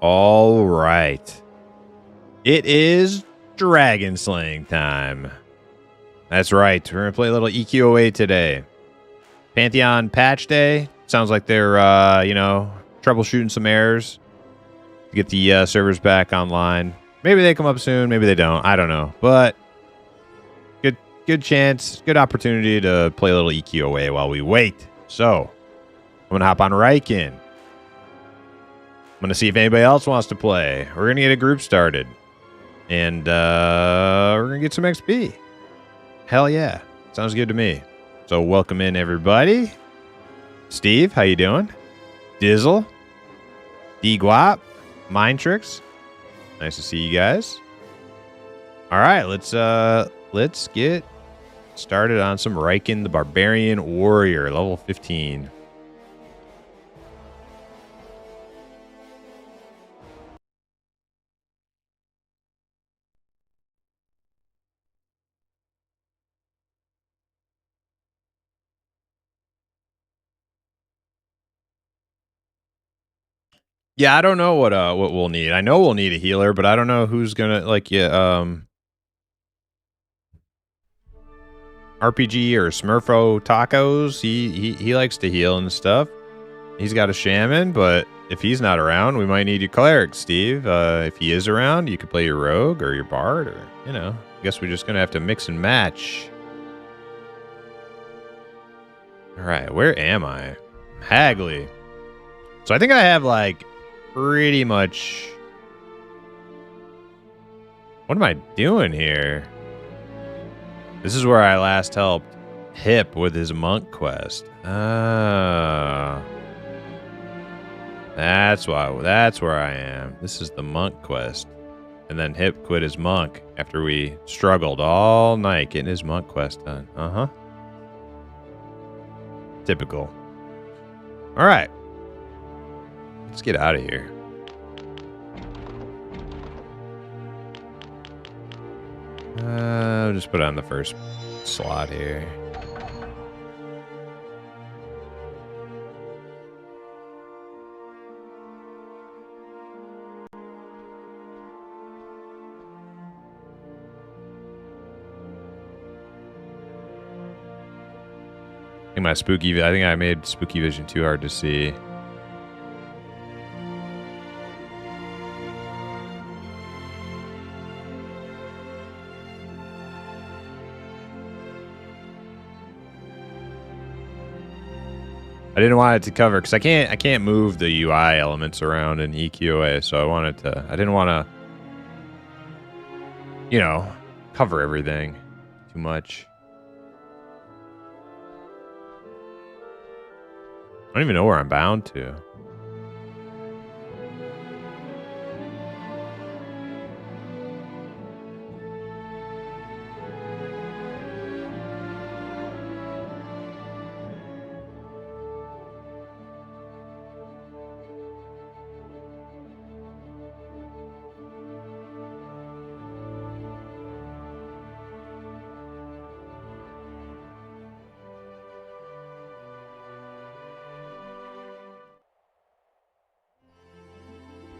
All right. It is dragon slaying time. That's right. We're going to play a little EQOA today. Pantheon patch day. Sounds like they're, troubleshooting some errors to get the servers back online. Maybe they come up soon. Maybe they don't. I don't know. But good chance, good opportunity to play a little EQOA while we wait. So, I'm going to hop on Riken. I'm going to see if anybody else wants to play. We're going to get a group started. And we're going to get some XP. Hell yeah. Sounds good to me. So welcome in, everybody. Steve, how you doing? Dizzle. D-Guap. Mind Tricks. Nice to see you guys. All right, let's get started on some Riken the Barbarian Warrior, level 15. Yeah, I don't know what we'll need. I know we'll need a healer, but I don't know who's gonna RPG or Smurfo Tacos. He likes to heal and stuff. He's got a shaman, but if he's not around, we might need your cleric, Steve. If he is around, you could play your rogue or your bard, or I guess we're just gonna have to mix and match. All right, where am I? Hagley. So I think I have like pretty much. What am I doing here? This is where I last helped Hip with his monk quest. Oh. That's where I am. This is the monk quest. And then Hip quit his monk after we struggled all night getting his monk quest done. Uh-huh. Typical. All right. Let's get out of here. I'll just put it on the first slot here. I think I made Spooky Vision too hard to see. I didn't want it to cover because I can't move the UI elements around in EQOA, so I didn't want to cover everything too much. I don't even know where I'm bound to.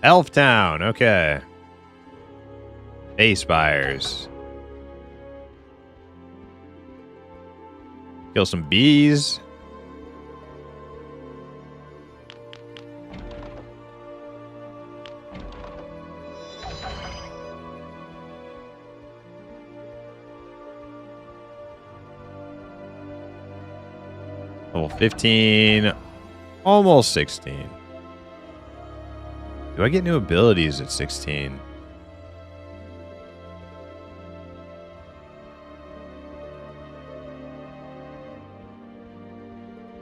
Elf Town, okay. Bay Spires. Kill some bees. Level 15. Almost 16. Do I get new abilities at 16?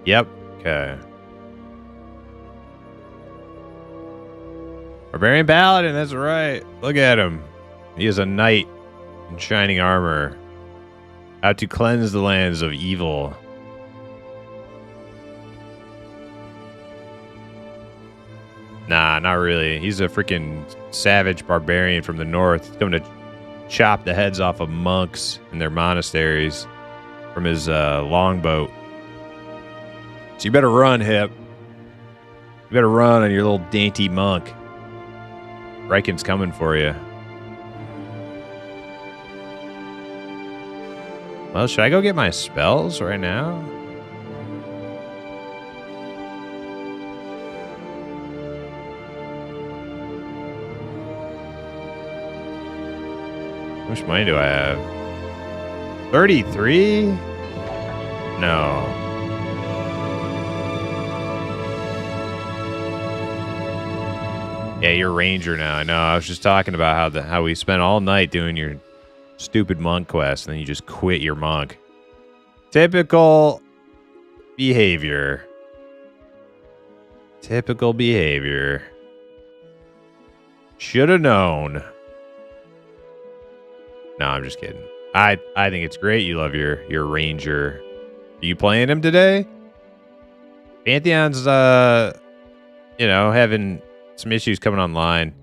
Yep. Okay. Barbarian Paladin, that's right. Look at him. He is a knight in shining armor. Out to cleanse the lands of evil. Nah, not really. He's a freaking savage barbarian from the north. He's coming to chop the heads off of monks in their monasteries from his longboat. So you better run, Hip. You better run on your little dainty monk. Riken's coming for you. Well, should I go get my spells right now? How much money do I have? 33? No. Yeah, you're Ranger now. I know. I was just talking about how we spent all night doing your stupid monk quest, and then you just quit your monk. Typical behavior. Typical behavior. Should have known. No, I'm just kidding. I think it's great you love your Ranger. Are you playing him today? Pantheon's having some issues coming online.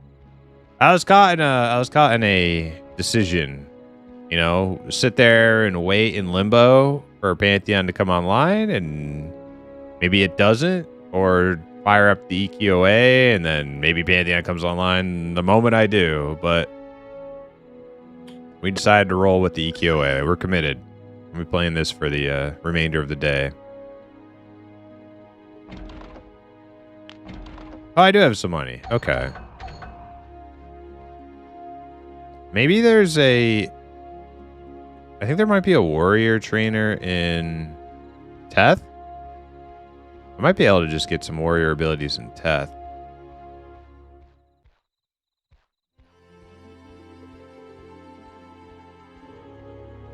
I was caught in a decision. Sit there and wait in limbo for Pantheon to come online, and maybe it doesn't, or fire up the EQOA, and then maybe Pantheon comes online the moment I do. But we decided to roll with the EQOA. We're committed. We'll be playing this for the remainder of the day. Oh, I do have some money. Okay. Maybe there's I think there might be a warrior trainer in Teth. I might be able to just get some warrior abilities in Teth.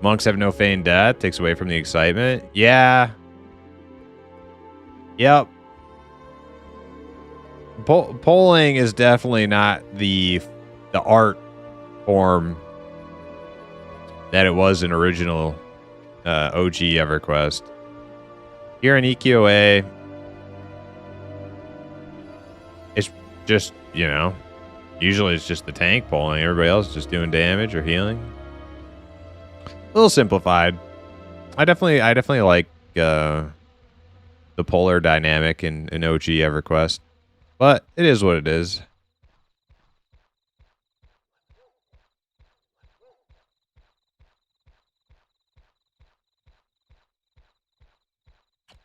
Monks have no feigned death. Takes away from the excitement. Yeah. Yep. Polling is definitely not the art form that it was in original OG EverQuest. Here in EQOA, it's just, usually it's just the tank polling. Everybody else is just doing damage or healing. A little simplified. I definitely like the polar dynamic in OG EverQuest. But it is what it is.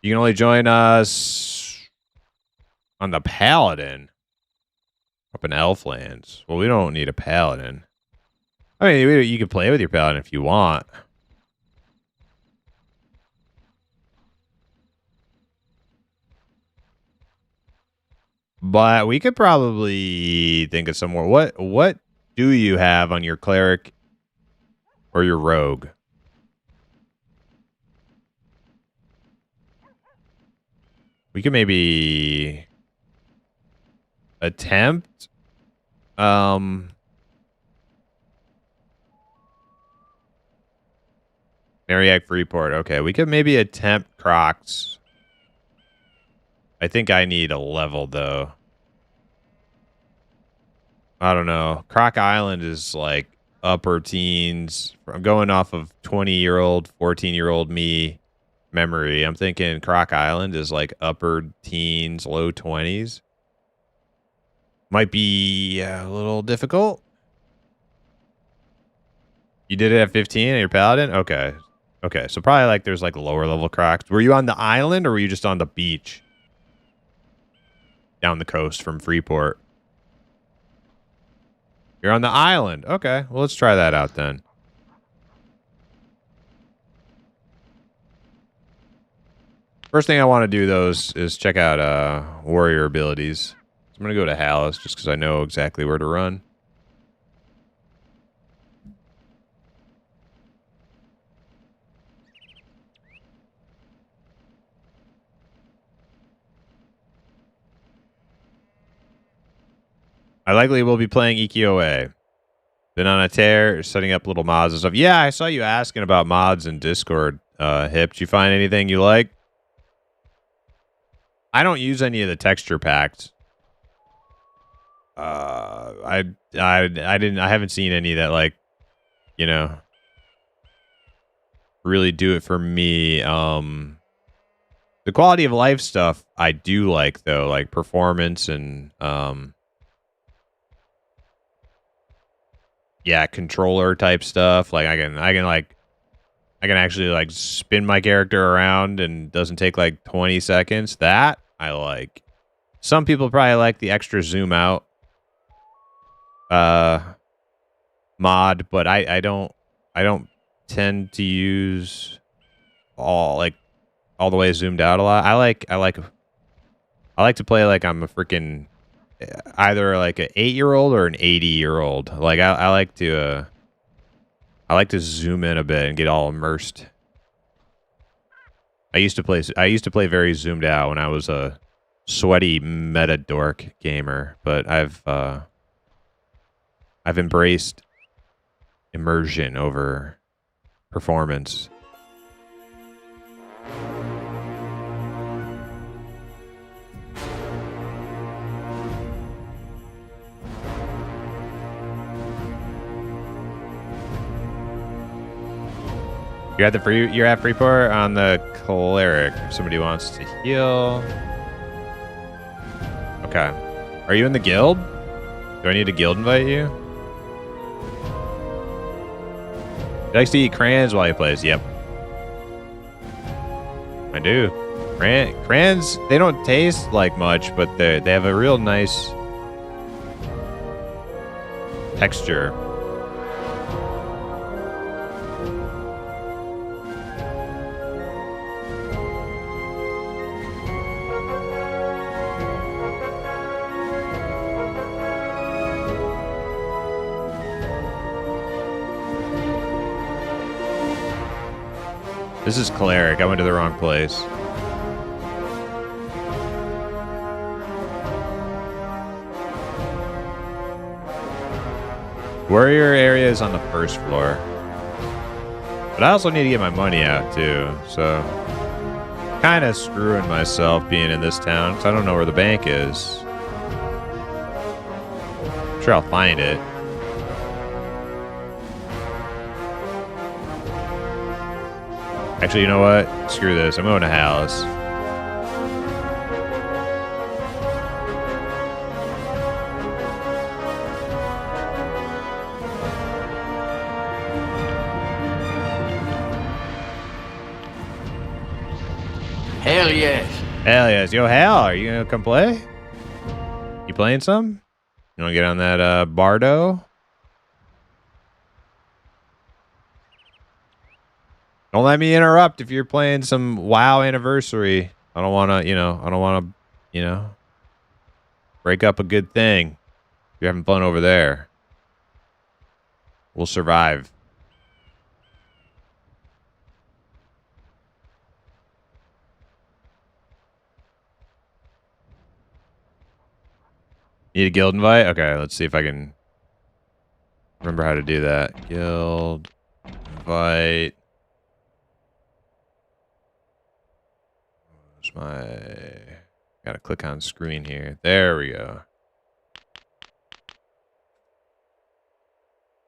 You can only join us on the Paladin up in Elflands. Well, we don't need a Paladin. I mean, you can play with your Paladin if you want. But we could probably think of some more. What do you have on your cleric or your rogue? We could maybe attempt Mariac Freeport. Okay, we could maybe attempt Crocs. I think I need a level, though. I don't know. Croc Island is like upper teens. I'm going off of 20-year-old, 14-year-old me memory. I'm thinking Croc Island is like upper teens, low 20s. Might be a little difficult. You did it at 15 at your Paladin? Okay. Okay, so probably like there's like lower level Crocs. Were you on the island or were you just on the beach? Down the coast from Freeport. You're on the island. Okay, well, let's try that out then. First thing I want to do, though, is check out warrior abilities. So I'm going to go to Hallis just because I know exactly where to run. I likely will be playing EQOA. Been on a tear, setting up little mods and stuff. Yeah, I saw you asking about mods in Discord, Hip. Did you find anything you like? I don't use any of the texture packs. I haven't seen any that, like, really do it for me. The quality of life stuff I do like, though, like performance and yeah, controller type stuff. Like I can actually like spin my character around and doesn't take like 20 seconds. That I like. Some people probably like the extra zoom out mod, but I don't tend to use all the way zoomed out a lot. I like to play like I'm a freaking either like an 8-year-old or an 80-year-old. Like I like to zoom in a bit and get all immersed. I used to play very zoomed out when I was a sweaty meta dork gamer, but I've embraced immersion over performance. You're at Freeport on the cleric. If somebody wants to heal. Okay. Are you in the guild? Do I need to guild invite you? He likes to eat crayons while he plays. Yep. I do. Crayons, they don't taste like much, but they have a real nice texture. This is cleric. I went to the wrong place. Warrior area is on the first floor. But I also need to get my money out too, so kind of screwing myself being in this town because I don't know where the bank is. I'm sure I'll find it. Actually, you know what? Screw this. I'm going to Hallis. Hell yes. Hell yes. Yo, Hal, are you going to come play? You playing some? You want to get on that Bardo? Don't let me interrupt if you're playing some WoW Anniversary. I don't want to, break up a good thing. If you're having fun over there. We'll survive. Need a guild invite? Okay, let's see if I can remember how to do that. Guild invite. Gotta click on screen here. There we go.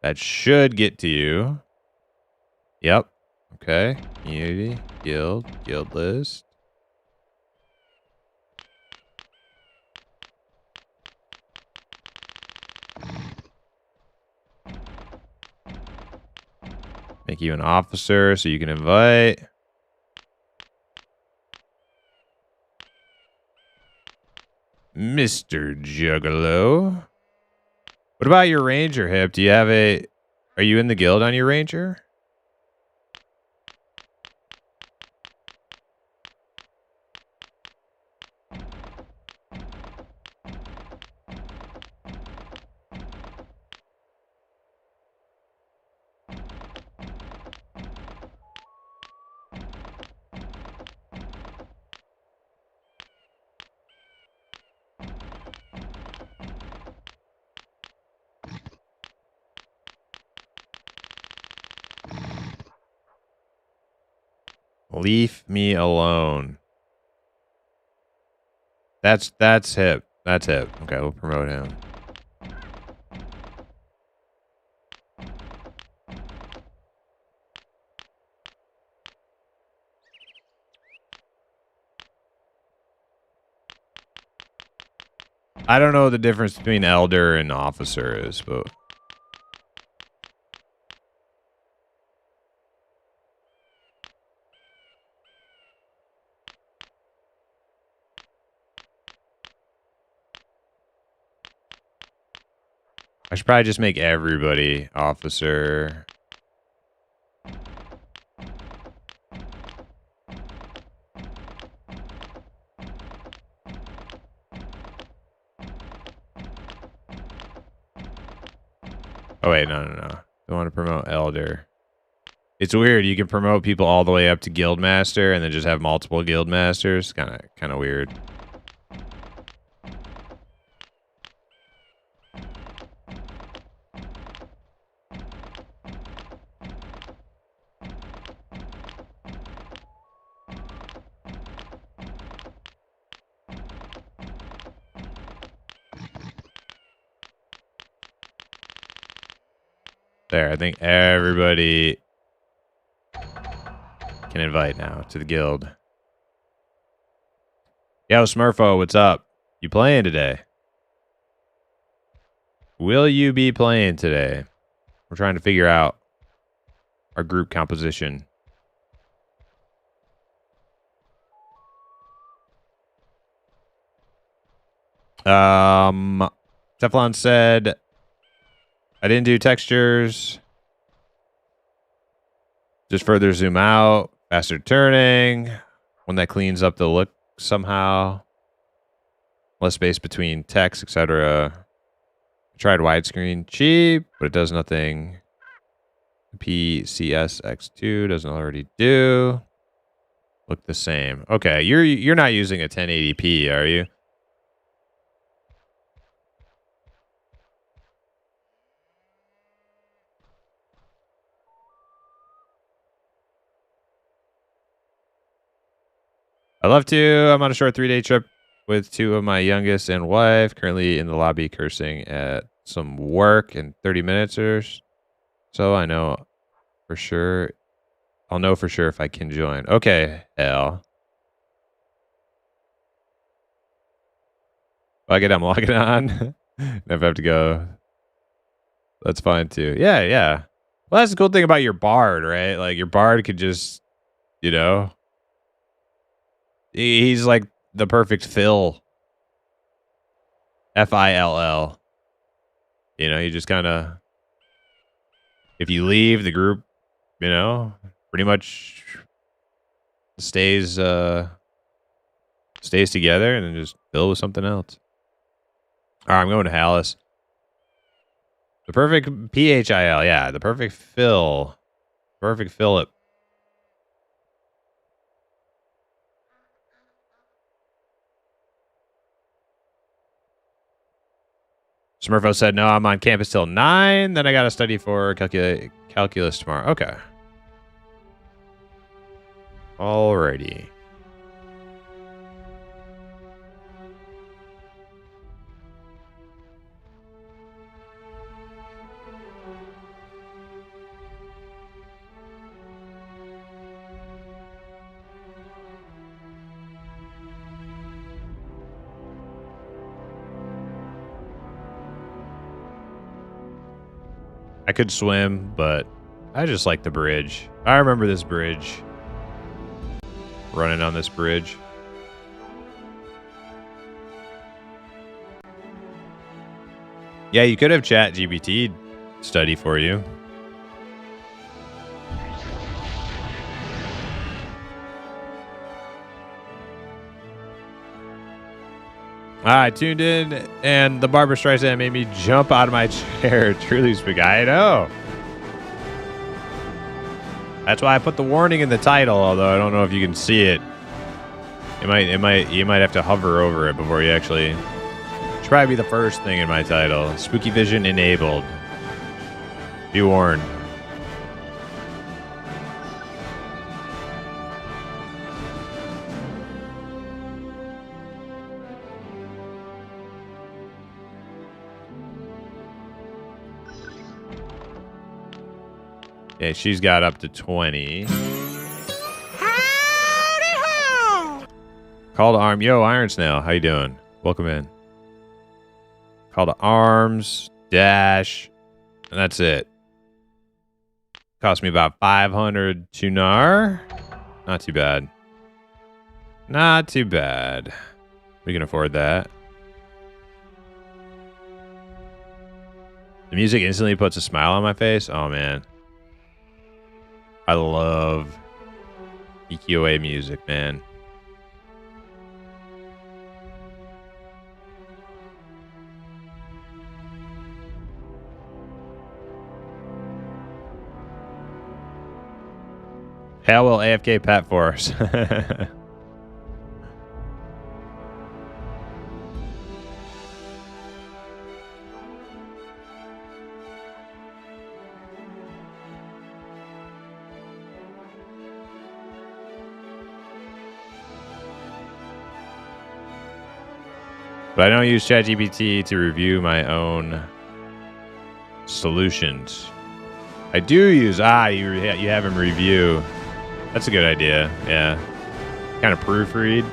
That should get to you. Yep. Okay. Community, guild list. Make you an officer so you can invite. Mr. Juggalo. What about your ranger, Hip? Do you have are you in the guild on your ranger? Leave me alone. That's Hip. That's Hip. Okay, we'll promote him. I don't know what the difference between elder and officer is, but I should probably just make everybody officer. Oh, wait, no. I want to promote elder. It's weird. You can promote people all the way up to guildmaster and then just have multiple guildmasters. Kind of weird. There, I think everybody can invite now to the guild. Yo, Smurfo, what's up? You playing today? Will you be playing today? We're trying to figure out our group composition. Teflon said I didn't do textures. Just further zoom out, faster turning, one that cleans up the look somehow. Less space between text, etc. Tried widescreen, cheap, but it does nothing. PCSX2 doesn't already do. Look the same. Okay, you're not using a 1080p, are you? I'd love to. I'm on a short 3-day trip with 2 of my youngest and wife. Currently in the lobby cursing at some work in 30 minutes or so. I know for sure. I'll know for sure if I can join. Okay, hell. Fuck it, I'm logging on. If I have to go, that's fine too. Yeah. Well, that's the cool thing about your bard, right? Like your bard could just, you know, he's like the perfect fill. FILL. You know, you just kind of, if you leave the group, you know, pretty much stays together and then just fill with something else. All right, I'm going to Hallis. The perfect PHIL, yeah, the perfect fill. Perfect Philip. Smurfo said, no, I'm on campus till 9. Then I got to study for calculus tomorrow. Okay. Alrighty. I could swim, but I just like the bridge. I remember this bridge. Running on this bridge. Yeah, you could have ChatGPT study for you. I tuned in, and the Barbra Streisand made me jump out of my chair. Truly speaking, I know. That's why I put the warning in the title. Although I don't know if you can see it. You might have to hover over it before you actually. It should probably be the first thing in my title. Spooky vision enabled. Be warned. Yeah, she's got up to 20. Howdy ho! Call to arm. Yo, Iron Snail. How you doing? Welcome in. Call to arms. Dash. And that's it. Cost me about 500 tunar. Not too bad. Not too bad. We can afford that. The music instantly puts a smile on my face. Oh, man. I love EQOA music, man. How will AFK Pet Force? But I don't use ChatGPT to review my own solutions. I do use, you have him review. That's a good idea, yeah. Kind of proofread.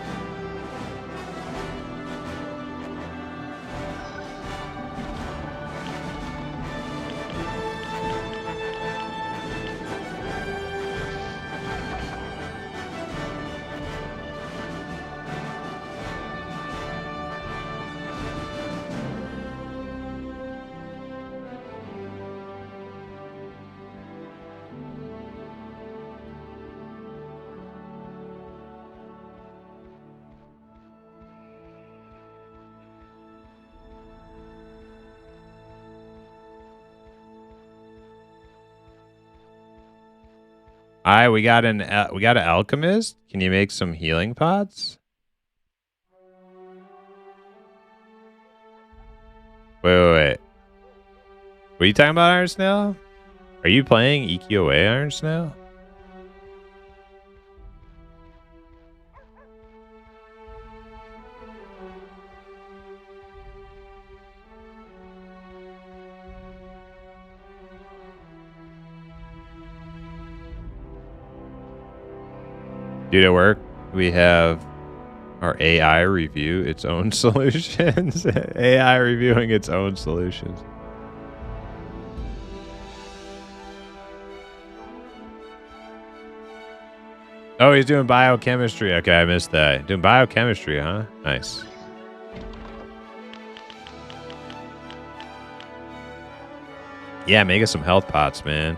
All right, we got an alchemist. Can you make some healing pots? Wait. What are you talking about, Iron Snail? Are you playing EQOA, Iron Snail? Dude, at work, we have our AI review its own solutions. AI reviewing its own solutions. Oh, he's doing biochemistry. Okay, I missed that. Doing biochemistry, huh? Nice. Yeah, make us some health pots, man.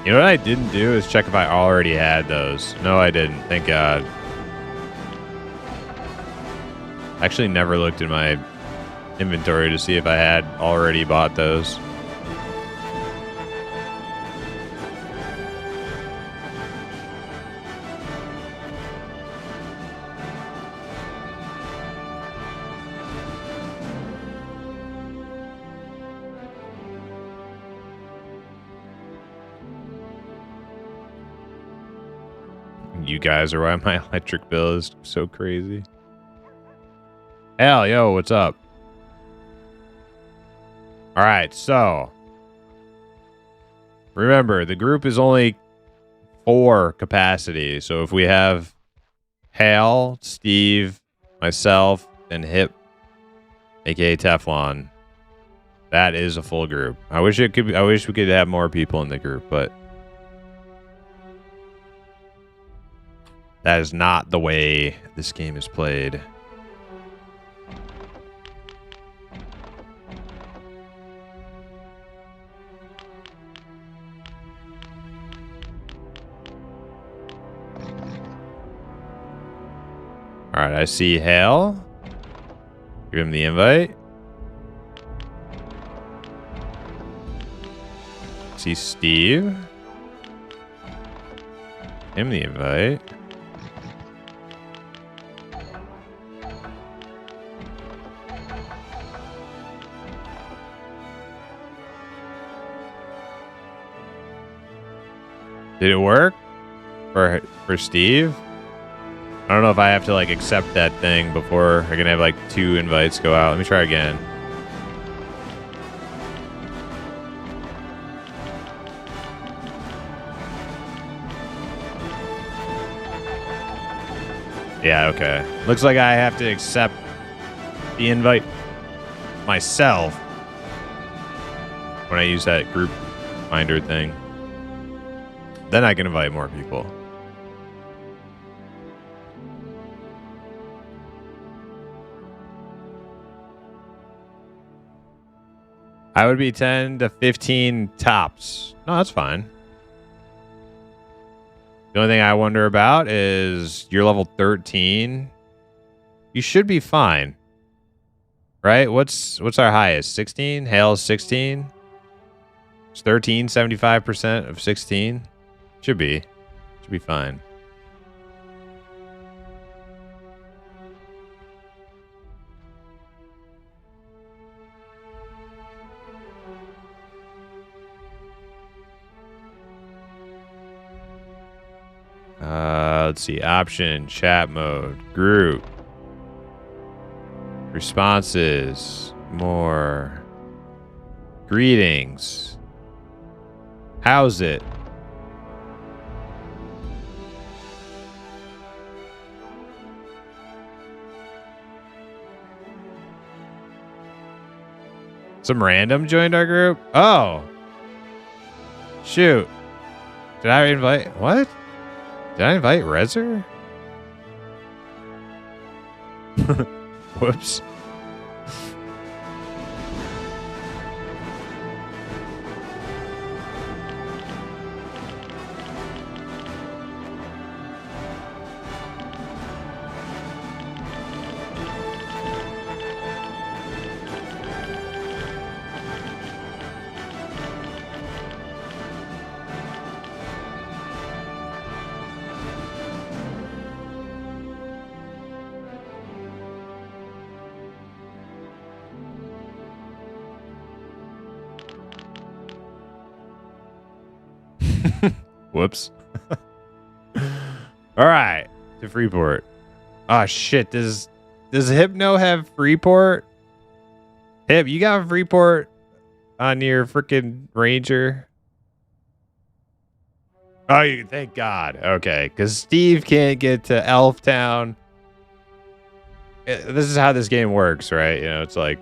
You know what I didn't do is check if I already had those. No, I didn't. Thank God. I actually never looked in my inventory to see if I had already bought those. You guys are why my electric bill is so crazy. Hell, yo, what's up? All right, so remember, the group is only 4 capacity. So if we have Hal, Steve, myself, and Hip, aka Teflon, that is a full group. I wish we could have more people in the group, but that is not the way this game is played. All right, I see Hale. Give him the invite. See Steve. Him the invite. Did it work for Steve? I don't know if I have to like accept that thing before I can have like 2 invites go out. Let me try again. Yeah, okay. Looks like I have to accept the invite myself when I use that group finder thing. Then I can invite more people. I would be 10 to 15 tops. No, that's fine. The only thing I wonder about is you're level 13. You should be fine. Right? What's our highest? 16? Hale's 16? It's 13, 75% of 16. Should be fine. Let's see. Option, chat mode, group, responses, more, greetings. How's it? Some random joined our group? Oh. Shoot. Did I invite... What? Did I invite Rezer? Whoops. Whoops. All right, to Freeport. Oh shit, does Hypno have Freeport? Hip, you got Freeport on your freaking Ranger? Oh, thank God. Okay, because Steve can't get to Elftown. This is how this game works, right? You know, it's like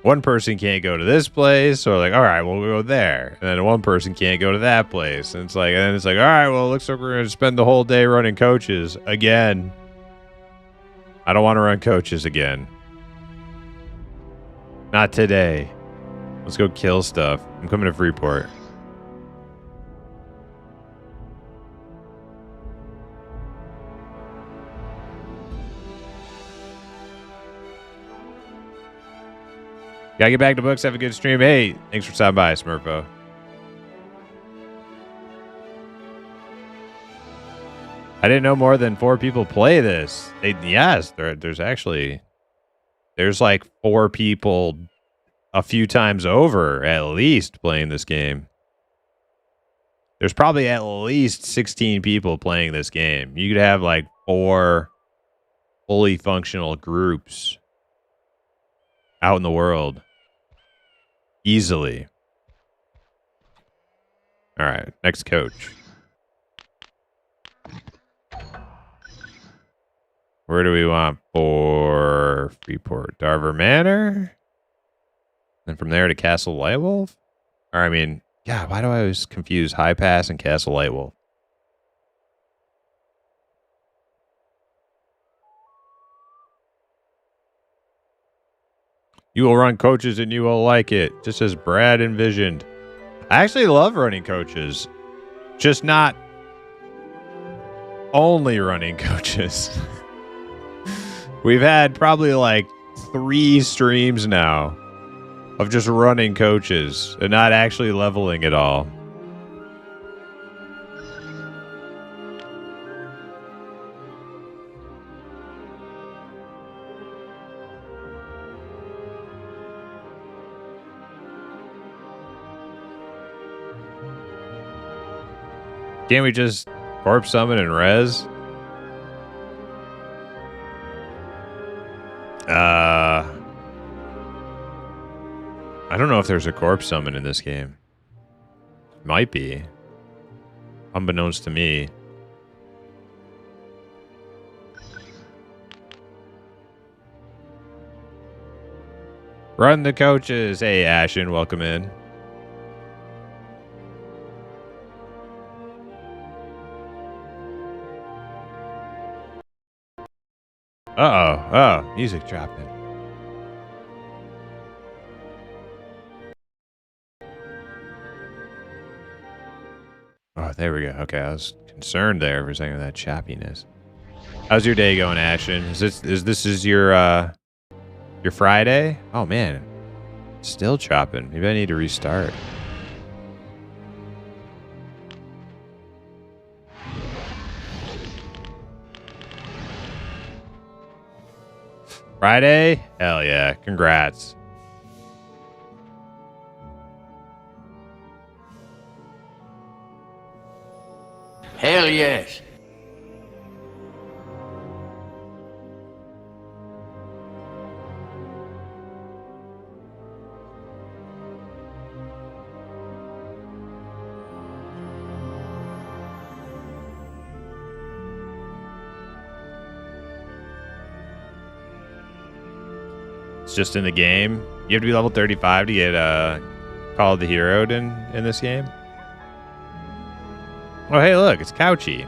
one person can't go to this place, so like, all right, well, we'll go there. And then one person can't go to that place. And then it's like, all right, well, it looks like we're going to spend the whole day running coaches again. I don't want to run coaches again. Not today. Let's go kill stuff. I'm coming to Freeport. Gotta get back to books. Have a good stream. Hey, thanks for stopping by, Smurfo. I didn't know more than 4 people play this. Yes, there's like 4 people a few times over at least playing this game. There's probably at least 16 people playing this game. You could have like 4 fully functional groups out in the world. Easily. All right, next coach. Where do we want for Freeport? Darver Manor? And from there to Castle Lightwolf? Or I mean, yeah, why do I always confuse High Pass and Castle Lightwolf? You will run coaches and you will like it, just as Brad envisioned. I actually love running coaches, just not only running coaches. We've had probably like 3 streams now of just running coaches and not actually leveling at all. Can't we just corpse summon and res? I don't know if there's a corpse summon in this game. Might be. Unbeknownst to me. Run the coaches. Hey, Ashen, welcome in. Uh-oh. Oh, music dropping. Oh, there we go. Okay, I was concerned there for a second with that choppiness. How's your day going, Ashton? Is this your Friday? Oh man, still chopping. Maybe I need to restart. Friday? Hell yeah. Congrats. Hell yes. It's just in the game. You have to be level 35 to get called the hero in this game. Oh, hey, look, it's Couchy.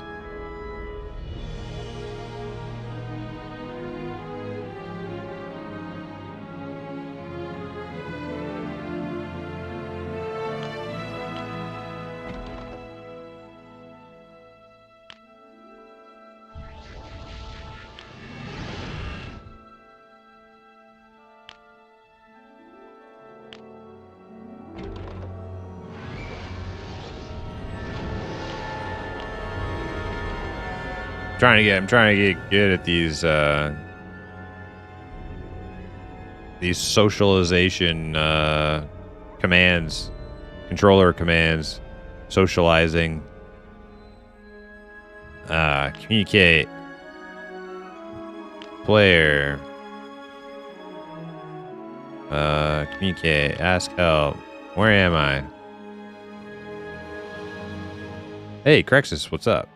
I'm trying to get good at these socialization commands, controller commands, socializing, communicate, player, communicate, ask help. Where am I? Hey, Crexus, what's up?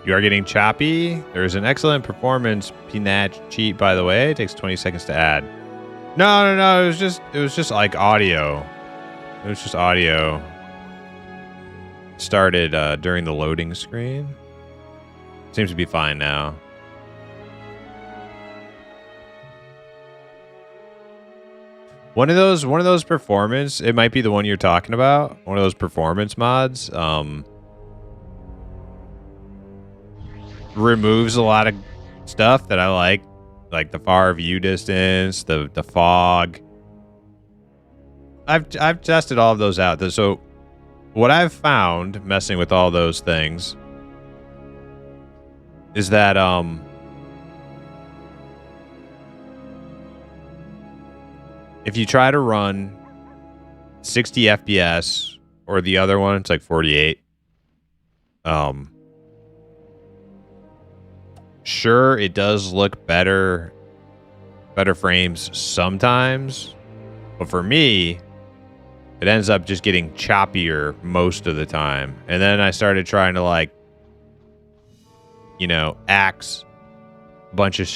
You are getting choppy. There's an excellent performance PNAT cheat, by the way. It takes 20 seconds to add. No. It was just like audio. It was just audio. Started during the loading screen. Seems to be fine now. One of those performance. It might be the one you're talking about. One of those performance mods. Removes a lot of stuff that I like the far view distance, the fog. I've tested all of those out. So what I've found messing with all those things is that if you try to run 60 FPS or the other one, it's like 48. Sure, it does look better frames sometimes, but for me, it ends up just getting choppier most of the time. And then I started trying to axe a bunch of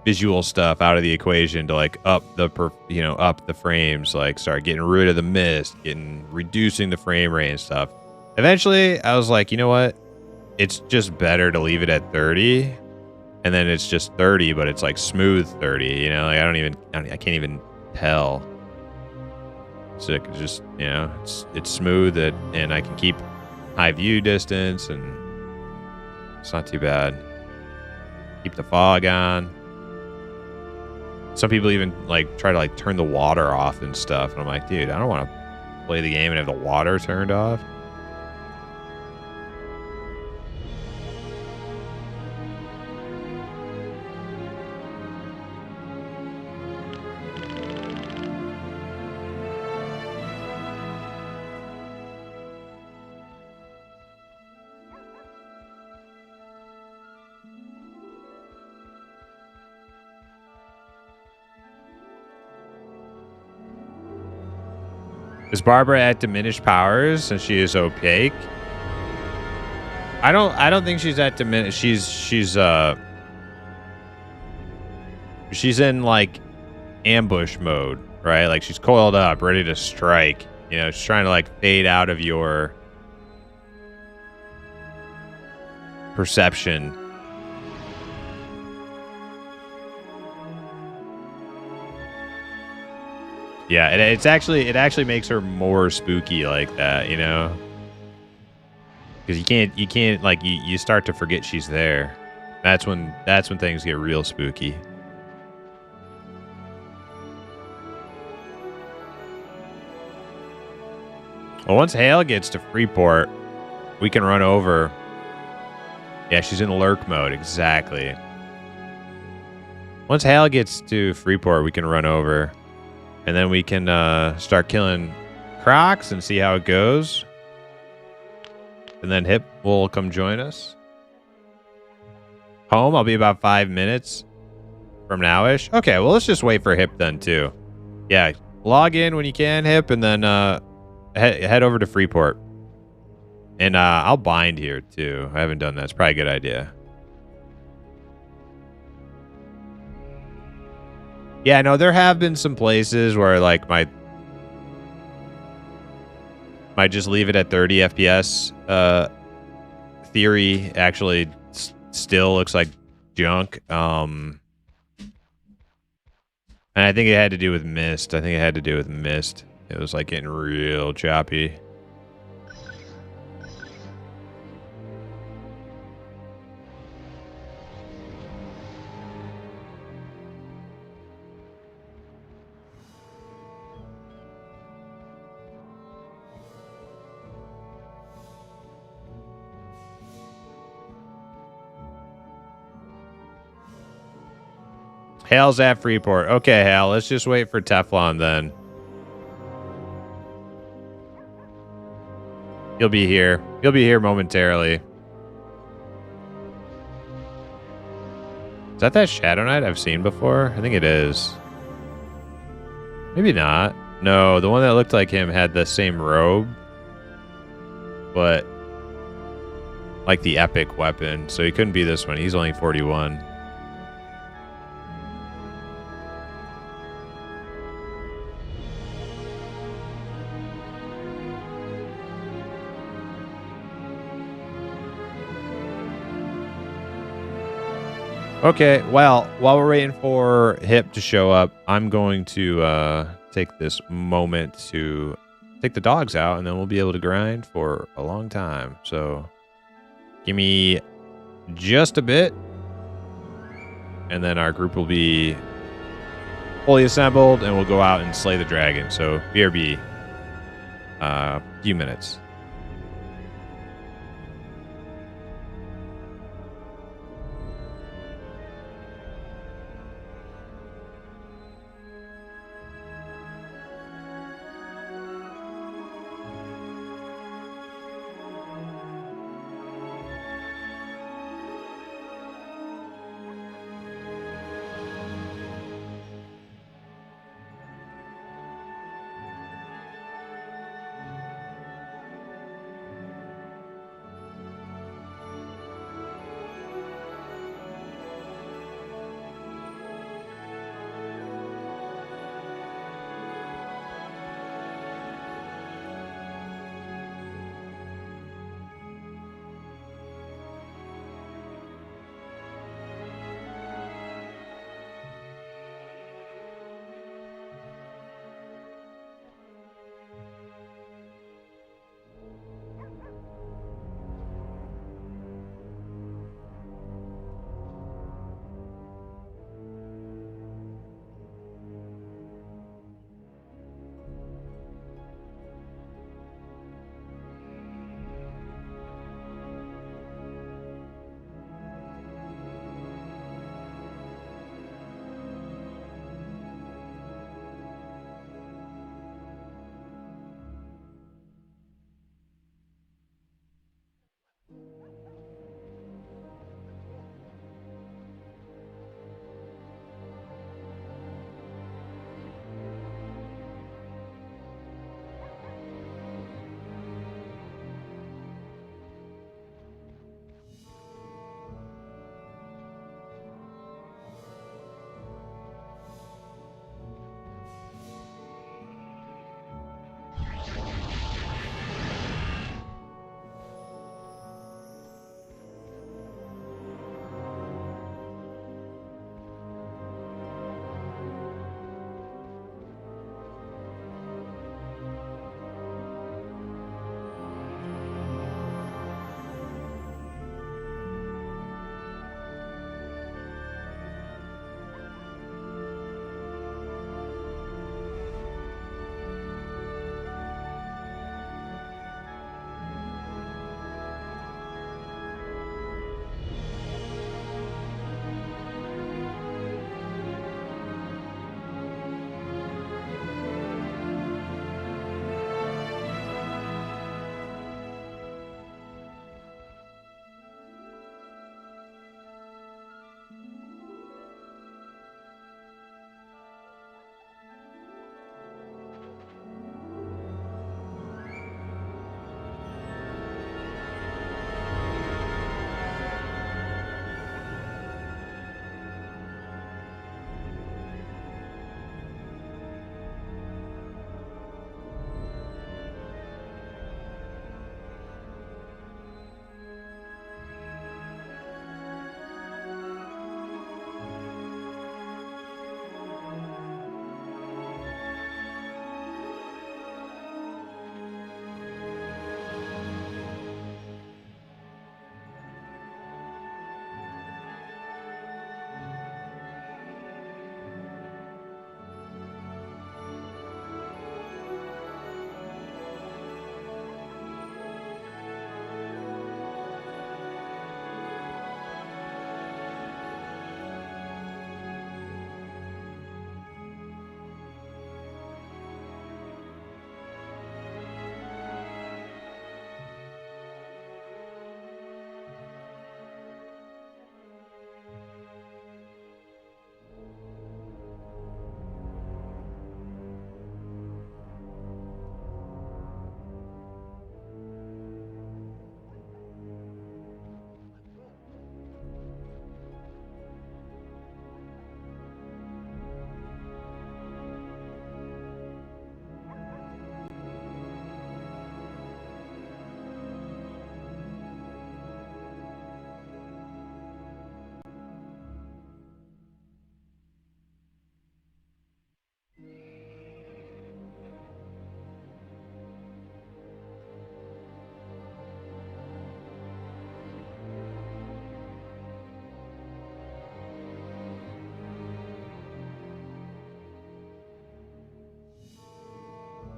visual stuff out of the equation to up the frames, start getting rid of the mist, reducing the frame rate and stuff. Eventually, I was like, you know what? It's just better to leave it at 30, and then it's just 30, but it's like smooth 30. I can't even tell. So it just it's smooth and I can keep high view distance, and it's not too bad. Keep the fog on. Some people even try to turn the water off and stuff, and I'm like, dude, I don't want to play the game and have the water turned off. Is Barbara at diminished powers since she is opaque? I don't think she's at diminished. She's in ambush mode, right? She's coiled up, ready to strike. She's trying to fade out of your perception. Yeah, it actually makes her more spooky like that, you know? Because you can't like you start to forget she's there. That's when things get real spooky. Well, once Hale gets to Freeport, we can run over. Yeah, she's in lurk mode, exactly. Once Hale gets to Freeport, we can run over. And then we can start killing Crocs and see how it goes. And then Hip will come join us. Home, I'll be about 5 minutes from now-ish. Okay, well, let's just wait for Hip then, too. Yeah, log in when you can, Hip, and then head over to Freeport. And I'll bind here, too. I haven't done that. It's probably a good idea. Yeah, no, there have been some places where, like, might just leave it at 30 FPS. Theory actually still looks like junk. And I think it had to do with mist. It was like getting real choppy. Hale's at Freeport. Okay, Hale, let's just wait for Teflon then. He'll be here. He'll be here momentarily. Is that Shadow Knight I've seen before? I think it is. Maybe not. No, the one that looked like him had the same robe, but like the epic weapon. So he couldn't be this one. He's only 41. Okay, well, while we're waiting for Hip to show up, I'm going to take this moment to take the dogs out, and then we'll be able to grind for a long time. So give me just a bit, and then our group will be fully assembled, and we'll go out and slay the dragon. So BRB, a few minutes.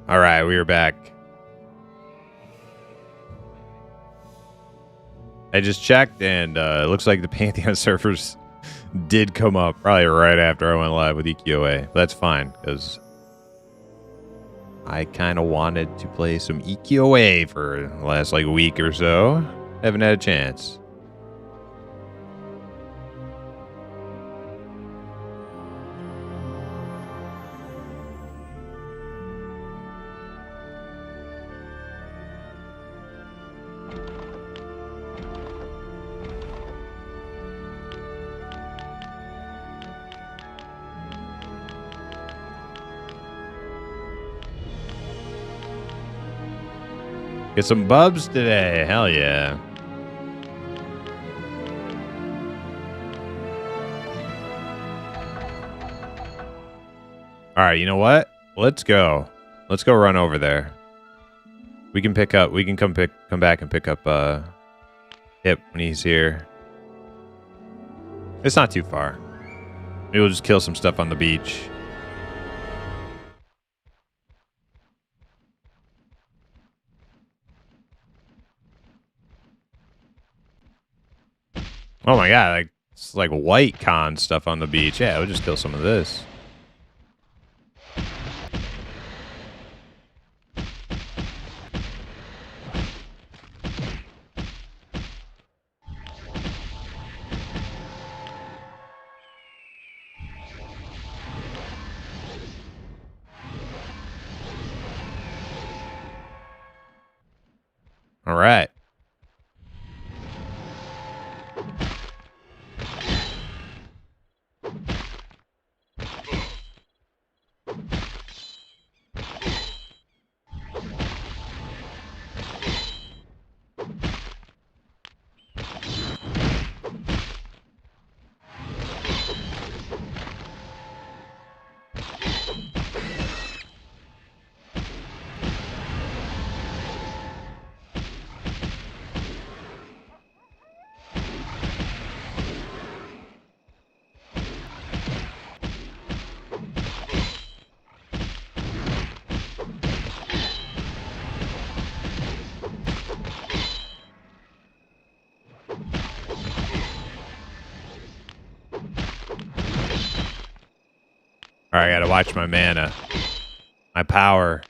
All right, we are back. I just checked, and it looks like the Pantheon servers did come up probably right after I went live with EQOA. But that's fine, because I kind of wanted to play some EQOA for the last like week or so. Haven't had a chance. Get some bubs today. Hell yeah. All right, you know what? Let's go. Let's go run over there. We can pick up. We can come back and pick up Hip when he's here. It's not too far. Maybe we'll just kill some stuff on the beach. Oh my god, like it's like white con stuff on the beach. Yeah, we'll just kill some of this. All right. All right, I gotta watch my mana. My power.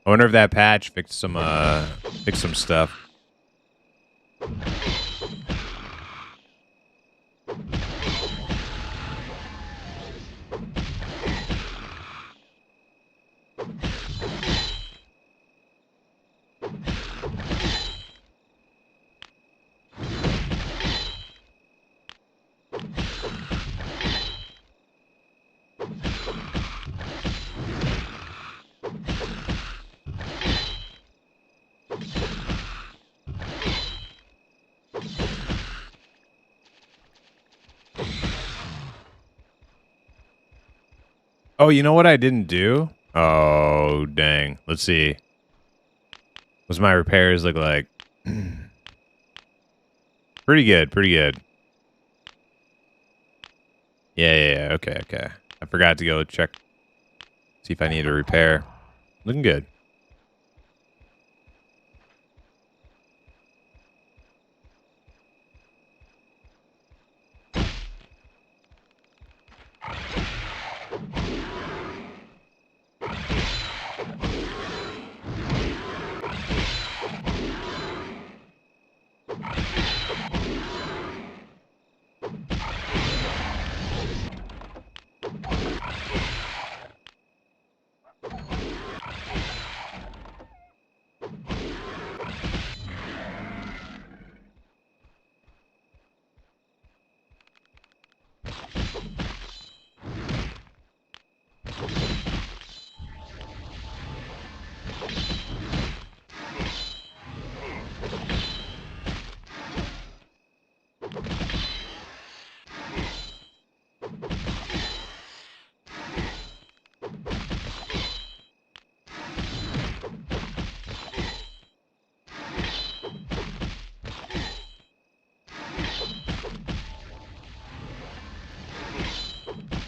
I wonder if that patch fixed some stuff. Oh, you know what I didn't do? Oh, dang. Let's see. What's my repairs look like? Pretty good, pretty good. Yeah. Okay. I forgot to go check. See if I need a repair. Looking good.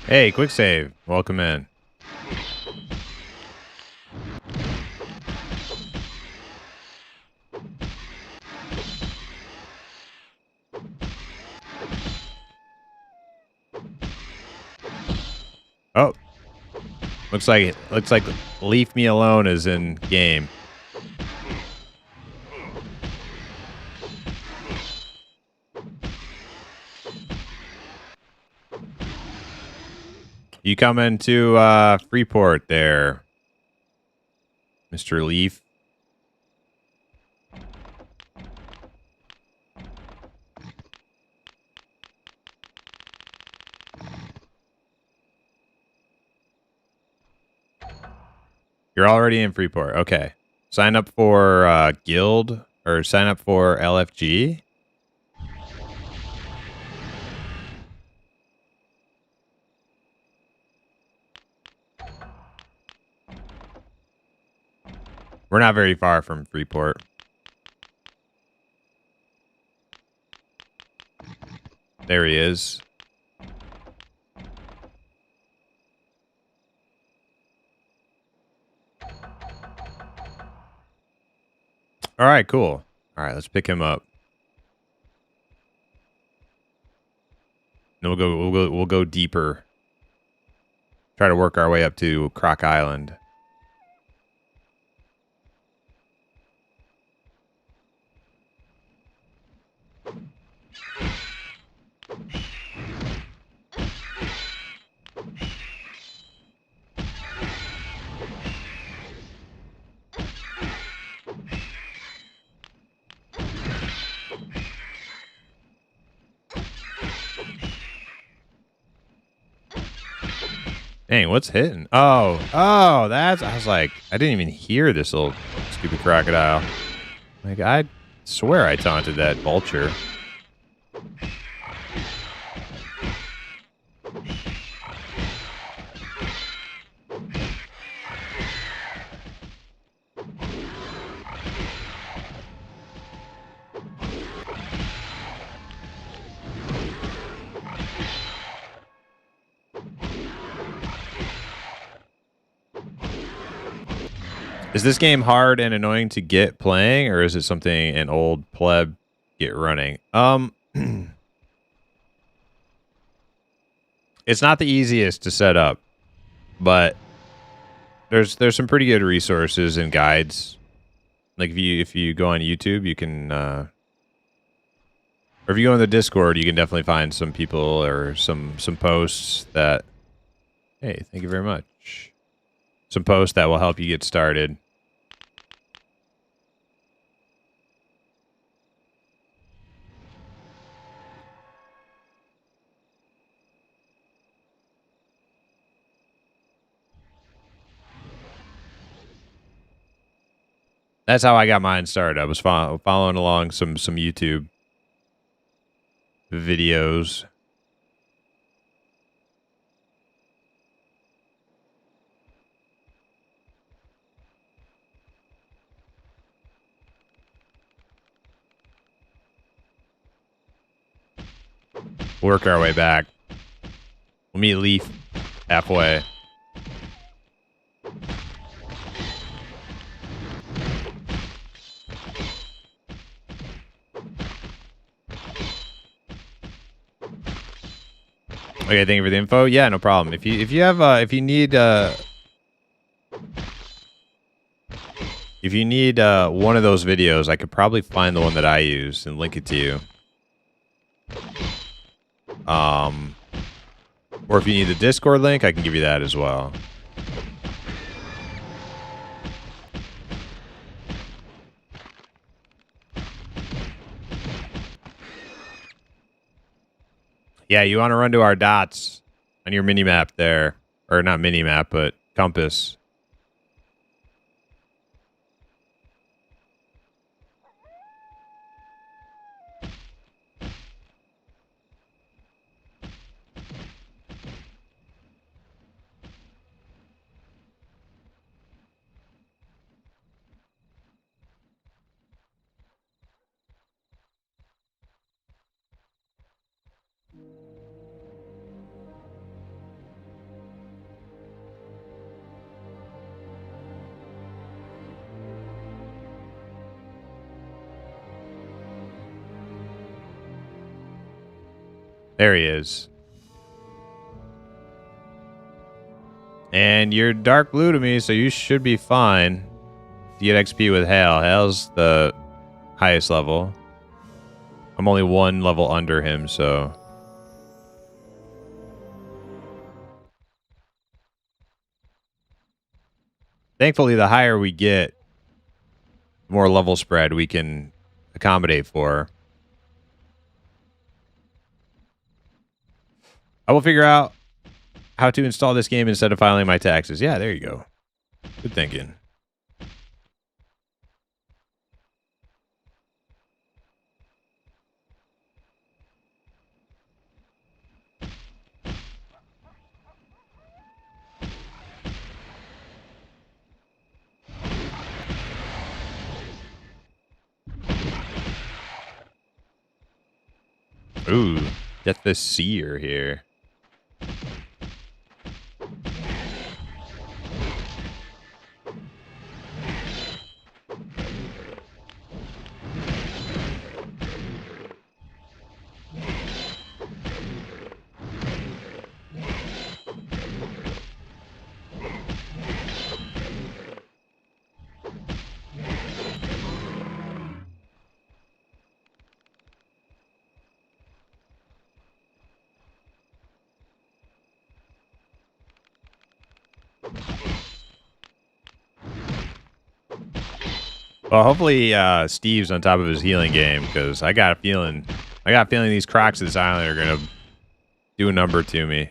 Hey, quick save. Welcome in. Oh, looks like Leave Me Alone is in game. You coming to Freeport there, Mr. Leaf? You're already in Freeport. Okay. Sign up for Guild or sign up for LFG. We're not very far from Freeport. There he is. All right, cool. All right, let's pick him up. Then we'll go deeper. Try to work our way up to Croc Island. Dang, what's hitting? Oh, that's. I was like, I didn't even hear this little stupid crocodile. Like, I swear I taunted that vulture. Is this game hard and annoying to get playing, or is it something an old pleb get running? It's not the easiest to set up, but there's some pretty good resources and guides. Like if you go on YouTube, you can, or if you go on the Discord, you can definitely find some people or some posts that. Hey, thank you very much. Some posts that will help you get started. That's how I got mine started. I was following along some YouTube videos. Work our way back. We'll meet Leaf halfway. Okay, thank you for the info. Yeah, no problem. If you have if you need one of those videos, I could probably find the one that I use and link it to you. Or if you need the Discord link, I can give you that as well. Yeah, you want to run to our dots on your mini map there, or not mini map, but compass. There he is. And you're dark blue to me, so you should be fine to get XP with Hale. Hale's the highest level. I'm only one level under him, so... Thankfully, the higher we get, the more level spread we can accommodate for. I will figure out how to install this game instead of filing my taxes. Yeah, there you go. Good thinking. Ooh, get the seer here. Well, hopefully Steve's on top of his healing game, because I got a feeling these crocs of this island are gonna do a number to me.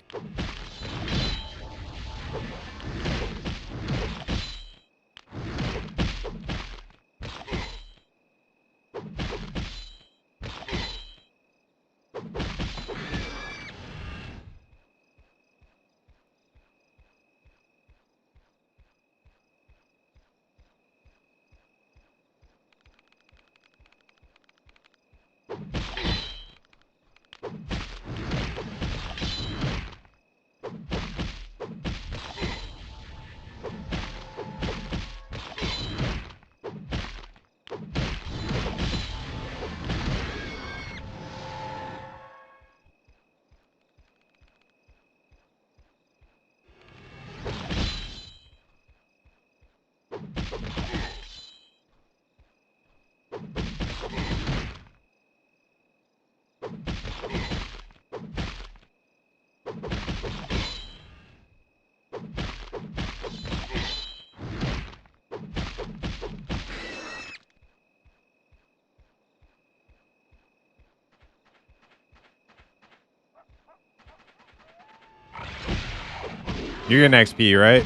You're getting XP, right?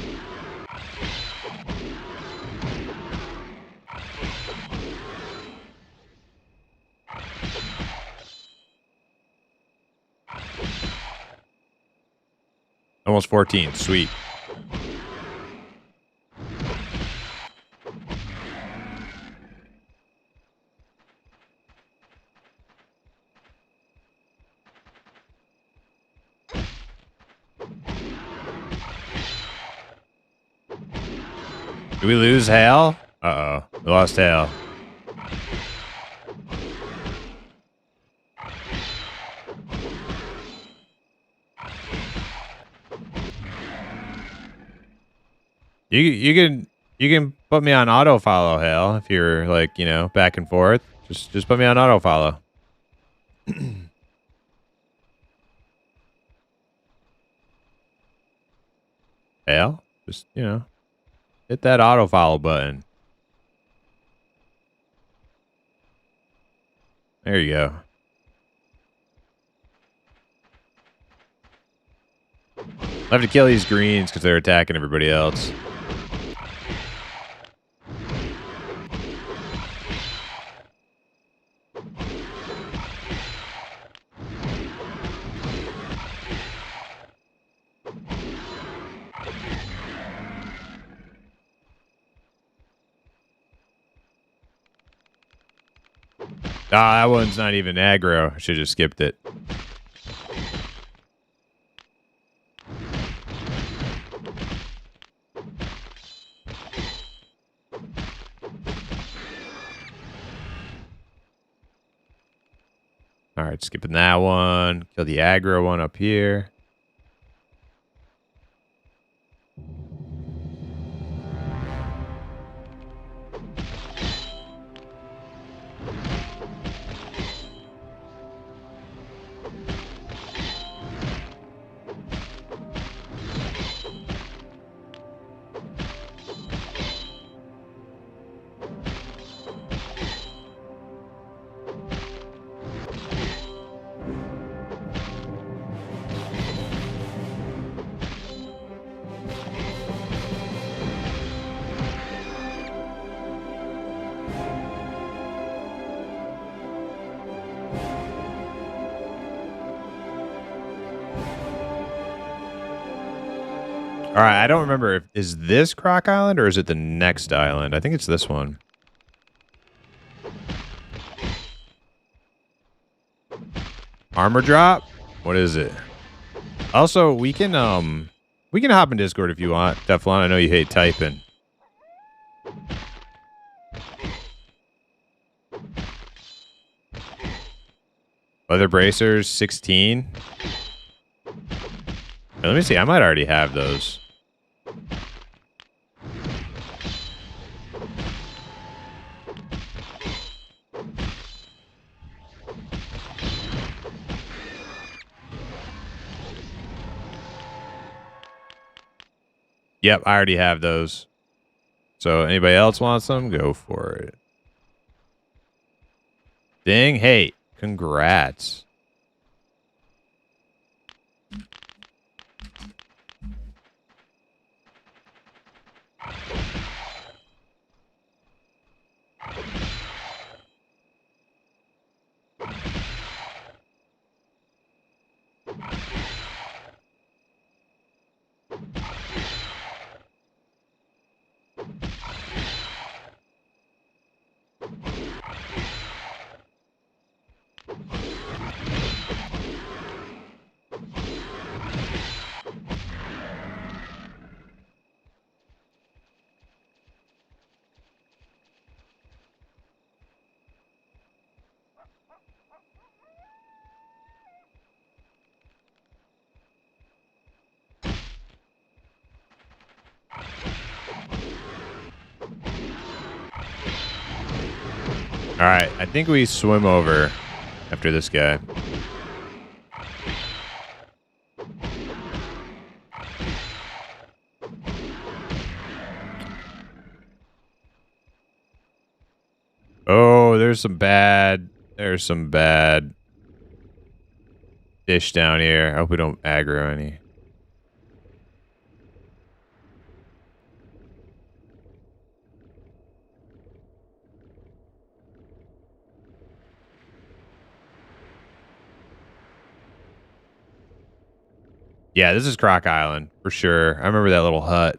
Almost 14. Sweet. Did we lose Hale? Uh-oh. We lost Hale. You can put me on auto follow, Hale, if you're like, you know, back and forth. Just put me on auto follow. Hale, just, you know, hit that auto follow button. There you go. I have to kill these greens because they're attacking everybody else. Ah, that one's not even aggro. I should have skipped it. All right, skipping that one. Kill the aggro one up here. All right, I don't remember. Is this Croc Island or is it the next island? I think it's this one. Armor drop? What is it? Also, we can hop in Discord if you want. Teflon, I know you hate typing. Leather bracers, 16. Let me see. I might already have those. Yep, I already have those. So anybody else wants them? Go for it. Ding. Hey, congrats. All right, I think we swim over after this guy. Oh, there's some bad fish down here. I hope we don't aggro any. Yeah, this is Croc Island for sure. I remember that little hut.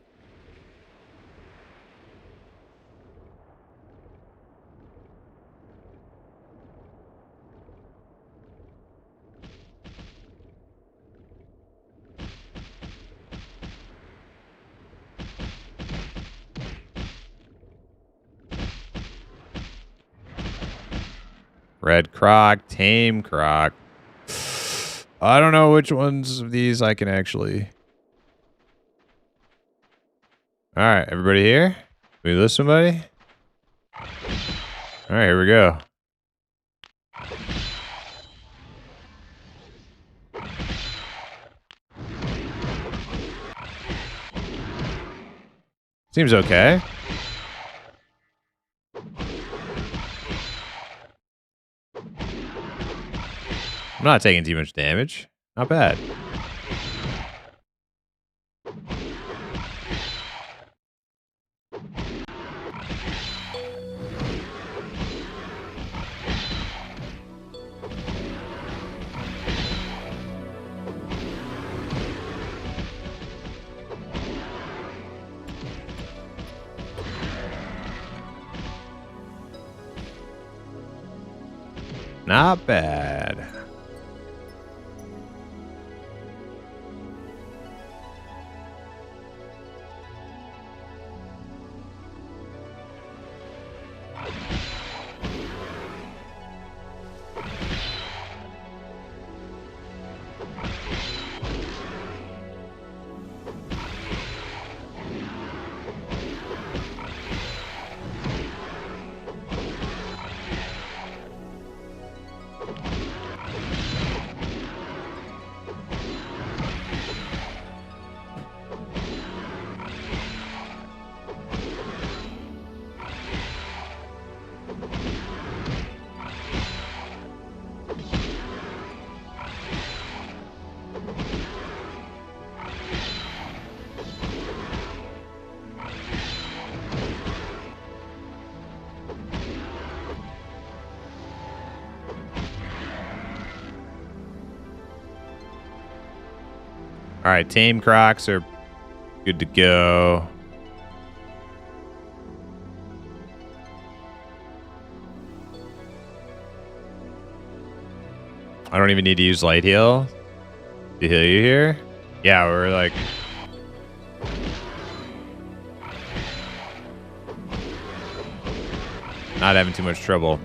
Red Croc, Tame Croc. I don't know which ones of these I can actually. All right, everybody here? We list somebody? All right, here we go. Seems okay. I'm not taking too much damage. Not bad. Not bad. All right, tame crocs are good to go. I don't even need to use light heal to heal you here. Yeah, we're like... not having too much trouble.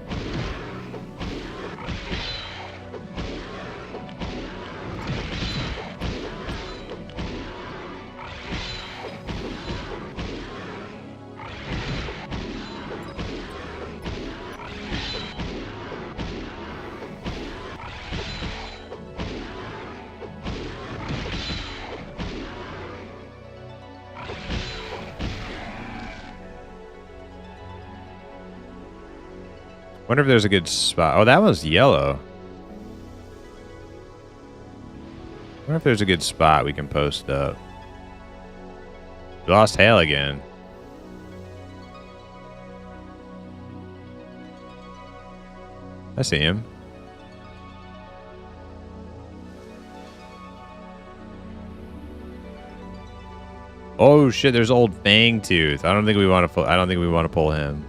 Wonder if there's a good spot. Oh, that was yellow. Wonder if there's a good spot we can post up. We lost Hale again. I see him. Oh shit! There's old Fangtooth. I don't think we want to. I don't think we want to pull him.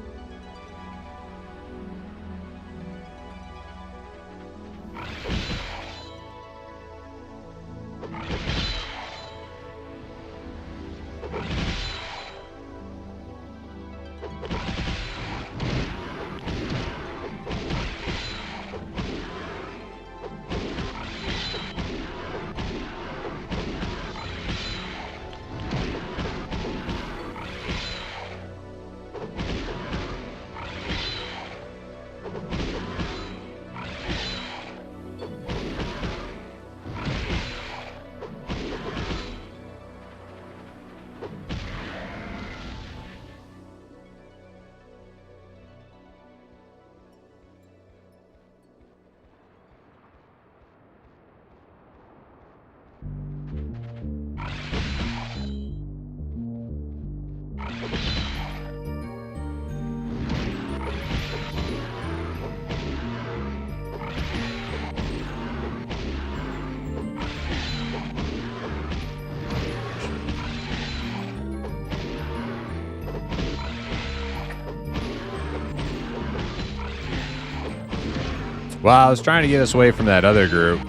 Wow, I was trying to get us away from that other group.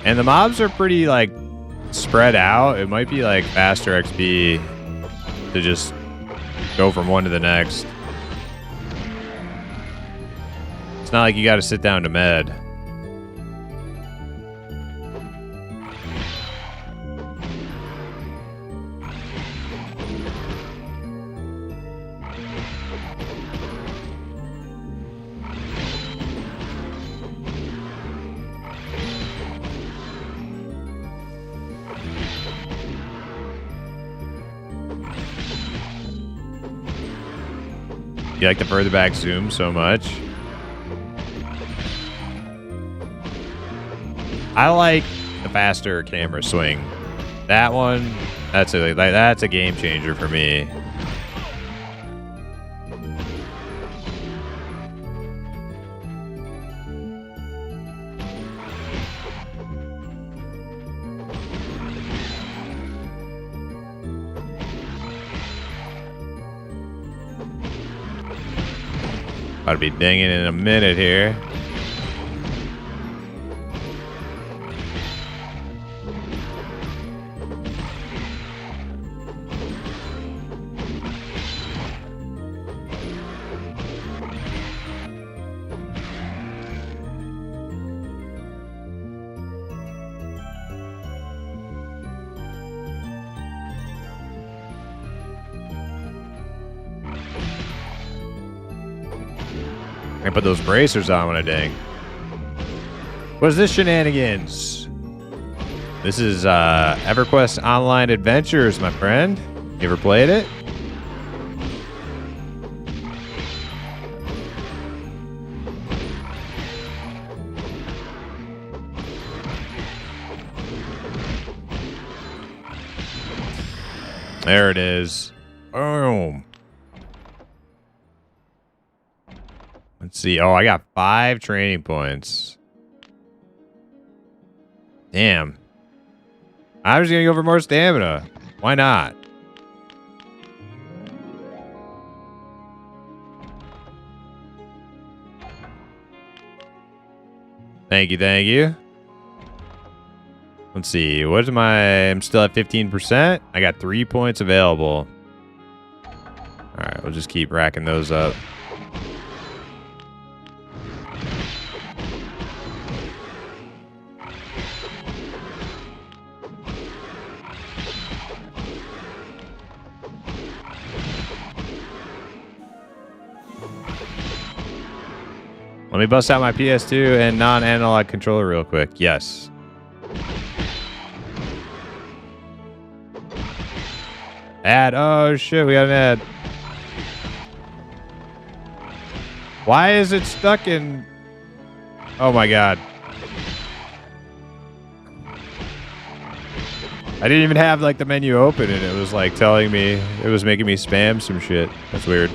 And the mobs are pretty, like, spread out. It might be, like, faster XP to just go from one to the next. It's not like you got to sit down to med. You like the further back zoom so much? I like the faster camera swing. That one, that's a game changer for me. About to be dinging in a minute here. I can put those bracers on when I ding. What is this shenanigans? This is EverQuest Online Adventures, my friend. You ever played it? There it is. Boom. Let's see. Oh, I got 5 training points. Damn. I was gonna go for more stamina. Why not? Thank you, thank you. Let's see. What am I? I'm still at 15%. I got 3 points available. All right, we'll just keep racking those up. Let me bust out my PS2 and non-analog controller real quick. Yes. Ad. Oh, shit. We got an ad. Why is it stuck in... Oh, my God. I didn't even have, like, the menu open, and it was, like, telling me... It was making me spam some shit. That's weird.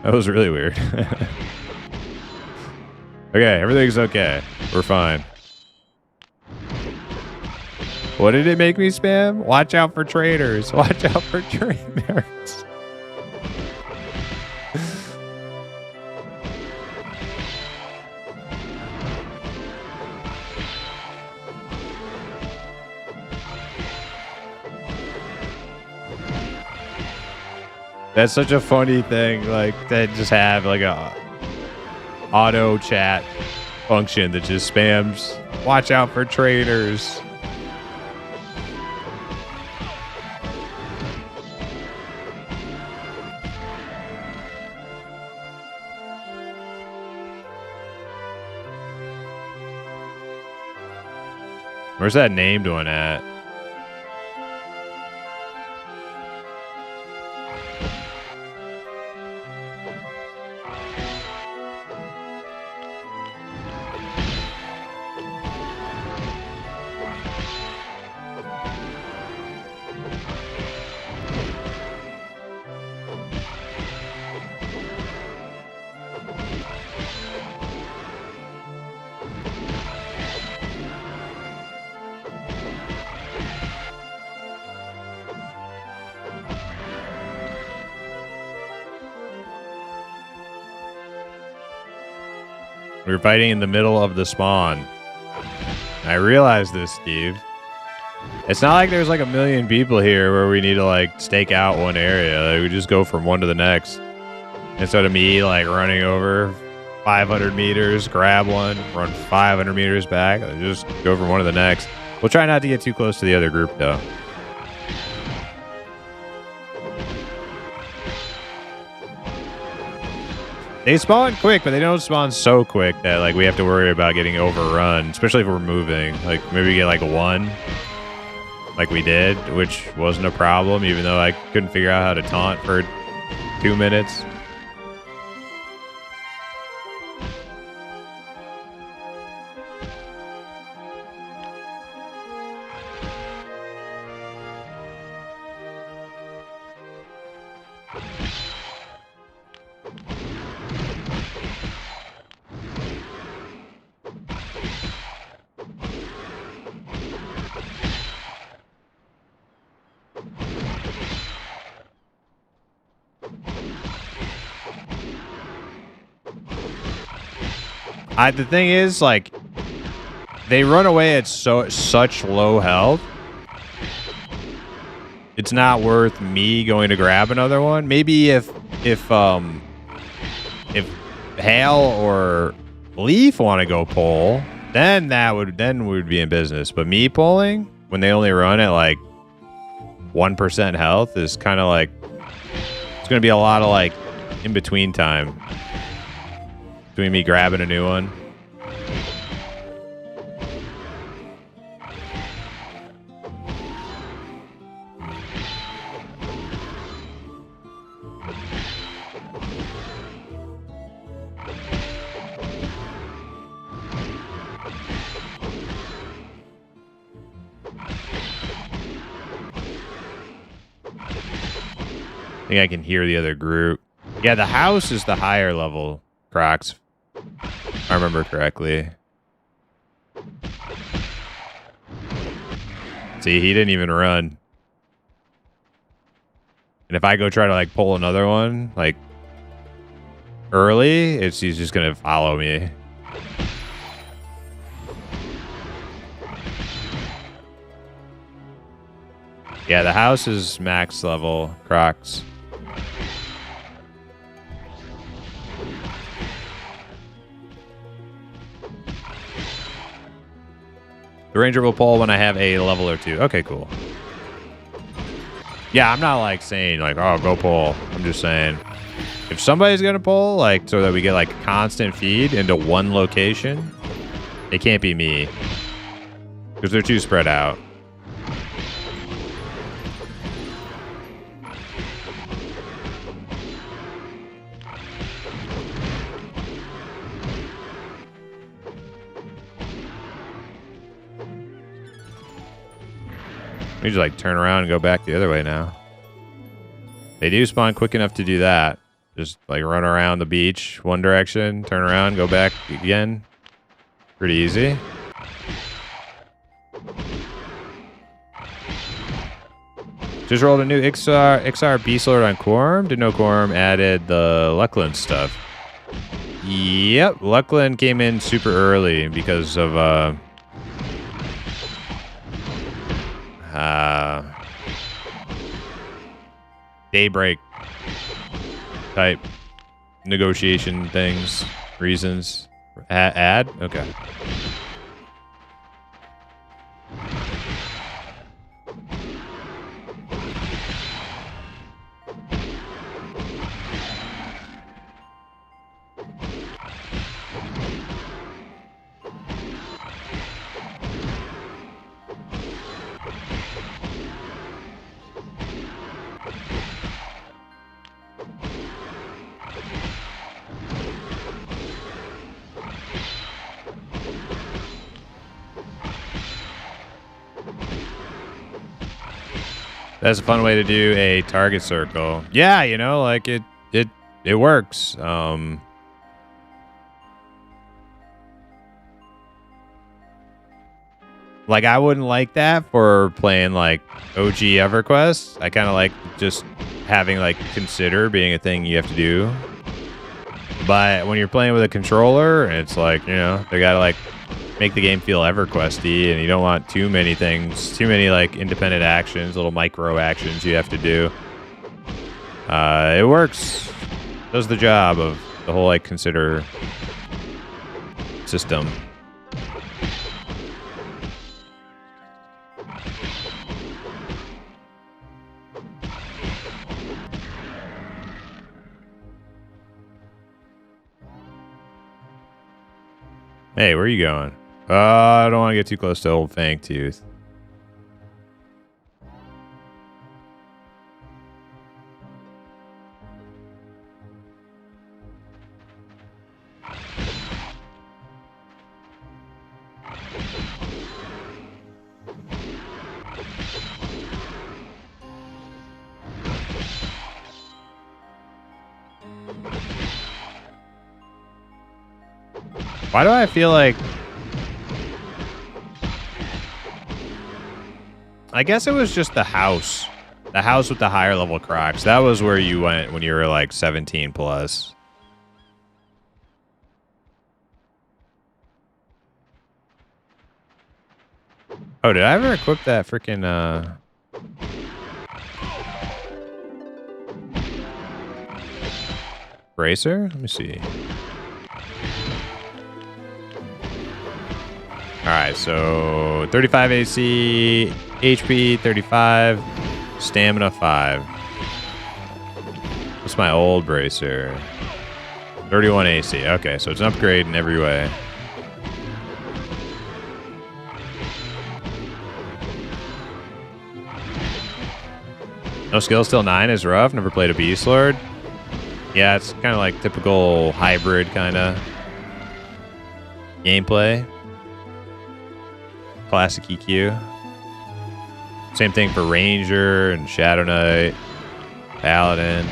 That was really weird. Okay, everything's okay. We're fine. What did it make me spam? Watch out for traitors. Watch out for traitors. That's such a funny thing, like, that just have like a auto chat function that just spams, watch out for traitors. Where's that named one at? We were fighting in the middle of the spawn. I realized this, Steve. It's not like there's like a million people here where we need to like stake out one area. Like, we just go from one to the next. Instead of me like running over 500 meters, grab one, run 500 meters back, just go from one to the next. We'll try not to get too close to the other group though. They spawn quick, but they don't spawn so quick that like we have to worry about getting overrun, especially if we're moving. Like maybe we get like one, like we did, which wasn't a problem, even though I couldn't figure out how to taunt for 2 minutes. The thing is, like, they run away at such low health. It's not worth me going to grab another one. Maybe if Hale or Leaf want to go pull, then we'd be in business. But me pulling when they only run at like 1% health is kind of like, it's gonna be a lot of like in between time between me grabbing a new one. I think I can hear the other group. Yeah, the house is the higher level, Crocs. I remember correctly. See, he didn't even run. And if I go try to like pull another one, like early, he's just gonna follow me. Yeah, the house is max level, Crocs. The ranger will pull when I have a level or 2. Okay, cool. Yeah, I'm not like saying like, oh, go pull. I'm just saying if somebody's gonna pull, like, so that we get like constant feed into one location, it can't be me because they're too spread out. We just like turn around and go back the other way now. They do spawn quick enough to do that. Just like run around the beach one direction, turn around, go back again. Pretty easy. Just rolled a new XR Beast Lord on Quorum. Didn't know Quorum added the Luckland stuff. Yep, Luckland came in super early because of daybreak type negotiation things, reasons. Add? Okay. That's a fun way to do a target circle. Yeah, you know, like it works. Like I wouldn't like that for playing like OG EverQuest. I kind of like just having like consider being a thing you have to do. But when you're playing with a controller, it's like, you know, they gotta like make the game feel EverQuest-y, and you don't want too many things, too many like independent actions, little micro actions you have to do. It works. Does the job of the whole like consider system. Hey, where are you going? I don't want to get too close to old Fangtooth. Why do I feel like... I guess it was just the house. The house with the higher level Crocs. That was where you went when you were like 17 plus. Oh, did I ever equip that freaking bracer? Let me see. Alright, so 35 AC, HP 35, stamina 5. What's my old bracer? 31 AC. Okay, so it's an upgrade in every way. No skill, still 9 is rough. Never played a Beast Lord. Yeah, it's kind of like typical hybrid kind of gameplay. Classic EQ. Same thing for Ranger and Shadow Knight, Paladin.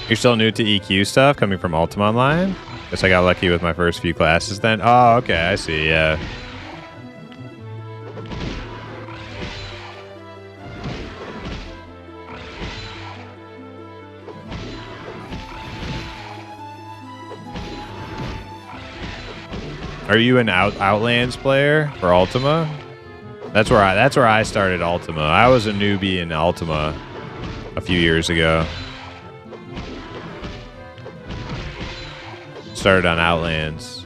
You're still new to EQ stuff coming from Ultima Online? Guess I got lucky with my first few classes then. Oh, okay, I see, yeah. Are you an Outlands player for Ultima? That's where I started Ultima. I was a newbie in Ultima a few years ago. Started on Outlands.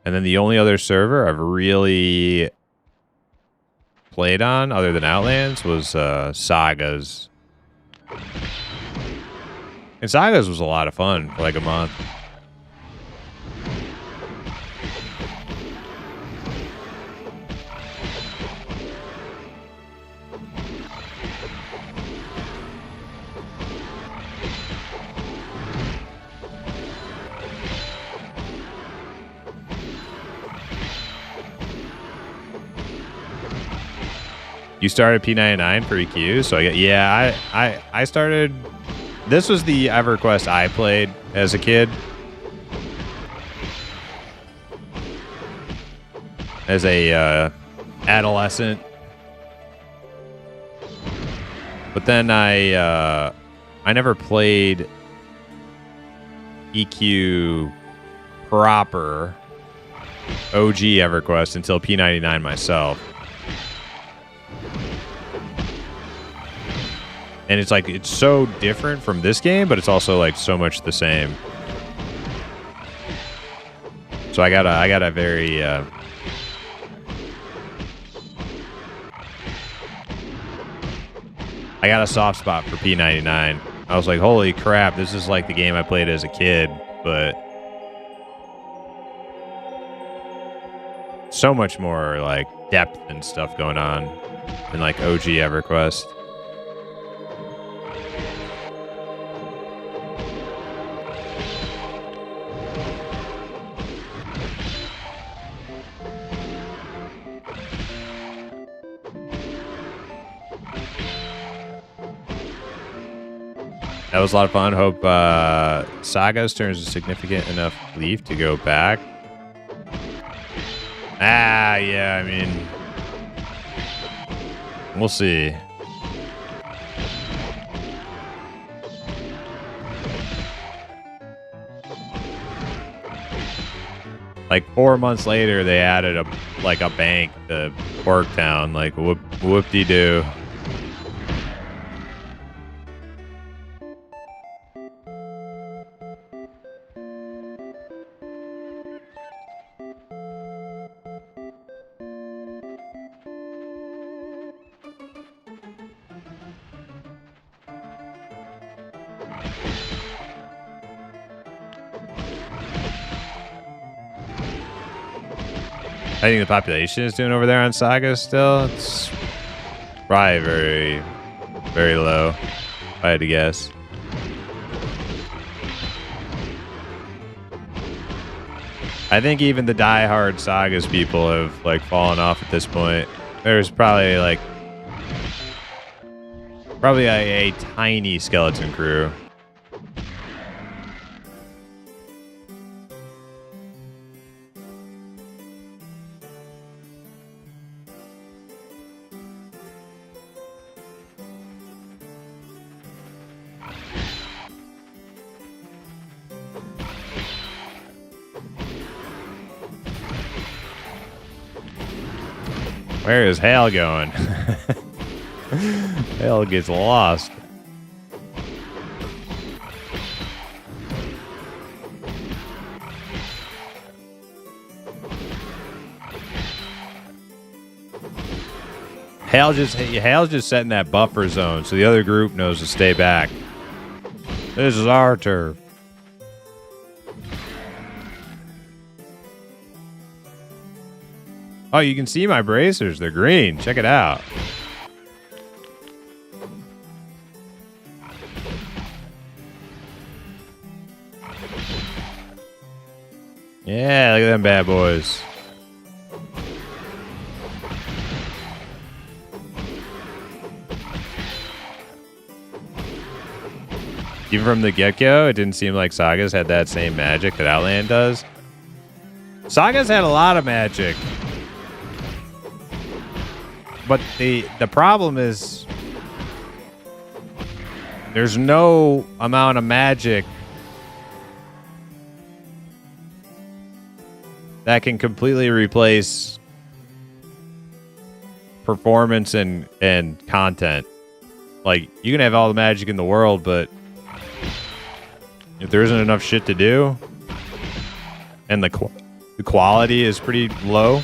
And then the only other server I've really played on other than Outlands was Sagas. And Sagas was a lot of fun for like a month. You started P99 for EQ, so I started. This was the EverQuest I played as a kid, as a adolescent. But then I never played EQ proper OG EverQuest until P99 myself. And it's like, it's so different from this game, but it's also like so much the same. So I got a very I got a soft spot for P99. I was like, holy crap, this is like the game I played as a kid, but so much more like depth and stuff going on in like OG EverQuest. That was a lot of fun. Hope Sagas turns a significant enough leaf to go back. Yeah, I mean, we'll see. Like 4 months later, they added a bank to Porktown. Like whoop-de-doo. I think the population is doing over there on Saga still. It's probably very, very low, if I had to guess. I think even the diehard Sagas people have like fallen off at this point. There's probably a tiny skeleton crew. Where is Hale going? Hale gets lost. Hale's just setting that buffer zone so the other group knows to stay back. This is our turf. Oh, you can see my bracers. They're green. Check it out. Yeah, look at them bad boys. Even from the get-go, it didn't seem like Sagas had that same magic that Outland does. Sagas had a lot of magic. But the problem is there's no amount of magic that can completely replace performance and content. Like, you can have all the magic in the world, but if there isn't enough shit to do and the quality is pretty low,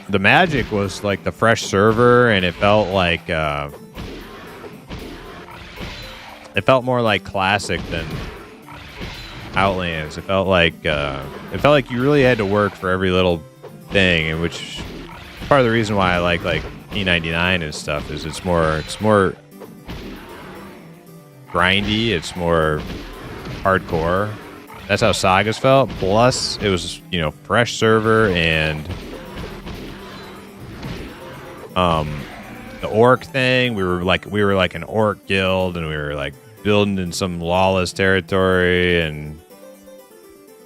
the magic was like the fresh server, and it felt like it felt more like classic than Outlands. It felt like you really had to work for every little thing, and which part of the reason why I like E99 and stuff is it's more grindy, it's more hardcore. That's how Sagas felt. Plus, it was, you know, fresh server, and the orc thing. We were like an orc guild, and we were like building in some lawless territory and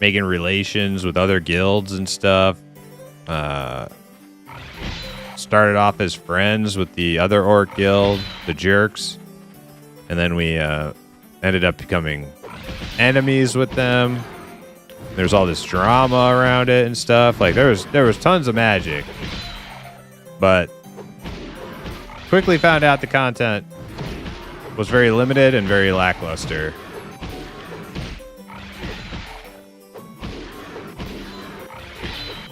making relations with other guilds and stuff. Started off as friends with the other orc guild, the Jerks, and then we ended up becoming enemies with them. There's all this drama around it and stuff. Like there was tons of magic, but quickly found out the content was very limited and very lackluster.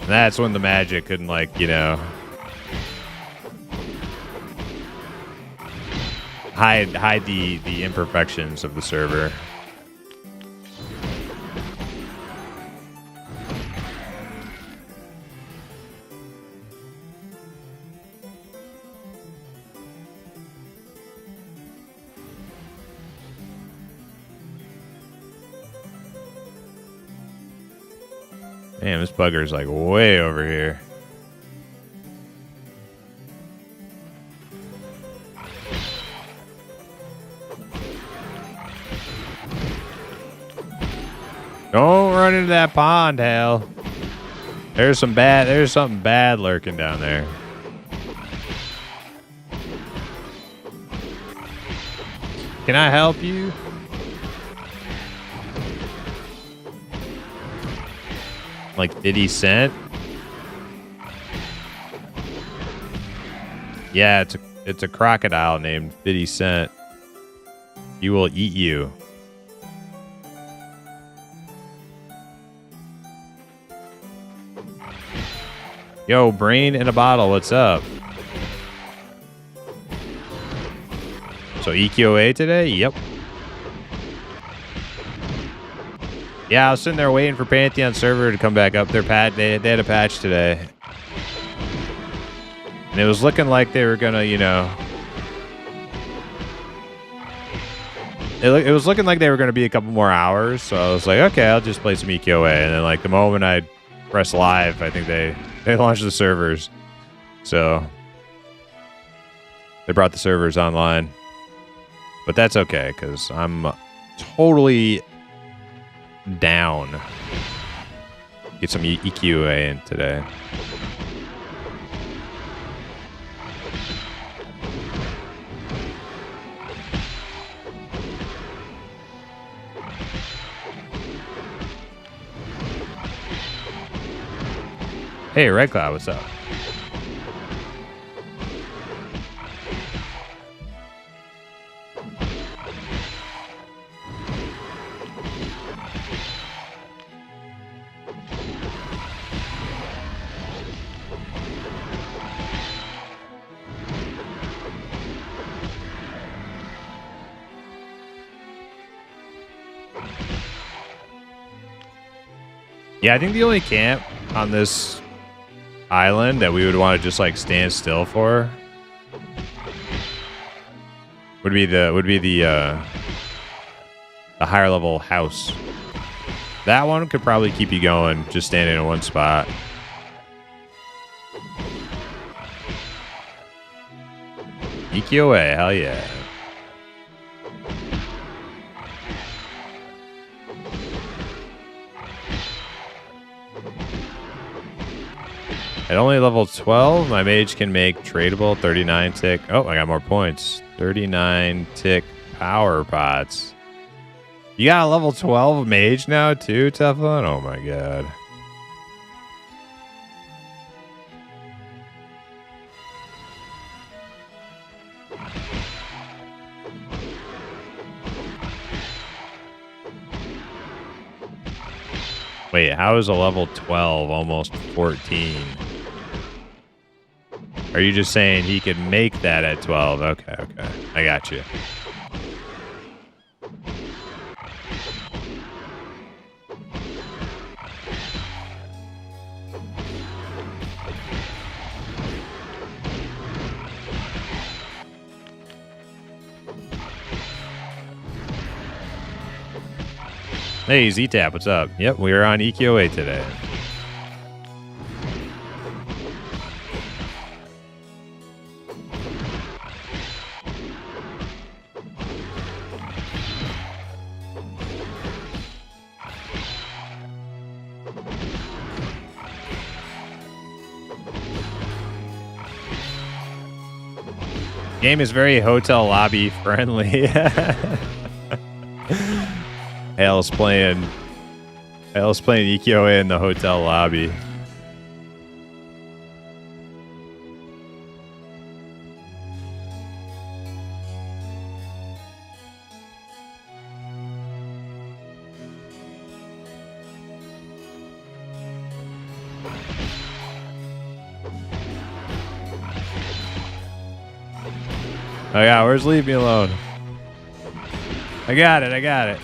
And that's when the magic couldn't, like, you know, hide the imperfections of the server. Damn, this bugger's like way over here. Don't run into that pond, Hal. There's something bad lurking down there. Can I help you? Like 50 Cent? Yeah, it's a crocodile named 50 Cent. He will eat you. Yo, brain in a bottle, what's up? So EQOA today? Yep. Yeah, I was sitting there waiting for Pantheon server to come back up. They had a patch today. And it was looking like they were gonna, you know... It was looking like they were gonna be a couple more hours, so I was like, okay, I'll just play some EQOA. And then, like, the moment I press live, I think they launched the servers. So they brought the servers online. But that's okay, because I'm totally down. Get some EQA in today. Hey, Red Cloud, what's up? Yeah, I think the only camp on this island that we would want to just like stand still for would be the higher level house. That one could probably keep you going just standing in one spot. EQOA, hell yeah. At only level 12, my mage can make tradable 39 tick. Oh, I got more points. 39 tick power pots. You got a level 12 mage now too, Teflon? Oh my god. Wait, how is a level 12 almost 14? Are you just saying he could make that at 12? Okay, okay. I got you. Hey, Z-Tap, what's up? Yep, we are on EQOA today. Game is very hotel lobby friendly. Hale's playing EQOA in the hotel lobby. Oh yeah, where's Leave Me Alone? I got it, I got it.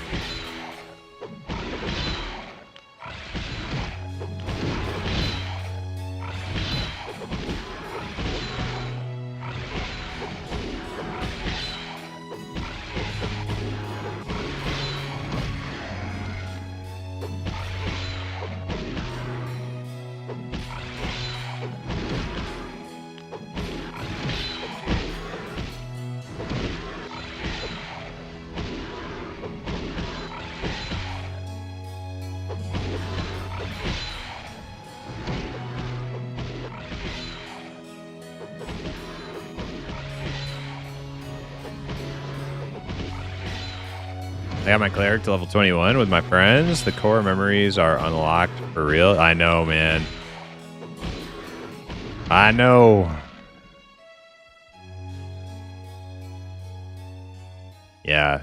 I got my cleric to level 21 with my friends. The core memories are unlocked for real. I know, man. I know. Yeah.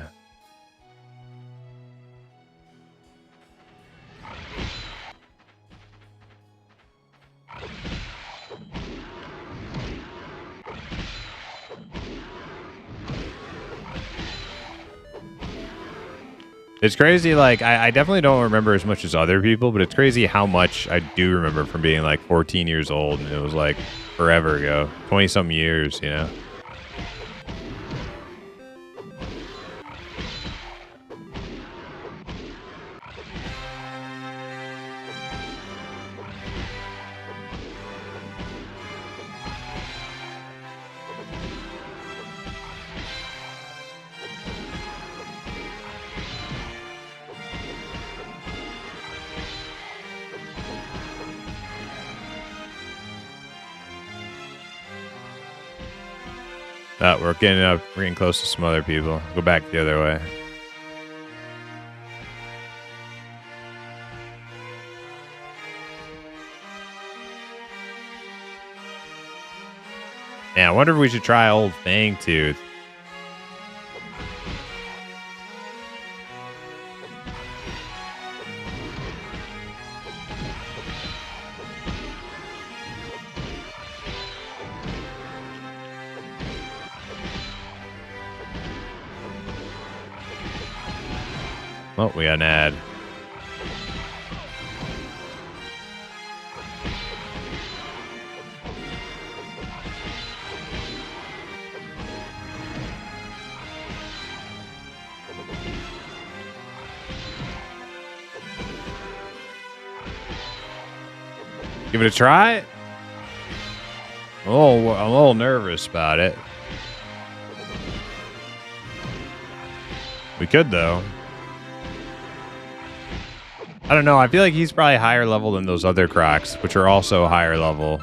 It's crazy, like, I definitely don't remember as much as other people, but it's crazy how much I do remember from being, like, 14 years old, and it was, like, forever ago. 20-some years, you know? We're getting close to some other people. Go back the other way. Man, I wonder if we should try Old Fangtooth. Oh, we got an ad. Give it a try. I'm a little nervous about it. We could, though. I don't know. I feel like he's probably higher level than those other Crocs, which are also higher level.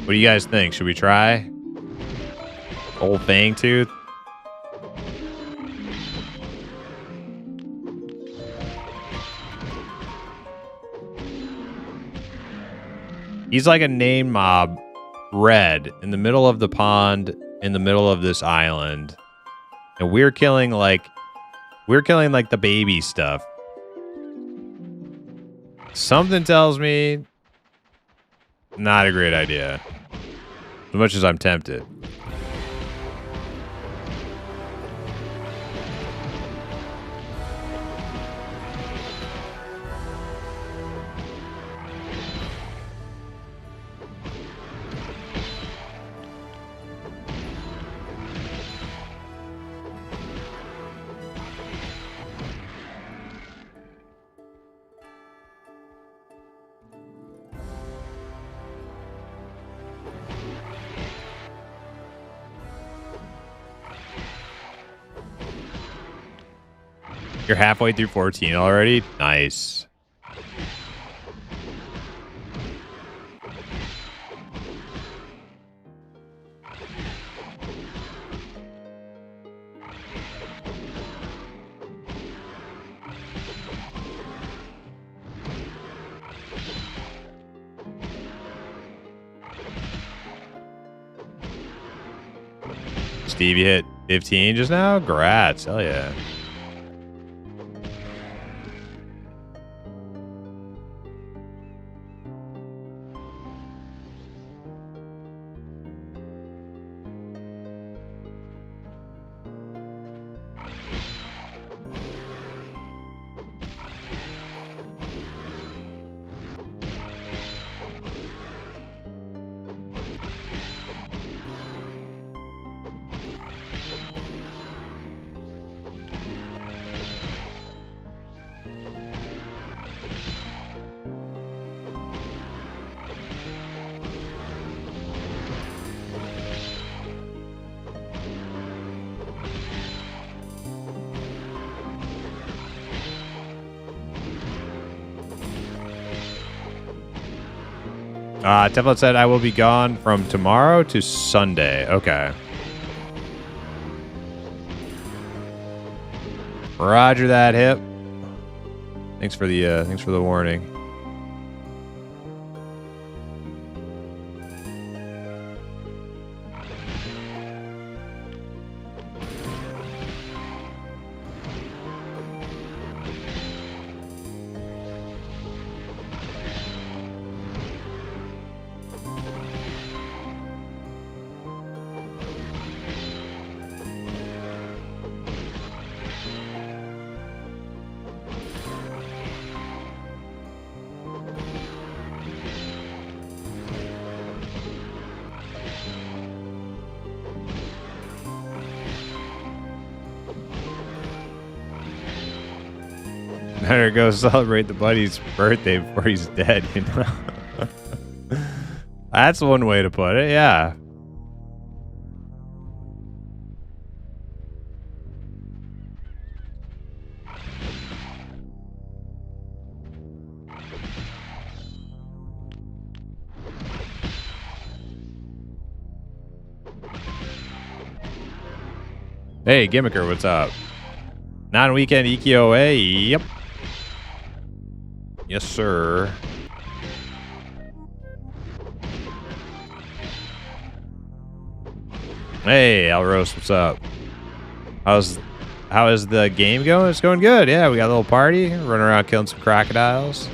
What do you guys think? Should we try? Old Fang Tooth? He's like a name mob, red, in the middle of the pond, in the middle of this island. And we're killing like the baby stuff. Something tells me not a great idea. As much as I'm tempted. You're halfway through 14 already? Nice. Steve, you hit 15 just now? Grats. Hell yeah. Teflon said I will be gone from tomorrow to Sunday. Okay. Roger that, Hip. Thanks for the warning. Better go celebrate the buddy's birthday before he's dead, you know? That's one way to put it, yeah. Hey, Gimmicker, what's up? Non-weekend EQOA, yep. Yes, sir. Hey, Alros, what's up? How is the game going? It's going good. Yeah, we got a little party. Running around killing some crocodiles.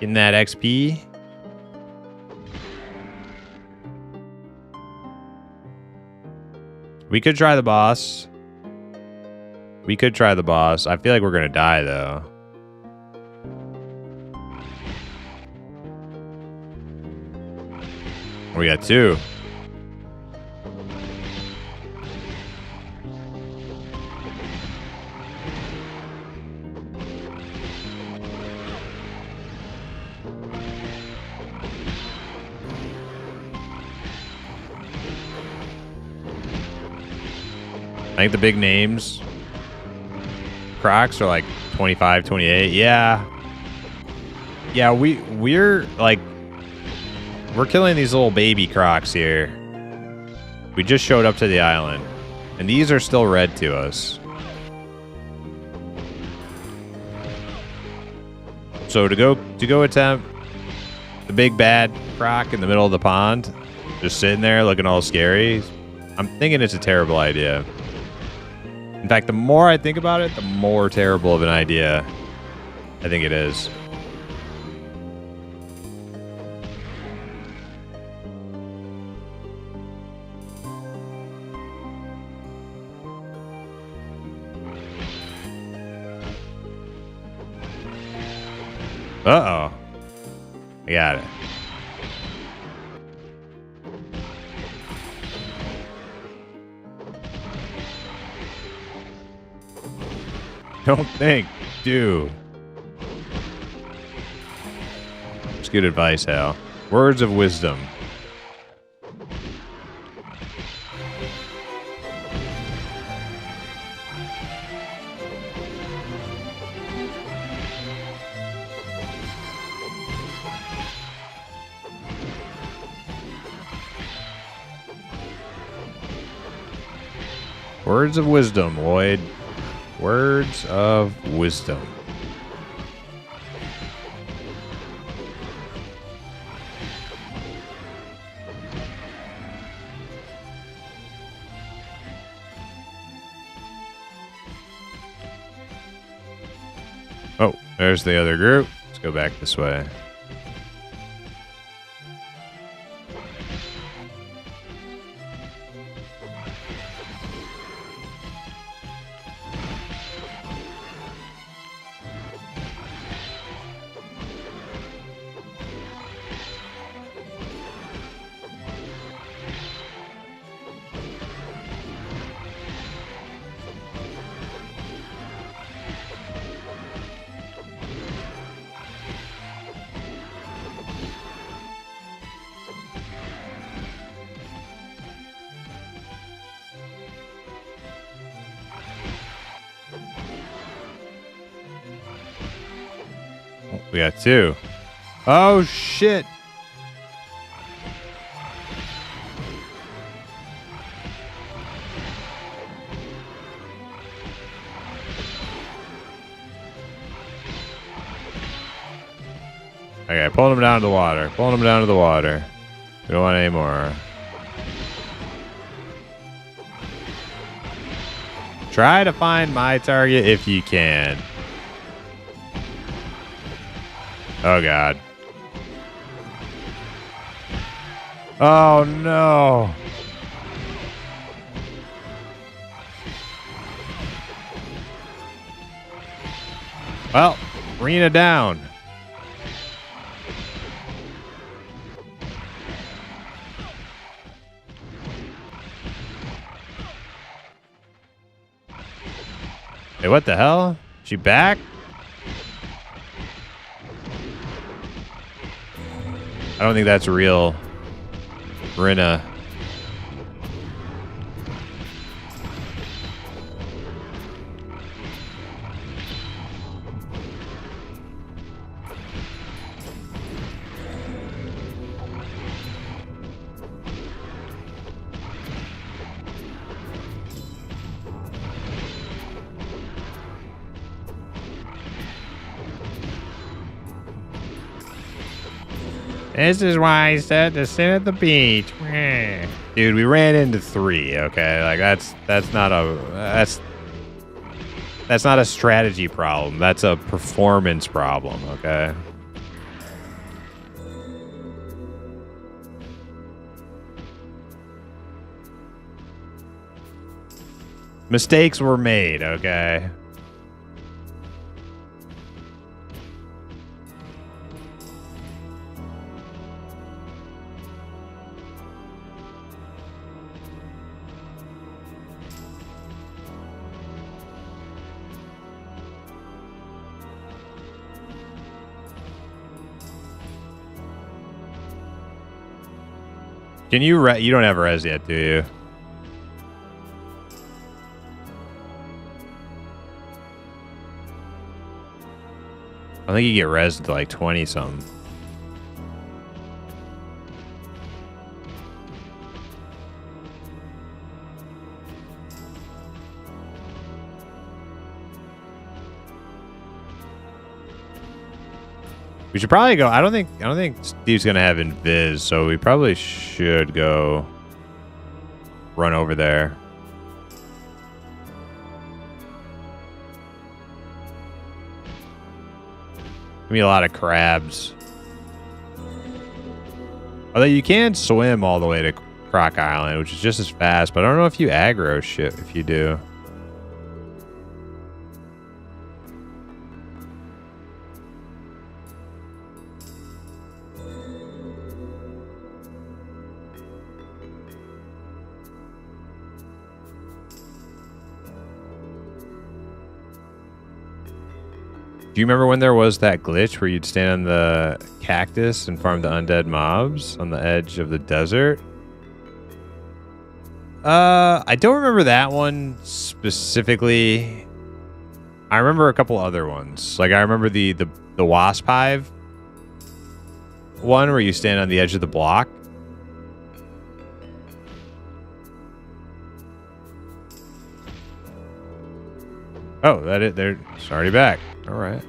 Getting that XP. We could try the boss. I feel like we're going to die, though. We got 2. I think the big names Crocs are like 25, 28. Yeah. Yeah, we're like we're killing these little baby Crocs here. We just showed up to the island, and these are still red to us. So to go attempt the big bad Croc in the middle of the pond, just sitting there looking all scary, I'm thinking it's a terrible idea. In fact, the more I think about it, the more terrible of an idea I think it is. Uh-oh. I got it. Don't think, do. It's good advice, Hal. Words of wisdom. Words of wisdom, Lloyd. Words of wisdom. Oh, there's the other group. Let's go back this way. We got 2. Oh, shit. Okay, pulling him down to the water. Pulling him down to the water. We don't want any more. Try to find my target if you can. Oh, God. Oh, no. Well, Rena down. Hey, what the hell? She back? I don't think that's real. Rena. This is why I said to sit at the beach. Dude, we ran into 3, okay? Like that's not a strategy problem. That's a performance problem, okay? Mistakes were made, okay? Can you you don't have res yet, do you? I think you get res to like 20 something. We should probably go. I don't think Steve's gonna have invis, so we probably should go run over there. Give me a lot of crabs. Although you can swim all the way to Croc Island, which is just as fast, but I don't know if you aggro shit if you do. Do you remember when there was that glitch where you'd stand on the cactus and farm the undead mobs on the edge of the desert? I don't remember that one specifically. I remember a couple other ones. Like I remember the wasp hive one where you stand on the edge of the block. Oh, they're already back. All right.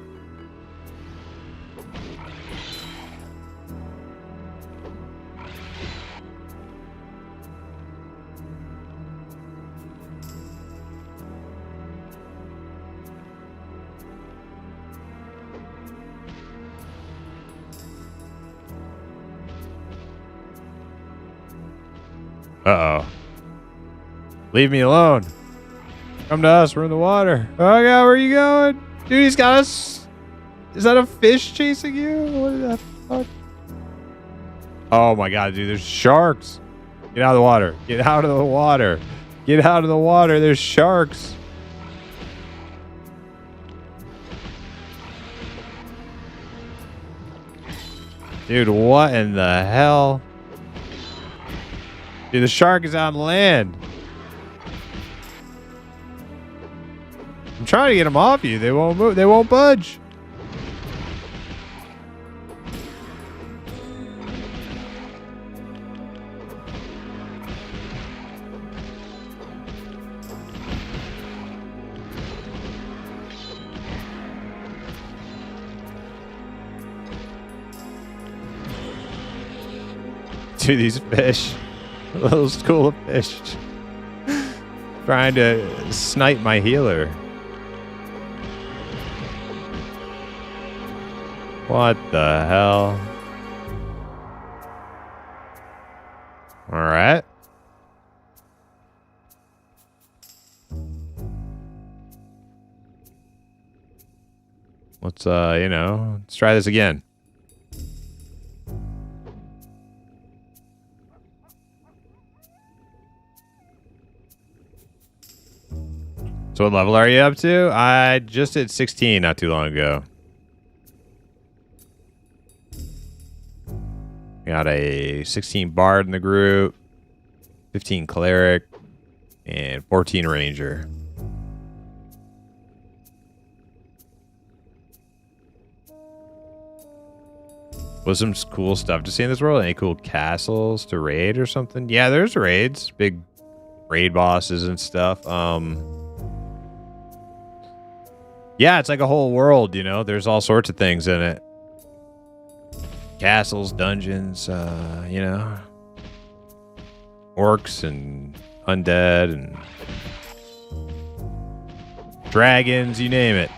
Uh-oh. Leave me alone. Come to us. We're in the water. Oh, God. Where are you going? Dude, he's got us. Is that a fish chasing you? What is that fuck? Oh, my God, dude. There's sharks. Get out of the water. Get out of the water. Get out of the water. There's sharks. Dude, what in the hell? Dude, the shark is on land. I'm trying to get them off you. They won't move. They won't budge. Dude, these fish. Little school of fish. Trying to snipe my healer. What the hell? All right. Let's, let's try this again. So what level are you up to? I just hit 16 not too long ago. Got a 16 bard in the group, 15 cleric, and 14 ranger. Was some cool stuff to see in this world? Any cool castles to raid or something? Yeah, there's raids, big raid bosses and stuff. Yeah, it's like a whole world, you know. There's all sorts of things in it. Castles, dungeons, orcs and undead and dragons, you name it.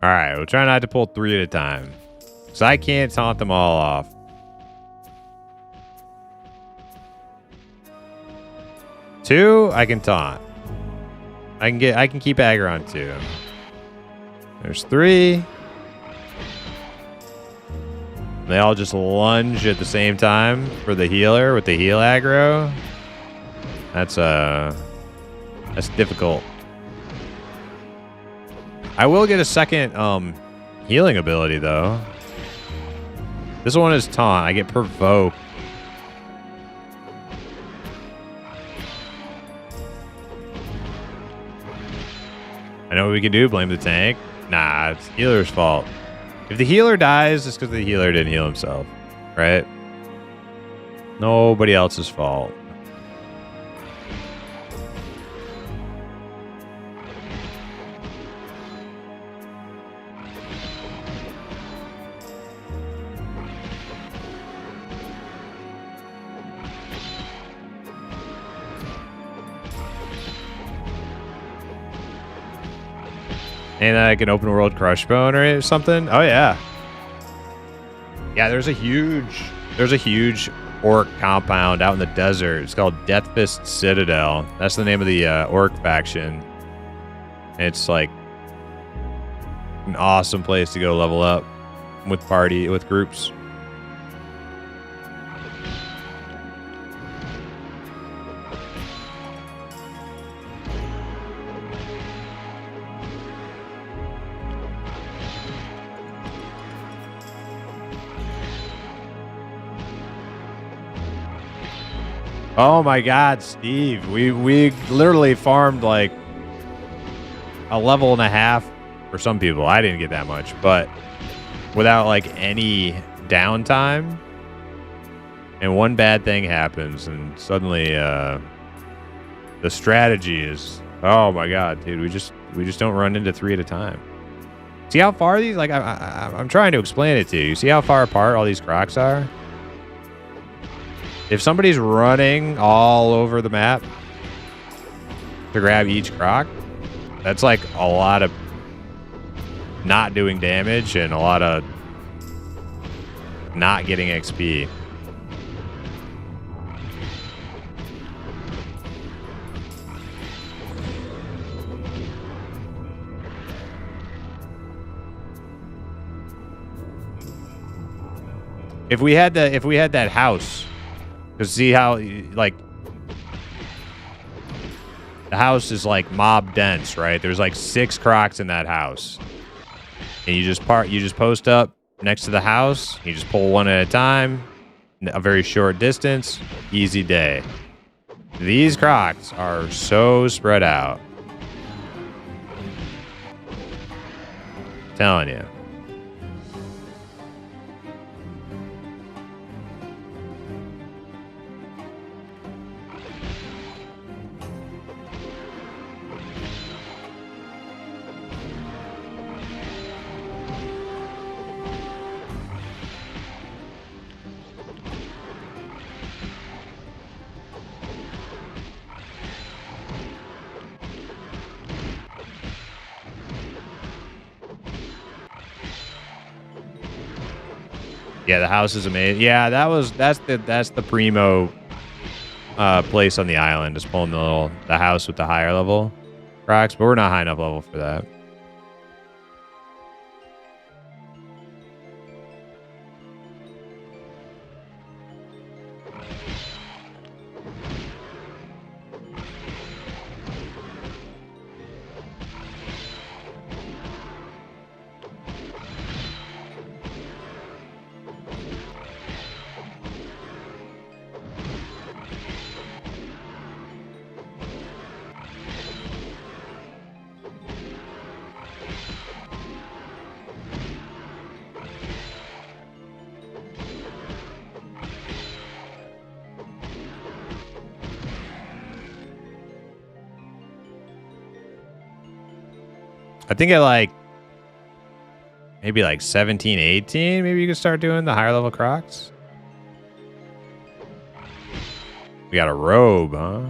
All right, we'll try not to pull 3 at a time, because I can't taunt them all off. Two, I can taunt. I can keep aggro on 2. There's 3. They all just lunge at the same time for the healer with the heal aggro. That's difficult. I will get a second healing ability though. This one is taunt. I get provoke. I know what we can do. Blame the tank. Nah, it's healer's fault. If the healer dies, it's because the healer didn't heal himself, right? Nobody else's fault. And like an open world crush bone or something. Oh yeah. Yeah, there's a huge orc compound out in the desert. It's called Deathfist Citadel. That's the name of the orc faction. And it's like an awesome place to go level up with groups. Oh my God, Steve! We literally farmed like a level and a half for some people. I didn't get that much, but without like any downtime. And one bad thing happens, and suddenly the strategy is, oh my God, dude! We just don't run into 3 at a time. See how far these? Like I'm trying to explain it to you. You see how far apart all these crocs are? If somebody's running all over the map to grab each croc, that's like a lot of not doing damage and a lot of not getting XP. If we had that house, to see how like the house is like mob dense, right? There's like 6 crocs in that house, and you just post up next to the house. You just pull one at a time, a very short distance, easy day. These crocs are so spread out. Telling you. Yeah, the house is amazing. Yeah, that's the primo place on the island, is pulling the house with the higher level rocks, but we're not high enough level for that. I think at like maybe like 17, 18, maybe you can start doing the higher level Crocs. We got a robe, huh?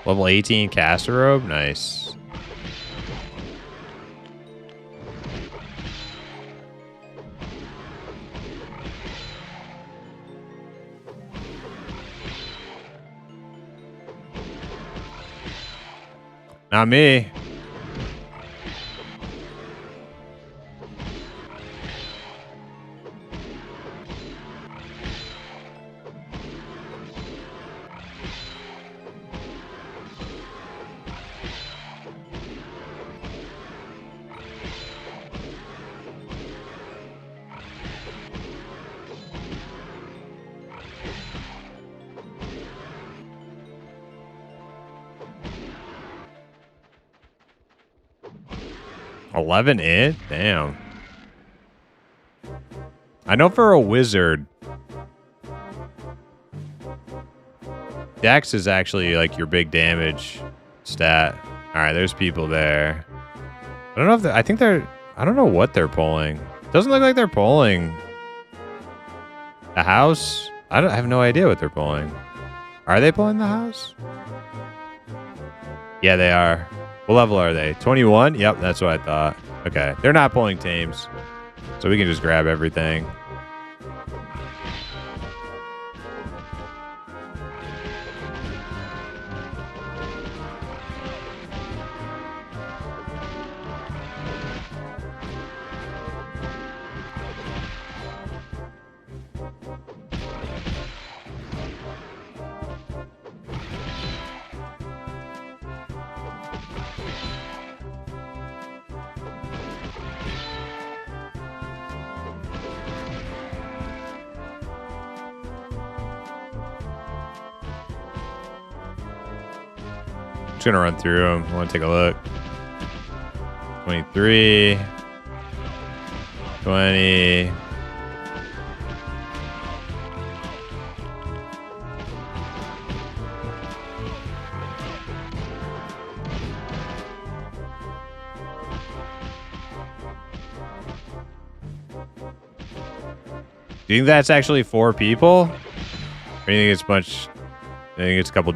Level 18 caster robe, nice. Not me. $11 in? Damn. I know for a wizard, Dex is actually like your big damage stat. All right, there's people there. I don't know if I think they're. I don't know what they're pulling. Doesn't look like they're pulling the house. I have no idea what they're pulling. Are they pulling the house? Yeah, they are. What level are they? 21? Yep, that's what I thought. Okay, they're not pulling tames, so we can just grab everything. Just gonna run through them. I want to take a look. 23, 20. Do you think that's actually 4 people? Or do you think it's much? I think it's a couple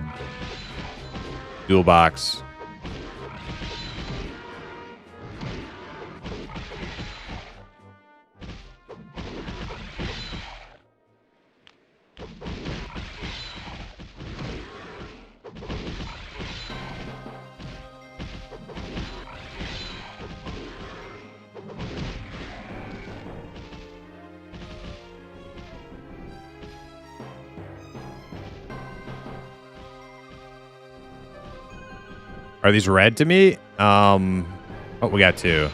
dual box. Are these red to me? Oh, we got 2.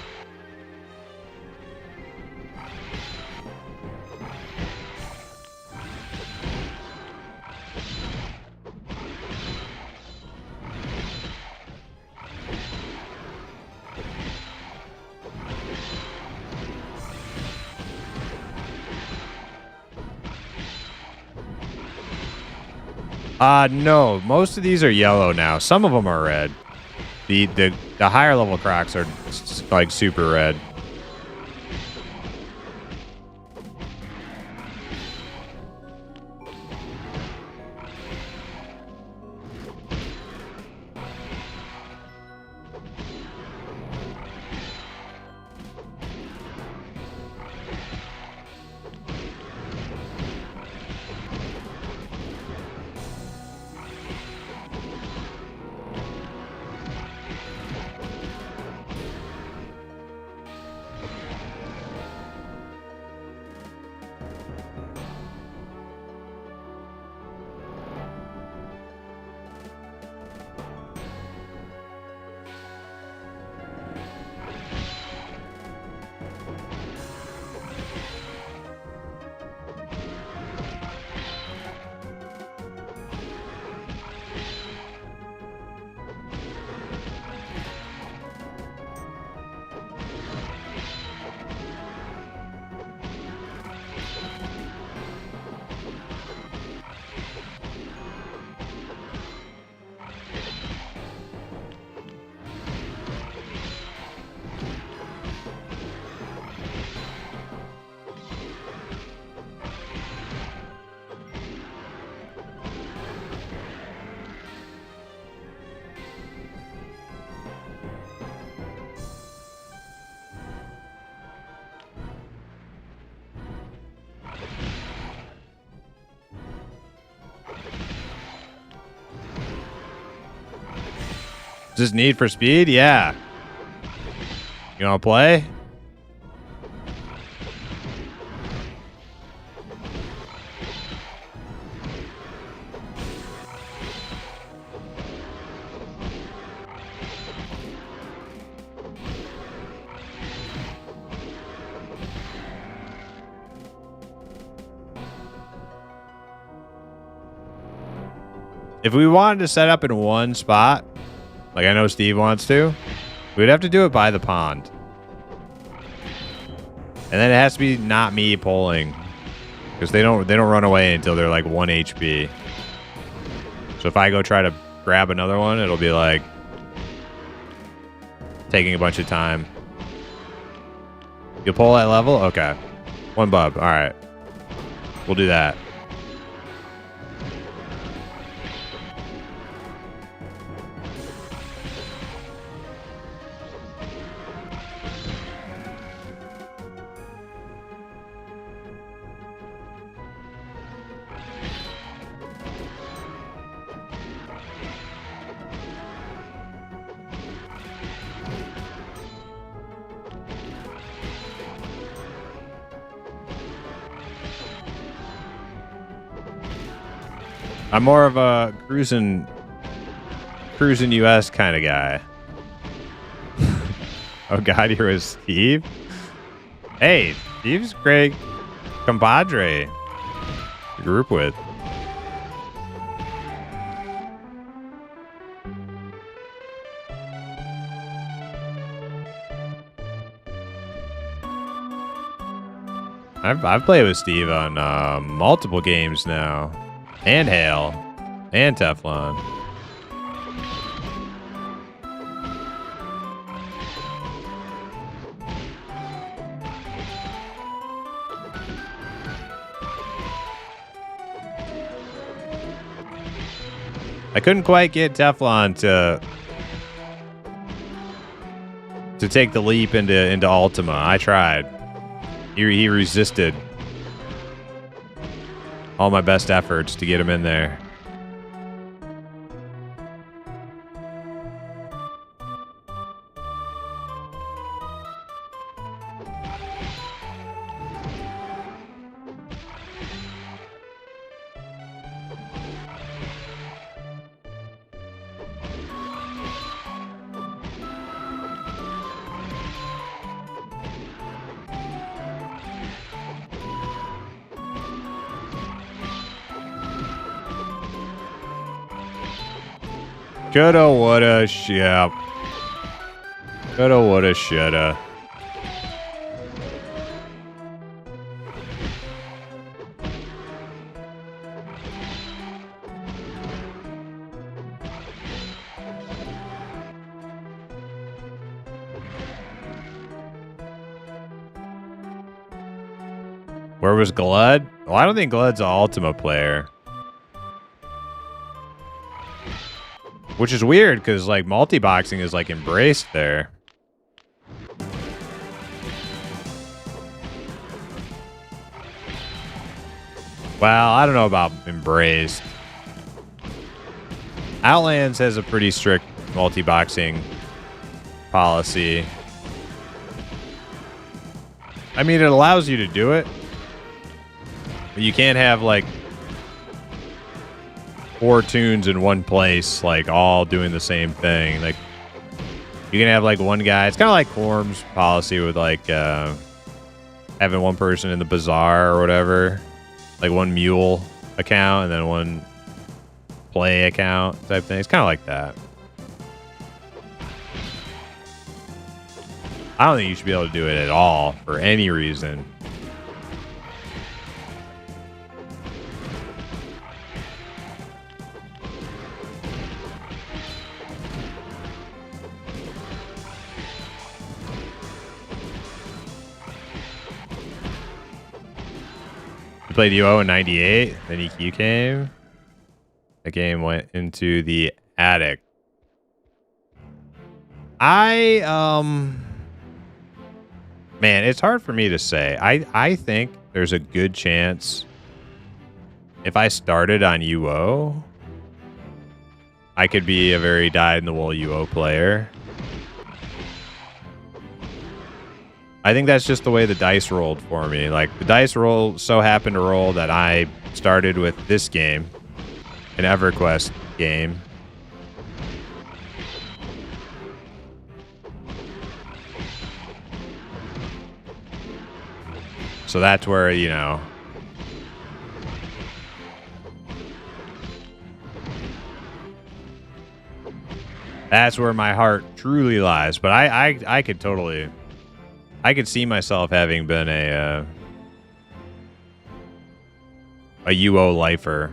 No, most of these are yellow now. Some of them are red. The higher level Crocs are like super red. Is this Need for Speed? Yeah. You want to play? If we wanted to set up in one spot, like I know Steve wants to, we'd have to do it by the pond. And then it has to be not me pulling, because they don't run away until they're like 1 HP. So if I go try to grab another one, it'll be like taking a bunch of time. You'll pull that level? Okay. 1 bub. All right. We'll do that. I'm more of a cruising US kind of guy. Oh God, you're with Steve? Hey, Steve's great compadre to group with. I've played with Steve on multiple games now. And Hail. And Teflon. I couldn't quite get Teflon to take the leap into Ultima. I tried. He resisted all my best efforts to get him in there. Coulda, woulda, yeah. Coulda, woulda, shoulda. Where was Glud? Well, I don't think Glud's an Ultima player. Which is weird, because, like, multi-boxing is, like, embraced there. Well, I don't know about embraced. Outlands has a pretty strict multi-boxing policy. I mean, it allows you to do it. But you can't have, like, 4 tunes in one place, like all doing the same thing. Like you can have like one guy. It's kind of like Quorum's policy with like having one person in the bazaar or whatever, like one mule account and then one play account type thing. It's kind of like that. I don't think you should be able to do it at all for any reason. We played UO in 98, then EQ came. The game went into the attic. Man, it's hard for me to say. I think there's a good chance if I started on UO, I could be a very dyed-in-the-wool UO player. I think that's just the way the dice rolled for me. Like, the dice roll so happened to roll that I started with this game, an EverQuest game. So that's where, you know, that's where my heart truly lies. But I could totally, I could see myself having been a UO lifer.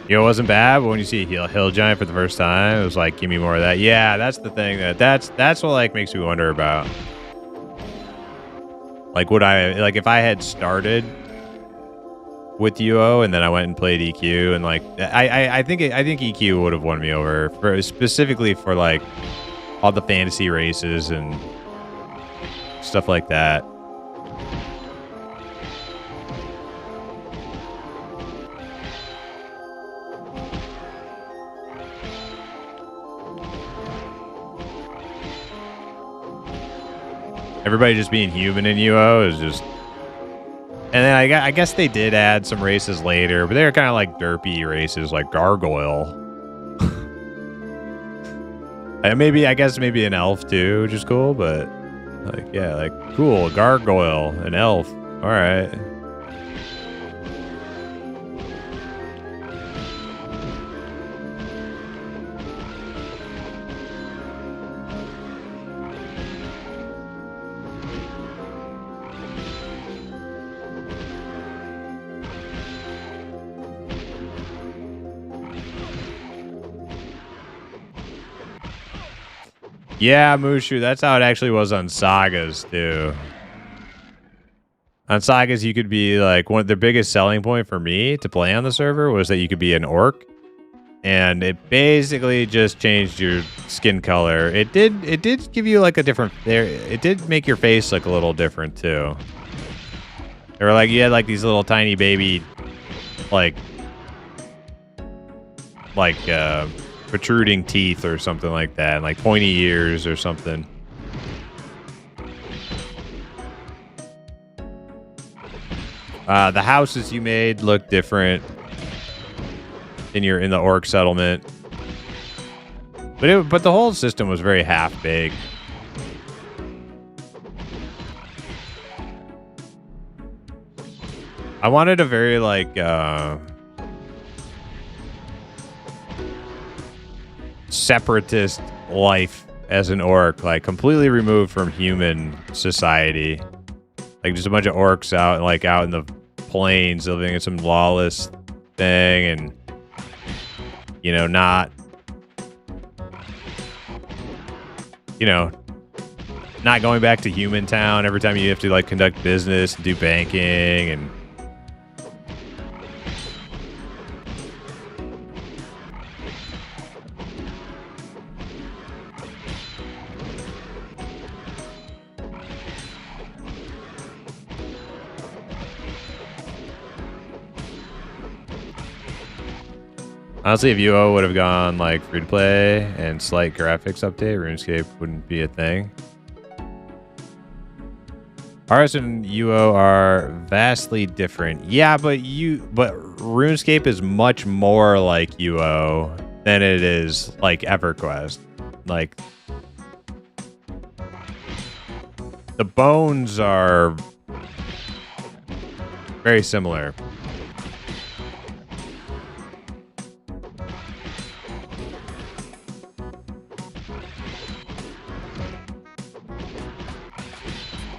You know, it wasn't bad, but when you see a hill giant for the first time, it was like, give me more of that. Yeah, that's the thing. That's what like makes me wonder about. Like, would I, like, if I had started with UO and then I went and played EQ and like, I think EQ would have won me over for specifically for like all the fantasy races and stuff like that. Everybody just being human in UO is just... And then I guess they did add some races later, but they were kind of like derpy races, like Gargoyle. And maybe, I guess maybe an elf too, which is cool, but... Like, yeah, like, cool, Gargoyle, an elf. Alright. Yeah, Mushu, that's how it actually was on Sagas, too. On Sagas, you could be, like, one of the biggest selling point for me to play on the server was that you could be an orc. And it basically just changed your skin color. It did give you, like, a different... It did make your face look a little different, too. They were like, you had, like, these little tiny baby, like protruding teeth or something like that, and like pointy ears or something. The houses you made look different in the orc settlement, but the whole system was very half-baked. I wanted a very like separatist life as an orc, like completely removed from human society, like just a bunch of orcs out in the plains living in some lawless thing, and you know, not going back to human town every time you have to like conduct business and do banking. And honestly, if UO would have gone like free to play and slight graphics update, RuneScape wouldn't be a thing. RS and UO are vastly different. Yeah, but RuneScape is much more like UO than it is like EverQuest. Like, the bones are very similar.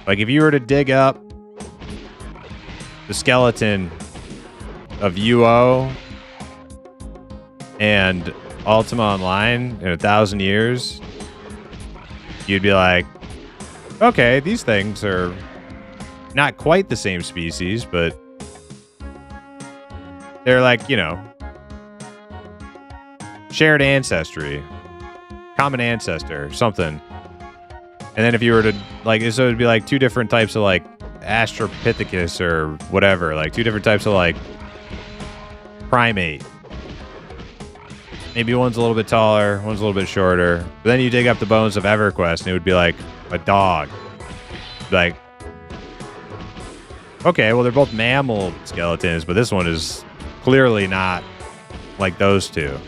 Like, if you were to dig up the skeleton of UO and Ultima Online in 1,000 years, you'd be like, okay, these things are not quite the same species, but they're like, you know, shared ancestry, common ancestor, something. And then if you were to like, so it'd be like two different types of like Australopithecus or whatever, like two different types of like primate. Maybe one's a little bit taller, one's a little bit shorter. But then you dig up the bones of EverQuest and it would be like a dog. Like, okay, well, they're both mammal skeletons, but this one is clearly not like those two.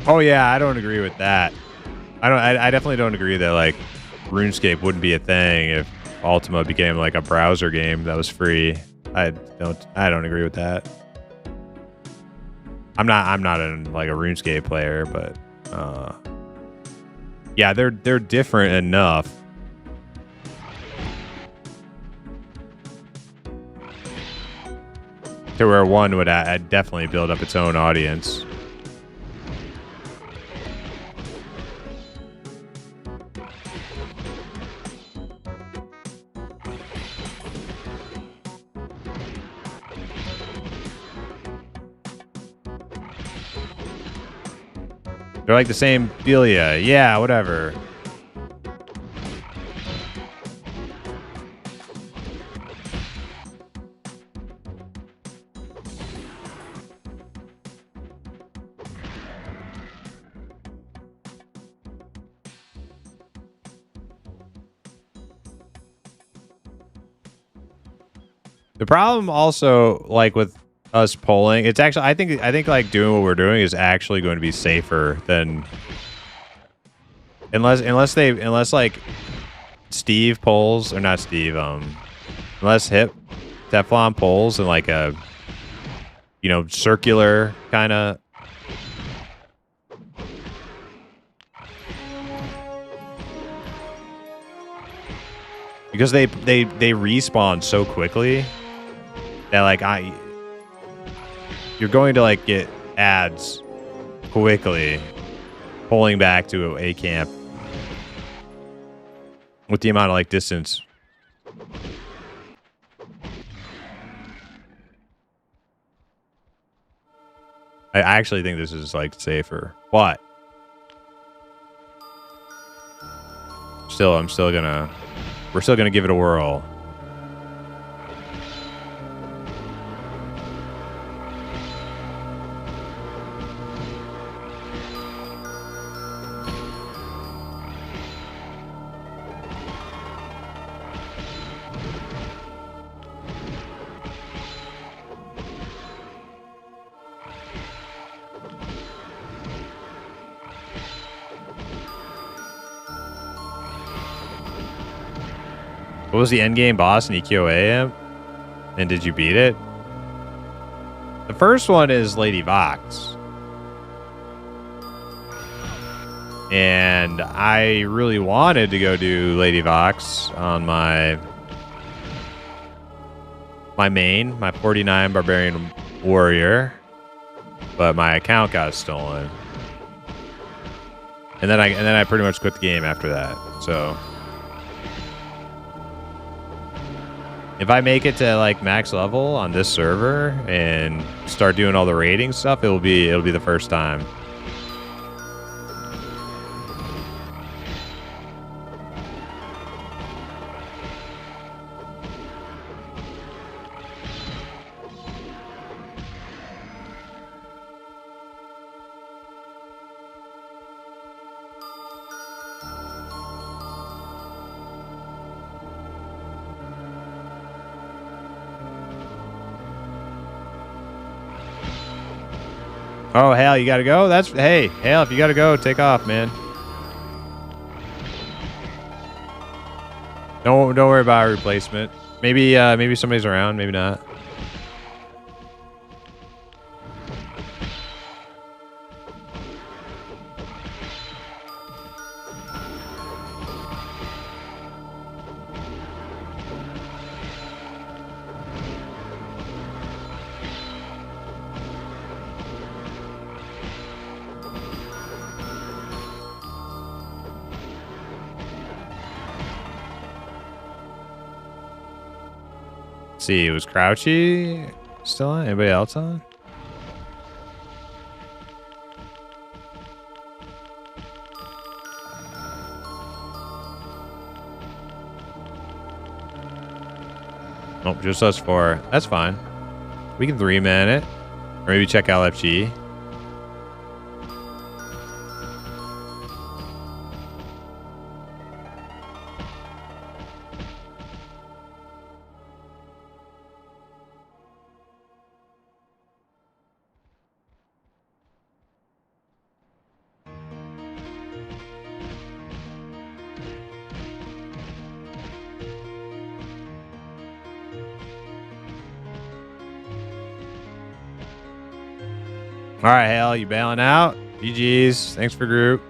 Oh yeah, I don't agree with that. I definitely don't agree that like RuneScape wouldn't be a thing if Ultima became like a browser game that was free. I don't agree with that. I'm not like a RuneScape player, but yeah, they're different enough. To where one would definitely build up its own audience. They're like the same Delia. Yeah, whatever. The problem also, like with us polling, it's actually I think like doing what we're doing is actually going to be safer than unless like Steve polls or not Steve unless Hip Teflon polls in like a circular kind of because they respawn so quickly that like you're going to like get ads quickly pulling back to a camp with the amount of like distance. I actually think this is like safer, but we're still gonna give it a whirl. What was the endgame boss in EQOA? And did you beat it? The first one is Lady Vox. And I really wanted to go do Lady Vox on my main, my 49 Barbarian Warrior. But my account got stolen. And then I pretty much quit the game after that. So if I make it to like max level on this server and start doing all the raiding stuff, it'll be the first time. Oh, Hale, you got to go? Hey, Hale, if you got to go, take off, man. Don't worry about a replacement. Maybe somebody's around, maybe not. See, it was Crouchy still on? Anybody else on? Nope, just us four. That's fine. We can 3-man it. Or maybe check LFG. All right, Hale, you bailing out? GG's. Thanks for group.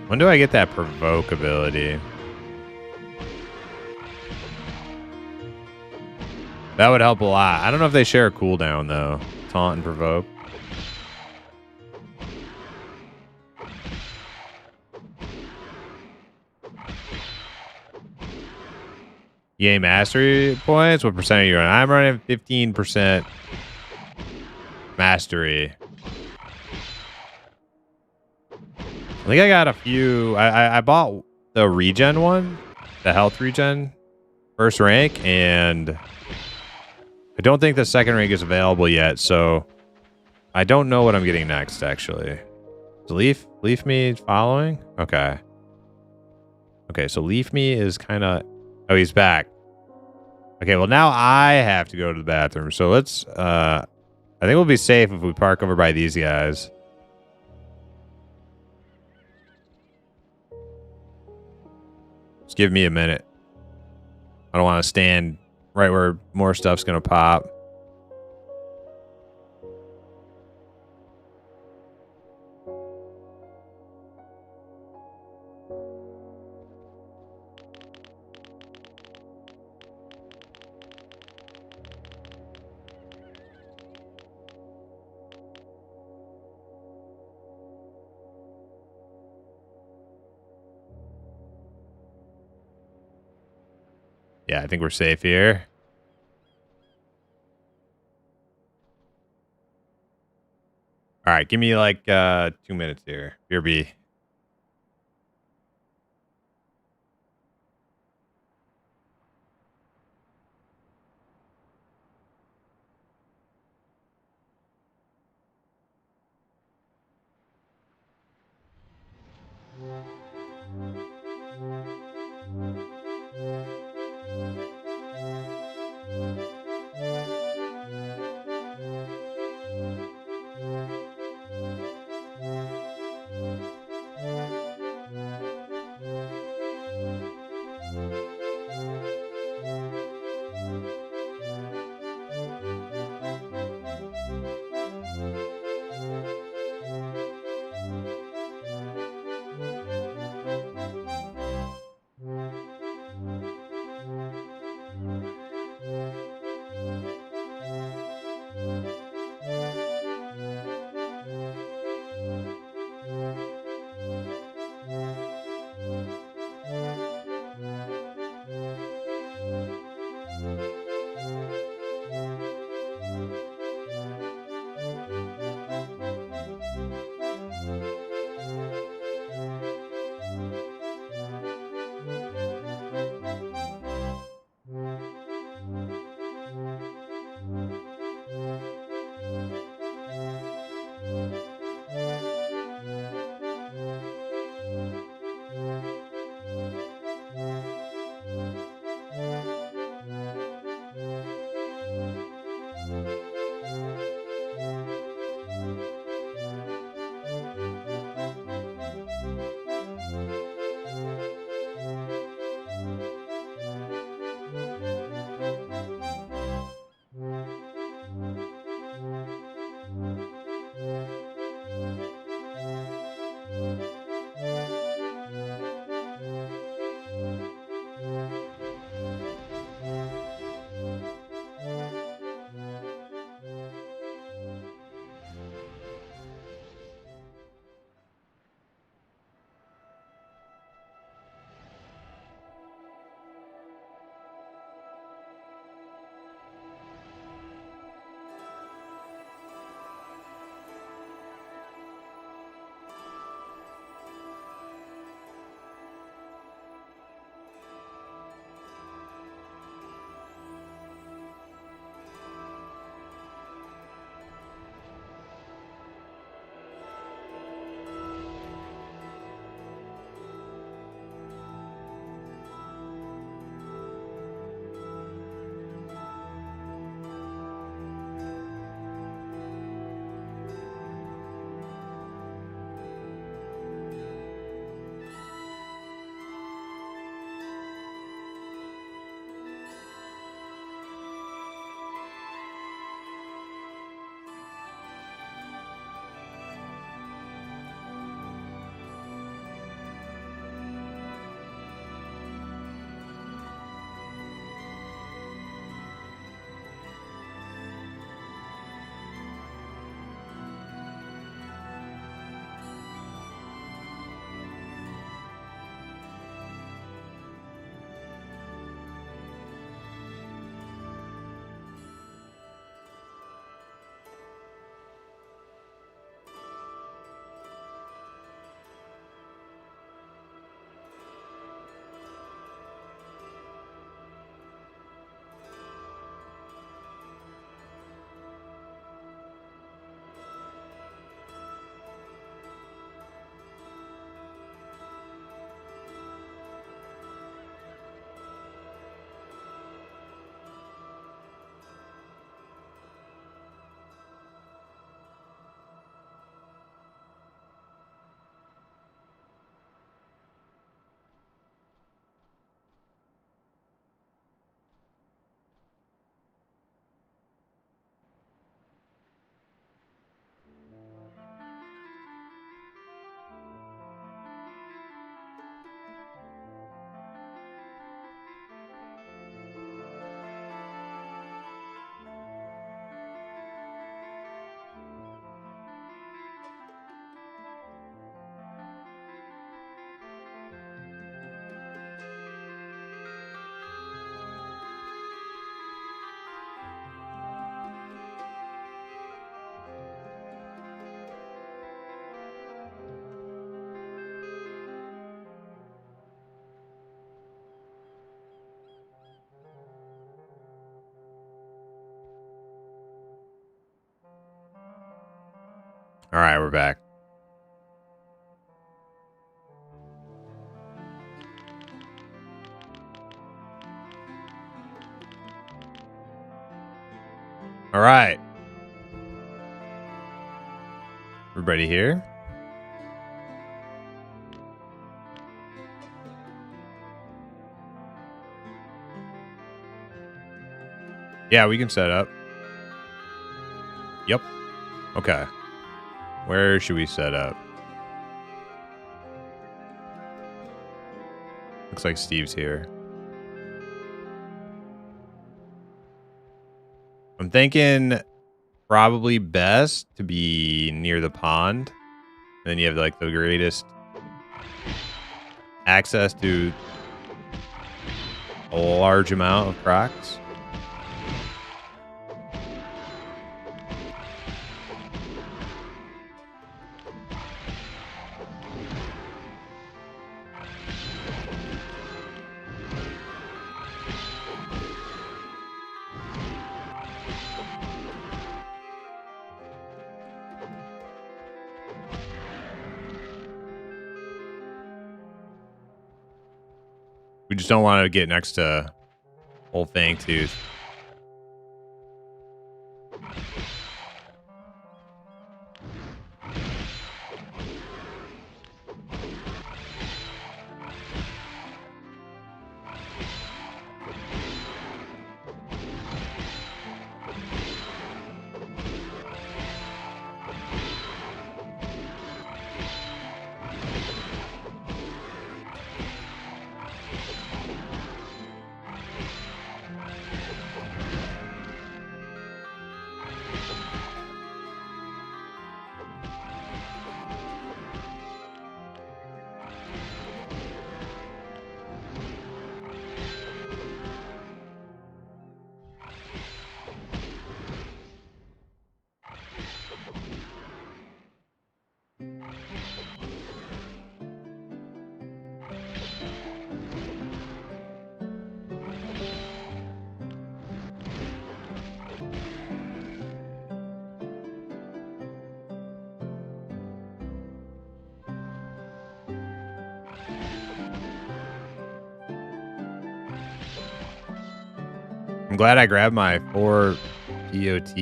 When do I get that provoke ability? That would help a lot. I don't know if they share a cooldown, though. Taunt and provoke. EA mastery points? What percent are you running? I'm running 15% mastery. I think I got a few. I bought the regen one, the health regen, first rank, and I don't think the second rank is available yet, so I don't know what I'm getting next, actually. Is Leaf Me following? Okay. Okay, so Leaf Me is kind of... Oh, he's back. Okay, well, now I have to go to the bathroom, so let's... I think we'll be safe if we park over by these guys. Just give me a minute. I don't want to stand right where more stuff's going to pop. Yeah, I think we're safe here. All right, give me like 2 minutes here. Here be. All right, we're back. All right. Everybody here? Yeah, we can set up. Yep. Okay. Where should we set up? Looks like Steve's here. I'm thinking probably best to be near the pond. And then you have like the greatest access to a large amount of crocs. We just don't want to get next to old Fangtooth. I'm glad I grabbed my 4 POT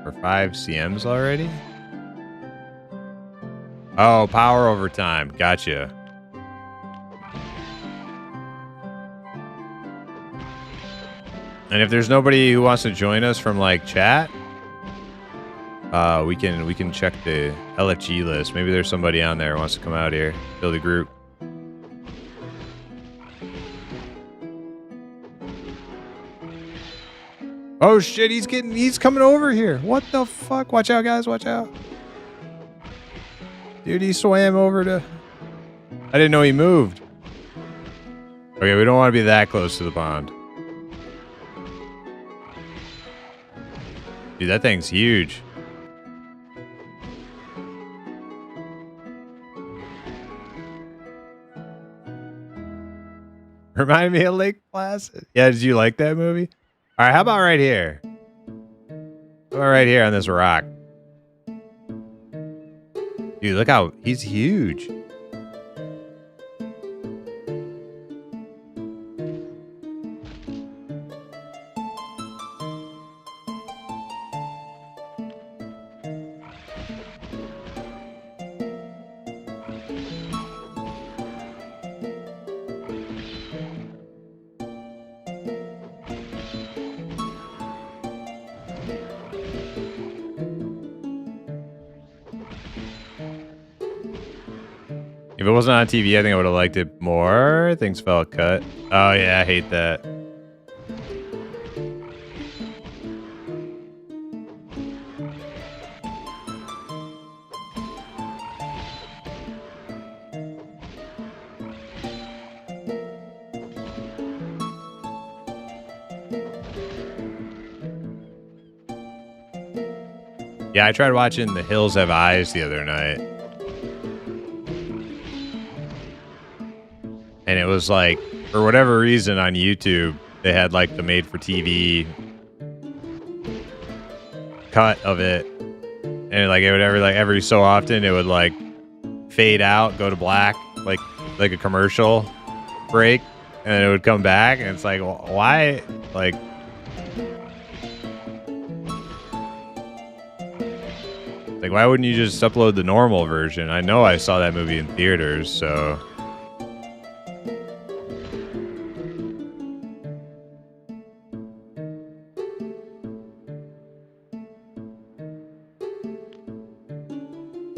or 5 CMs already. Oh, power over time. Gotcha. And if there's nobody who wants to join us from like chat, we can check the LFG list. Maybe there's somebody on there who wants to come out here, build a group. Oh shit, he's coming over here. What the fuck? Watch out, guys, watch out. Dude, he swam over to... I didn't know he moved. Okay, we don't want to be that close to the pond. Dude, that thing's huge. Remind me of Lake Placid. Yeah, did you like that movie? All right, how about right here? How about right here on this rock? Dude, look how he's huge. If it wasn't on TV, I think I would have liked it more. Things felt cut. Oh, yeah, I hate that. Yeah, I tried watching The Hills Have Eyes the other night. And it was like, for whatever reason on YouTube, they had like the made for TV cut of it. and like it would every so often it would like fade out, go to black, like a commercial break, and then it would come back, and it's like, why? Like, why wouldn't you just upload the normal version? I know I saw that movie in theaters, so.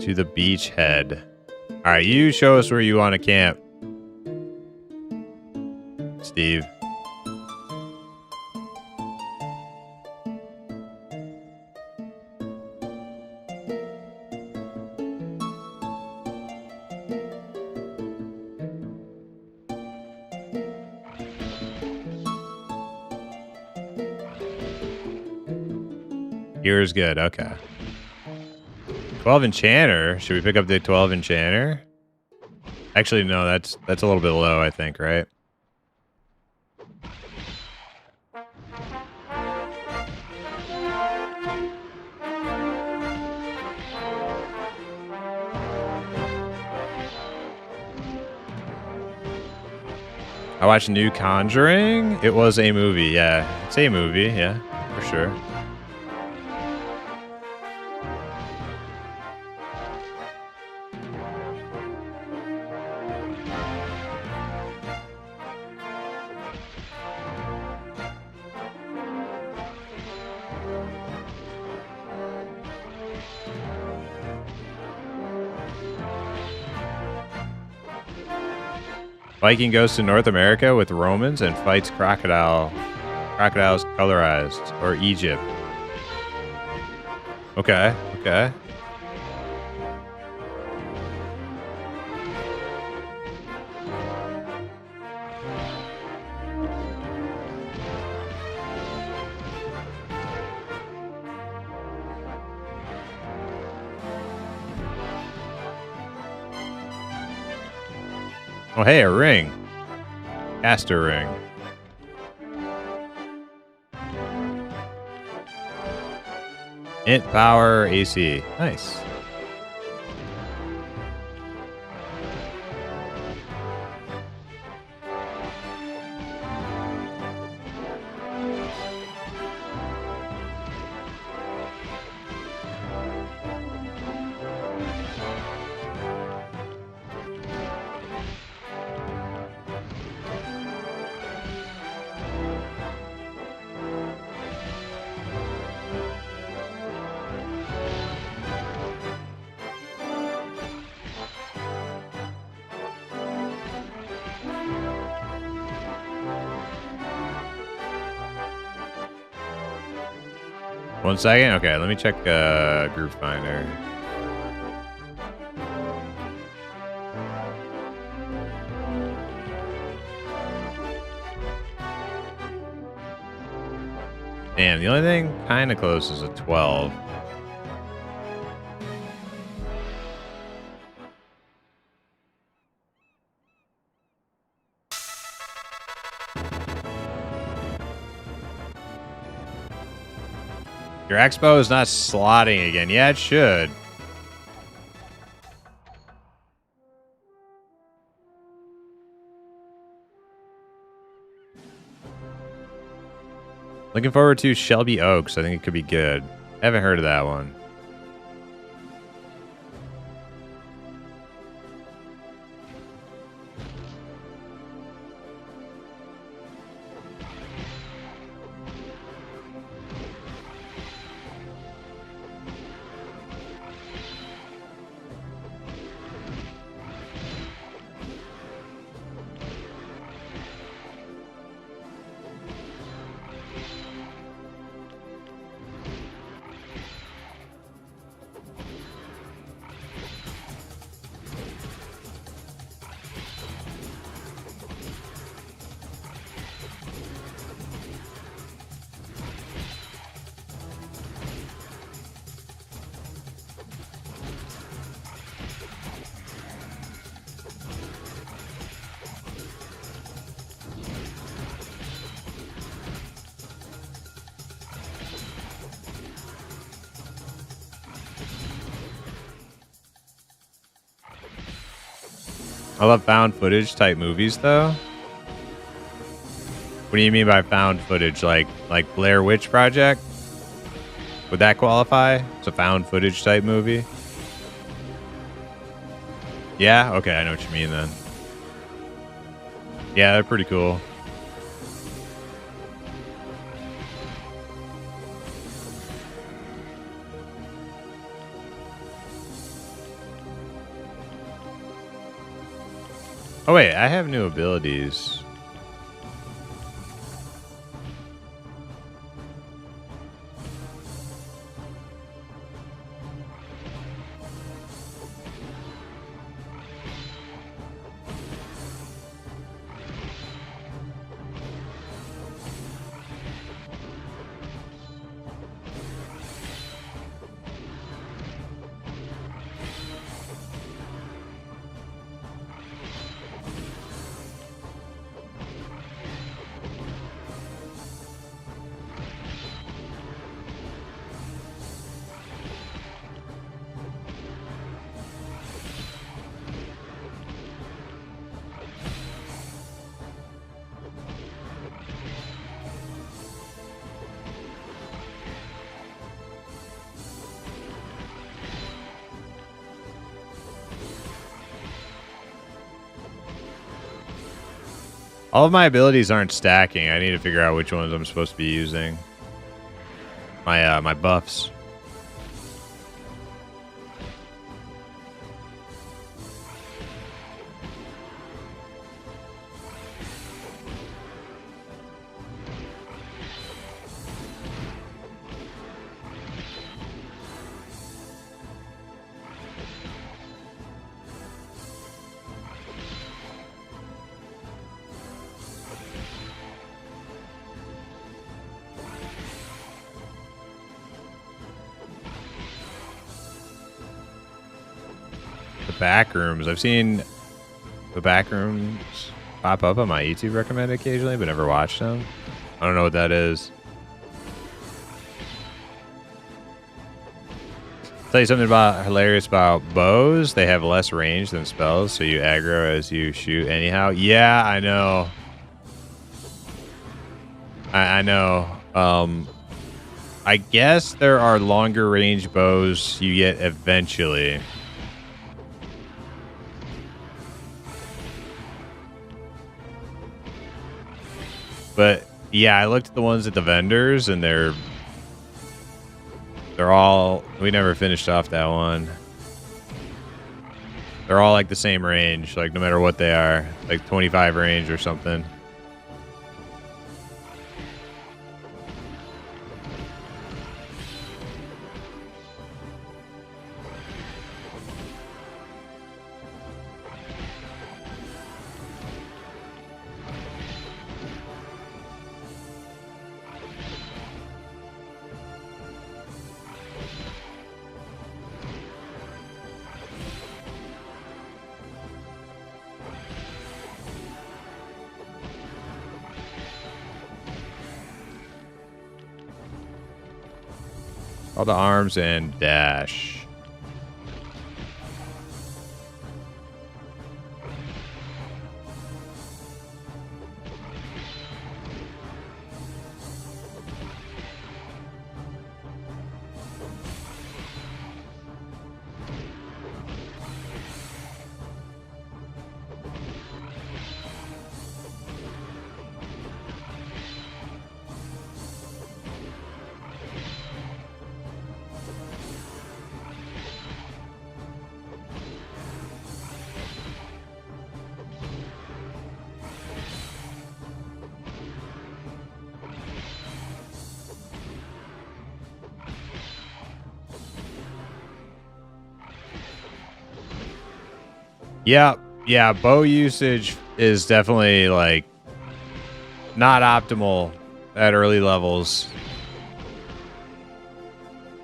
To the beachhead. All right, you show us where you want to camp, Steve. Here's good. Okay. 12 Enchanter. Should we pick up the 12 Enchanter? Actually, no, that's a little bit low, I think, right? I watched New Conjuring. It was a movie, yeah. It's a movie, yeah, for sure. Viking goes to North America with Romans and fights crocodiles colorized, or Egypt. Okay, okay. Oh, hey, a ring. Caster ring. Int power AC. Nice. One second. Okay, let me check Group Finder. Damn, the only thing kind of close is a 12. Your expo is not slotting again. Yeah, it should. Looking forward to Shelby Oaks. I think it could be good. I haven't heard of that one. I love found footage type movies, though. What do you mean by found footage? Like Blair Witch Project? Would that qualify? It's a found footage type movie? Yeah? Okay, I know what you mean then. Yeah, they're pretty cool. Oh wait, I have new abilities. All of my abilities aren't stacking. I need to figure out which ones I'm supposed to be using. My buffs. Back rooms. I've seen the back rooms pop up on my YouTube recommend occasionally, but never watched them. I don't know what that is. Tell you something about hilarious about bows. They have less range than spells, so you aggro as you shoot anyhow. Yeah, I know. I know. I guess there are longer range bows you get eventually. But yeah, I looked at the ones at the vendors, and they're all. We never finished off that one. They're all like the same range, like no matter what they are, like 25 range or something. All the arms and dash. Yeah, bow usage is definitely like not optimal at early levels.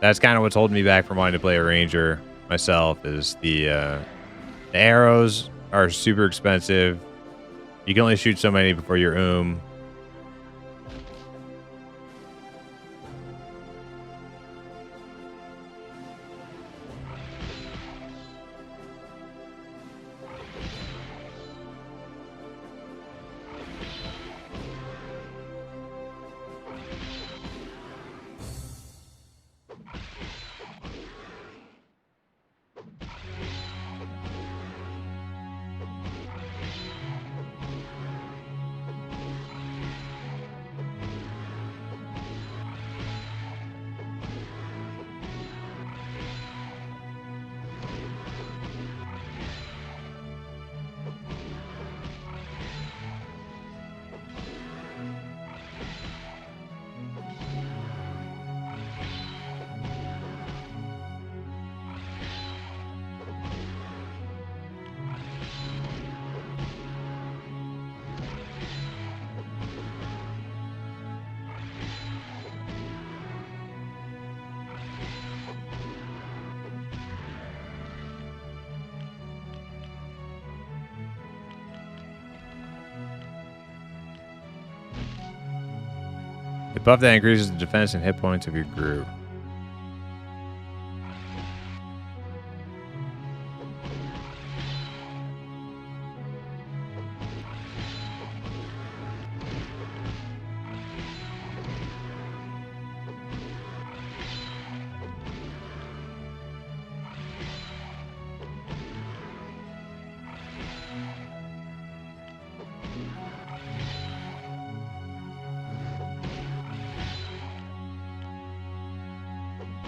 That's kind of what's holding me back from wanting to play a ranger myself. Is the arrows are super expensive. You can only shoot so many before you're The buff that increases the defense and hit points of your group.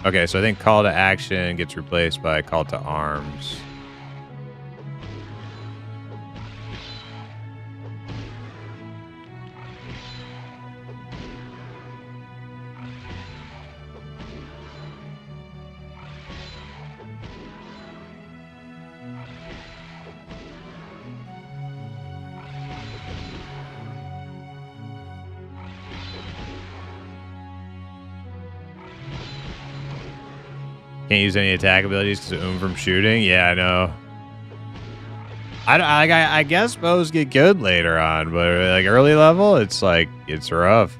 Okay, so I think call to action gets replaced by call to arms. Can't use any attack abilities because of from shooting. Yeah, I know. I guess bows get good later on, but like early level, it's like it's rough.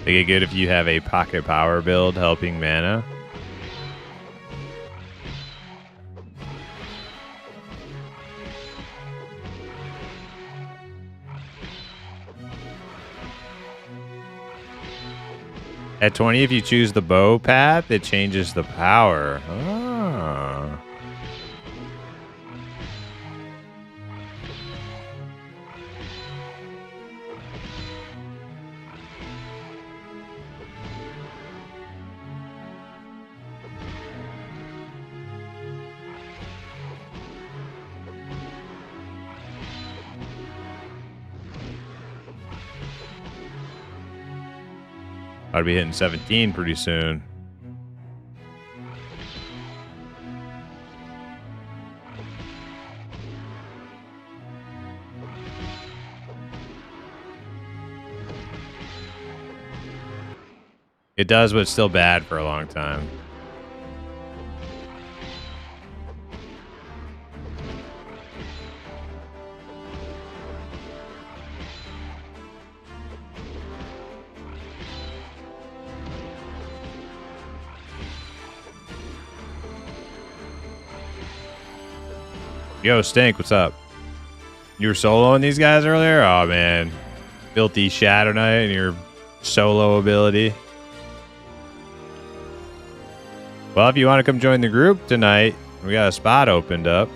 They get good if you have a pocket power build helping mana. At 20, if you choose the bow path, it changes the power. Ah. I'd be hitting 17 pretty soon. It does, but it's still bad for a long time. Yo, Stink, what's up? You were soloing these guys earlier? Oh, man. Filthy Shadow Knight and your solo ability. Well, if you want to come join the group tonight, we got a spot opened up.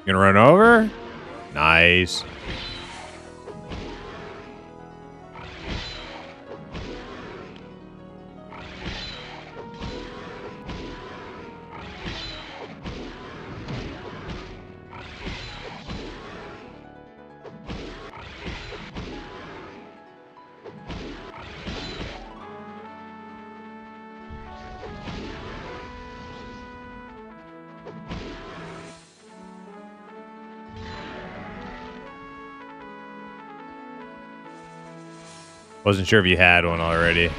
You gonna run over? Nice. Wasn't sure if you had one already.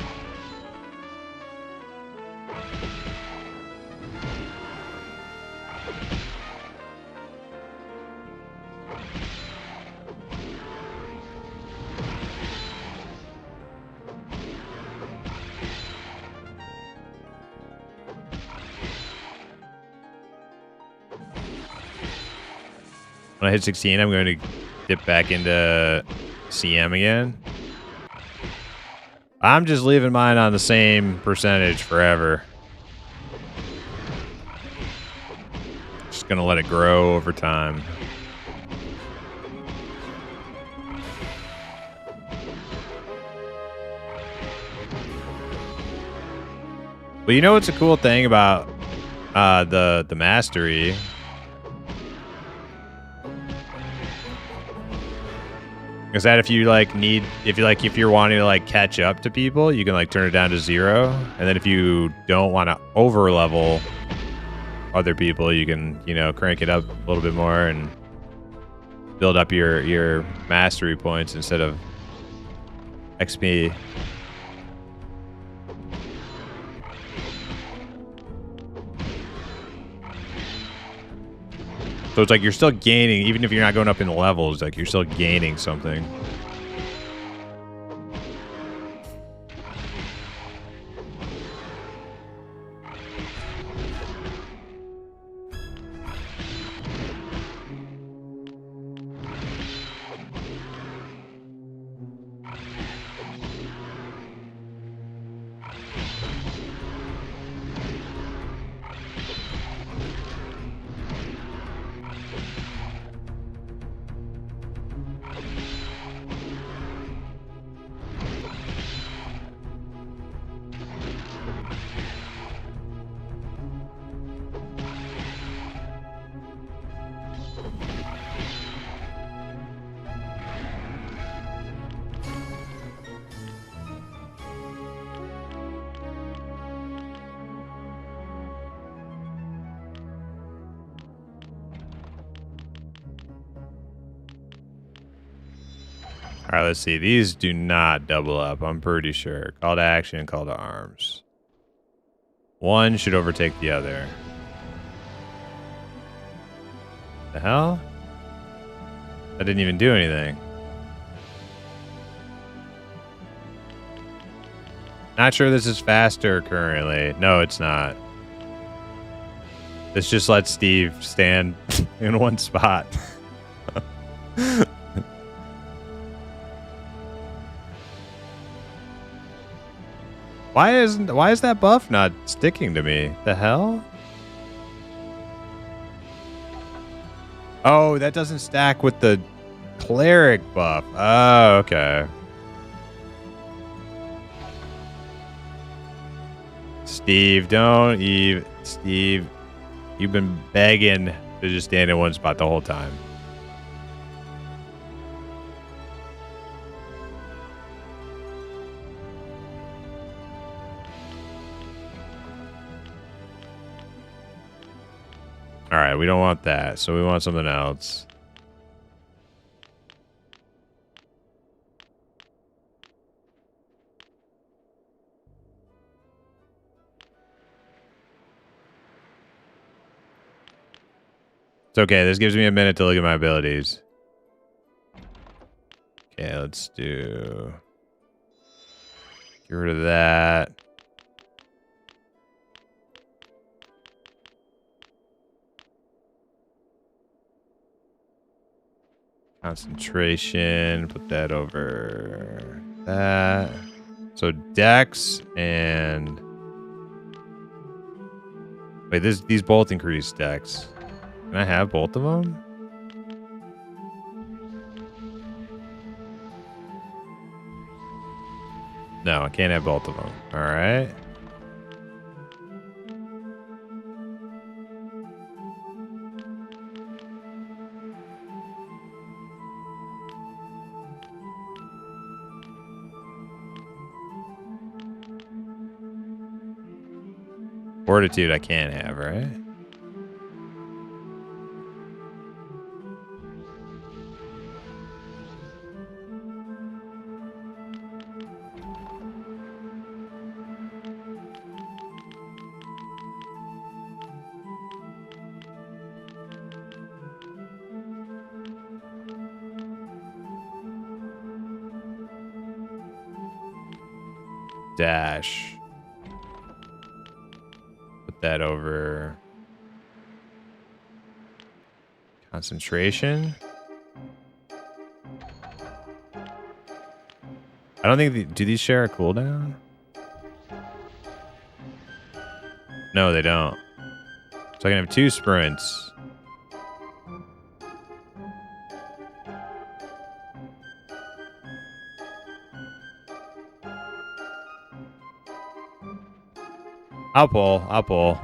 When I hit 16, I'm going to dip back into CM again. I'm just leaving mine on the same percentage forever. Just going to let it grow over time. But you know what's a cool thing about the mastery? Is that if you if you're wanting to like catch up to people, you can like turn it down to 0, and then if you don't want to over level other people, you can, you know, crank it up a little bit more and build up your mastery points instead of XP. So it's like you're still gaining, even if you're not going up in levels, like you're still gaining something. All right, let's see. These do not double up, I'm pretty sure. Call to action, call to arms. One should overtake the other. The hell? That didn't even do anything. Not sure this is faster currently. No, it's not. This just lets Steve stand in one spot. Why is that buff not sticking to me? The hell? Oh, that doesn't stack with the cleric buff. Oh, okay. Steve, Steve, you've been begging to just stand in one spot the whole time. All right, we don't want that, so we want something else. It's okay. This gives me a minute to look at my abilities. Okay, let's do... Get rid of that. Concentration. Put that over that. So Dex and... Wait, these both increase Dex. Can I have both of them? No, I can't have both of them. All right. Fortitude I can't have, right? Dash. Put that over Concentration. I don't think... do these share a cooldown? No, they don't. So I can have 2 sprints. I'll pull. I'll pull.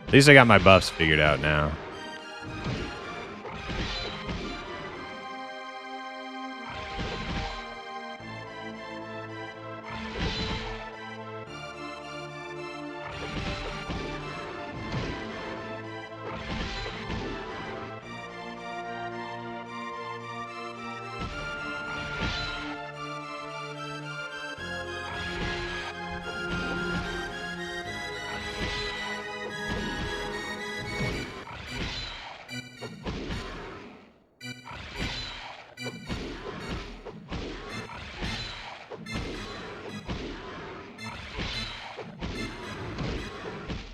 At least I got my buffs figured out now.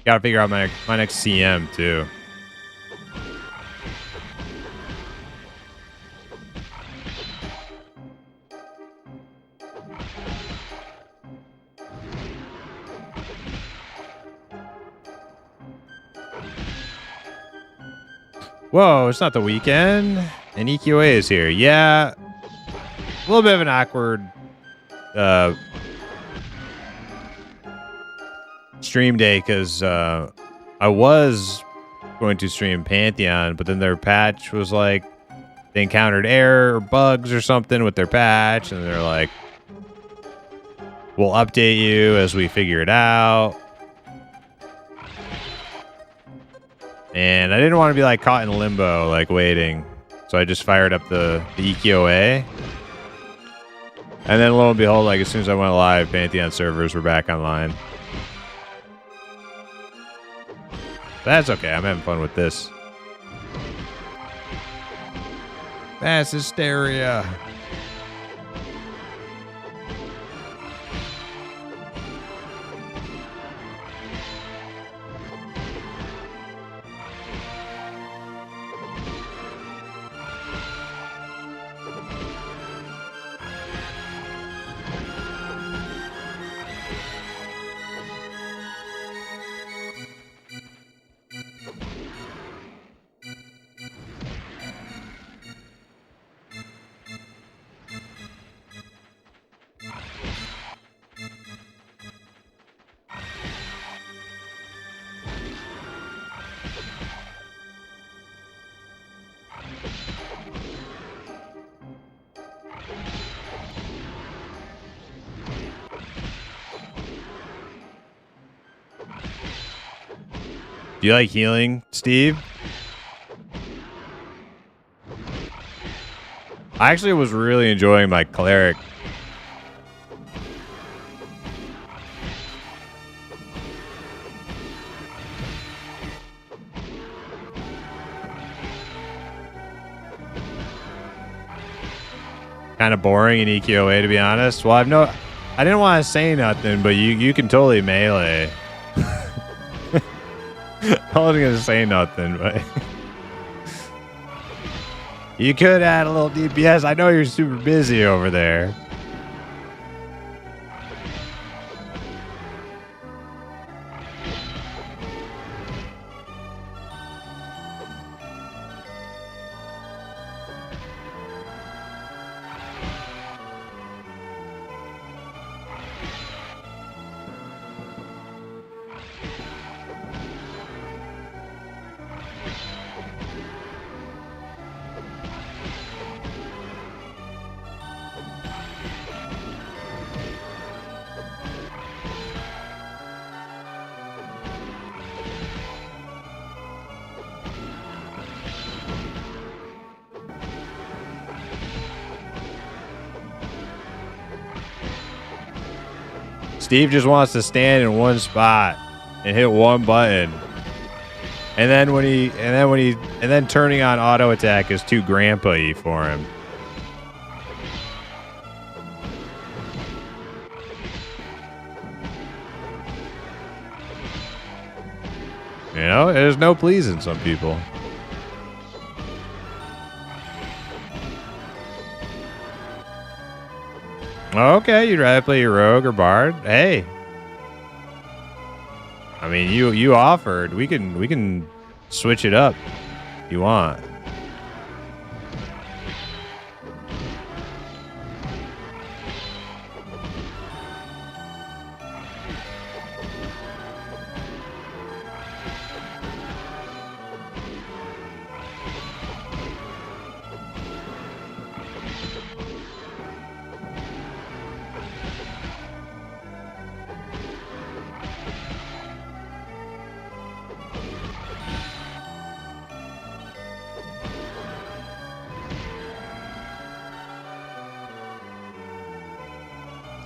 Gotta figure out my next CM too. Whoa, it's not the weekend. And EQA is here. Yeah. A little bit of an awkward stream day because I was going to stream Pantheon, but then their patch was like they encountered error or bugs or something with their patch, and they're like, we'll update you as we figure it out. And I didn't want to be like caught in limbo, like waiting. So I just fired up the EQOA. And then lo and behold, like as soon as I went live, Pantheon servers were back online. That's okay. I'm having fun with this. That's hysteria. Do you like healing, Steve? I actually was really enjoying my cleric. Kind of boring in EQOA, to be honest. Well, I didn't want to say nothing, but you can totally melee. I wasn't gonna say nothing, but you could add a little DPS. I know you're super busy over there. Steve just wants to stand in one spot and hit one button. And then turning on auto attack is too grandpa-y for him. You know, there's no pleasing some people. Okay, you'd rather play your rogue or bard? Hey. I mean, you offered. We can switch it up if you want.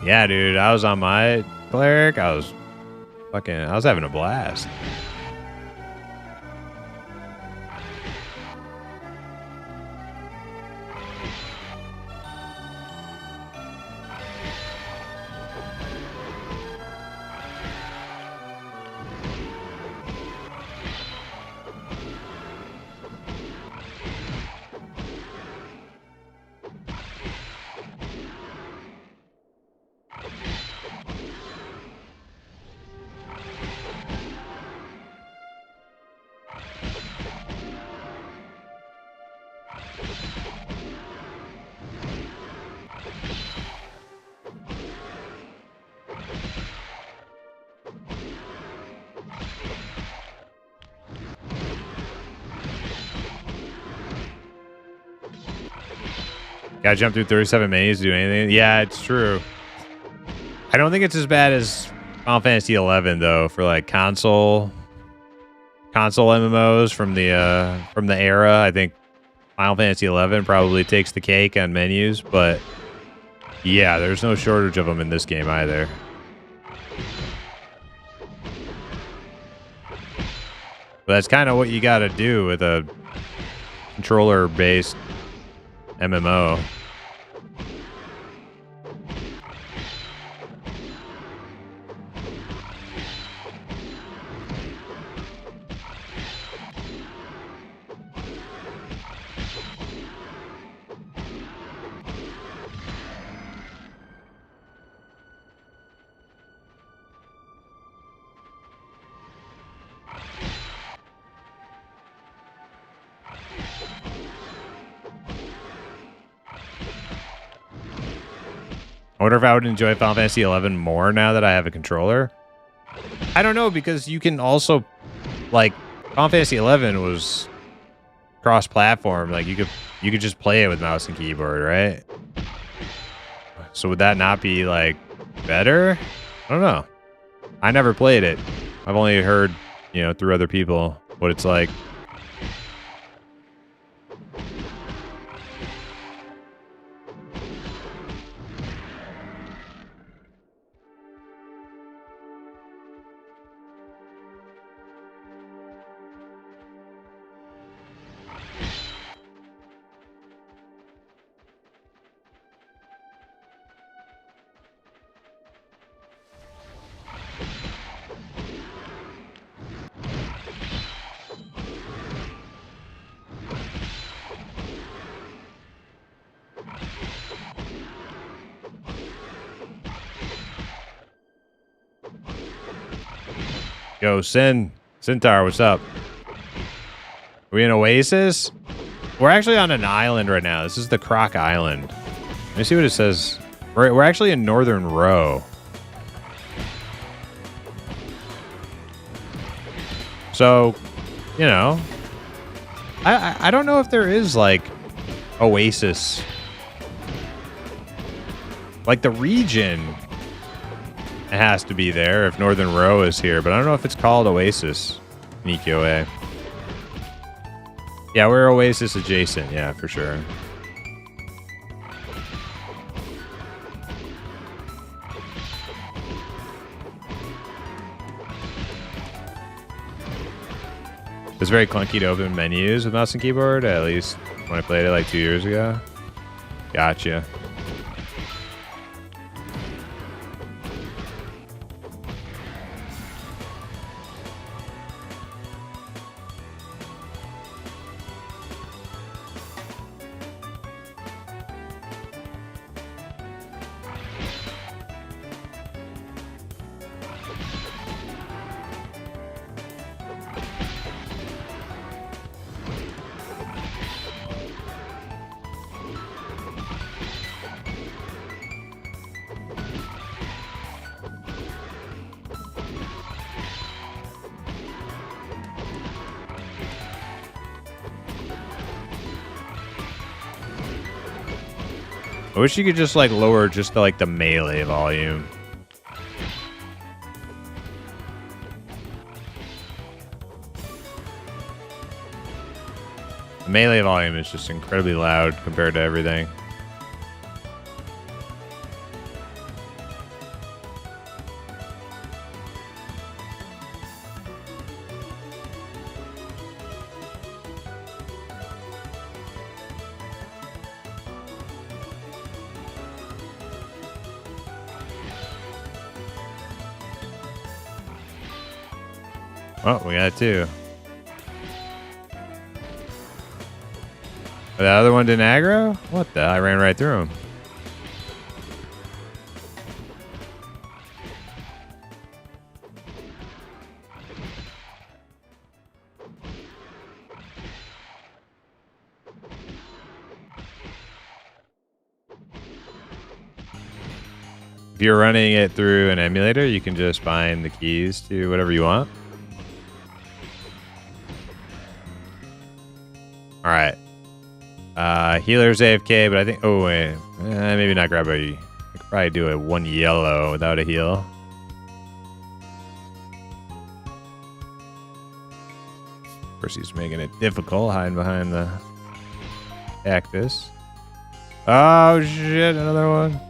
Yeah, dude, I was on my cleric. I was having a blast. Gotta jump through 37 menus to do anything. Yeah, it's true. I don't think it's as bad as Final Fantasy 11 though, for like console MMOs from the era. I think Final Fantasy 11 probably takes the cake on menus, but yeah, there's no shortage of them in this game either. But that's kind of what you got to do with a controller-based MMO. I wonder if I would enjoy Final Fantasy 11 more now that I have a controller. I don't know, because you can also, like, Final Fantasy 11 was cross-platform. Like, you could just play it with mouse and keyboard, right? So would that not be, like, better? I don't know. I never played it. I've only heard, you know, through other people what it's like. Yo, Centaur, what's up? Are we in Oasis? We're actually on an island right now. This is the Croc Island. Let me see what it says. We're actually in Northern Row. So, you know, I don't know if there is like Oasis. Like the region, it has to be there if Northern Row is here, but I don't know if it's called Oasis in EQA. Yeah, we're Oasis adjacent. Yeah, for sure. It's very clunky to open menus with mouse and keyboard, at least when I played it like 2 years ago. Gotcha. I wish you could just like lower just the melee volume. The melee volume is just incredibly loud compared to everything. Oh, we got two. The other one didn't aggro? What the? I ran right through him. If you're running it through an emulator, you can just bind the keys to whatever you want. All right. Healer's AFK, but I think... Oh, wait. Maybe not grab a... I could probably do a 1 yellow without a heal. Of course, he's making it difficult, hiding behind the cactus. Oh, shit. Another one.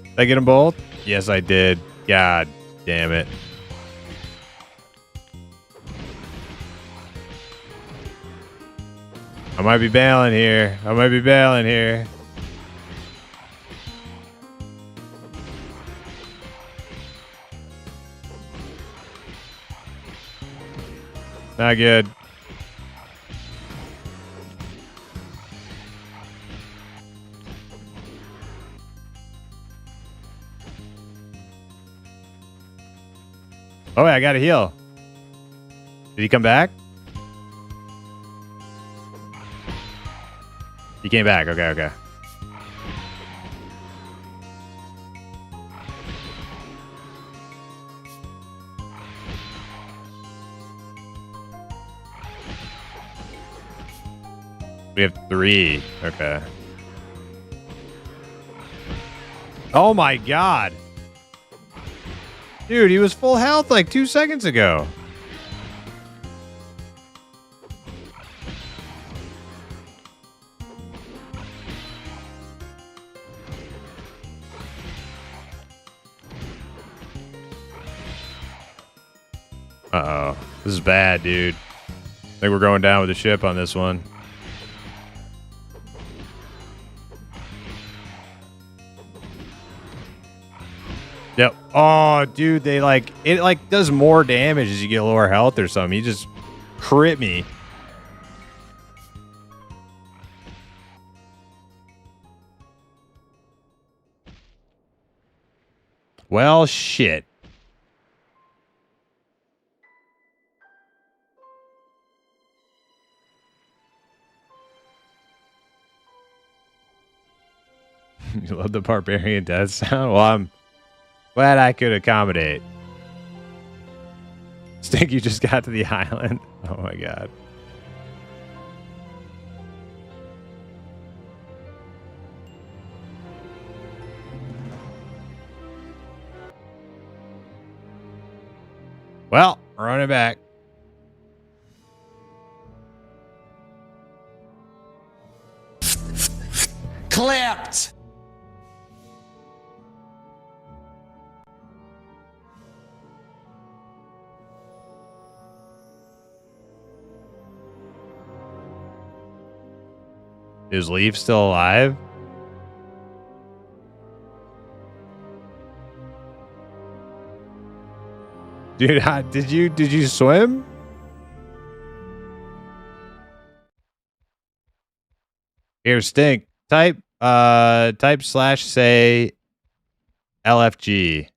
Did I get them both? Yes, I did. God damn it. I might be bailing here. Not good. Oh, I got a heal. Did he come back? He came back. Okay. We have 3. Okay. Oh my god. Dude, he was full health like 2 seconds ago. Uh-oh. This is bad, dude. I think we're going down with the ship on this one. Yep. Oh, dude, it does more damage as you get lower health or something. He just crit me. Well, shit. You love the barbarian death sound? Well, I'm glad I could accommodate. Stink, you just got to the island. Oh my god. Well, we're running back. Clapped! Is Leaf still alive? Dude, did you swim? Here, Stink. Type slash say LFG.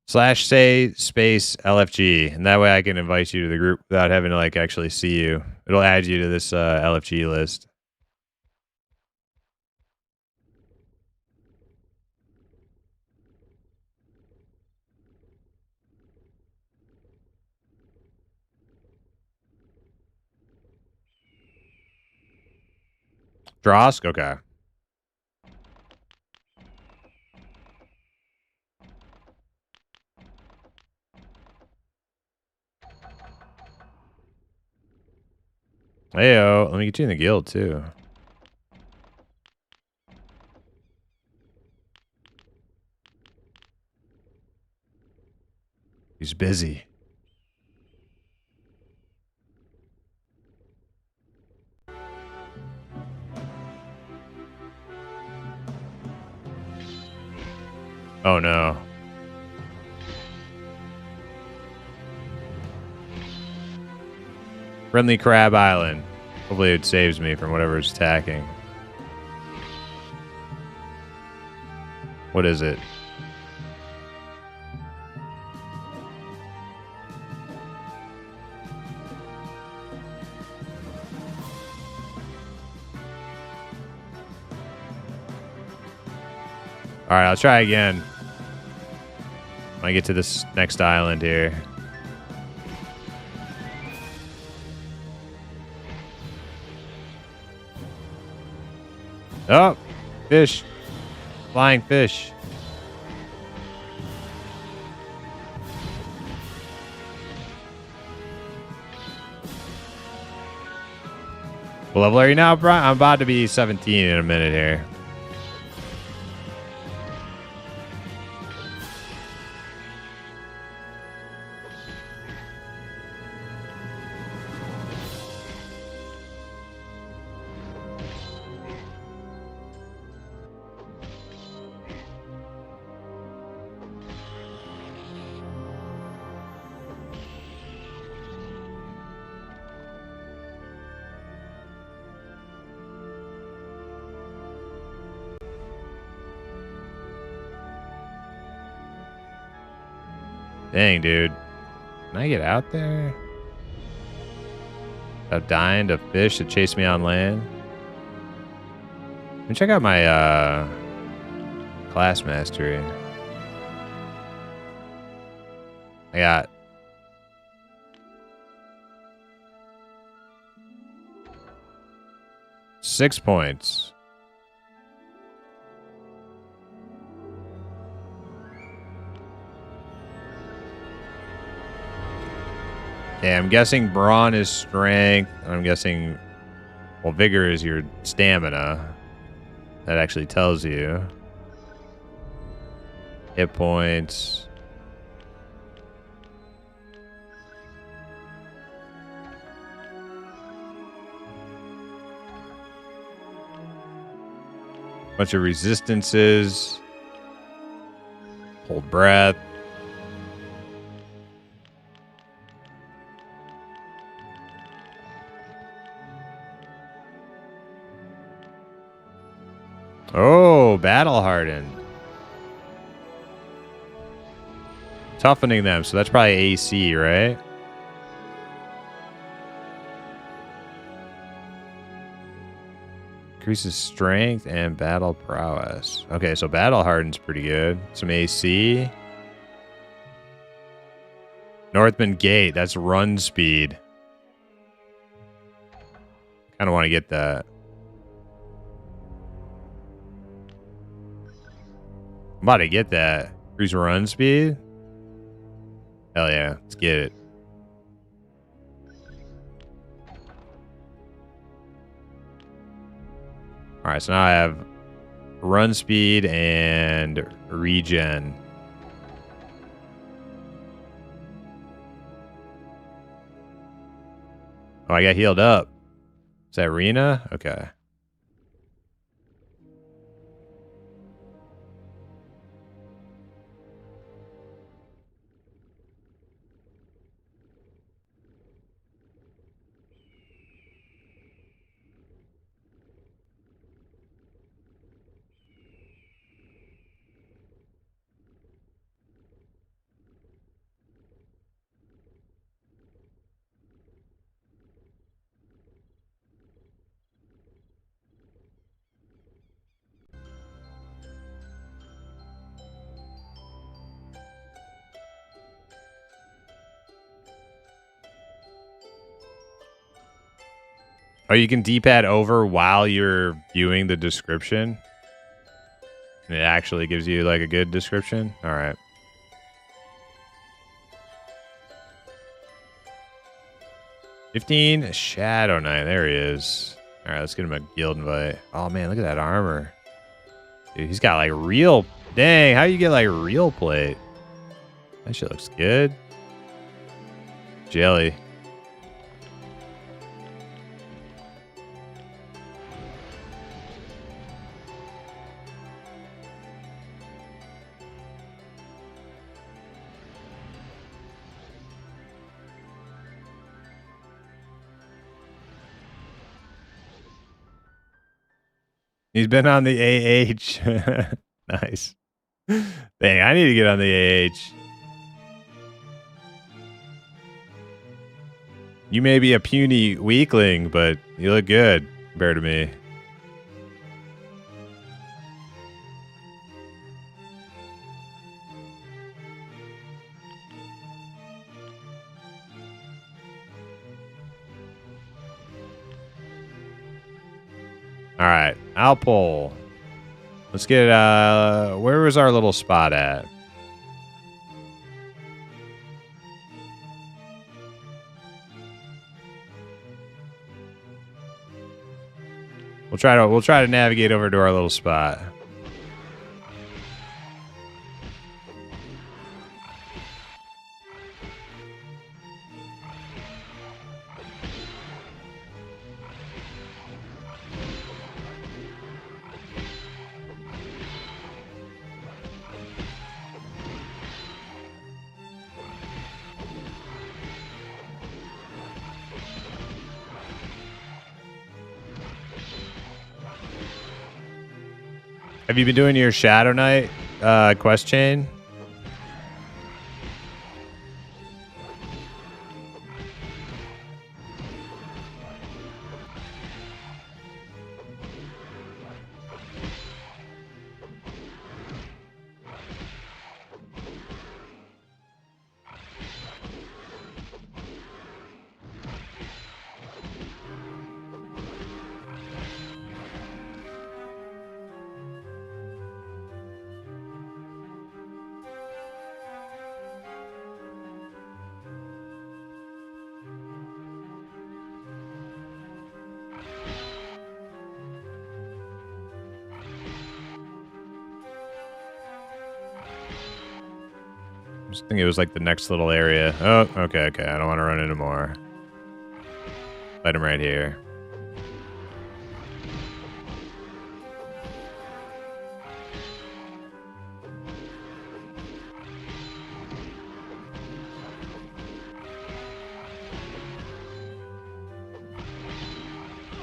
Slash say space LFG. And that way I can invite you to the group without having to like actually see you. It'll add you to this LFG list. Drosk? Okay. Heyo, let me get you in the guild too. He's busy. Oh no. Friendly Crab Island. Hopefully it saves me from whatever's attacking. What is it? Alright, I'll try again. When I get to this next island here. Oh, fish. Flying fish. What level are you now, Brian? I'm about to be 17 in a minute here. Dang, dude. Can I get out there? Without dying to fish that chase me on land? Let me check out my class mastery. I got six points. Yeah, I'm guessing brawn is strength. I'm guessing, well, vigor is your stamina. That actually tells you. Hit points. Bunch of resistances. Hold breath. Oh, battle hardened. Toughening them, so that's probably AC, right? Increases strength and battle prowess. Okay, so battle hardened's pretty good. Some AC. Northman Gate, that's run speed. Kind of want to get that. I'm about to get that. Increase run speed. Hell yeah, let's get it. All right, so now I have run speed and regen. Oh, I got healed up. Is that Rena? Okay. Oh, you can D-pad over while you're viewing the description? And it actually gives you like a good description? All right. $15 Shadow Knight. There he is. All right, let's get him a guild invite. Oh man, look at that armor. Dude, he's got like real. Dang, how you get like real plate? That shit looks good. Jelly. He's been on the AH. Nice. Dang, I need to get on the AH. You may be a puny weakling, but you look good compared to me. All right, Alpol. Let's get, where was our little spot at? We'll try to navigate over to our little spot. Have you been doing your Shadow Knight quest chain? I think it was like the next little area. Oh, okay. I don't want to run into more. Fight him right here.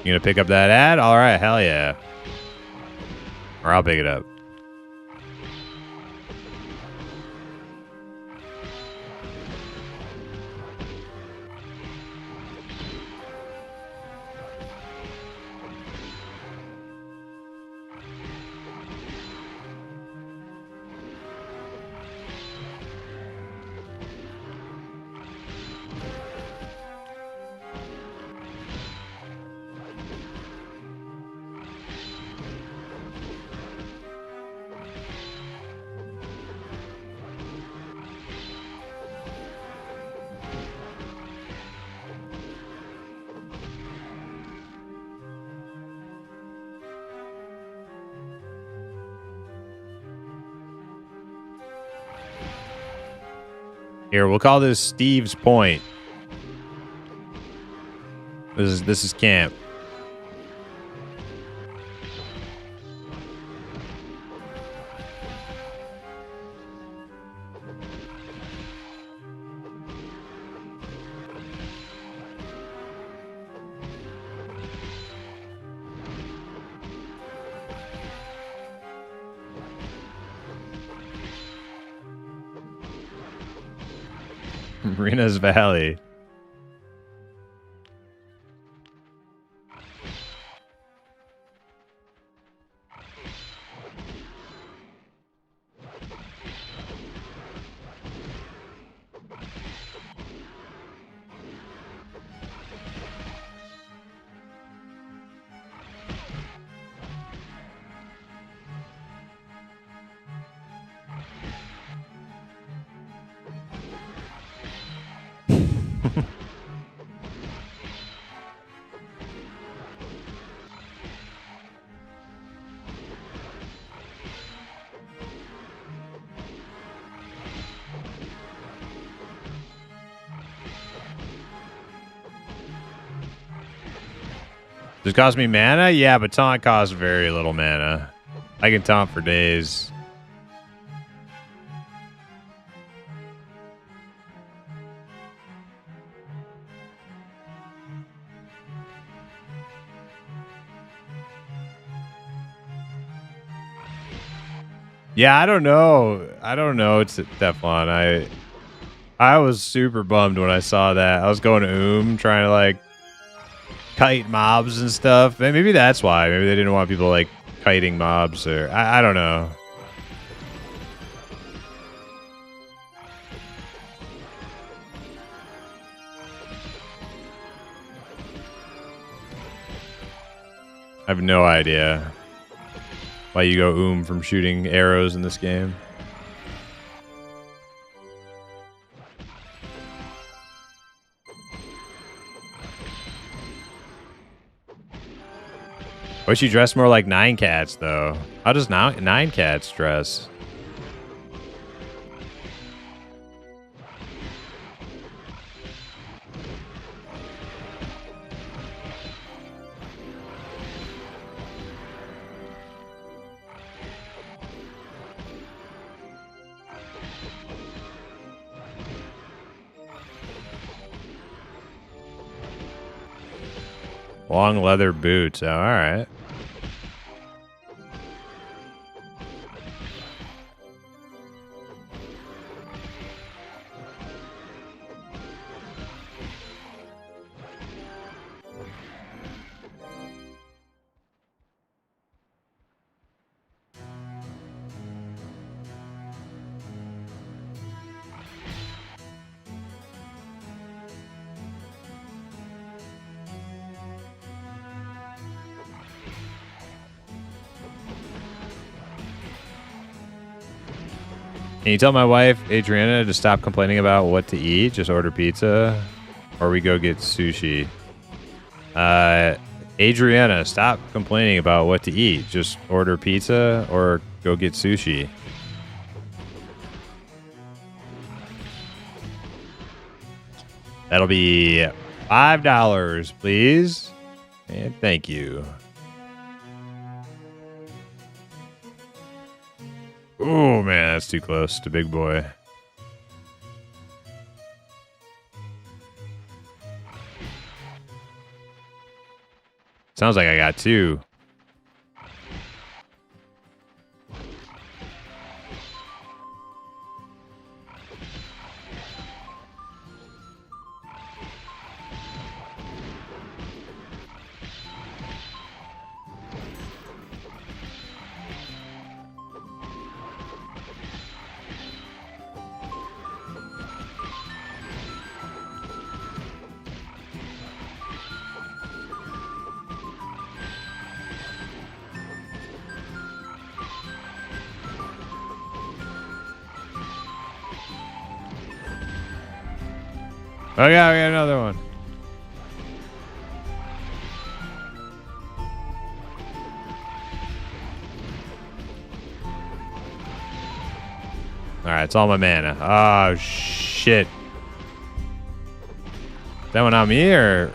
You gonna pick up that ad? All right, hell yeah. Or I'll pick it up. Here, we'll call this Steve's Point. This is camp. Rena's Valley. Does it cost me mana? Yeah, but taunt costs very little mana. I can taunt for days. Yeah, I don't know. It's Teflon. I was super bummed when I saw that. I was going to trying to like kite mobs and stuff. And maybe that's why. Maybe they didn't want people like kiting mobs, or I don't know. I have no idea why you go from shooting arrows in this game. Wish you dressed more like Nine Cats, though. How does Nine Cats dress? Long leather boots. Oh, all right. Can you tell my wife, Adriana, to stop complaining about what to eat? Just order pizza, or we go get sushi. Adriana, stop complaining about what to eat. Just order pizza or go get sushi. That'll be $5, please. And thank you. Oh, man, that's too close to big boy. Sounds like I got two. Oh yeah, we got another one. All right, it's all my mana. Oh shit! Is that one on me or?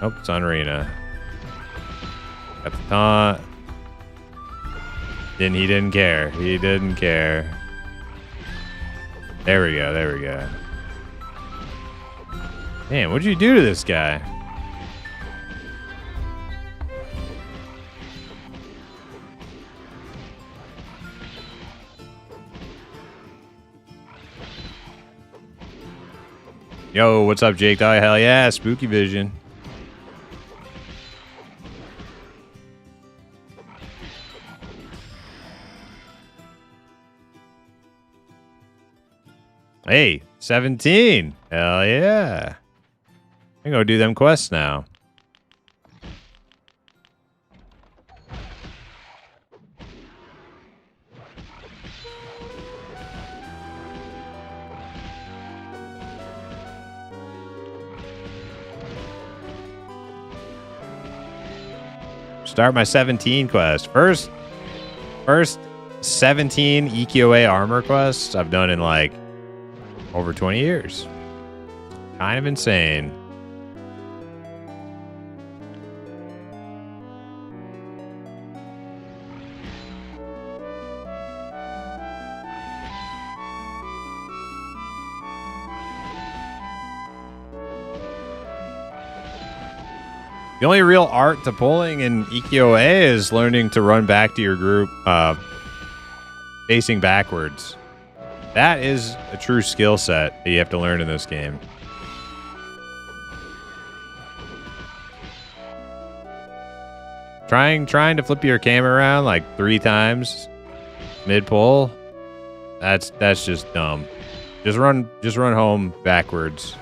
Oh, it's on Rena. Got the taunt. He didn't care. He didn't care. There we go. There we go. Man, what'd you do to this guy? Yo, what's up, Jake? Oh, hell yeah, spooky vision. Hey, 17. Hell yeah. I can go do them quests now. Start my 17 quest. First 17 EQOA armor quests I've done in like over 20 years. Kind of insane. The only real art to pulling in EQOA is learning to run back to your group facing backwards. That is a true skill set that you have to learn in this game. Trying to flip your camera around like 3 times mid pull. That's just dumb. Just run home backwards.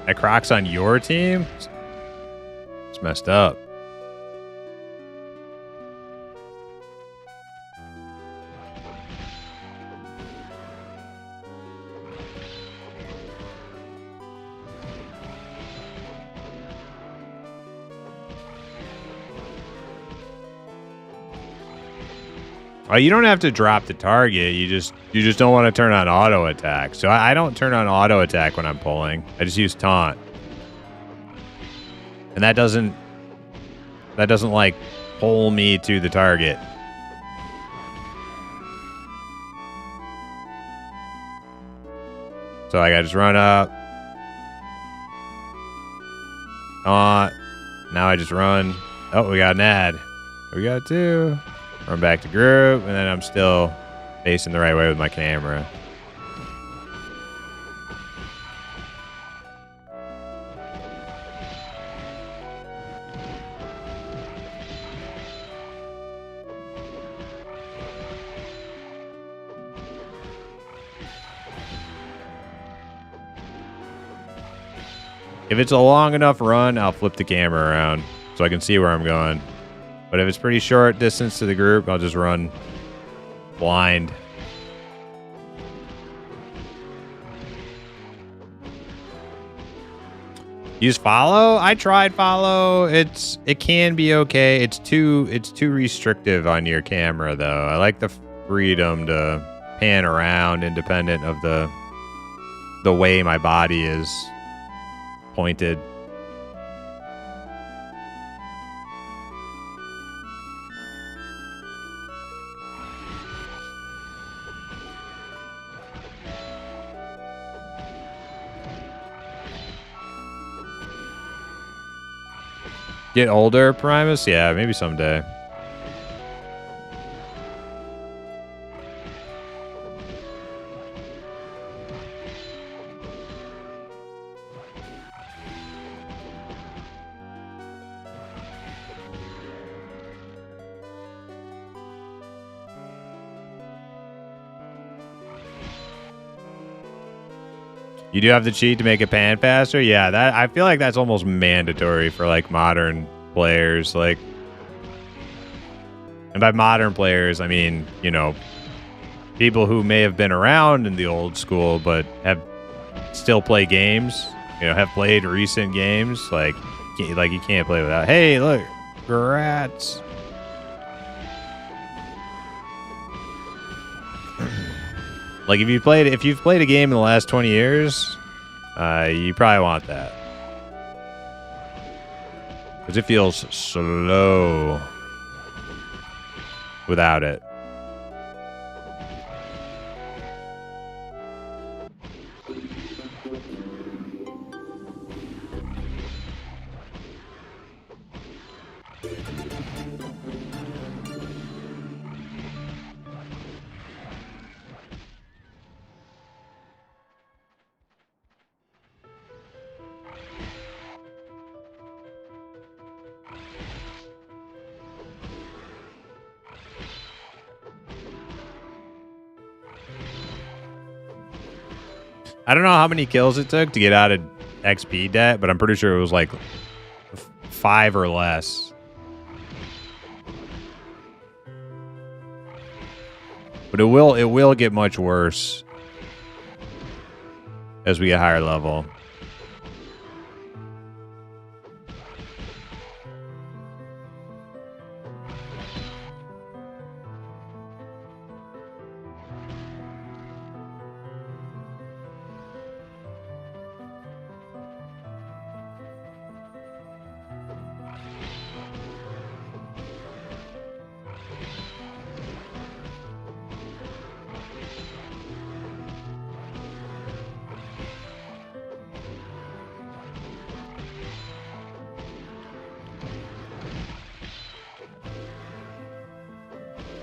That Croc's on your team? It's messed up. Oh, you don't have to drop the target. You just don't want to turn on auto attack. So I don't turn on auto attack when I'm pulling. I just use taunt. And that doesn't like pull me to the target. So like I just run up. Taunt. Now I just run. Oh, we got an ad. We got 2. Run back to group, and then I'm still facing the right way with my camera. If it's a long enough run, I'll flip the camera around so I can see where I'm going. But if it's pretty short distance to the group, I'll just run blind. Use follow? I tried follow. It can be okay. It's too restrictive on your camera though. I like the freedom to pan around independent of the way my body is pointed. Get older, Primus? Yeah, maybe someday. You do have the cheat to make it pan faster? Yeah, that I feel like that's almost mandatory for like modern players, like, and by modern players, I mean, you know, people who may have been around in the old school but have still play games, you know, have played recent games, like you can't play without, hey, look, rats. Like if you've played a game in the last 20 years, you probably want that. Because it feels slow without it. I don't know how many kills it took to get out of XP debt, but I'm pretty sure it was like 5 or less. But it will get much worse as we get higher level.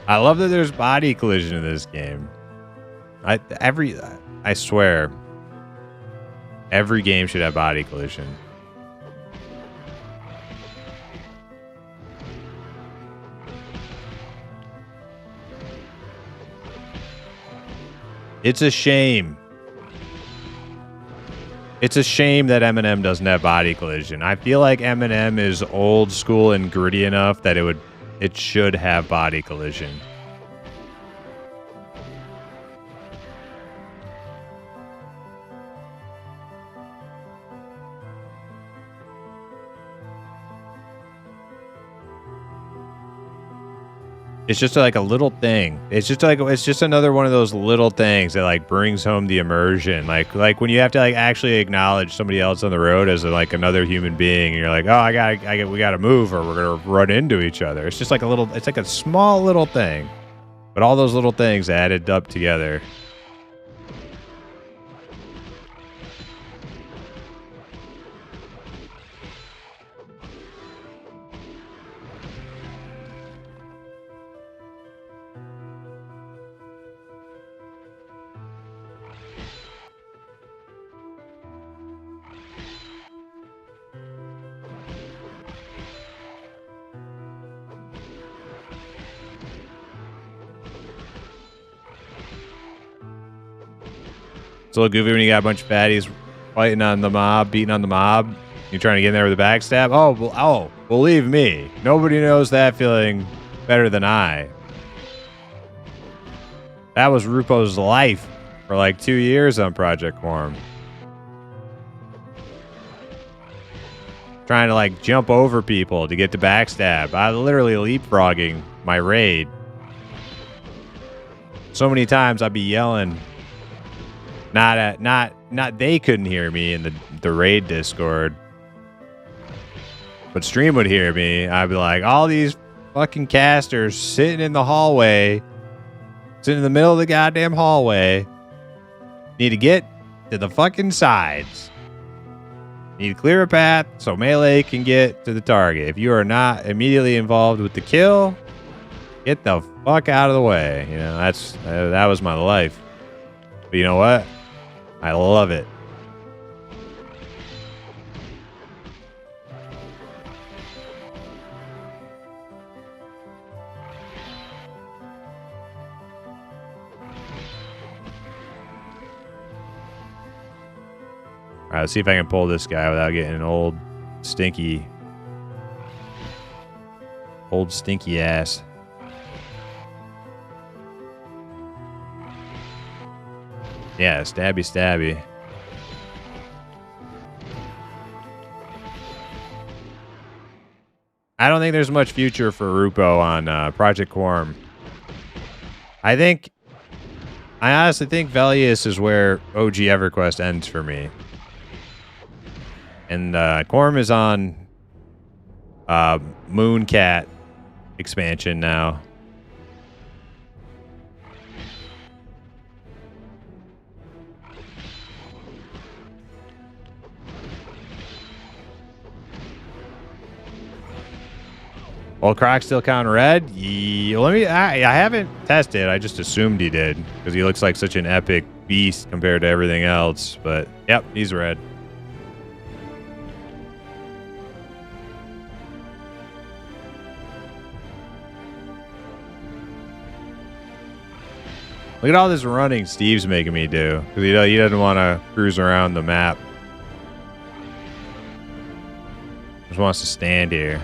I love that there's body collision in this game. I swear, every game should have body collision. It's a shame. It's a shame that Eminem doesn't have body collision. I feel like Eminem is old school and gritty enough that it should have body collision. It's just like a little thing. It's just another one of those little things that like brings home the immersion. Like when you have to like actually acknowledge somebody else on the road as like another human being, and you're like, oh, we gotta move or we're gonna run into each other. It's just like it's like a small little thing, but all those little things added up together. It's a little goofy when you got a bunch of fatties fighting on the mob, beating on the mob. You're trying to get in there with a backstab. Oh, believe me, nobody knows that feeling better than I. That was Rupo's life for like 2 years on Project Quorum. Trying to like jump over people to get to backstab. I literally leapfrogging my raid. So many times I'd be yelling. Not they couldn't hear me in the raid Discord. But stream would hear me. I'd be like, all these fucking casters sitting in the hallway, sitting in the middle of the goddamn hallway, need to get to the fucking sides. Need to clear a path so melee can get to the target. If you are not immediately involved with the kill, get the fuck out of the way. You know, that was my life. But you know what? I love it. All right, let's see if I can pull this guy without getting an old, stinky Cold, stinky ass. Yeah, stabby, stabby. I don't think there's much future for Rupo on Project Quorum. I honestly think Velius is where OG EverQuest ends for me. And Quorum is on Mooncat expansion now. Well, Croc still count red? I haven't tested. I just assumed he did because he looks like such an epic beast compared to everything else. But yep, he's red. Look at all this running Steve's making me do because he doesn't want to cruise around the map. Just wants to stand here.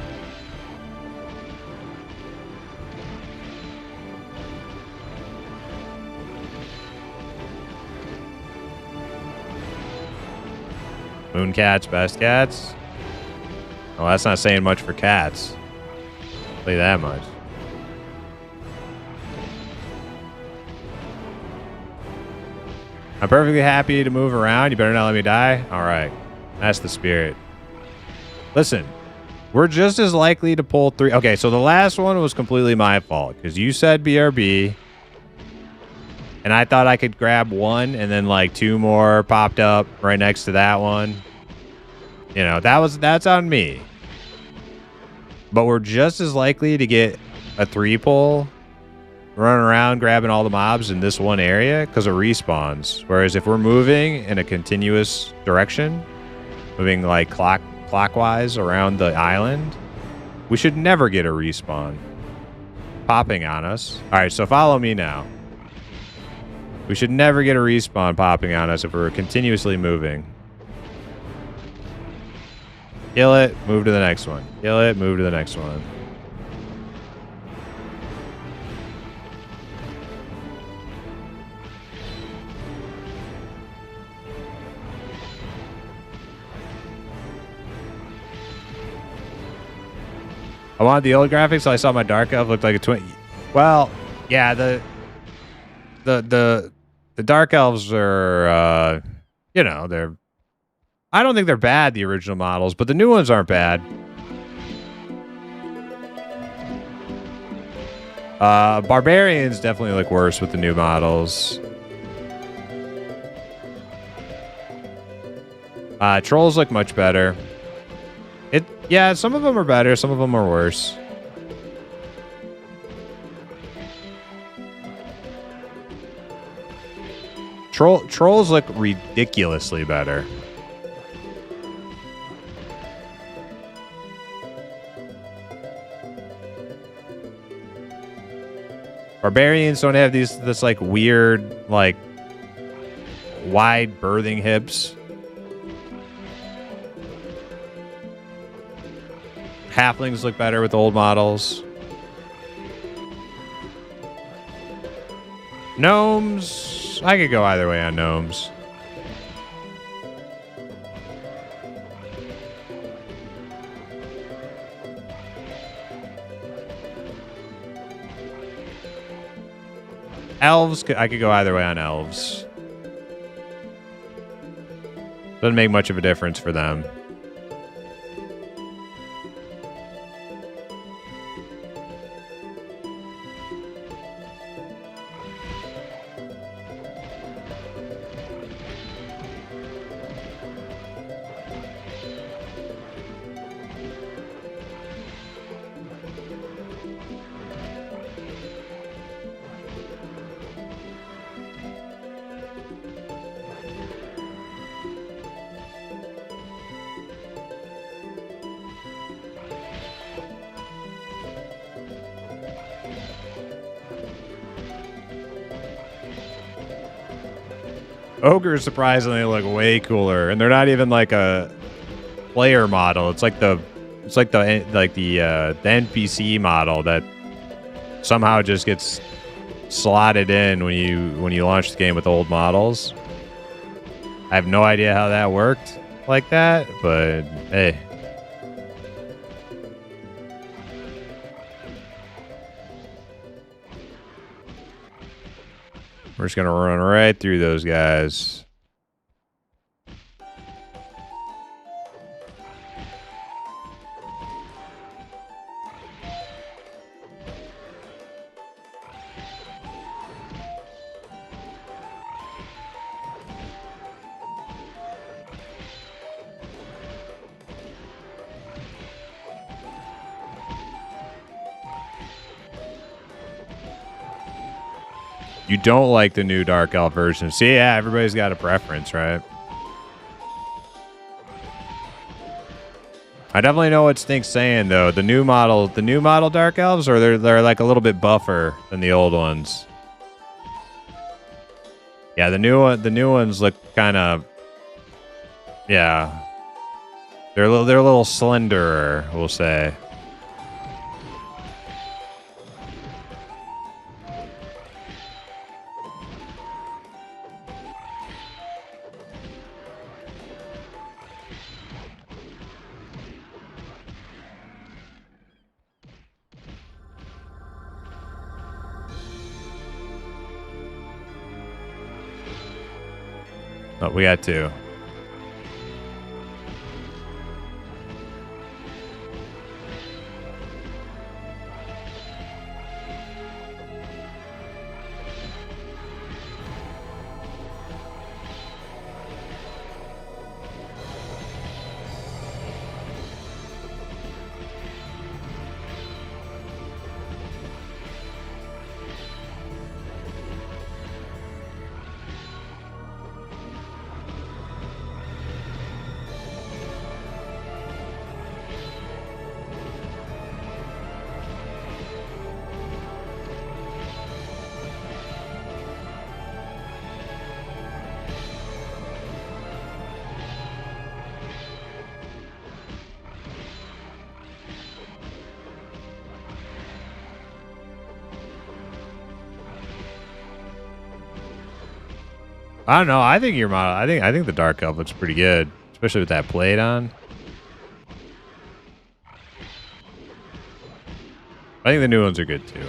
Mooncats, best cats? Well, that's not saying much for cats. I'll tell you that much. I'm perfectly happy to move around. You better not let me die. All right. That's the spirit. Listen, we're just as likely to pull 3. Okay, so the last one was completely my fault because you said BRB. And I thought I could grab 1 and then like 2 more popped up right next to that one. You know, that's on me. But we're just as likely to get a 3 pull running around grabbing all the mobs in this one area because it respawns. Whereas if we're moving in a continuous direction, moving like clockwise around the island, we should never get a respawn popping on us. All right, so follow me now. We should never get a respawn popping on us if we're continuously moving. Kill it, move to the next one. Kill it, move to the next one. I wanted the old graphics, so I saw my Dark Elf looked like a twin. Well, yeah, the Dark Elves are, you know, I don't think they're bad, the original models, but the new ones aren't bad. Barbarians definitely look worse with the new models. Trolls look much better. Yeah, some of them are better, some of them are worse. Trolls look ridiculously better. Barbarians don't have this like weird, like wide birthing hips. Halflings look better with old models. Gnomes, I could go either way on gnomes. Elves, I could go either way on elves. Doesn't make much of a difference for them. Ogres surprisingly look way cooler, and they're not even like a player model. It's like the It's like the NPC model that somehow just gets slotted in when you launch the game with old models. I have no idea how that worked like that, but hey. We're just gonna run right through those guys. You don't like the new Dark Elf version. See, yeah, everybody's got a preference, right? I definitely know what Stink's saying though. The new model Dark Elves, or they're like a little bit buffer than the old ones. Yeah, the new ones look kind of, yeah. They're a little slenderer, we'll say. Oh, we got two. I don't know. I think your model. I think the Dark Elf looks pretty good, especially with that plate on. I think the new ones are good too.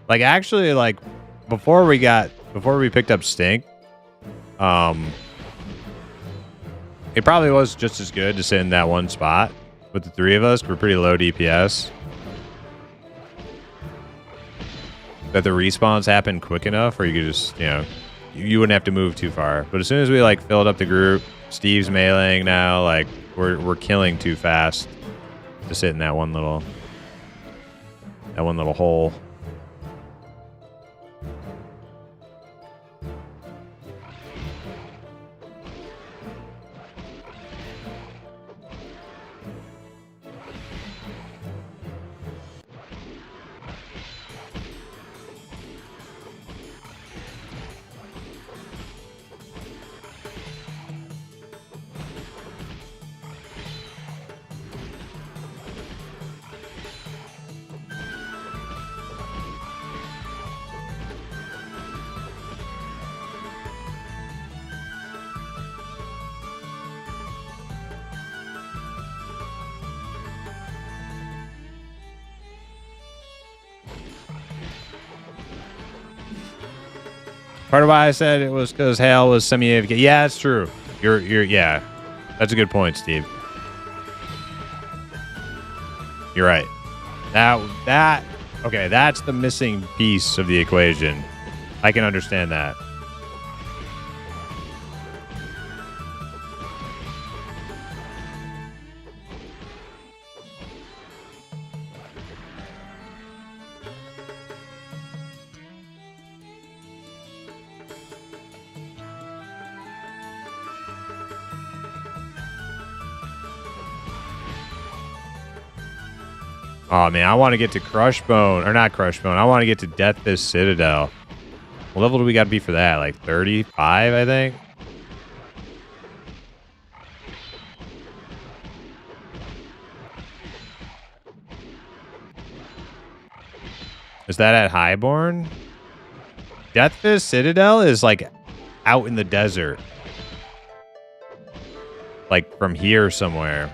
Like actually, like before we picked up Stink, it probably was just as good to sit in that one spot with the three of us. We're pretty low DPS. That the respawns happen quick enough where you could just, you wouldn't have to move too far. But as soon as we like filled up the group, Steve's meleeing now, like we're killing too fast to sit in that one little hole. Part of why I said it was because Hale was semi-AFK. Yeah, that's true. Yeah. That's a good point, Steve. You're right. Okay, that's the missing piece of the equation. I can understand that. Oh, man, I want to get to Crushbone. Or not Crushbone. I want to get to Death Fist Citadel. What level do we got to be for that? Like 35, I think? Is that at Highborn? Death Fist Citadel is like out in the desert. Like from here somewhere.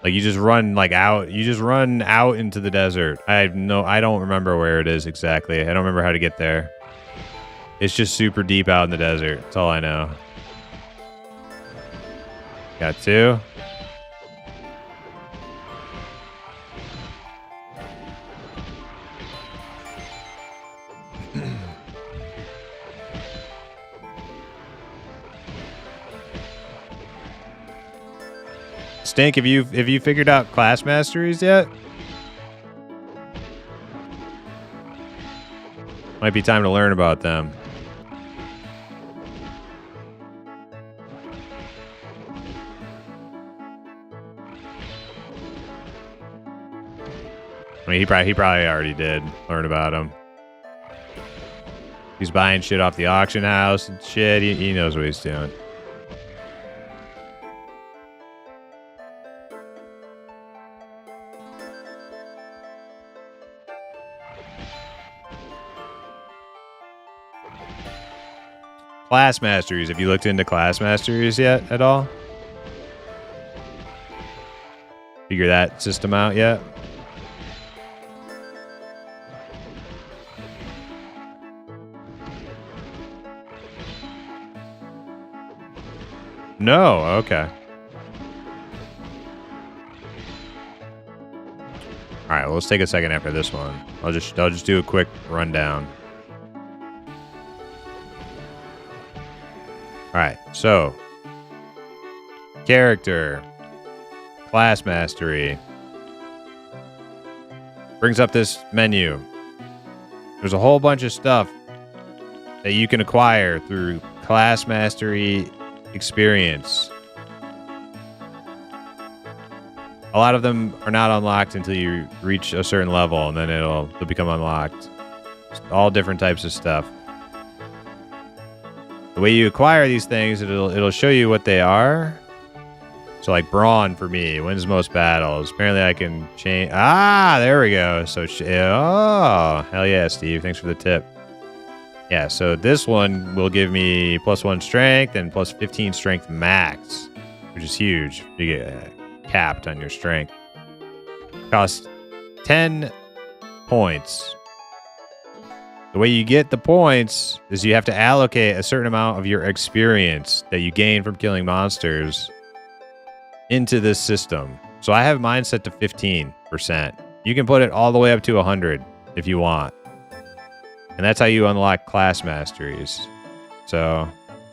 Like you just run like out. You just run out into the desert. I don't remember where it is exactly. I don't remember how to get there. It's just super deep out in the desert. That's all I know. Got 2. Stink, have you figured out class masteries yet? Might be time to learn about them. I mean, he probably already did learn about them. He's buying shit off the auction house and shit. He knows what he's doing. Class masteries. Have you looked into class masteries yet at all? Figure that system out yet? No, okay. All right, well, let's take a second after this one. I'll just do a quick rundown. All right, so character, class mastery, brings up this menu. There's a whole bunch of stuff that you can acquire through class mastery experience. A lot of them are not unlocked until you reach a certain level, and then they'll become unlocked. All different types of stuff. The way you acquire these things, it'll show you what they are. So like brawn for me wins most battles. Apparently I can change. Ah, there we go. So oh, hell yeah, Steve. Thanks for the tip. Yeah, so this one will give me +1 strength and +15 strength max, which is huge. You get capped on your strength. Costs 10 points. The way you get the points is you have to allocate a certain amount of your experience that you gain from killing monsters into this system. So I have mine set to 15%. You can put it all the way up to 100 if you want. And that's how you unlock class masteries. So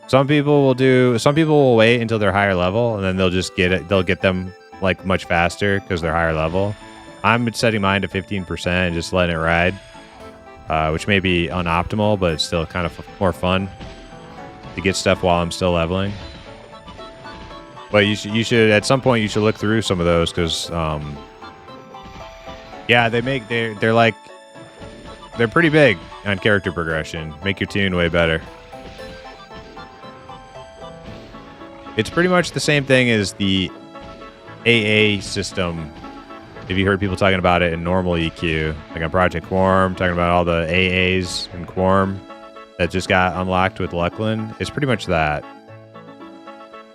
some people will wait until they're higher level and then they'll just get it. They'll get them like much faster because they're higher level. I'm setting mine to 15% and just letting it ride. Which may be unoptimal, but it's still kind of more fun to get stuff while I'm still leveling. But you should at some point you should look through some of those because yeah, they're pretty big on character progression. Make your tune way better. It's pretty much the same thing as the AA system. Have you heard people talking about it in normal EQ? Like on Project Quorum, talking about all the AAs in Quorum that just got unlocked with Luckland. It's pretty much that.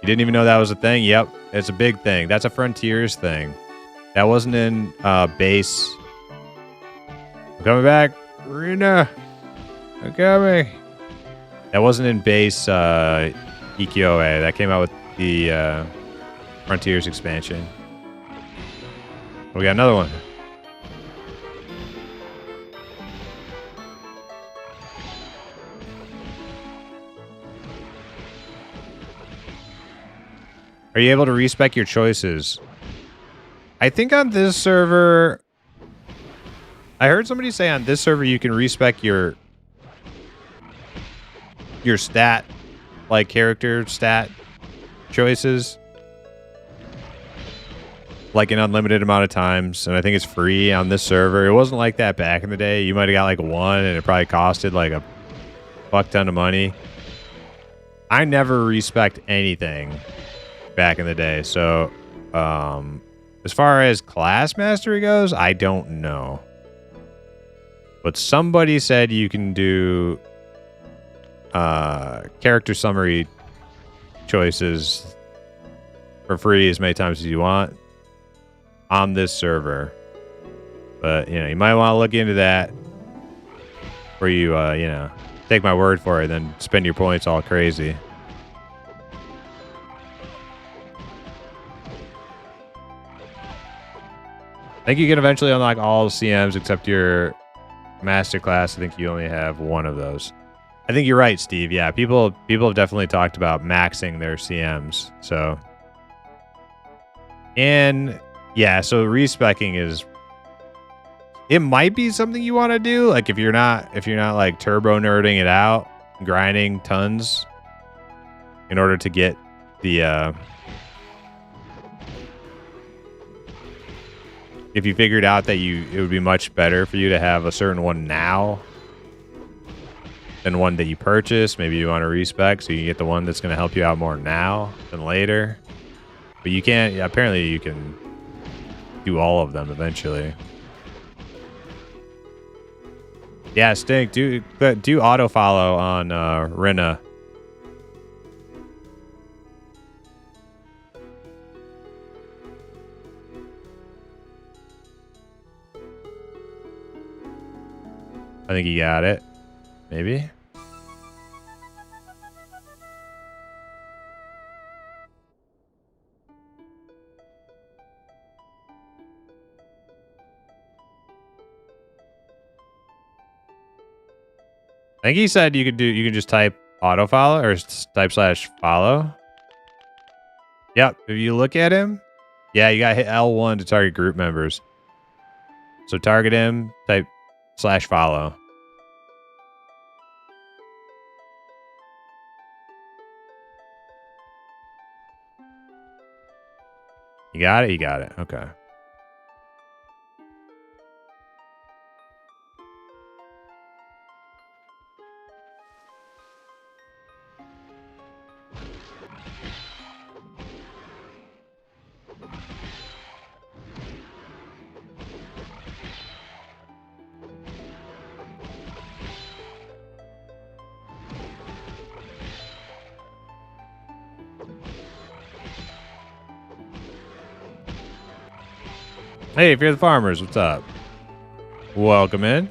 You didn't even know that was a thing? Yep, it's a big thing. That's a Frontiers thing. That wasn't in base. I'm coming back. Rena, I'm coming. That wasn't in base EQOA. That came out with the Frontiers expansion. We got another one. Are you able to respec your choices? I think on this server, I heard somebody say on this server you can respec your stat, like character stat choices, like an unlimited amount of times, and I think it's free on this server. It wasn't like that back in the day. You might have got like one, and it probably costed like a fuck ton of money. I never respect anything back in the day, so as far as class mastery goes, I don't know. But somebody said you can do character summary choices for free as many times as you want on this server. But, you know, you might want to look into that where you, you know, take my word for it and then spend your points all crazy. I think you can eventually unlock all CMs except your master class. I think you only have one of those. I think you're right, Steve. Yeah, people have definitely talked about maxing their CMs. So, and yeah, so respecking is, it might be something you want to do. Like if you're not like turbo nerding it out, grinding tons in order to get the if you figured out that it would be much better for you to have a certain one now than one that you purchased. Maybe you want to respec so you can get the one that's going to help you out more now than later. But you can't. Yeah, apparently you can do all of them eventually. Yeah, Stink. Do auto follow on Rena. I think he got it. Maybe. I think he said you can just type auto follow or type /follow. Yep. If you look at him, yeah, you got to hit L1 to target group members. So target him, type /follow. You got it? You got it. Okay. Hey, if you're the farmers, what's up? Welcome in.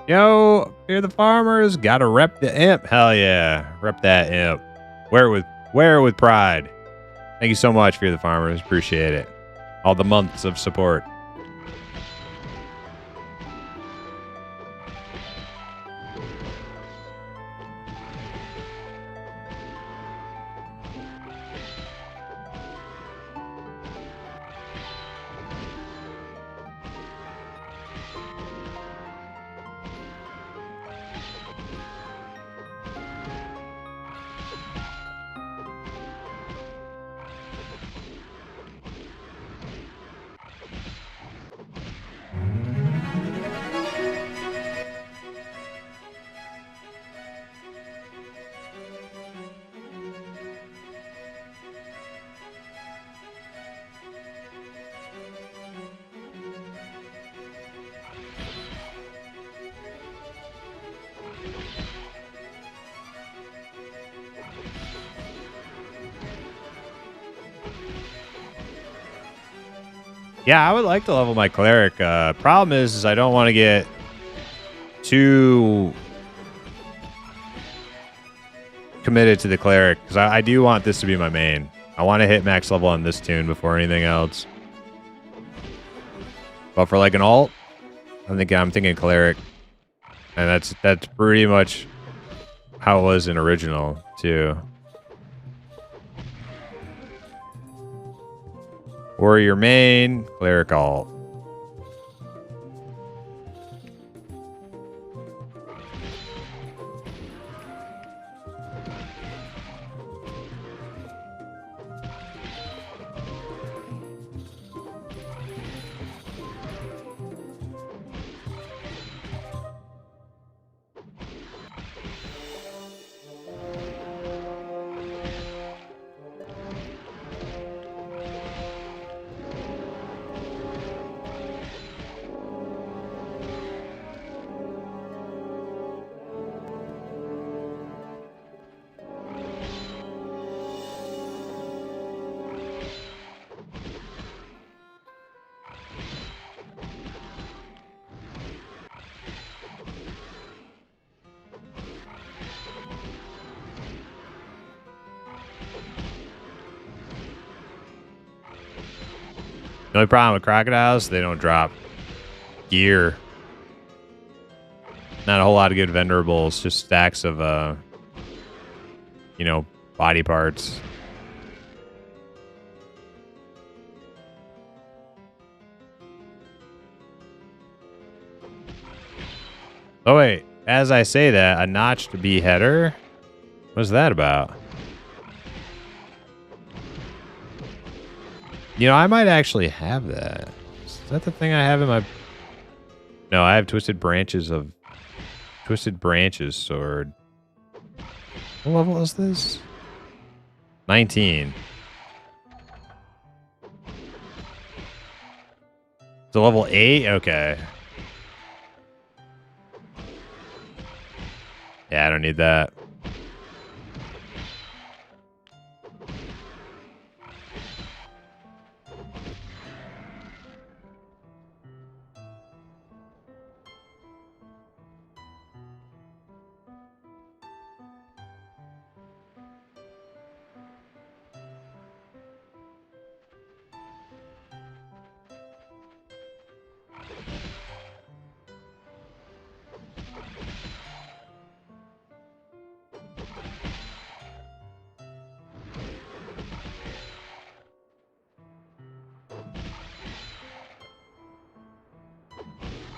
Yo, you're the farmers. Gotta rep the imp. Hell yeah. Rep that imp. Wear it with pride. Thank you so much, Fear the Farmers. Appreciate it. All the months of support. Yeah, I would like to level my cleric. Problem is I don't want to get too committed to the cleric because I do want this to be my main. I want to hit max level on this tune before anything else. But for like an alt, I'm thinking cleric, and that's pretty much how it was in original too. Warrior main, cleric alt. The only problem with crocodiles, they don't drop gear. Not a whole lot of good vendorables, just stacks of, body parts. Oh, wait. As I say that, a notched beheader? What's that about? You know, I might actually have that. Is that the thing I have in my... No, I have Twisted Branches sword. What level is this? 19. It's a level 8? Okay. Yeah, I don't need that.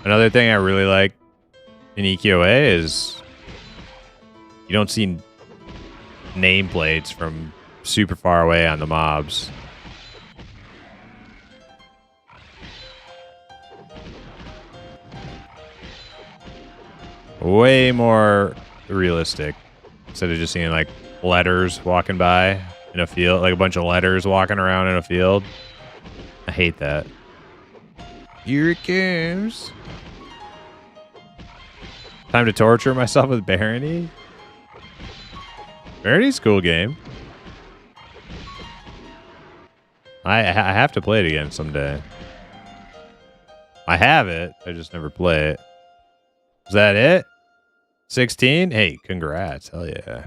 Another thing I really like in EQOA is you don't see nameplates from super far away on the mobs. Way more realistic instead of just seeing like letters walking by in a field, like a bunch of letters walking around in a field. I hate that. Here it comes. Time to torture myself with Barony. Barony's a cool game. I have to play it again someday. I have it. I just never play it. Is that it? 16? Hey, congrats. Hell yeah.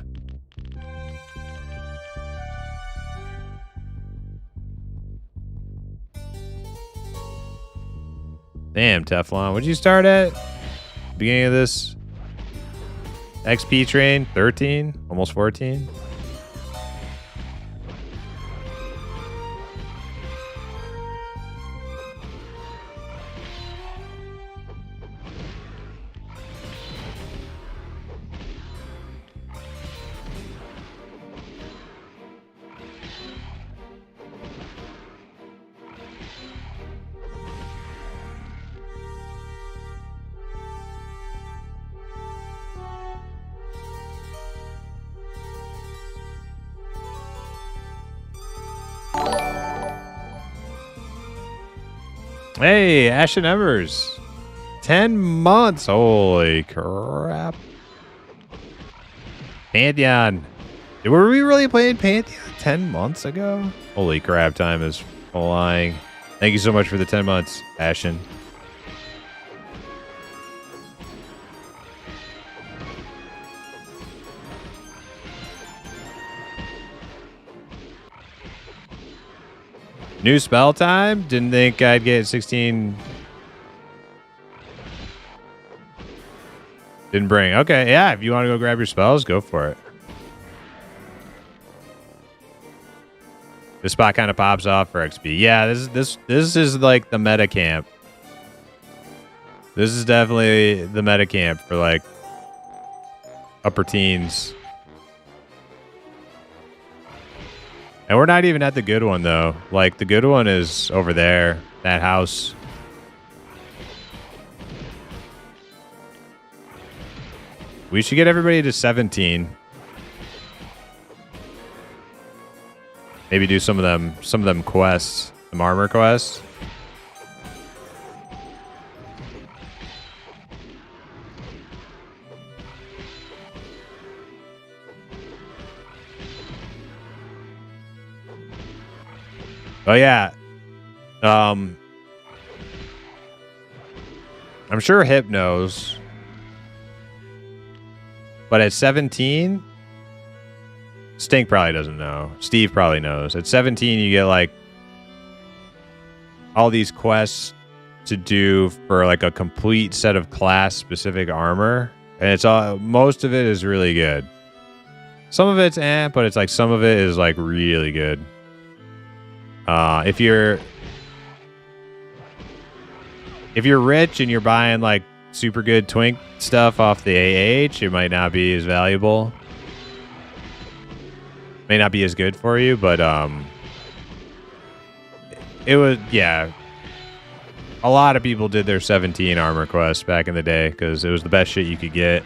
Damn, Teflon. What'd you start at? Beginning of this XP train? 13? Almost 14? Hey, Ashen Embers. 10 months. Holy crap. Pantheon. Were we really playing Pantheon 10 months ago? Holy crap, time is flying. Thank you so much for the 10 months, Ashton. New spell time? Didn't think I'd get 16. Didn't bring. Okay, yeah, if you want to go grab your spells, go for it. This spot kind of pops off for XP. Yeah, this is like the meta camp. This is definitely the meta camp for like upper teens. And we're not even at the good one though. Like the good one is over there, that house. We should get everybody to 17. Maybe do some of them quests, some armor quests. Oh yeah. I'm sure Hip knows. But at 17, Stink probably doesn't know. Steve probably knows. At 17, you get like all these quests to do for like a complete set of class specific armor. And it's all, most of it is really good. Some of it's but it's like some of it is like really good. If you're rich and you're buying like super good twink stuff off the AH, it might not be as valuable. May not be as good for you, but it was, yeah. A lot of people did their 17 armor quest back in the day because it was the best shit you could get.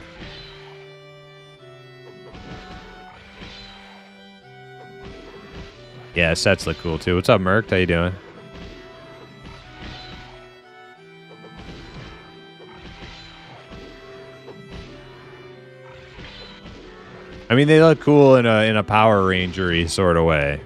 Yeah, sets look cool too. What's up, Merc? How you doing? I mean, they look cool in a Power Ranger-y sort of way.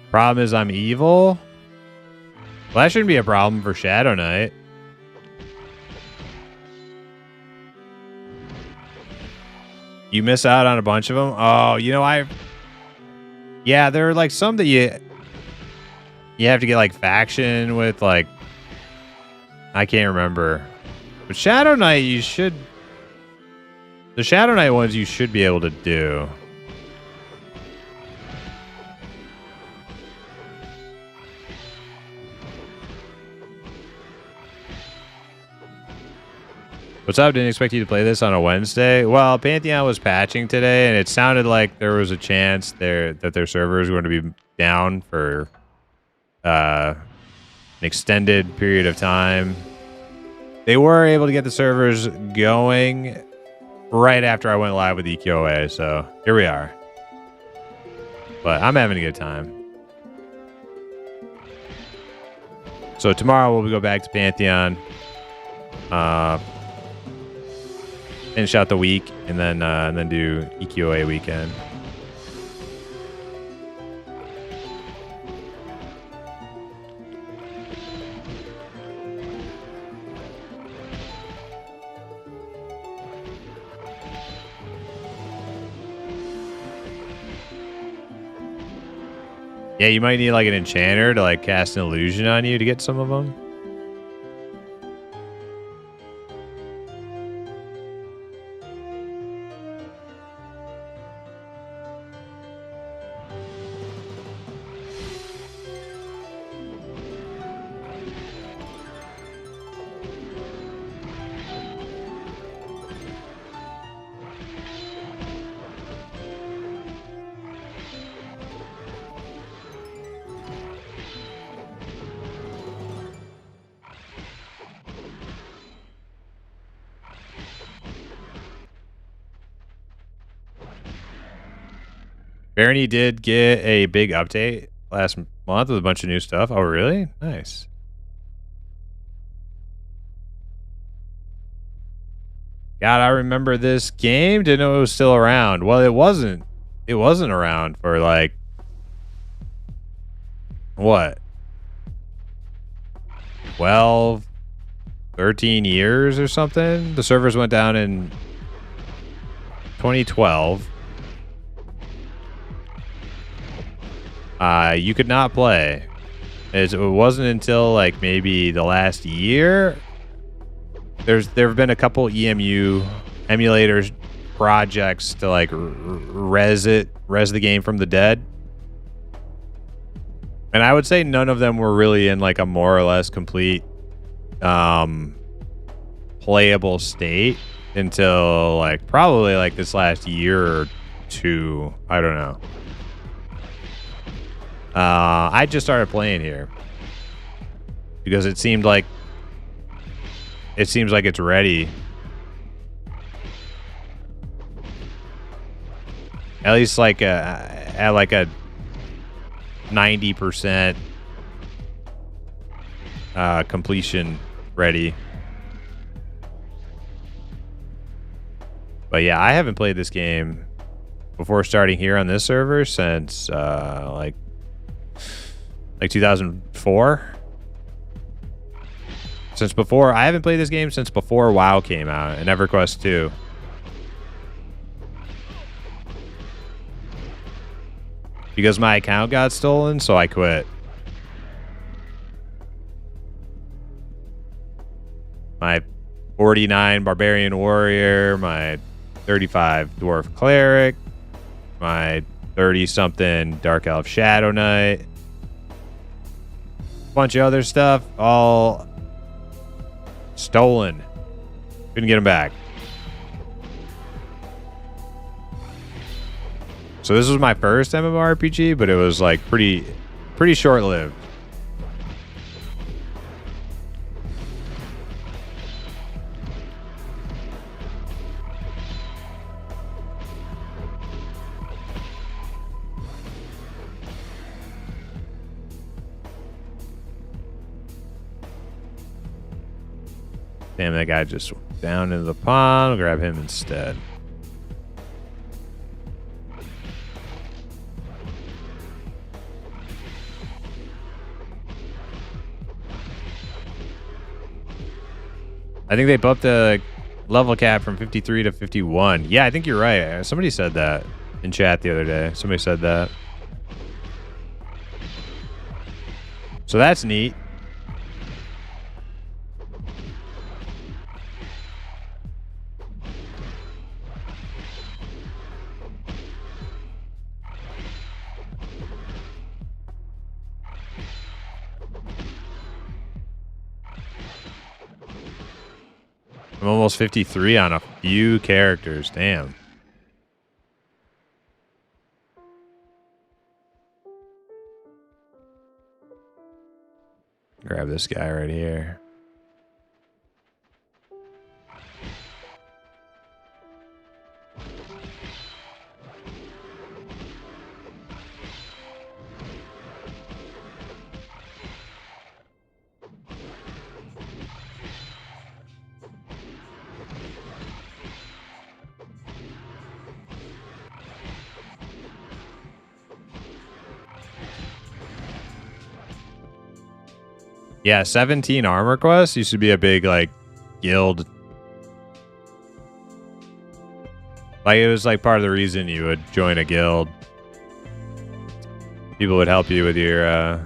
Problem is I'm evil? Well, that shouldn't be a problem for Shadow Knight. You miss out on a bunch of them? Oh, you know, yeah, there are like some that you have to get like faction with, like, I can't remember. But Shadow Knight, the Shadow Knight ones you should be able to do. What's up? Didn't expect you to play this on a Wednesday. Well, Pantheon was patching today, and it sounded like there was a chance that their servers were going to be down for an extended period of time. They were able to get the servers going right after I went live with EQOA, so here we are. But I'm having a good time. So tomorrow we'll go back to Pantheon. Finish out the week and then do EQOA weekend. Yeah, you might need like an enchanter to like cast an illusion on you to get some of them. Barony did get a big update last month with a bunch of new stuff. Oh, really? Nice. God, I remember this game. Didn't know it was still around. Well, it wasn't. It wasn't around for like what? 12, 13 years or something. The servers went down in 2012. You could not play. It wasn't until like maybe the last year. There have been a couple EMU emulators projects to like res the game from the dead. And I would say none of them were really in like a more or less complete playable state until like probably like this last year or two. I don't know. I just started playing here because it seems like it's ready. At least like at like a 90% completion ready. But yeah, I haven't played this game before starting here on this server since like 2004. Since before, I haven't played this game since before WoW came out and EverQuest 2. Because my account got stolen, so I quit. My 49 Barbarian Warrior, my 35 Dwarf Cleric, my 30-something Dark Elf Shadow Knight, a bunch of other stuff, all stolen. Couldn't get them back. So this was my first MMORPG, but it was like pretty short-lived. Damn, that guy just went down into the pond. I'll grab him instead. I think they bumped the level cap from 53 to 51. Yeah, I think you're right. Somebody said that in chat the other day. Somebody said that. So that's neat. I'm almost 53 on a few characters. Damn. Grab this guy right here. Yeah, 17 armor quests used to be a big like guild. Like it was like part of the reason you would join a guild. People would help you with your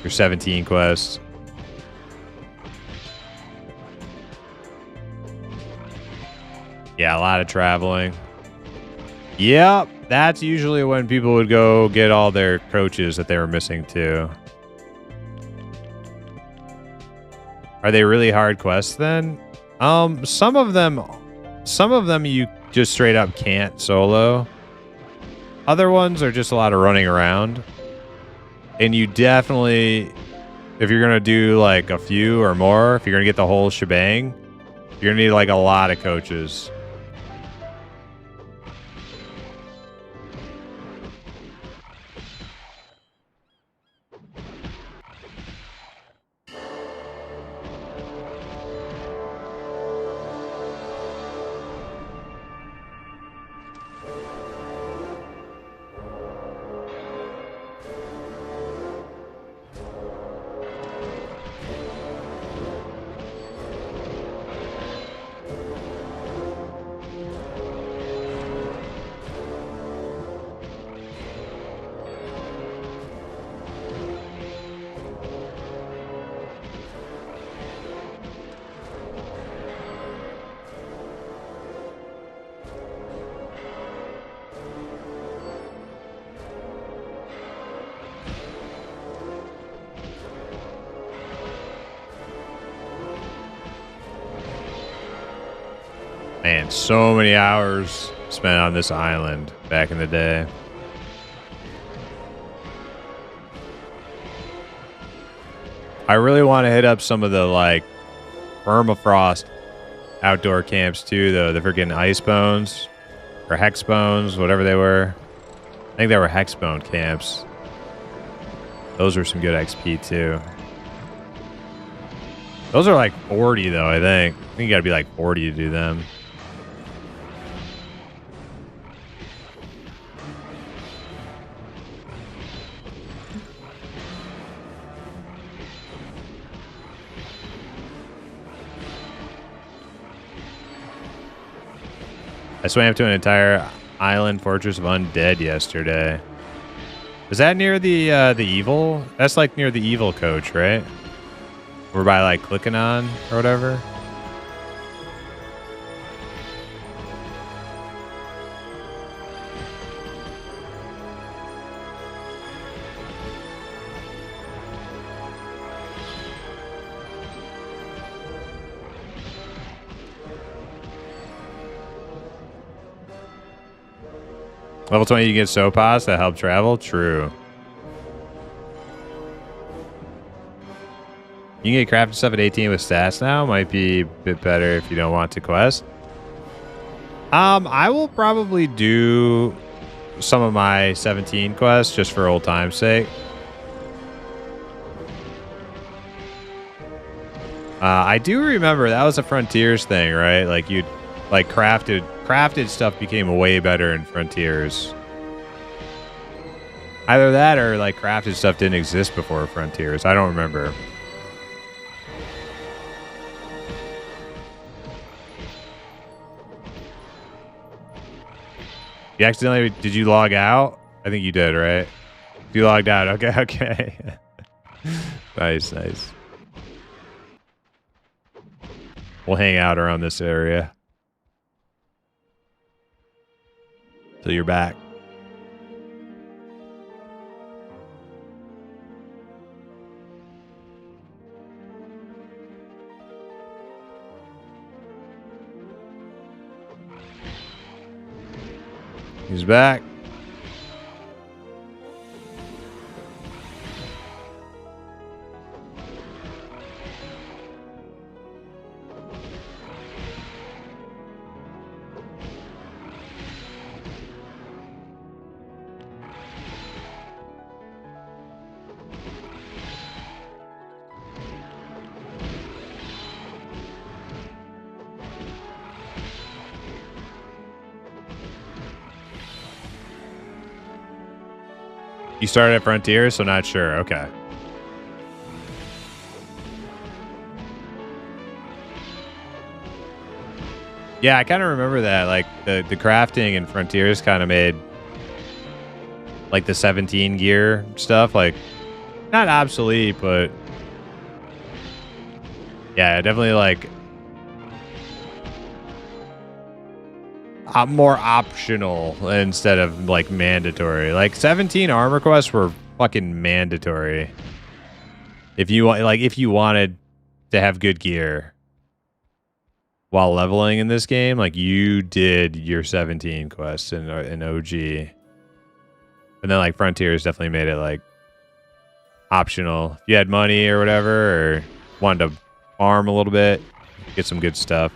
17 quests. Yeah, a lot of traveling. Yep, that's usually when people would go get all their coaches that they were missing too. Are they really hard quests then? Some of them you just straight up can't solo. Other ones are just a lot of running around. And you definitely, if you're gonna do like a few or more, if you're gonna get the whole shebang, you're gonna need like a lot of coaches. Man, so many hours spent on this island back in the day. I really want to hit up some of the like permafrost outdoor camps too, though. The freaking ice bones or hex bones, whatever they were. I think they were hex bone camps. Those were some good XP too. Those are like 40 though, I think. I think you gotta be like 40 to do them. I swam to an entire island fortress of undead yesterday. Is that near the evil? That's like near the evil coach, right? We're by like clicking on or whatever. Level 20, you get Sopas that help travel? True. You can get crafted stuff at 18 with stats now. Might be a bit better if you don't want to quest. I will probably do some of my 17 quests just for old time's sake. I do remember that was a Frontiers thing, right? Like you'd like crafted stuff became way better in Frontiers. Either that or like crafted stuff didn't exist before Frontiers. I don't remember. You accidentally, did you log out? I think you did, right? You logged out. Okay, okay. Nice, nice. We'll hang out around this area till you're back. He's back. You started at Frontier, so not sure. Okay. Yeah, I kind of remember that. Like the crafting in Frontiers kind of made like the 17 gear stuff like not obsolete, but yeah, definitely like more optional instead of like mandatory. Like 17 armor quests were fucking mandatory. If you wanted to have good gear while leveling in this game, like you did your 17 quests in OG. And then like Frontiers definitely made it like optional. If you had money or whatever, or wanted to farm a little bit, get some good stuff.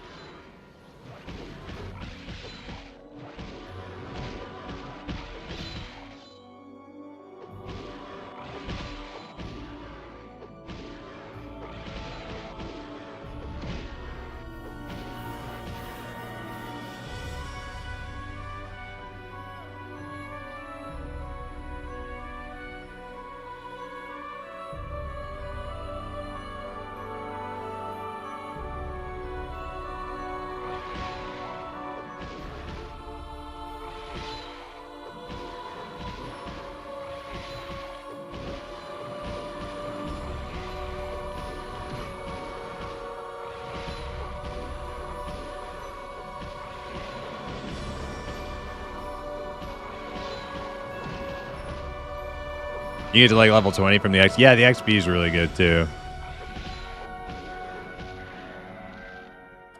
You get to like level 20 from the X. Yeah, the XP is really good too.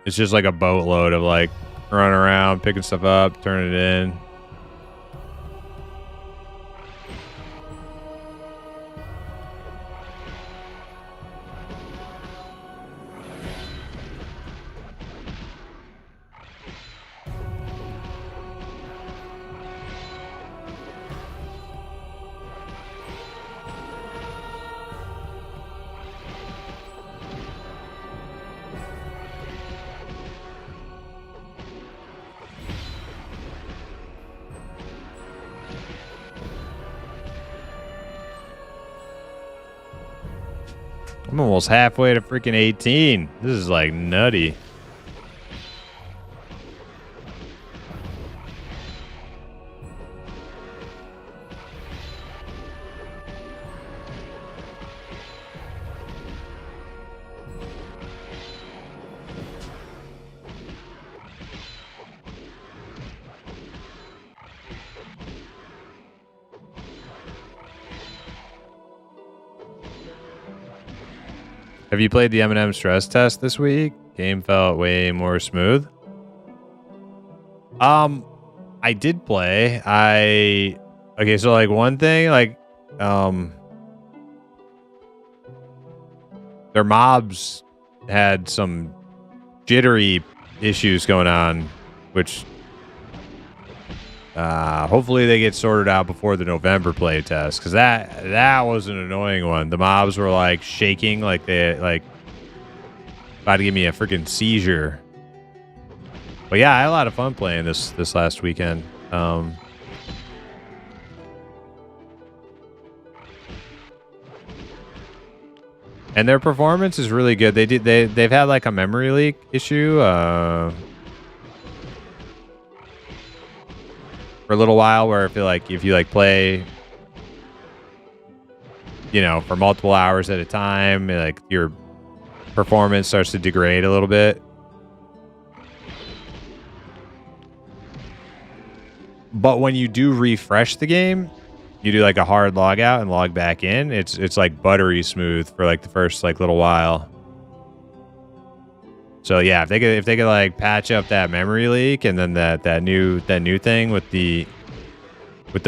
It's just like a boatload of like running around, picking stuff up, turning it in. I'm almost halfway to freaking 18. This is like nutty. Have you played the M&M stress test this week? Game felt way more smooth. I did play. Okay, so like one thing, like their mobs had some jittery issues going on, which hopefully they get sorted out before the November play test, because that was an annoying one. The mobs were like shaking, like they like about to give me a freaking seizure. But yeah, I had a lot of fun playing this last weekend. And their performance is really good. They've had like a memory leak issue for a little while, where I feel like if you like play, you know, for multiple hours at a time, like your performance starts to degrade a little bit. But when you do refresh the game, you do like a hard log out and log back in, it's like buttery smooth for like the first like little while. So yeah, if they could like patch up that memory leak, and then that new thing with the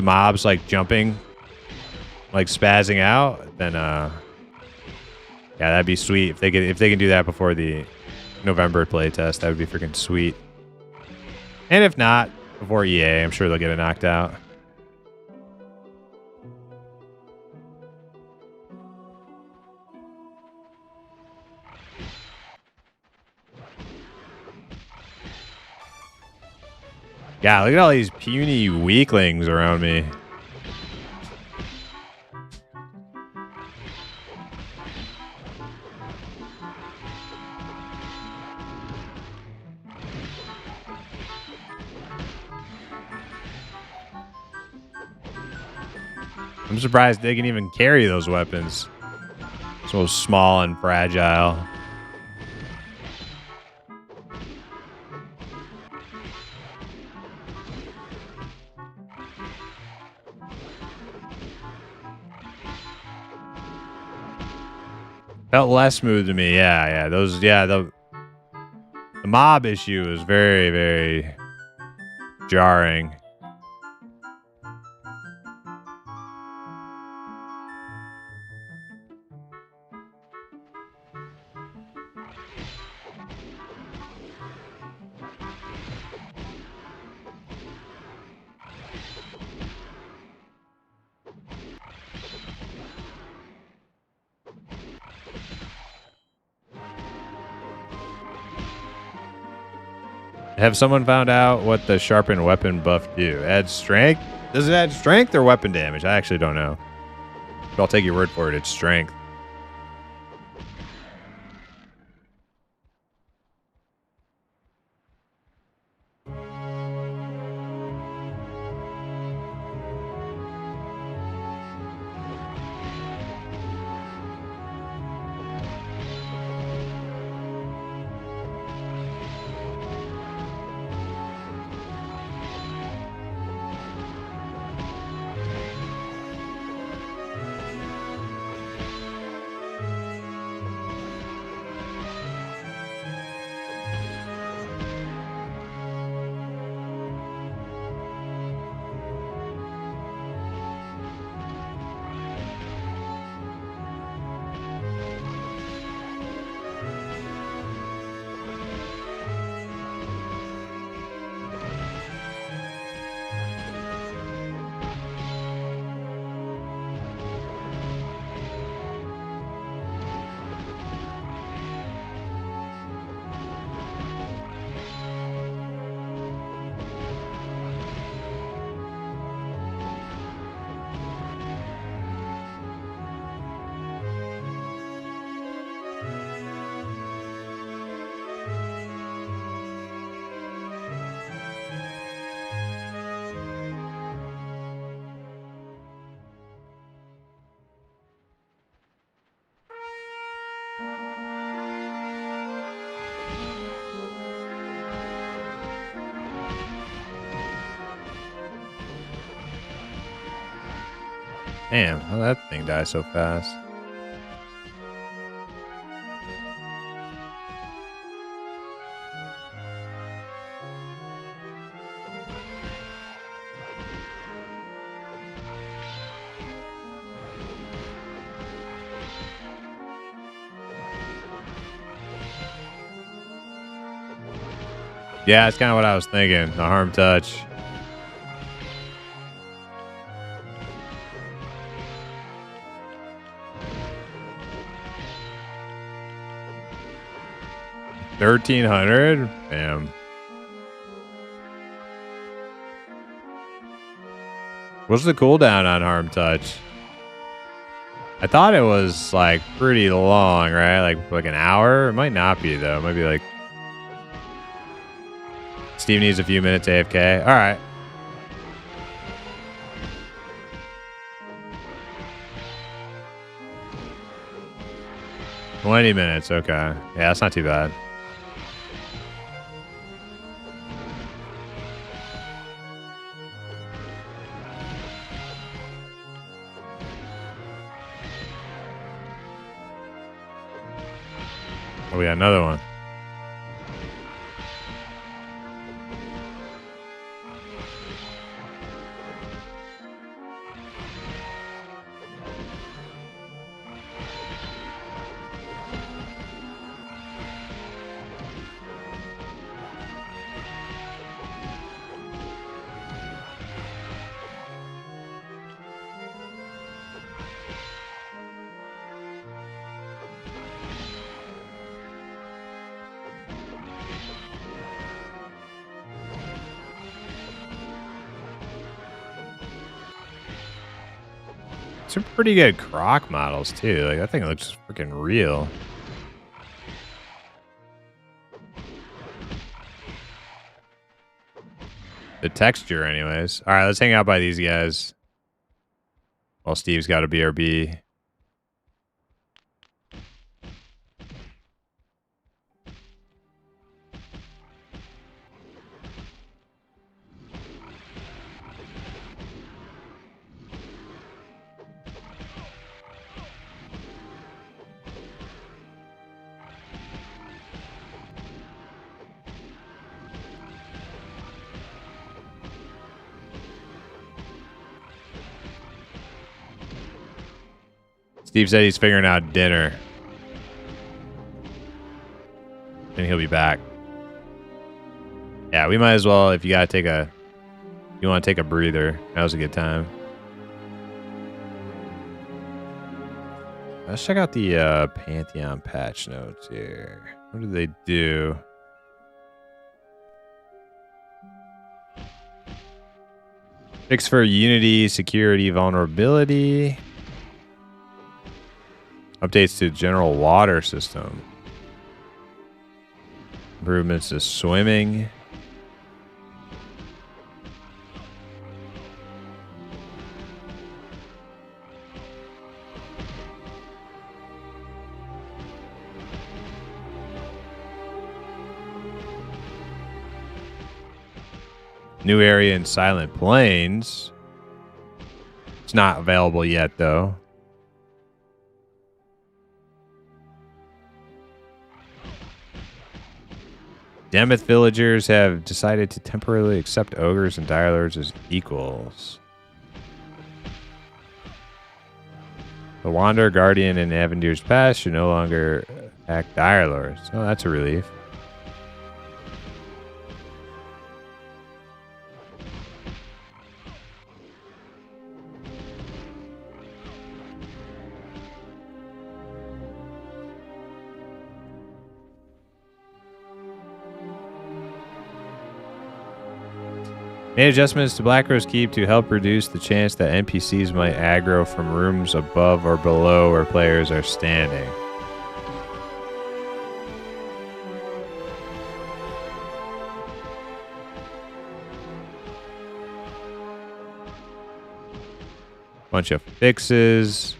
mobs like jumping, like spazzing out, then yeah, that'd be sweet. If they can do that before the November play test, that would be freaking sweet. And if not, before EA, I'm sure they'll get it knocked out. Yeah, look at all these puny weaklings around me. I'm surprised they can even carry those weapons. So small and fragile. Felt less smooth to me. Yeah. The mob issue is very, very jarring. Have someone found out what the sharpened weapon buff do? Add strength? Does it add strength or weapon damage? I actually don't know. But I'll take your word for it. It's strength. Damn, how did that thing die so fast? Yeah, that's kind of what I was thinking. The harm touch. $1,300? Damn. What's the cooldown on harm touch? I thought it was like pretty long, right? Like an hour? It might not be though. It might be like Steve needs a few minutes AFK. All right. $20 minutes. Okay. Yeah, that's not too bad. Oh, we got another one. Some pretty good croc models too. Like that thing looks freaking real. The texture, anyways. All right, let's hang out by these guys. While Steve's got a BRB. Steve said he's figuring out dinner. And he'll be back. Yeah, we might as well, if you want to take a breather. That was a good time. Let's check out the Pantheon patch notes here. What did they do? Fix for Unity, security, vulnerability. Updates to general water system. Improvements to swimming. New area in Silent Plains. It's not available yet, though. Demeth villagers have decided to temporarily accept ogres and dire lords as equals. The Wanderer, Guardian, and Avendir's Pass should no longer attack dire lords. Oh, that's a relief. Made adjustments to Blackrose Keep to help reduce the chance that NPCs might aggro from rooms above or below where players are standing. Bunch of fixes.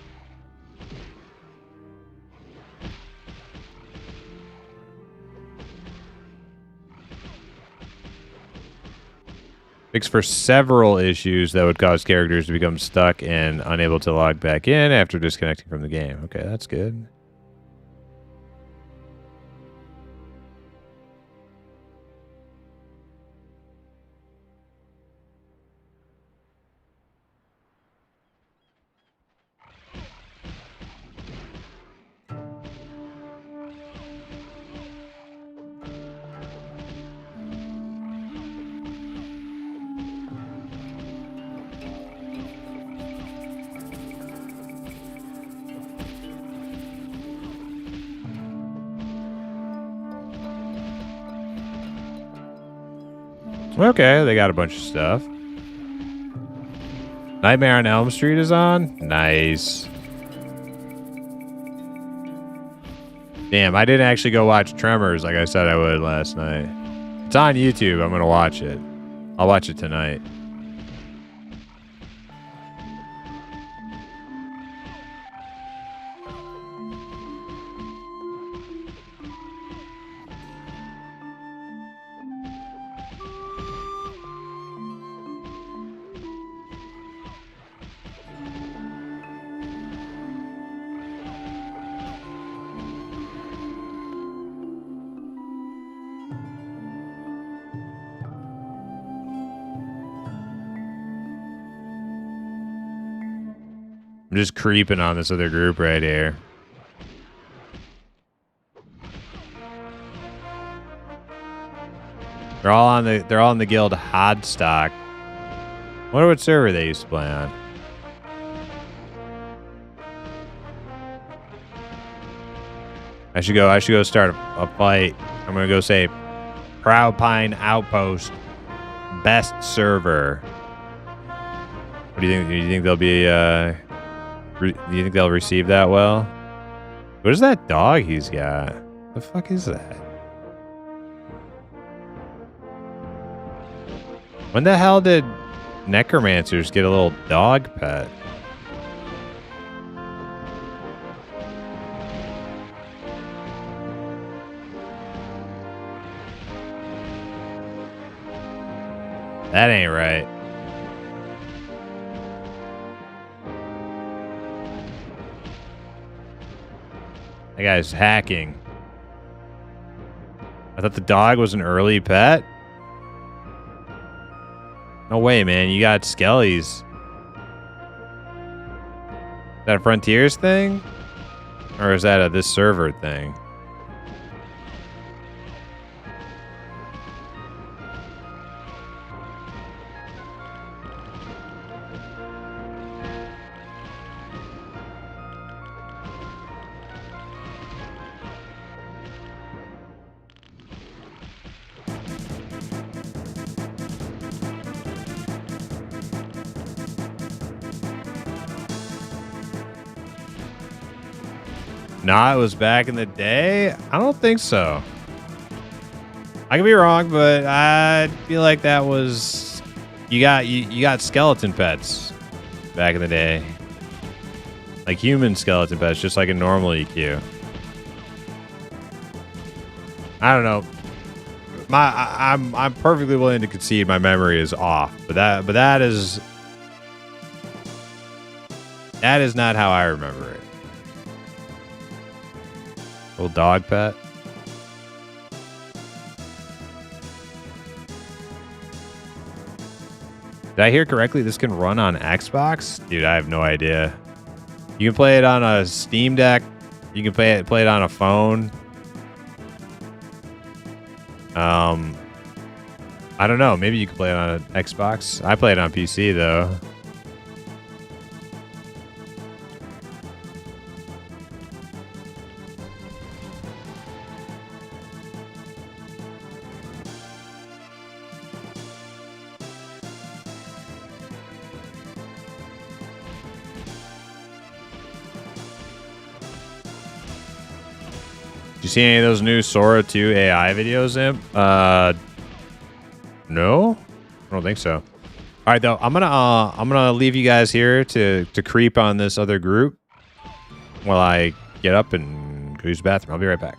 Fix for several issues that would cause characters to become stuck and unable to log back in after disconnecting from the game. Okay, that's good. Okay, they got a bunch of stuff. Nightmare on Elm Street is on? Nice. Damn, I didn't actually go watch Tremors like I said I would last night. It's on YouTube. I'm going to watch it. I'll watch it tonight. I'm just creeping on this other group right here. They're all on the guild Hodstock. Wonder what server they used to play on. I should go start a fight. I'm gonna go say Proud Pine Outpost best server. What do you think? Do you think they'll be do you think they'll receive that well? What is that dog he's got? The fuck is that? When the hell did necromancers get a little dog pet? That ain't right. That guy's hacking. I thought the dog was an early pet. No way, man. You got skellies. Is that a Frontiers thing? Or is that a this server thing? Nah, it was back in the day? I don't think so. I could be wrong, but I feel like that was you got skeleton pets back in the day. Like human skeleton pets, just like a normal EQ. I don't know. I'm perfectly willing to concede my memory is off, but that is not how I remember it. Little dog pet. Did I hear correctly? This can run on Xbox? Dude, I have no idea. You can play it on a Steam Deck. You can play it on a phone. I don't know. Maybe you can play it on an Xbox. I play it on PC though. Did you see any of those new Sora 2 AI videos, Imp? No? I don't think so. All right, though. I'm gonna leave you guys here to creep on this other group while I get up and go use the bathroom. I'll be right back.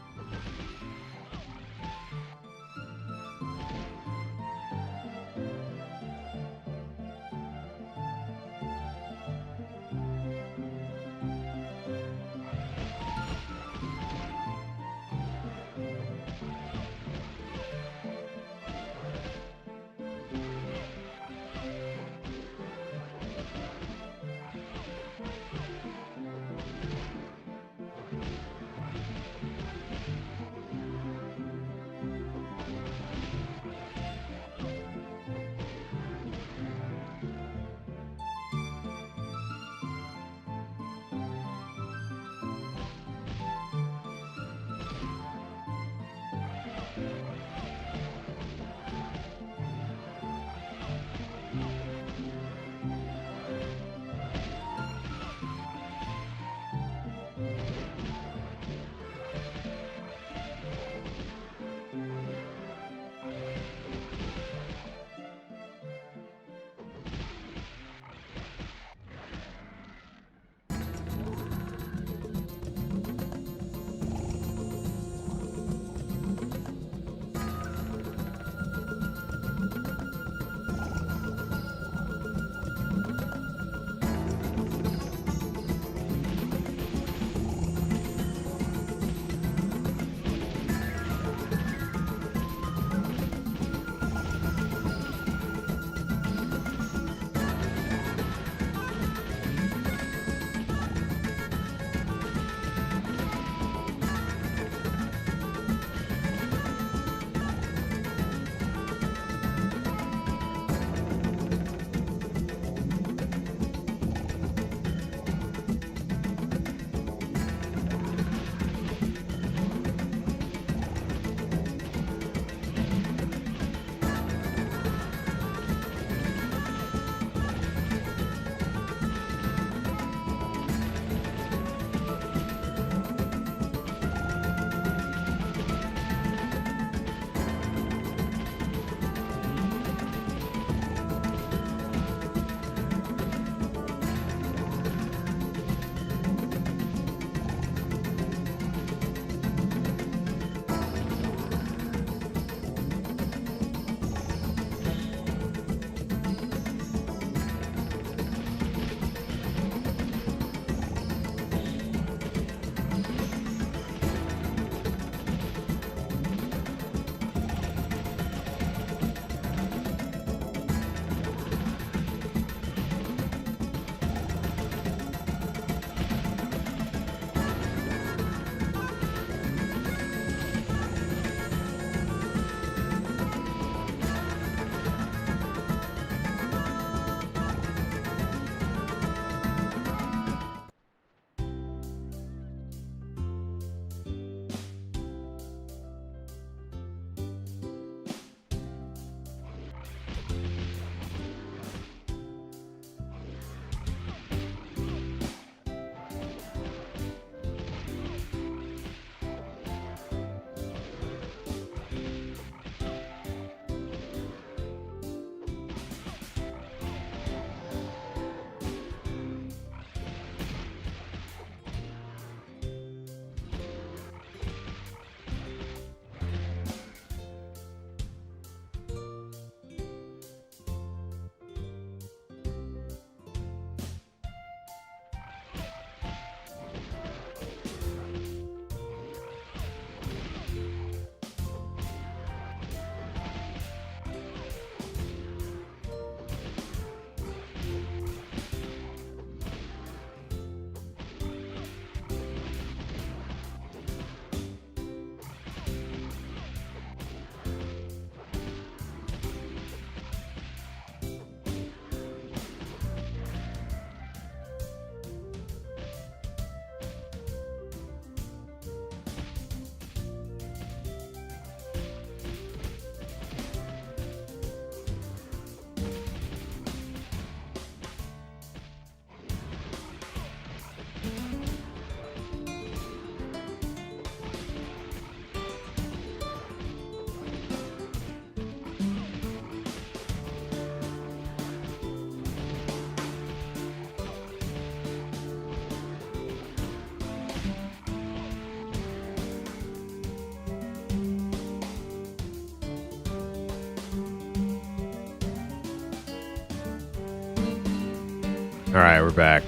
All right, we're back.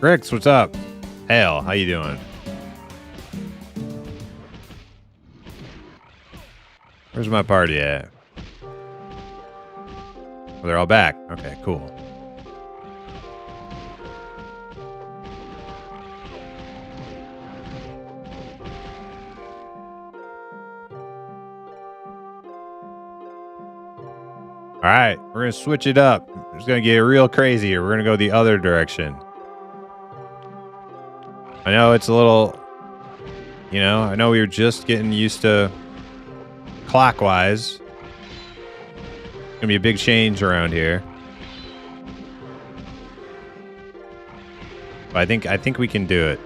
Grix, what's up? Hale, how you doing? Where's my party at? Oh, they're all back. Okay, cool. All right, we're going to switch it up. It's going to get real crazy here. We're going to go the other direction. I know it's a little, I know we were just getting used to clockwise. It's going to be a big change around here. But I think we can do it.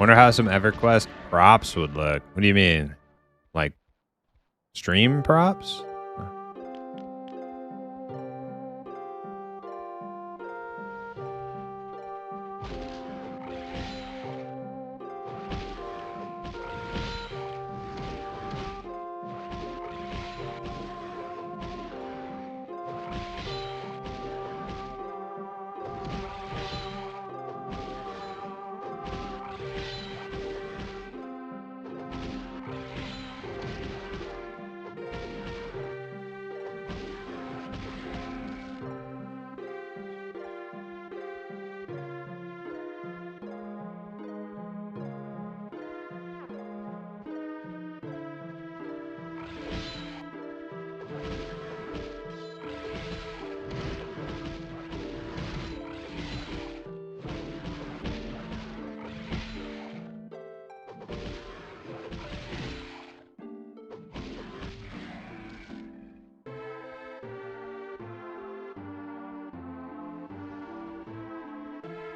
Wonder how some EverQuest props would look. What do you mean? Like stream props?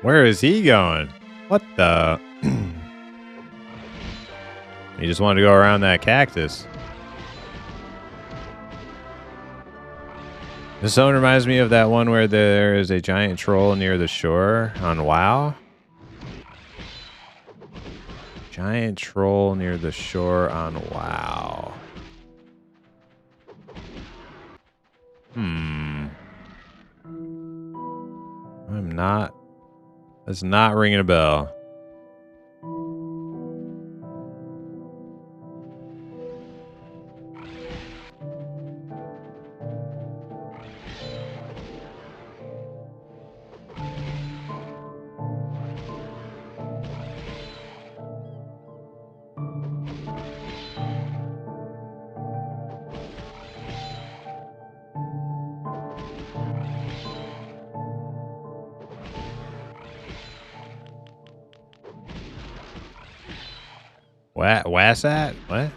Where is he going? What the? He just wanted to go around that cactus. This zone reminds me of that one where there is a giant troll near the shore on WoW. Giant troll near the shore on WoW. I'm not. That's not ringing a bell. Wassat? What?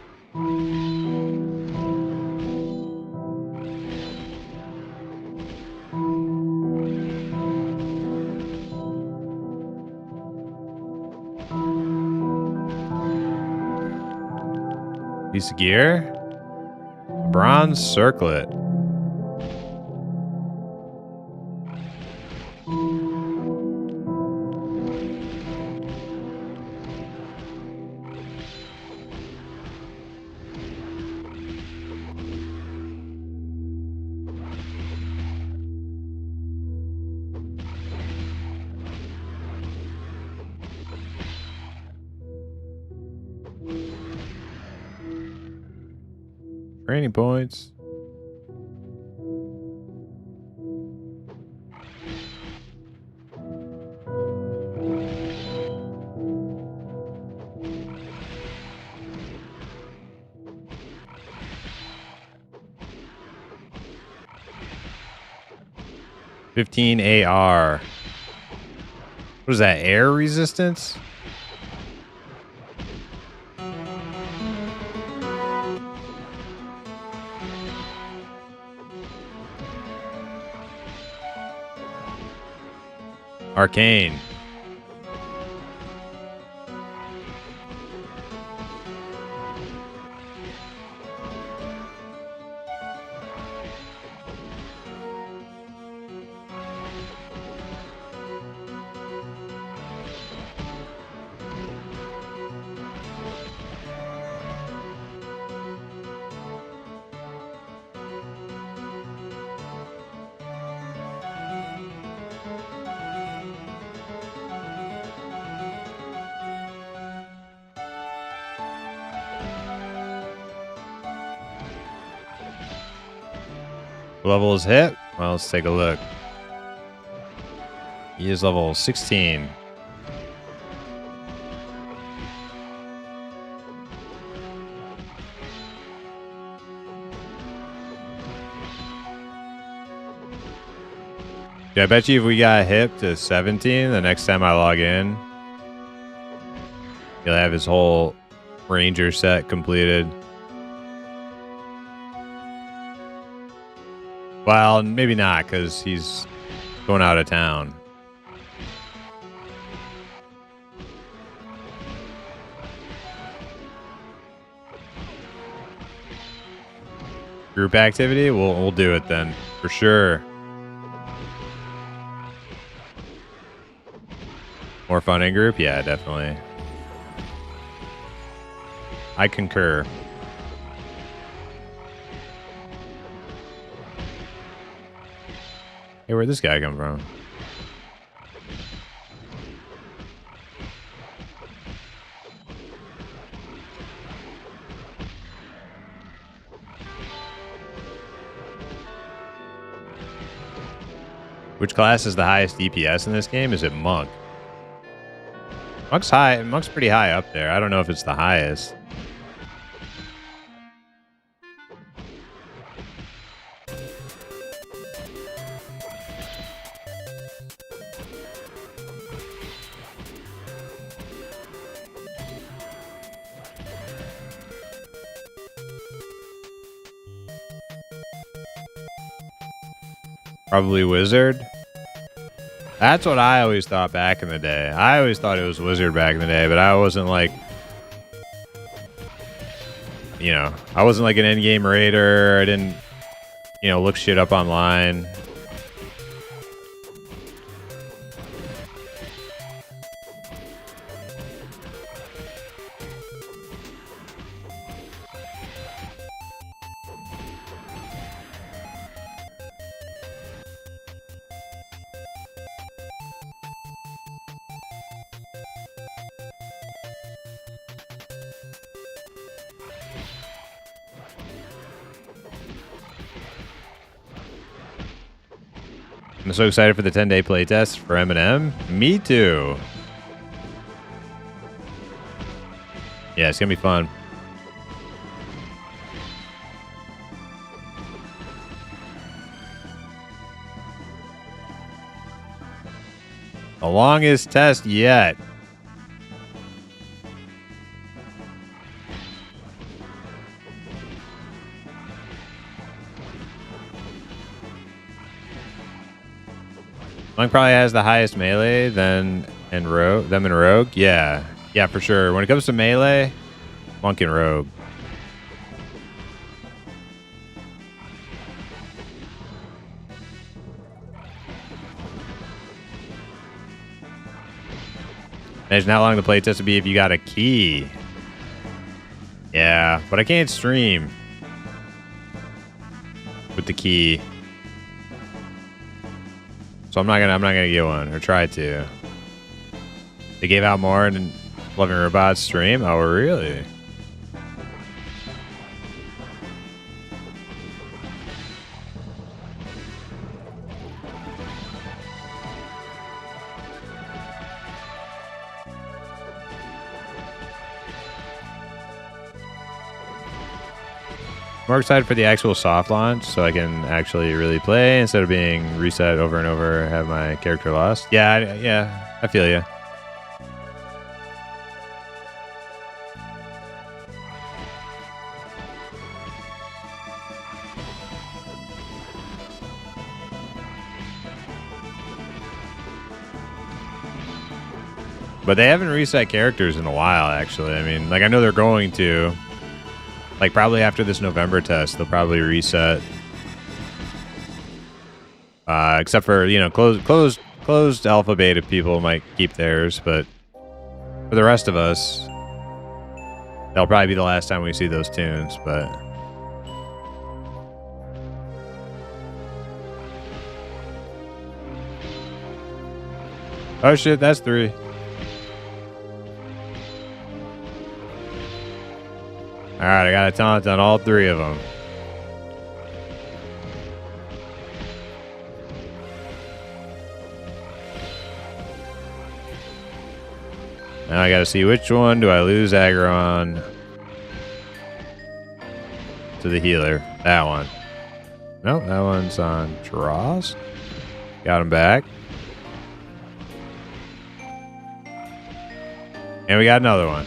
Piece of gear? Bronze circlet. Training points. $15 AR. What is that? Air resistance? Arcane. Level is hit. Well, let's take a look. He is level 16. Yeah, I bet you if we got hip to 17, the next time I log in, he'll have his whole ranger set completed. Well, maybe not, because he's going out of town. Group activity? We'll do it then, for sure. More fun in group? Yeah, definitely. I concur. Hey, where'd this guy come from? Which class is the highest DPS in this game? Is it Monk? Monk's high. Monk's pretty high up there. I don't know if it's the highest. Probably Wizard. That's what I always thought back in the day. I always thought it was Wizard back in the day, but I wasn't like, you know, I wasn't like an endgame raider. I didn't, you know, look shit up online. I'm so excited for the 10-day playtest for Eminem. Me too. Yeah, it's gonna be fun. The longest test yet. Monk probably has the highest melee them and Rogue. Yeah, for sure. When it comes to melee, Monk and Rogue. Imagine how long the playtest would be if you got a key. Yeah, but I can't stream with the key. So I'm not gonna get one or try to. They gave out more in Loving Robots stream. Oh, really? More excited for the actual soft launch so I can actually really play instead of being reset over and over, have my character lost. Yeah, I feel you. But they haven't reset characters in a while, actually. I mean, like, I know they're going to. Like, probably after this November test, they'll probably reset. Except for, you know, closed alpha beta people might keep theirs, but for the rest of us, that'll probably be the last time we see those tunes, but... Oh shit, that's 3. Alright, I got a taunt on all 3 of them. Now I gotta see which one do I lose aggro on. To the healer. That one. Nope, that one's on Dross. Got him back. And we got another one.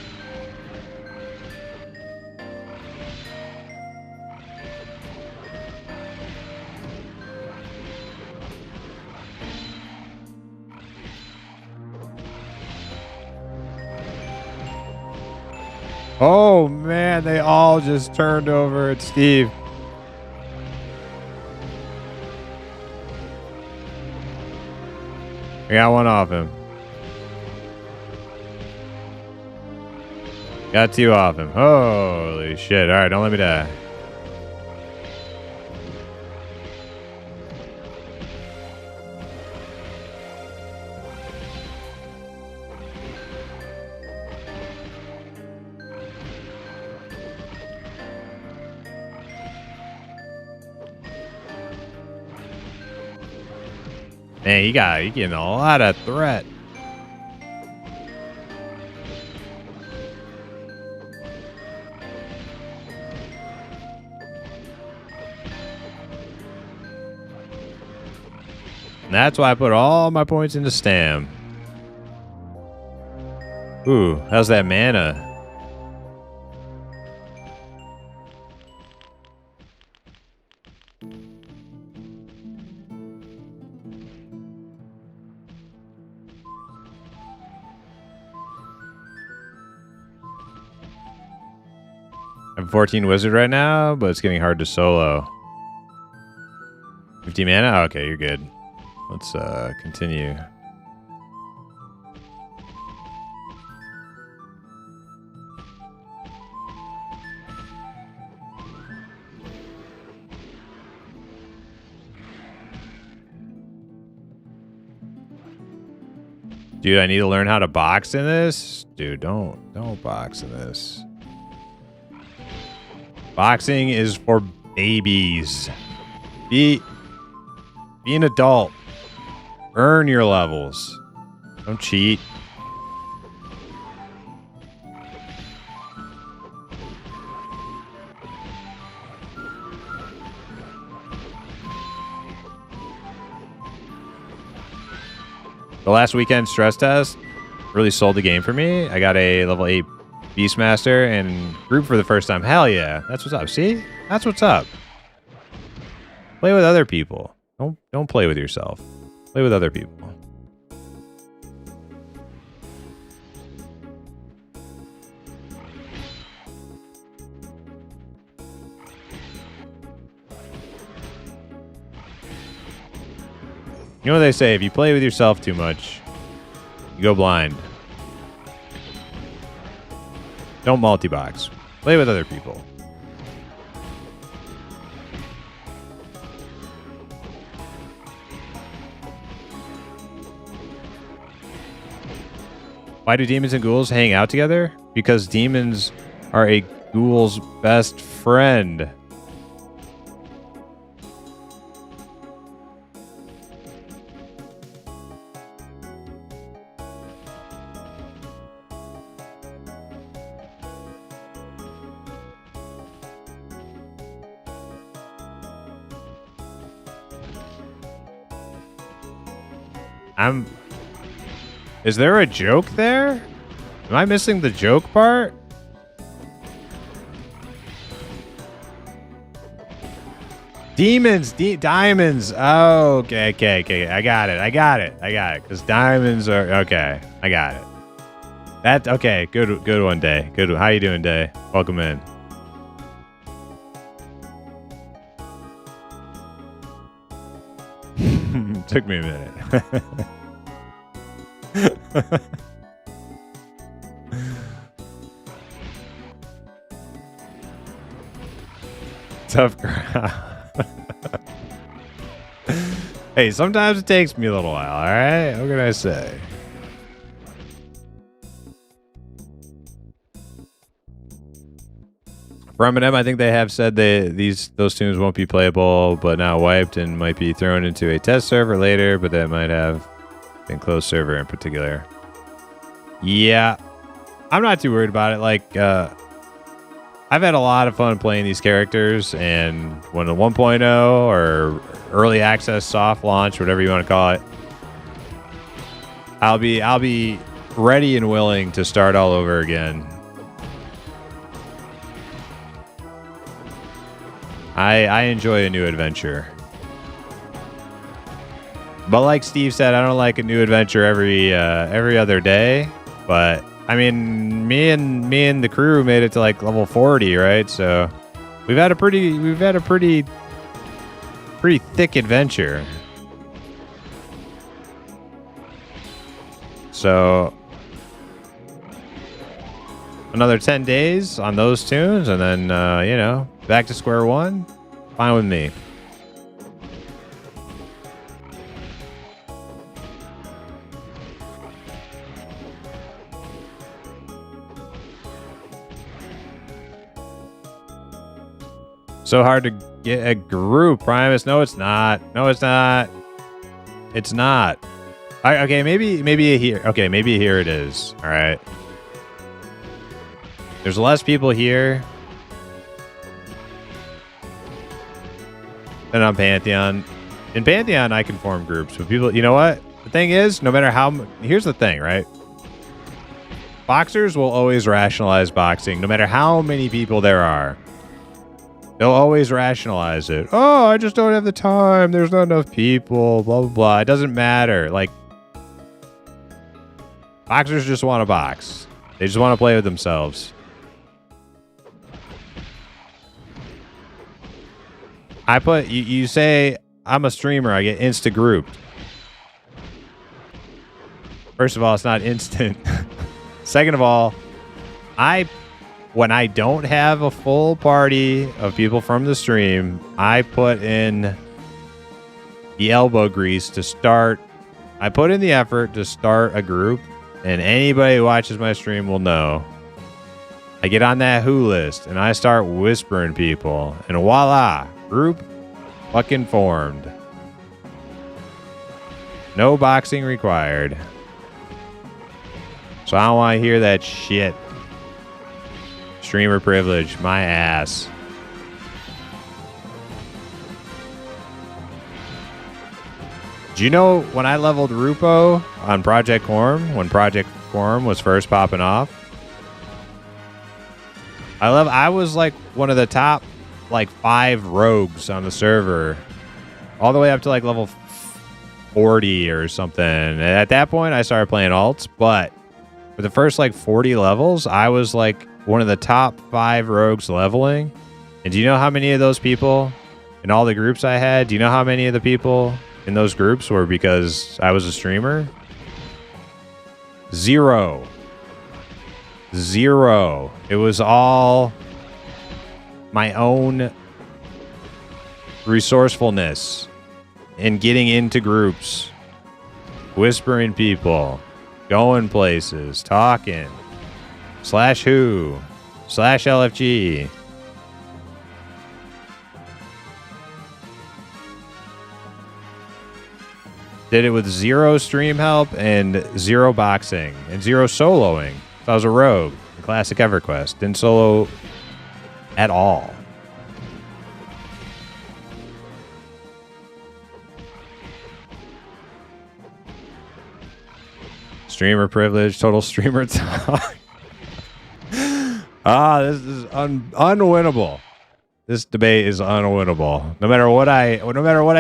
Oh man, they all just turned over at Steve. I got one off him. Got 2 off him. Holy shit. Alright, don't let me die. Man, you getting a lot of threat. And that's why I put all my points into Stam. Ooh, how's that mana? I'm 14 wizard right now, but it's getting hard to solo. 50 mana? Okay, you're good. Let's continue. Dude, I need to learn how to box in this. Dude, don't box in this. Boxing is for babies. Be an adult. Earn your levels. Don't cheat. The last weekend stress test really sold the game for me. I got a level 8 Beastmaster and group for the first time. Hell yeah. That's what's up. See? That's what's up. Play with other people. Don't play with yourself. Play with other people. You know what they say, if you play with yourself too much, you go blind. Don't multi-box. Play with other people. Why do demons and ghouls hang out together? Because demons are a ghoul's best friend. Is there a joke there? Am I missing the joke part? Demons, diamonds. Oh, okay. I got it. Because diamonds are... Okay, I got it. That okay? Good one, Day. Good. How you doing, Day? Welcome in. Took me a minute. Tough crowd. Hey, sometimes it takes me a little while. All right, what can I say? For M&M, I think they have said those tunes won't be playable, but not wiped, and might be thrown into a test server later. But that might have been closed server in particular. Yeah, I'm not too worried about it. Like, I've had a lot of fun playing these characters, and when the 1.0 or early access soft launch, whatever you want to call it, I'll be ready and willing to start all over again. I enjoy a new adventure. But like Steve said, I don't like a new adventure every other day. But I mean, me and the crew made it to like level 40, right? So we've had a pretty thick adventure. So another 10 days on those tunes, and then back to square one. Fine with me. So hard to get a group, Primus. No, it's not. No, it's not. It's not. Okay, maybe here. Okay, maybe here it is. All right. There's less people here than on Pantheon. In Pantheon, I can form groups with people. You know what? The thing is, no matter how... Here's the thing, right? Boxers will always rationalize boxing, no matter how many people there are. They'll always rationalize it. Oh, I just don't have the time. There's not enough people. Blah, blah, blah. It doesn't matter. Like, boxers just want to box. They just want to play with themselves. You say I'm a streamer, I get insta grouped. First of all, it's not instant. Second of all, when I don't have a full party of people from the stream, I put in the elbow grease to start. I put in the effort to start a group, and anybody who watches my stream will know. I get on that who list, and I start whispering people, and voila, group fucking formed. No boxing required. So I don't want to hear that shit. Streamer privilege, my ass. Do you know when I leveled Rupo on Project Quorum, when Project Quorum was first popping off? I was like one of the top like 5 rogues on the server, all the way up to like level 40 or something. And at that point, I started playing alts, but for the first like 40 levels, I was like one of the top 5 rogues leveling. And do you know how many of those people in all the groups I had? Do you know how many of the people in those groups were because I was a streamer? 0. It was all my own resourcefulness in getting into groups, whispering people, going places, talking, /who, /LFG. Did it with 0 stream help and 0 boxing and 0 soloing. So I was a rogue in classic EverQuest. Didn't solo at all. Streamer privilege, total streamer talk. This is unwinnable. This debate is unwinnable. No matter what I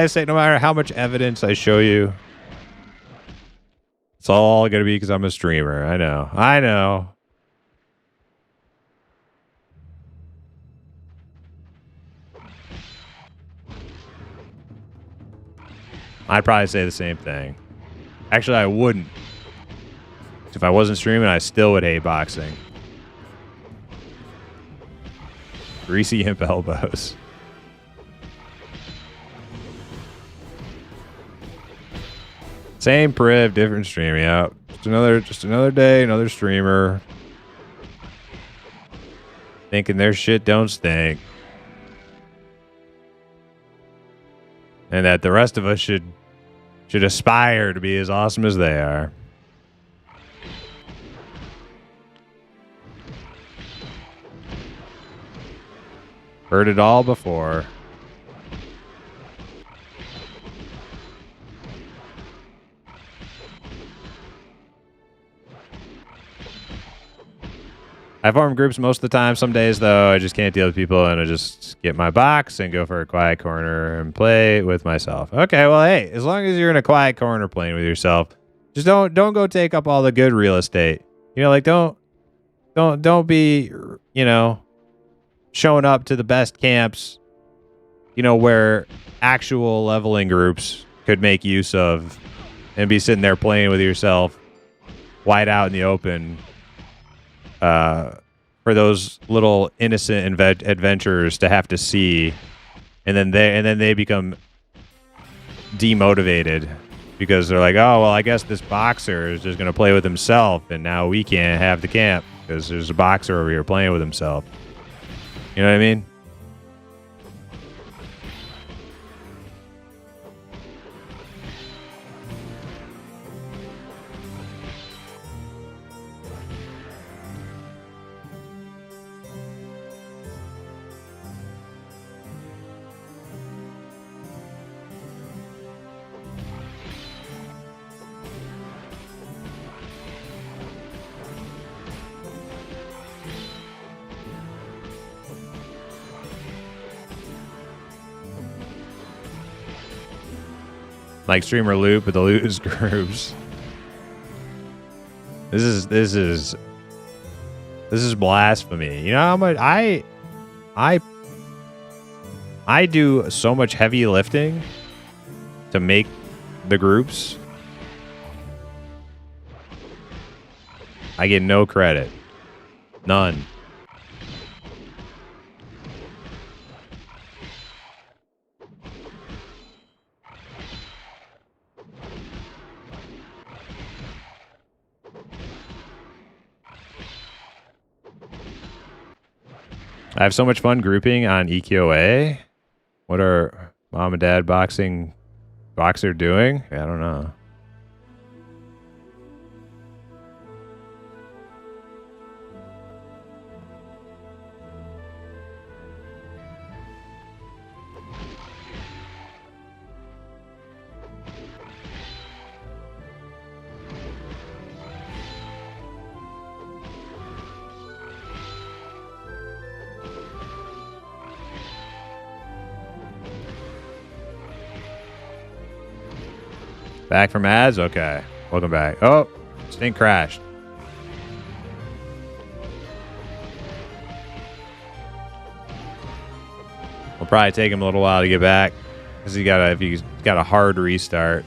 say, no matter how much evidence I show you, It's all going to be because I'm a streamer. I know. I know. I'd probably say the same thing. Actually, I wouldn't. If I wasn't streaming, I still would hate boxing. Greasy hemp elbows. Same priv, different stream. Yeah, just another day, another streamer. Thinking their shit don't stink. And that the rest of us should aspire to be as awesome as they are. Heard it all before. I form groups most of the time. Some days, though, I just can't deal with people, and I just get my box and go for a quiet corner and play with myself. Okay, well, hey, as long as you're in a quiet corner playing with yourself, just don't go take up all the good real estate. You know, like don't be, you know, showing up to the best camps, you know, where actual leveling groups could make use of, and be sitting there playing with yourself, wide out in the open. For those little innocent adventurers to have to see, and then they become demotivated because they're like, oh well, I guess this boxer is just gonna play with himself, and now we can't have the camp because there's a boxer over here playing with himself. You know what I mean? Like streamer loop with the lose groups. This is blasphemy. You know how much I do so much heavy lifting to make the groups. I get no credit. None. I have so much fun grouping on EQOA. What are mom and dad boxer doing? I don't know. Back from ads? Okay. Welcome back. Oh, Stink crashed. We'll probably take him a little while to get back because he's got a hard restart.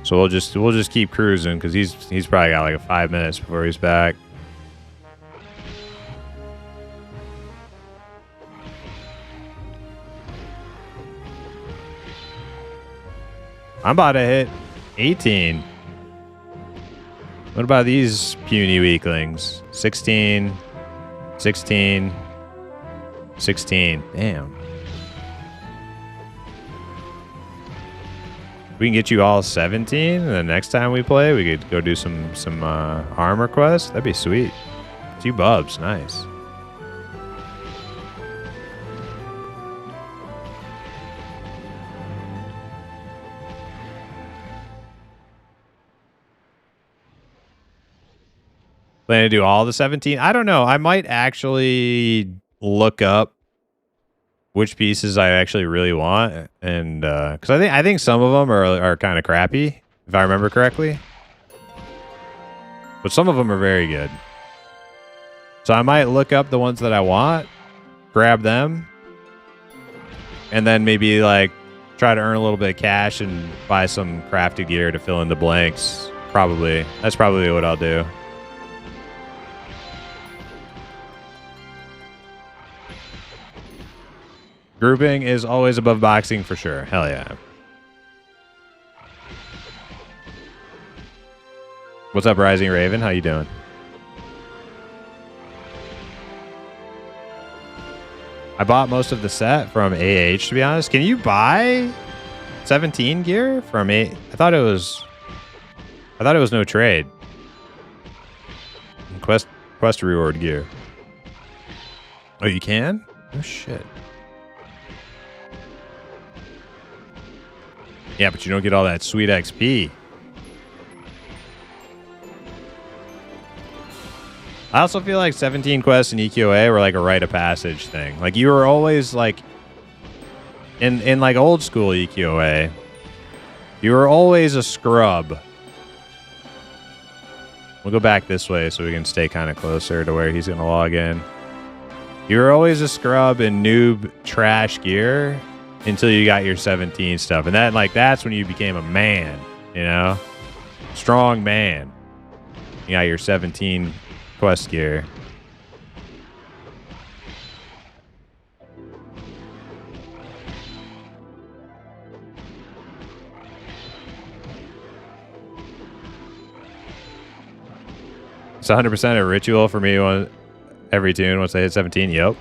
So we'll just keep cruising because he's probably got like 5 minutes before he's back. I'm about to hit 18. What about these puny weaklings? 16, 16, 16. Damn. We can get you all 17, and the next time we play, we could go do some armor quests. That'd be sweet. 2 bubs, nice. Plan to do all the 17? I don't know. I might actually look up which pieces I actually really want, and because I think some of them are kind of crappy, if I remember correctly, but some of them are very good. So I might look up the ones that I want, grab them, and then maybe like try to earn a little bit of cash and buy some crafted gear to fill in the blanks. Probably. That's probably what I'll do. Grouping is always above boxing for sure. Hell yeah. What's up, Rising Raven? How you doing? I bought most of the set from AH, to be honest. Can you buy 17 gear from A? I thought it was no trade. Quest reward gear. Oh, you can? Oh shit. Yeah, but you don't get all that sweet XP. I also feel like 17 quests in EQA were like a rite of passage thing. Like you were always like in like old school EQA, you were always a scrub. We'll go back this way so we can stay kind of closer to where he's going to log in. You were always a scrub in noob trash gear until you got your 17 stuff. And that that's when you became a man, you know? Strong man. You got your 17 quest gear. It's 100% a ritual for me every tune once I hit 17. Yep.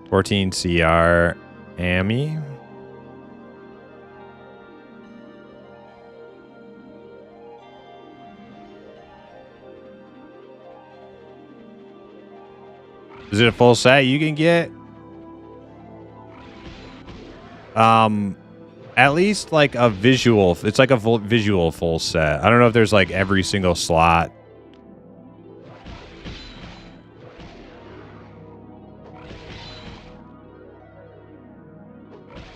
$14 CR Ami. Is it a full set you can get? At least like a visual. It's like a visual full set. I don't know if there's like every single slot.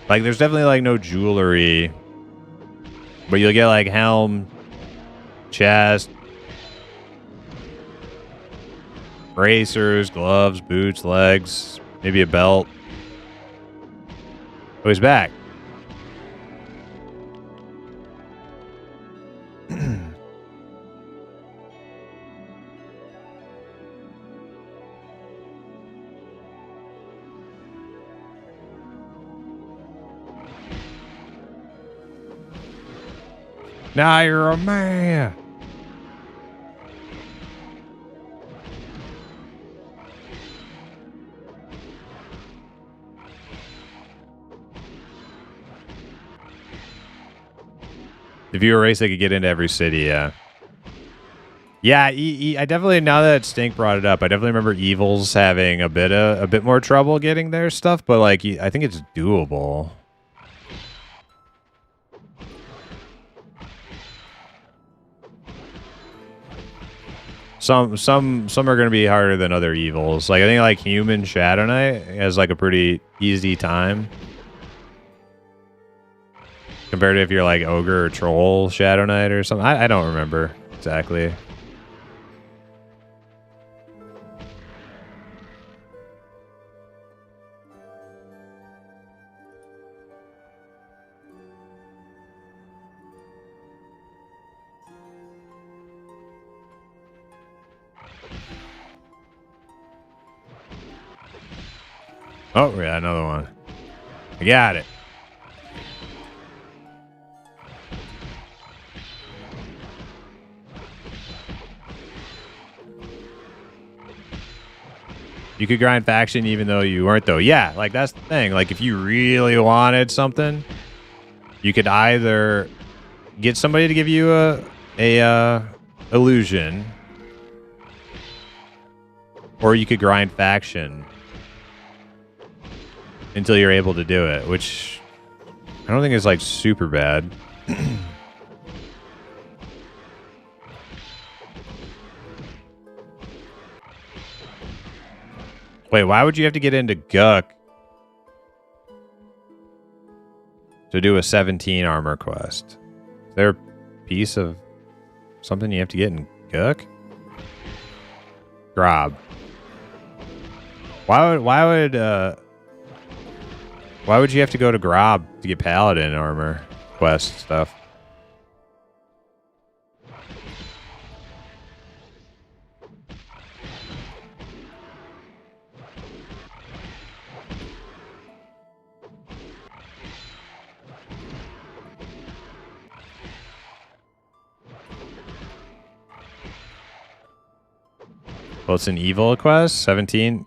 Like there's definitely like no jewelry, but you'll get like helm, chest, bracers, gloves, boots, legs, maybe a belt. Oh, he's back. Now you're a man. If you were a race, they could get into every city, yeah. Yeah, I definitely, now that Stink brought it up, I definitely remember Evil's having a bit more trouble getting their stuff, but like I think it's doable. Some are going to be harder than other Evils. Like I think like Human Shadow Knight has like a pretty easy time compared to if you're like Ogre or Troll Shadow Knight or something. I don't remember exactly. Oh, yeah, another one. I got it. You could grind faction even though you weren't, though. Yeah, like that's the thing. Like if you really wanted something, you could either get somebody to give you a illusion, or you could grind faction until you're able to do it, which I don't think is like super bad. Wait, why would you have to get into Guk to do a 17 armor quest? Is there a piece of something you have to get in Guk? Grob. Why would you have to go to Grob to get Paladin armor quest stuff? Well, it's an evil quest, 17.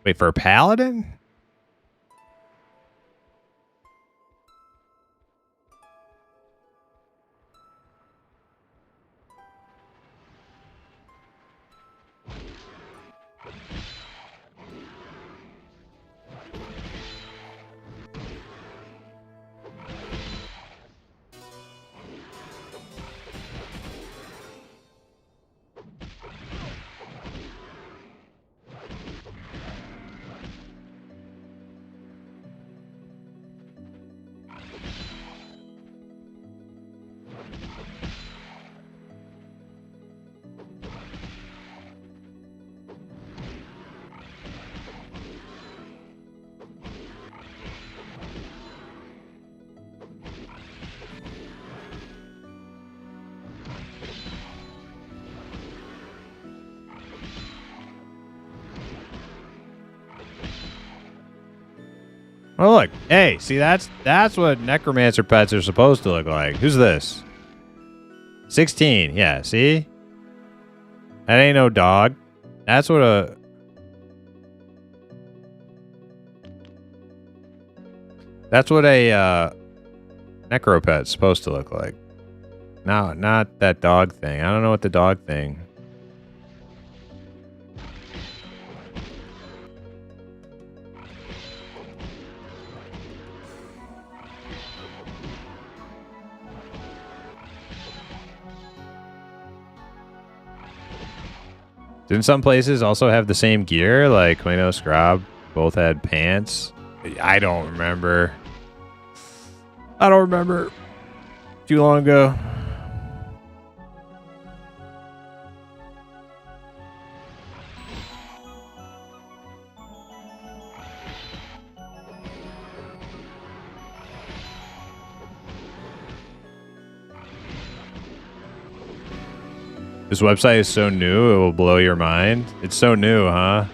Wait, for a Paladin? Oh, look. Hey, see, that's what necromancer pets are supposed to look like. Who's this? 16. Yeah, see? That ain't no dog. That's what a... That's what a necropet's supposed to look like. No, not that dog thing. I don't know what the dog thing... Didn't some places also have the same gear? Like Quino Scrab both had pants? I don't remember. Too long ago. This website is so new, it will blow your mind. It's so new, huh?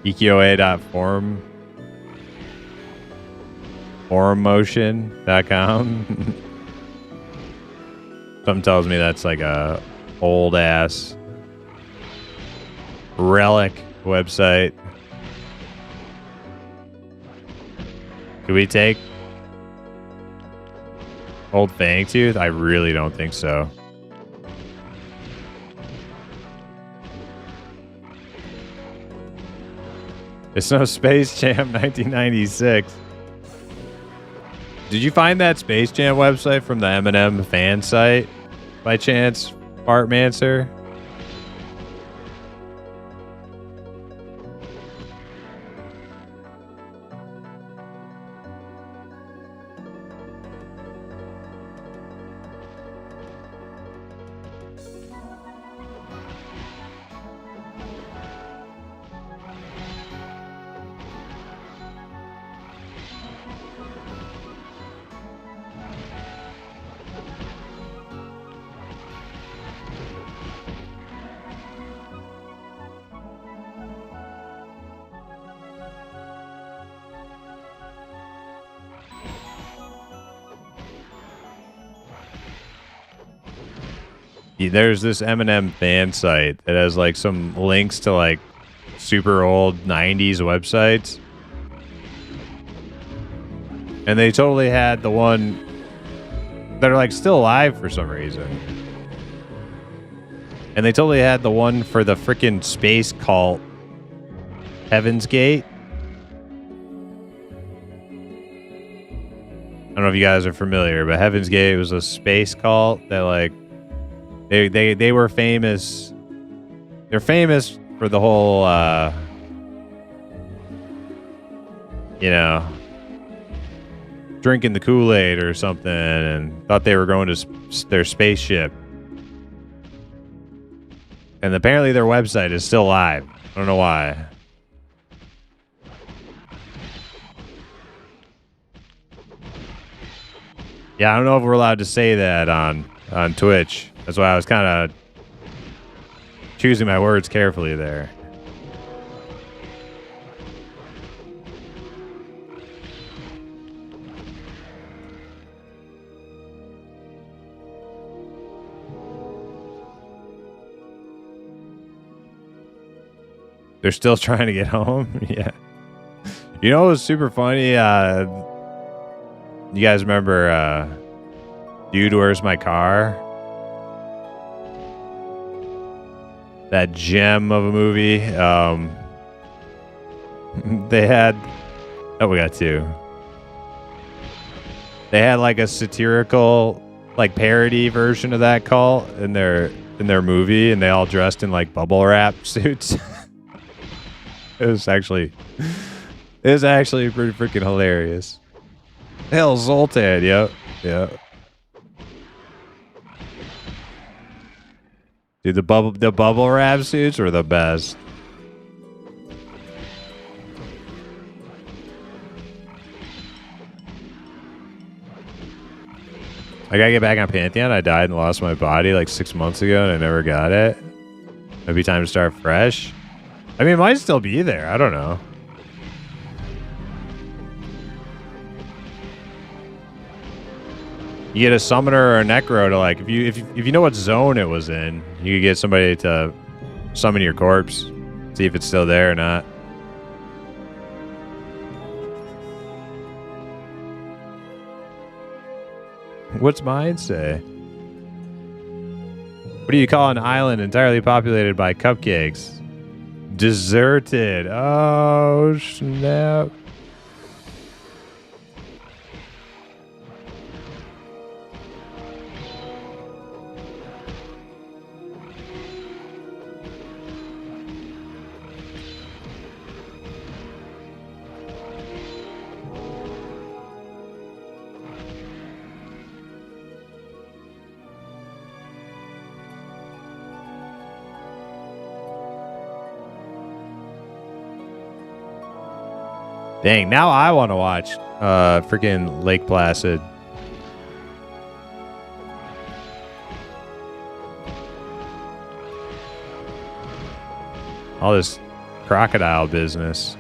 EQOA.forum. Forummotion.com. Something tells me that's like a old ass relic website. Do we take Old Fangtooth? I really don't think so. It's no Space Jam 1996. Did you find that Space Jam website from the Eminem fan site by chance, Bartmancer? There's this Eminem fan site that has like some links to like super old 90s websites. And they totally had the one that are like still alive for some reason. And they totally had the one for the freaking space cult Heaven's Gate. I don't know if you guys are familiar, but Heaven's Gate was a space cult that like They were famous They're famous for the whole, you know, drinking the Kool-Aid or something, and thought they were going to their spaceship. And apparently their website is still live. I don't know why. Yeah, I don't know if we're allowed to say that on Twitch. That's why I was kind of choosing my words carefully there. They're still trying to get home? Yeah. You know what was super funny? You guys remember Dude, Where's My Car? That gem of a movie. They had... Oh, we got two. They had like a satirical, like parody version of that call in their movie, and they all dressed in like bubble wrap suits. It was actually pretty freaking hilarious. Hell, Zoltan, yep. Dude, the bubble wrap suits were the best. I gotta get back on Pantheon. I died and lost my body like 6 months ago, and I never got it. Maybe time to start fresh. I mean, it might still be there. I don't know. You get a summoner or a necro to like, if you know what zone it was in, you could get somebody to summon your corpse, see if it's still there or not. What's mine say? What do you call an island entirely populated by cupcakes? Deserted. Oh, snap. Dang, now I want to watch freaking Lake Placid. All this crocodile business.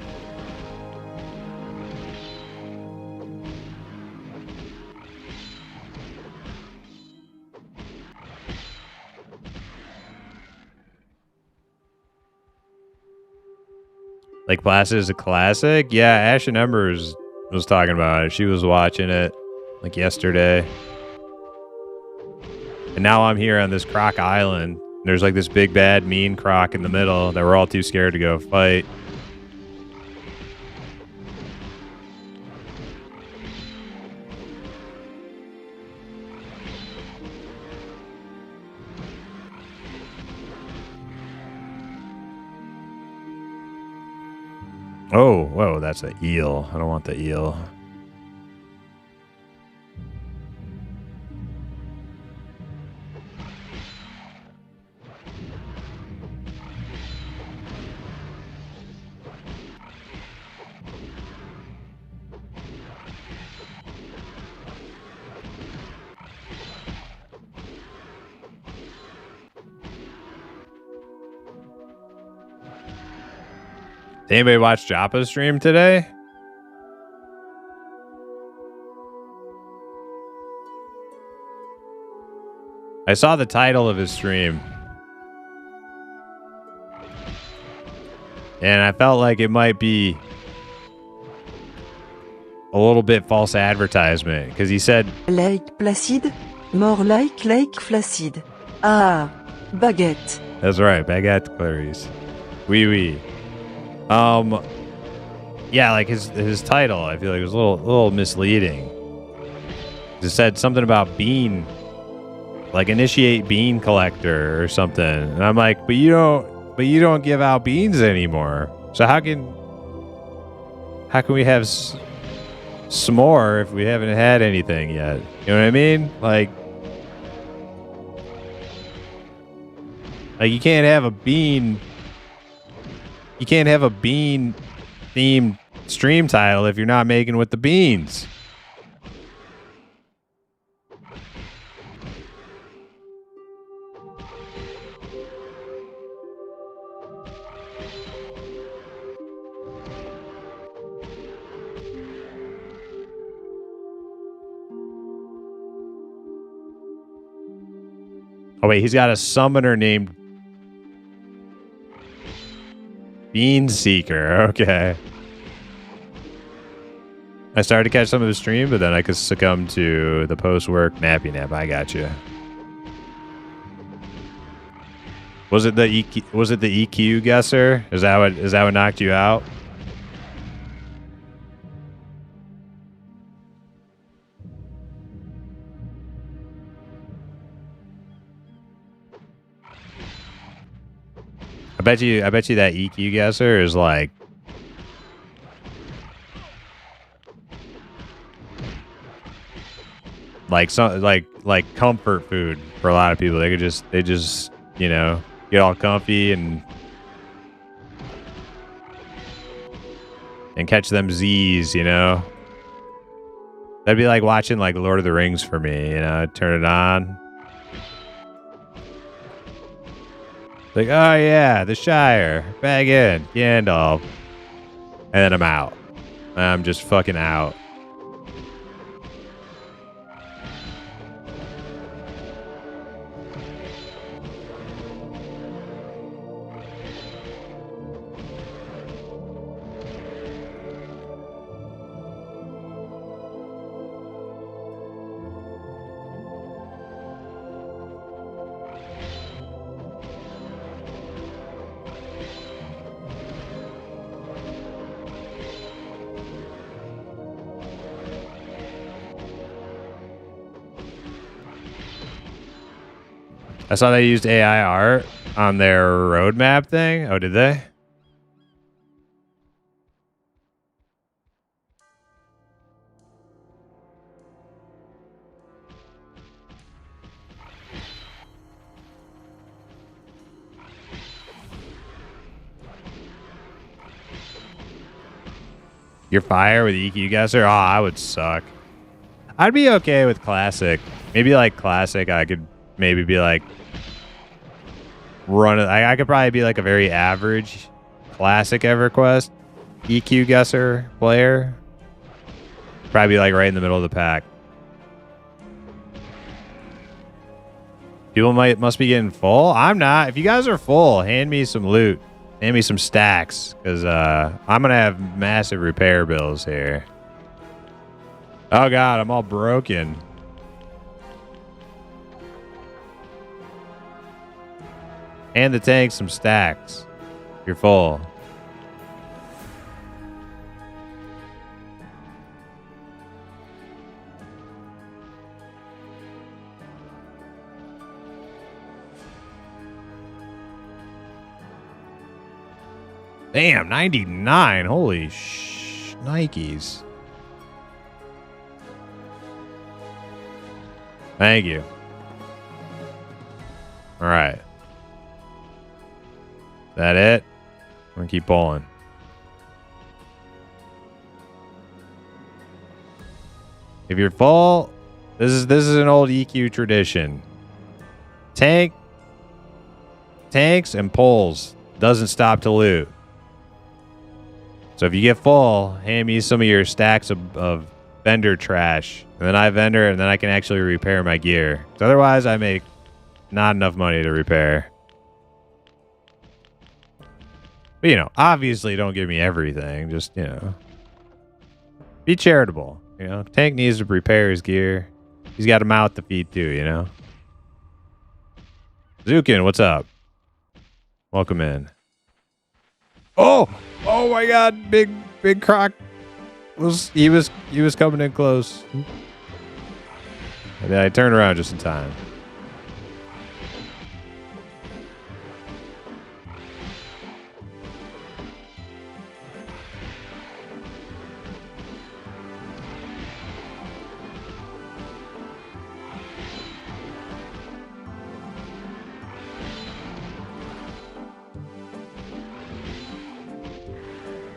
Lake Placid is a classic. Yeah, Ash and Embers was talking about it. She was watching it like yesterday. And now I'm here on this croc island. There's like this big bad mean croc in the middle that we're all too scared to go fight. Oh, whoa, that's an eel. I don't want the eel. Did anybody watch Joppa's stream today? I saw the title of his stream. And I felt like it might be a little bit false advertisement. Because he said... Lake Placid? More like Lake Flaccid. Ah, baguette. That's right, baguette Clarice. Oui, oui. Yeah, like his title, I feel like it was a little misleading. It said something about bean, like initiate bean collector or something, and I'm like, but but you don't give out beans anymore. So how can we have s'more if we haven't had anything yet? You know what I mean? Like you can't have a bean. You can't have a bean themed stream title if you're not making with the beans. Oh wait, he's got a summoner named Bean Seeker. Okay. I started to catch some of the stream, but then I could succumb to the post-work nappy nap. I got you. Was it the EQ guesser? Is that what knocked you out? I bet you that EQ guesser is like comfort food for a lot of people. They just you know, get all comfy and catch them Z's, you know. That'd be like watching like Lord of the Rings for me, you know. I'd turn it on. Like, oh yeah, the Shire. Back in. Gandalf. And then I'm out. I'm just fucking out. I saw they used AI art on their roadmap thing. Oh, did they? You're fire with EQ guesser? Oh, I would suck. I'd be okay with classic. Maybe like classic, I could maybe be like I could probably be like a very average classic EverQuest EQ guesser player. Probably be like right in the middle of the pack. People must be getting full. I'm not. If you guys are full, hand me some loot. Hand me some stacks, because I'm gonna have massive repair bills here. Oh god, I'm all broken. And the tank some stacks. You're full. Damn, 99. Holy Nikes. Thank you. All right. That it? I'm gonna keep pulling. If you're full, this is an old EQ tradition. Tanks and pulls doesn't stop to loot. So if you get full, hand me some of your stacks of vendor trash, and then I vendor, and then I can actually repair my gear. Otherwise, I make not enough money to repair. But, you know, obviously don't give me everything. Just, you know, be charitable. You know, Tank needs to repair his gear. He's got a mouth to feed too, you know. Zukin, what's up? Welcome in. Oh my God, big croc was coming in close. And then I turned around just in time.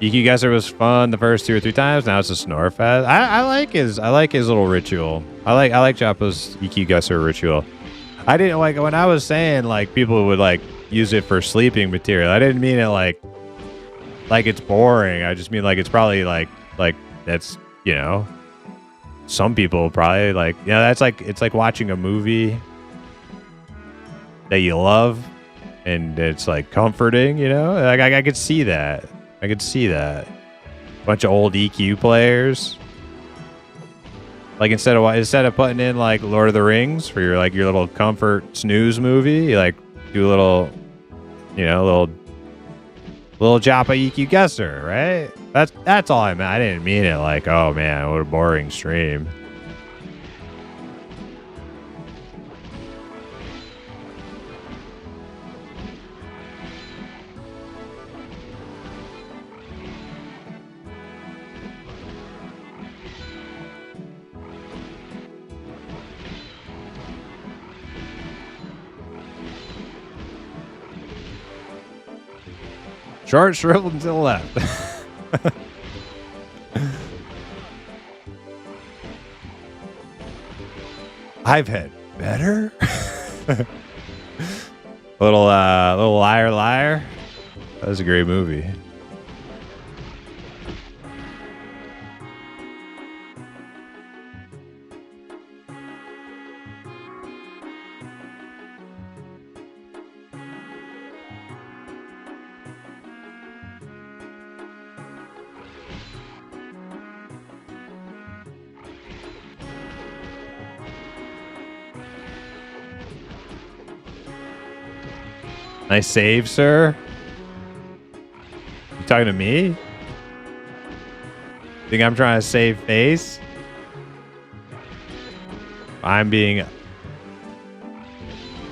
EQ Guesser was fun the first 2 or 3 times. Now it's a snore fest. I like his little ritual. I like Joppa's EQ Guesser ritual. I didn't like when I was saying like people would like use it for sleeping material. I didn't mean it like it's boring. I just mean like it's probably like that's, you know, some people probably like, you know, that's like, it's like watching a movie that you love and it's like comforting, you know. Like I could see that. I could see that. Bunch of old EQ players. Like instead of putting in like Lord of the Rings for your little comfort snooze movie, you like do a little, you know, little Joppa EQ Guesser, right? That's all I meant. I didn't mean it like, oh man, what a boring stream. Short, shriveled, and to the left. I've had better. little liar, liar. That was a great movie. Nice save, sir. You talking to me? Think I'm trying to save face? I'm being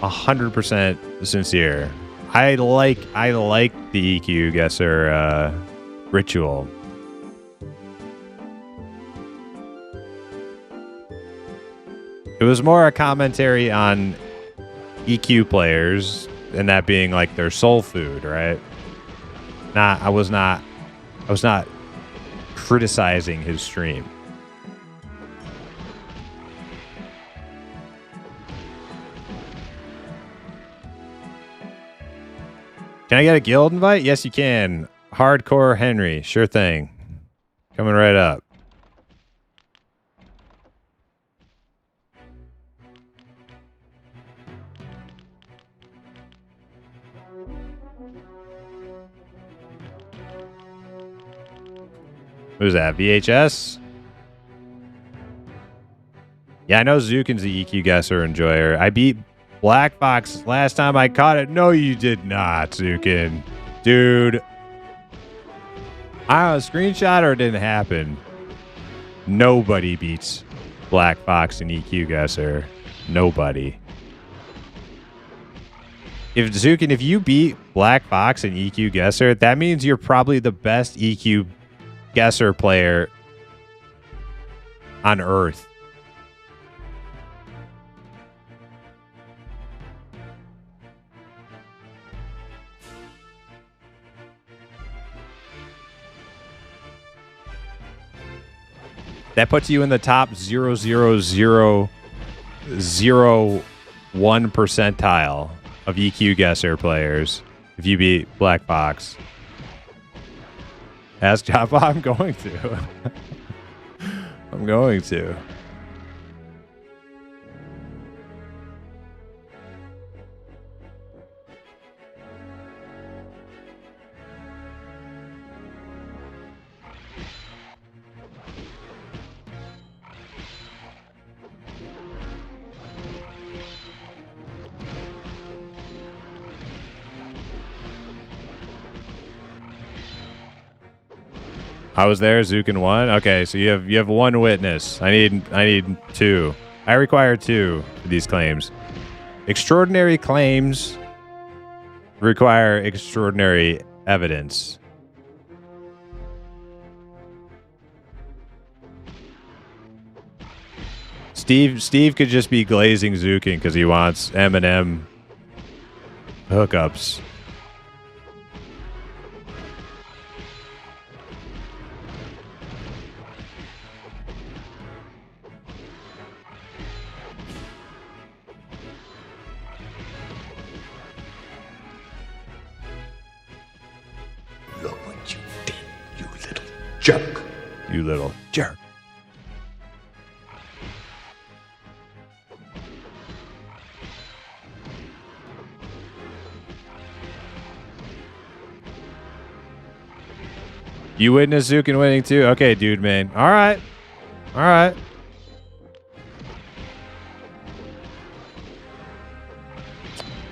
100% sincere. I like the EQ Guesser ritual. It was more a commentary on EQ players. And that being like their soul food, right? I was not criticizing his stream. Can I get a guild invite? Yes, you can. Hardcore Henry, sure thing. Coming right up. Who's that? VHS? Yeah, I know Zukin's the EQ Guesser enjoyer. I beat Black Fox last time I caught it. No, you did not, Zukin. Dude. I don't know, screenshot or it didn't happen. Nobody beats Black Fox and EQ Guesser. Nobody. If Zukin, if you beat Black Fox and EQ Guesser, that means you're probably the best EQ Guesser player on Earth. That puts you in the top 0.0001 percentile of EQ Guesser players if you beat Black Fox. Ask Joppa. I'm going to. I'm going to. I was there. Zukin won. Okay, so you have one witness. I need two. I require two for these claims. Extraordinary claims require extraordinary evidence. Steve could just be glazing Zukin because he wants M&M hookups. Jerk. You little jerk. You witnessed Zukin winning too? Okay, dude, man. All right. All right.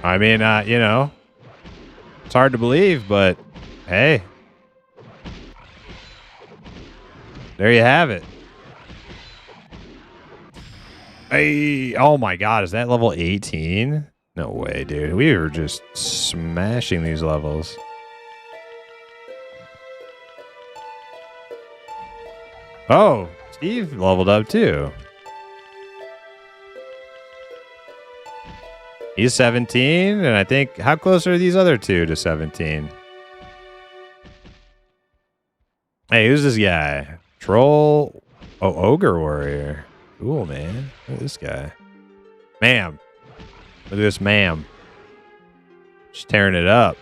I mean, you know, it's hard to believe, but hey. There you have it. Hey, oh my God, is that level 18? No way, dude. We were just smashing these levels. Oh, Steve leveled up too. He's 17, and I think, how close are these other two to 17? Hey, who's this guy? Troll. Oh, Ogre Warrior. Cool, man. Look at this guy. Ma'am. Look at this ma'am. She's tearing it up.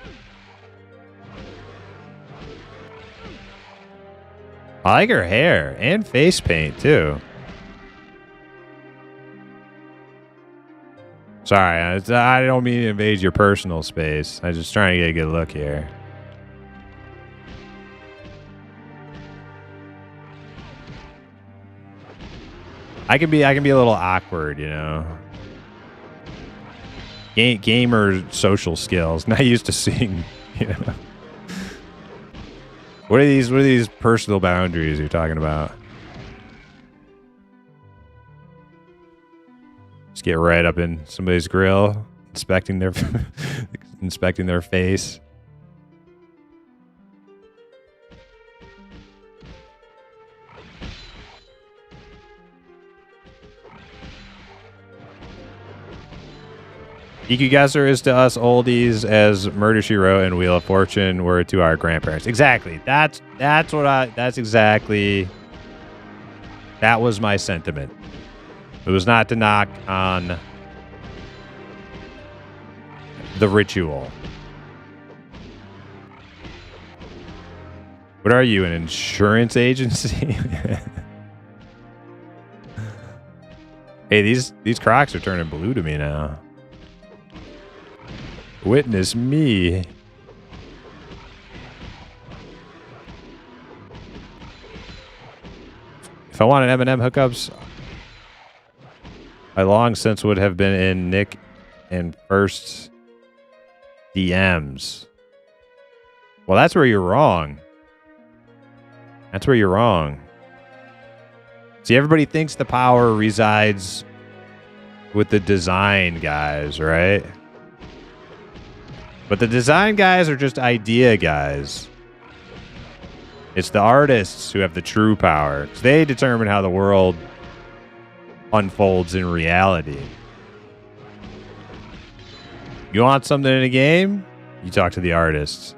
I like her hair and face paint, too. Sorry, I don't mean to invade your personal space. I'm just trying to get a good look here. I can be a little awkward, you know. Gamer social skills. Not used to seeing, you know. What are these personal boundaries you're talking about? Just get right up in somebody's grill, inspecting their face. Ikugasser is to us oldies as Murder, She Wrote and Wheel of Fortune were to our grandparents. Exactly. That was my sentiment. It was not to knock on the ritual. What are you, an insurance agency? Hey, these Crocs are turning blue to me now. Witness me. If I wanted M&M hookups, I long since would have been in Nick and First's DMs. Well, that's where you're wrong. That's where you're wrong. See, everybody thinks the power resides with the design guys, right? But the design guys are just idea guys. It's the artists who have the true power. They determine how the world unfolds in reality. You want something in a game? You talk to the artists.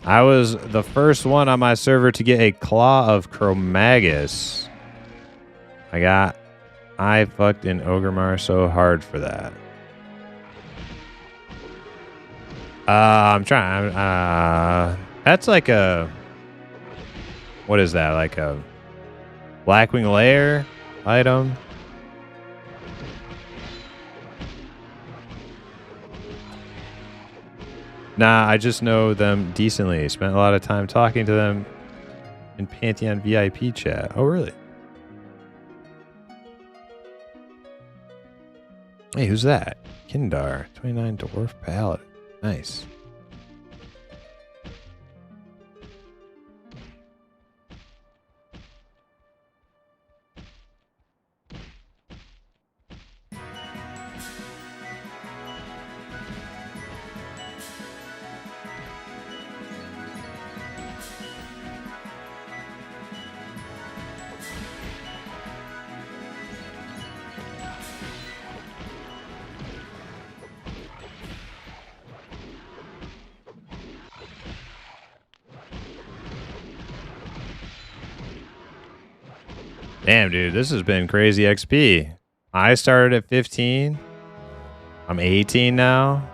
I was the first one on my server to get a Claw of Chromagus. I fucked in Ogremar so hard for that. I'm trying. That's like a. What is that? Like a Blackwing Lair item? Nah, I just know them decently. Spent a lot of time talking to them in Pantheon VIP chat. Oh, really? Hey, who's that? Kindar, 29 Dwarf Paladin. Nice. Damn, dude, this has been crazy XP. I started at 15. I'm 18 now.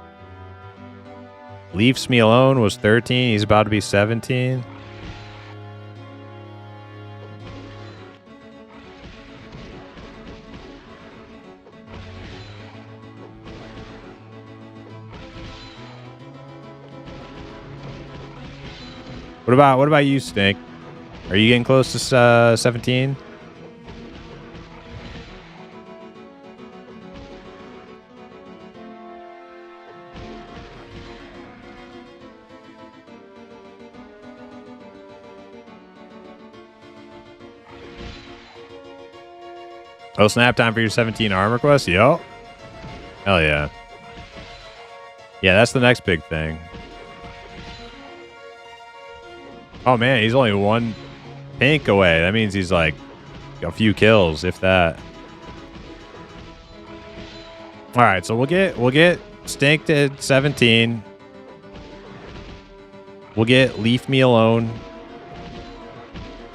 Leaves Me Alone was 13. He's about to be 17. What about you, Snake? Are you getting close to 17? Oh, snap time for your 17 armor quest? Yo. Hell yeah. Yeah, that's the next big thing. Oh, man, he's only one pink away. That means he's like a few kills, if that. All right, so we'll get Stinked at 17. We'll get Leave Me Alone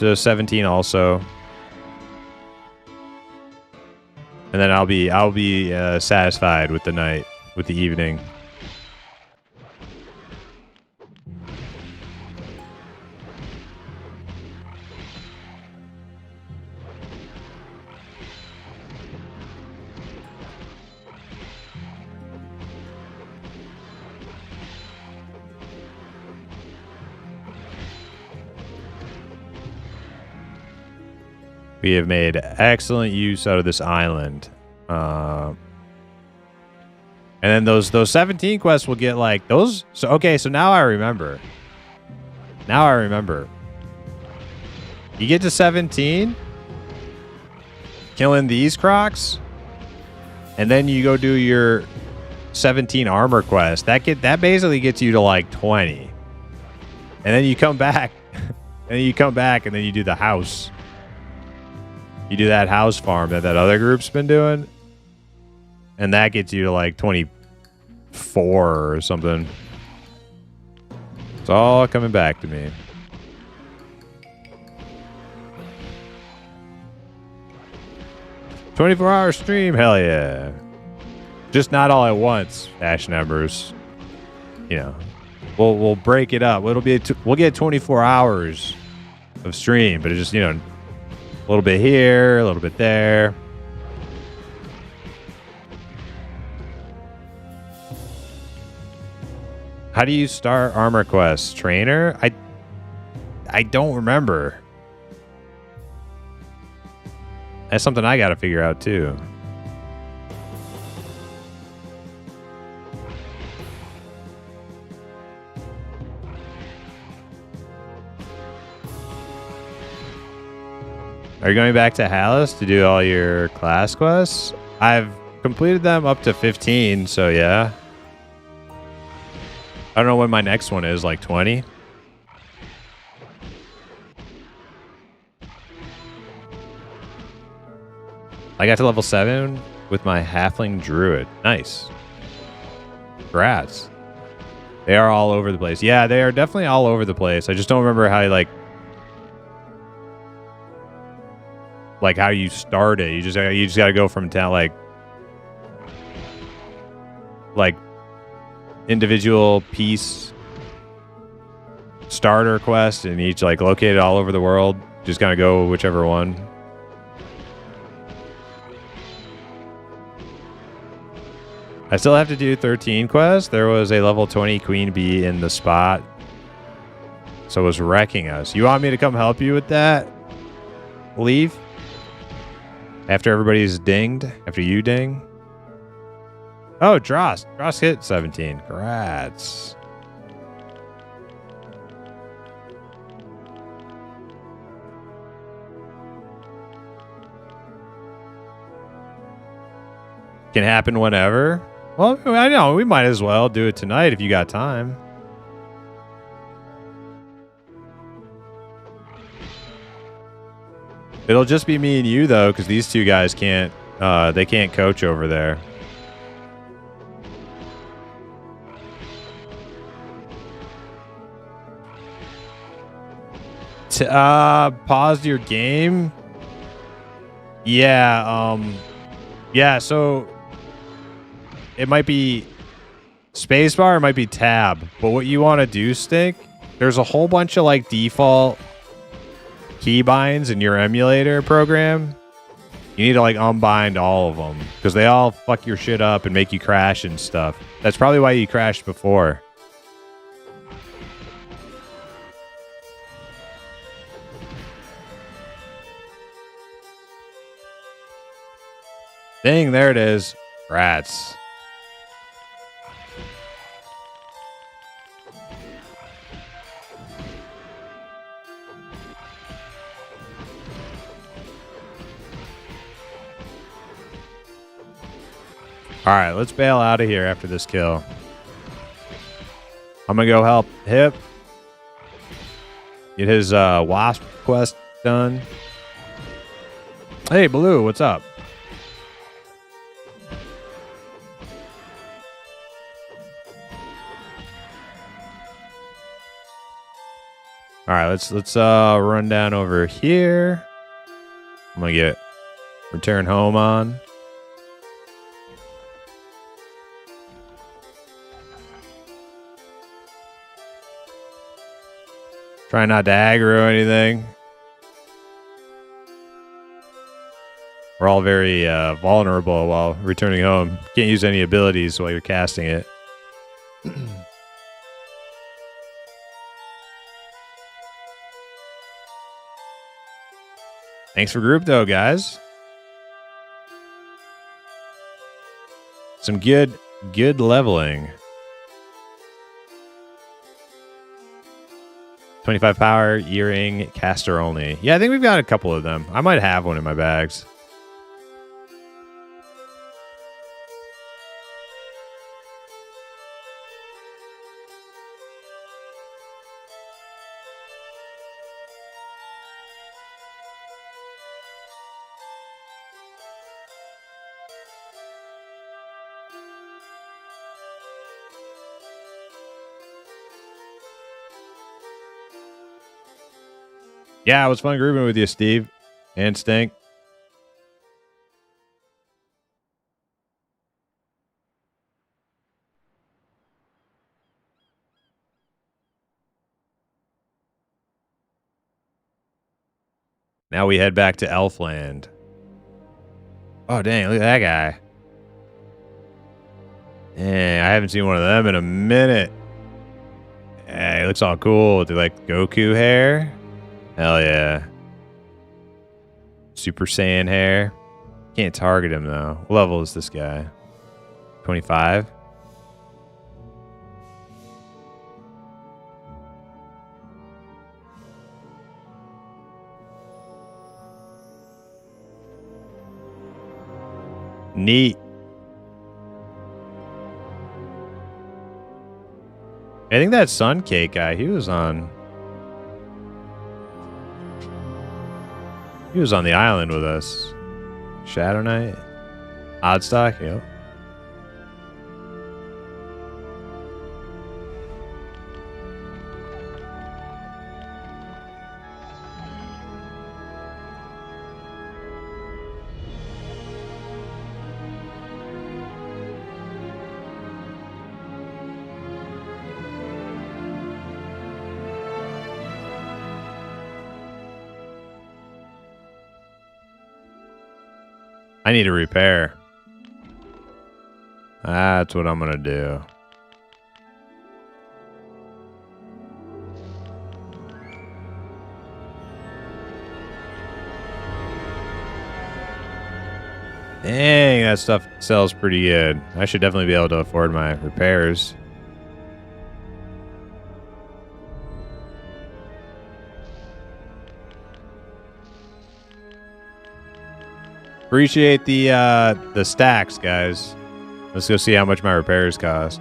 to 17 also. And then I'll be satisfied with the night, with the evening. We have made excellent use out of this island. And then those 17 quests will get like those. So, okay, so now I remember. Now I remember. You get to 17, killing these crocs, and then you go do your 17 armor quest. That basically gets you to like 20. And then you come back, and you do the house. You do that house farm that other group's been doing. And that gets you to like 24 or something. It's all coming back to me. "24-hour stream, hell yeah. Just not all at once, Ash numbers. You know, we'll break it up. We'll get 24 hours of stream, but it's just, you know, a little bit here, a little bit there. How do you start armor quests? Trainer? I don't remember. That's something I got to figure out too. Are you going back to Hallis to do all your class quests? I've completed them up to 15, so yeah. I don't know when my next one is, like 20? I got to level 7 with my halfling druid. Nice. Congrats. They are all over the place. Yeah, they are definitely all over the place. I just don't remember how you like how you start it. You just got to go from town, like individual piece starter quest, and each like located all over the world. Just gotta go whichever one. I still have to do 13 quests. There was a level 20 queen bee in the spot, so it was wrecking us. You want me to come help you with that? Leave? After everybody's dinged? After you ding? Oh, Dross. Dross hit 17. Congrats. Can happen whenever. Well, I know. We might as well do it tonight if you got time. It'll just be me and you, though, because these two guys can't, they can't coach over there. Pause your game? Yeah, yeah, so it might be spacebar, it might be tab, but what you want to do, Stink, there's a whole bunch of like default keybinds in your emulator program. You need to like unbind all of them because they all fuck your shit up and make you crash and stuff. That's probably why you crashed before. Dang, there it is. Rats. All right, let's bail out of here after this kill. I'm gonna go help Hip get his wasp quest done. Hey, Blue, what's up? All right, let's run down over here. I'm gonna get return home on. Try not to aggro anything. We're all very vulnerable while returning home. Can't use any abilities while you're casting it. Thanks for group though, guys. Some good leveling. 25 power, earring, caster only. Yeah, I think we've got a couple of them. I might have one in my bags. Yeah, it was fun grooving with you, Steve and Stink. Now we head back to Elfland. Oh, dang, look at that guy. Dang, I haven't seen one of them in a minute. Hey, he looks all cool with the, like, Goku hair. Hell yeah. Super Saiyan hair. Can't target him, though. What level is this guy? 25? Neat. I think that Sun Cake guy, he was on the island with us. Shadow Knight. Oddstock, yep. I need a repair. That's what I'm gonna do. Dang, that stuff sells pretty good. I should definitely be able to afford my repairs. Appreciate the stacks, guys. Let's go see how much my repairs cost.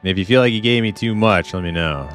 And if you feel like you gave me too much, let me know.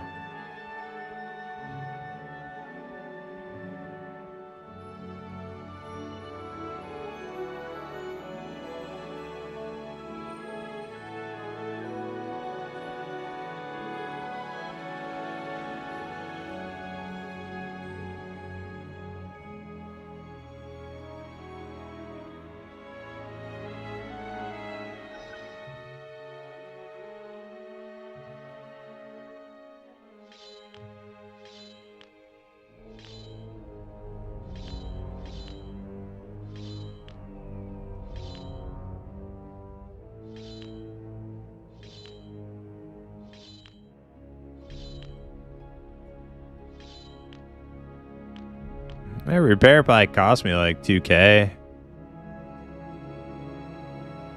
My repair probably cost me like 2K.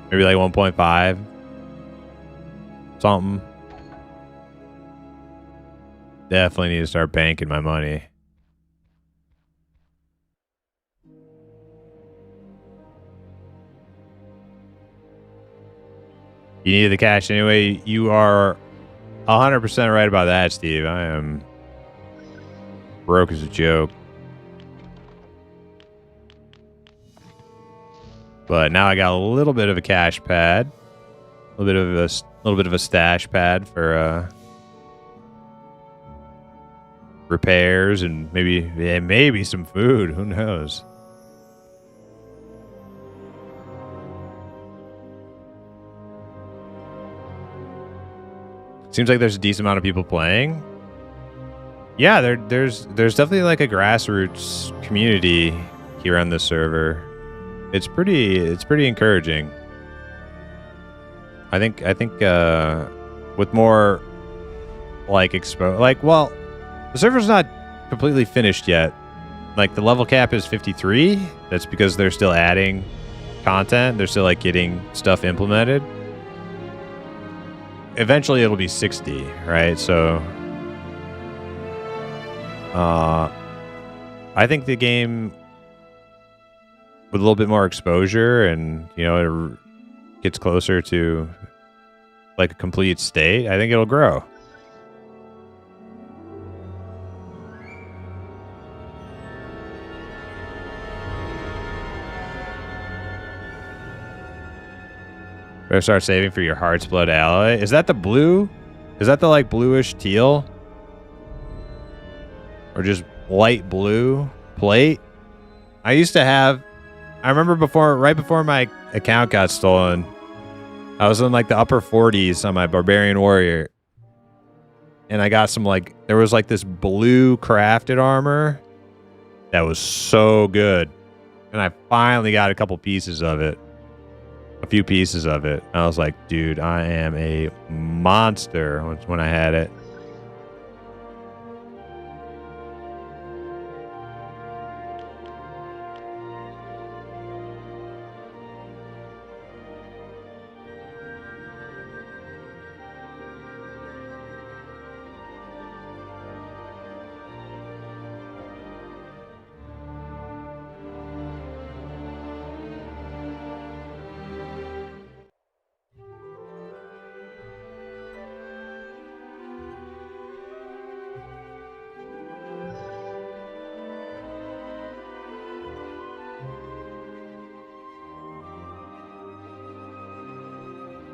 Maybe like 1.5. Something. Definitely need to start banking my money. You needed the cash anyway. You are 100% right about that, Steve. I am broke as a joke. But now I got a little bit of a cash pad, a little bit of a stash pad for repairs and maybe some food. Who knows? Seems like there's a decent amount of people playing. Yeah, there's definitely like a grassroots community here on this server. It's pretty encouraging. I think with more like the server's not completely finished yet. Like the level cap is 53. That's because they're still adding content. They're still like getting stuff implemented. Eventually it'll be 60, right? So I think the game with a little bit more exposure and, you know, it gets closer to like a complete state, I think it'll grow. Better start saving for your Heart's Blood alloy. Is that the blue? Is that the like bluish teal? Or just light blue plate? I used to have... I remember right before my account got stolen, I was in like the upper 40s on my Barbarian Warrior. And I got some like... There was like this blue crafted armor that was so good. And I finally got a couple pieces of it. A few pieces of it. I was like, dude, I am a monster when I had it.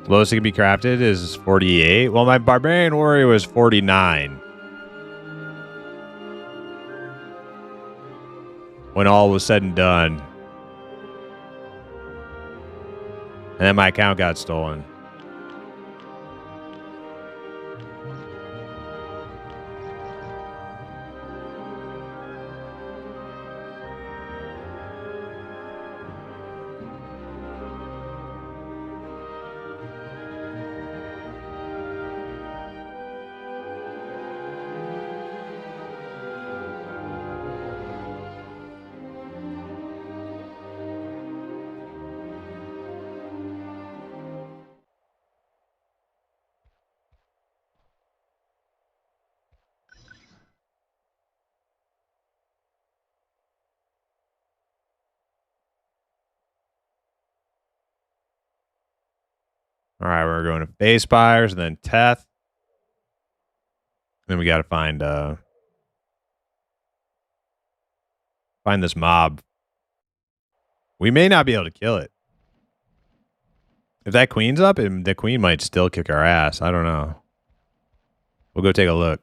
Lowest it can be crafted is 48. Well, my Barbarian Warrior was 49. When all was said and done. And then my account got stolen. All right, we're going to Base Spires and then Teth. Then we got to find this mob. We may not be able to kill it. If that queen's up, the queen might still kick our ass. I don't know. We'll go take a look.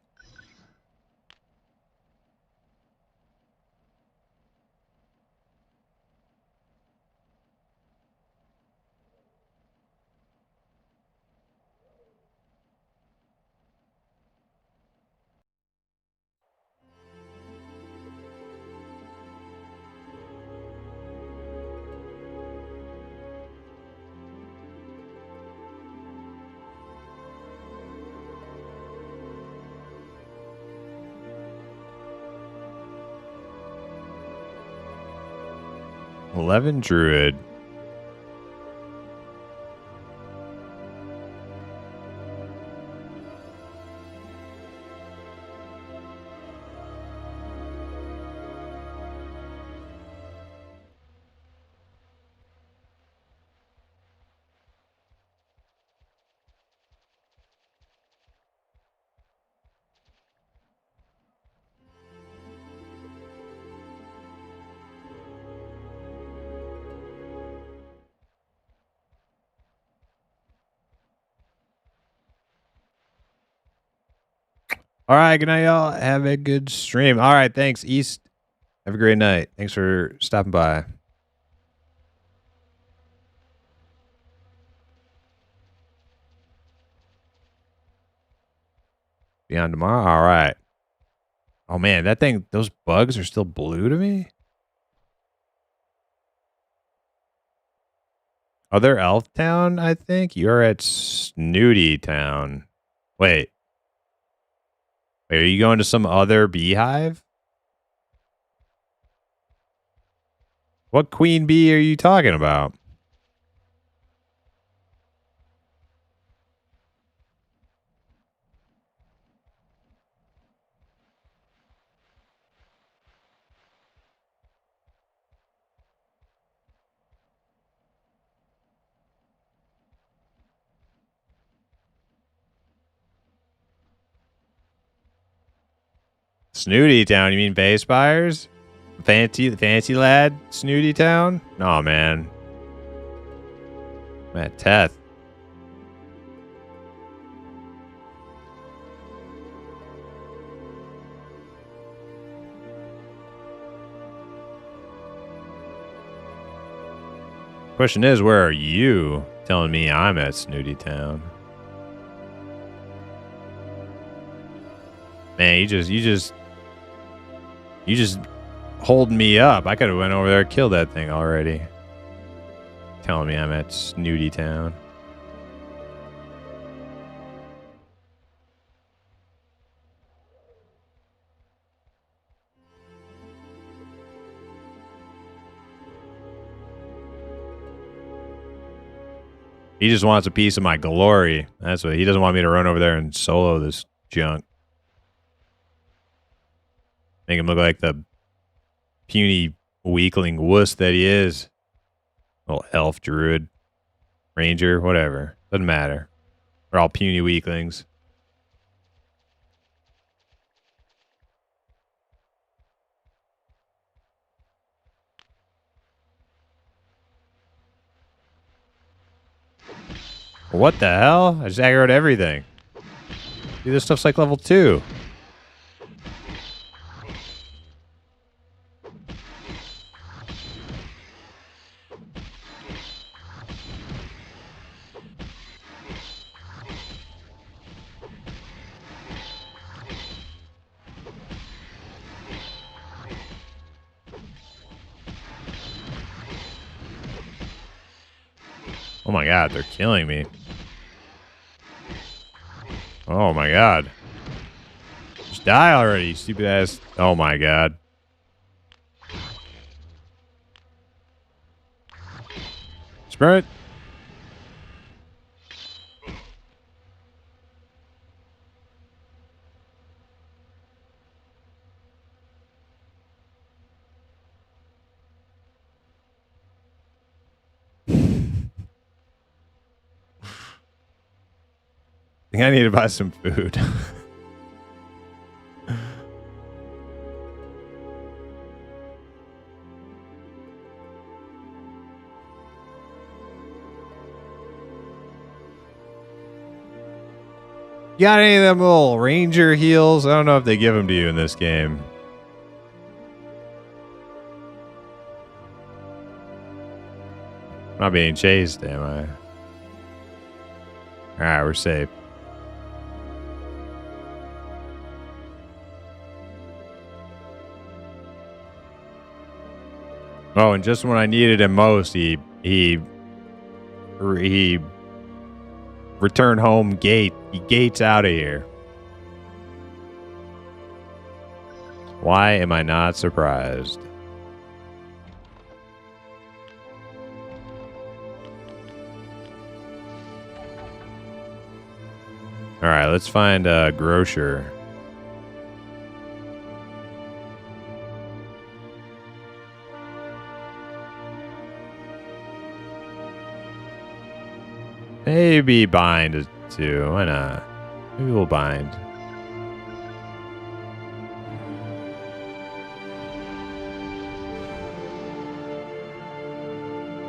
11 druid. All right, good night, y'all. Have a good stream. All right, thanks, East. Have a great night. Thanks for stopping by. Be on tomorrow. All right. Oh man, that thing, those bugs are still blue to me. Other Elf Town, I think. You're at Snooty Town. Wait, are you going to some other beehive? What queen bee are you talking about? Snooty Town? You mean Bay Spires? Fancy lad? Snooty Town? No, man. I'm at Teth. Question is, where are you telling me I'm at Snooty Town? Man, you just holding me up. I could have went over there and killed that thing already. Telling me I'm at Snooty Town. He just wants a piece of my glory. That's what he doesn't want me to run over there and solo this junk. Make him look like the puny weakling wuss that he is. Little elf, druid, ranger, whatever. Doesn't matter. They're all puny weaklings. What the hell? I just aggroed everything. Dude, this stuff's like level 2. Oh my god, they're killing me. Oh my god. Just die already, you stupid ass. Oh my god. Sprint. I think I need to buy some food. You got any of them little ranger heals? I don't know if they give them to you in this game. I'm not being chased, am I? Alright, we're safe. Oh, and just when I needed him most, he returned home gate. He gates out of here. Why am I not surprised? All right, let's find a grocer. Maybe bind too. Why not? Maybe we'll bind.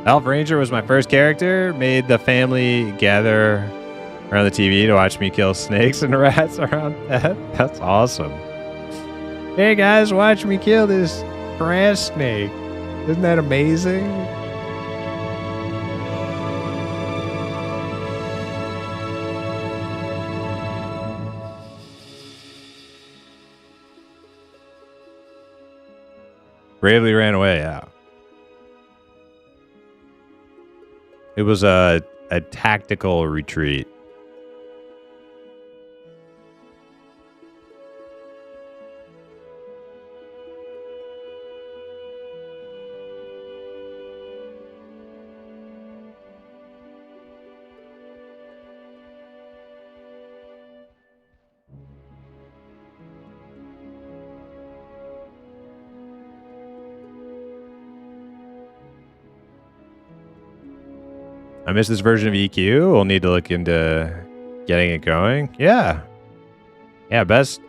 Elf Ranger was my first character. Made the family gather around the TV to watch me kill snakes and rats around that. That's awesome. Hey guys, watch me kill this grass snake. Isn't that amazing? Bravely ran away, yeah. It was a tactical retreat. I missed this version of EQ. We'll need to look into getting it going. Yeah. Yeah, best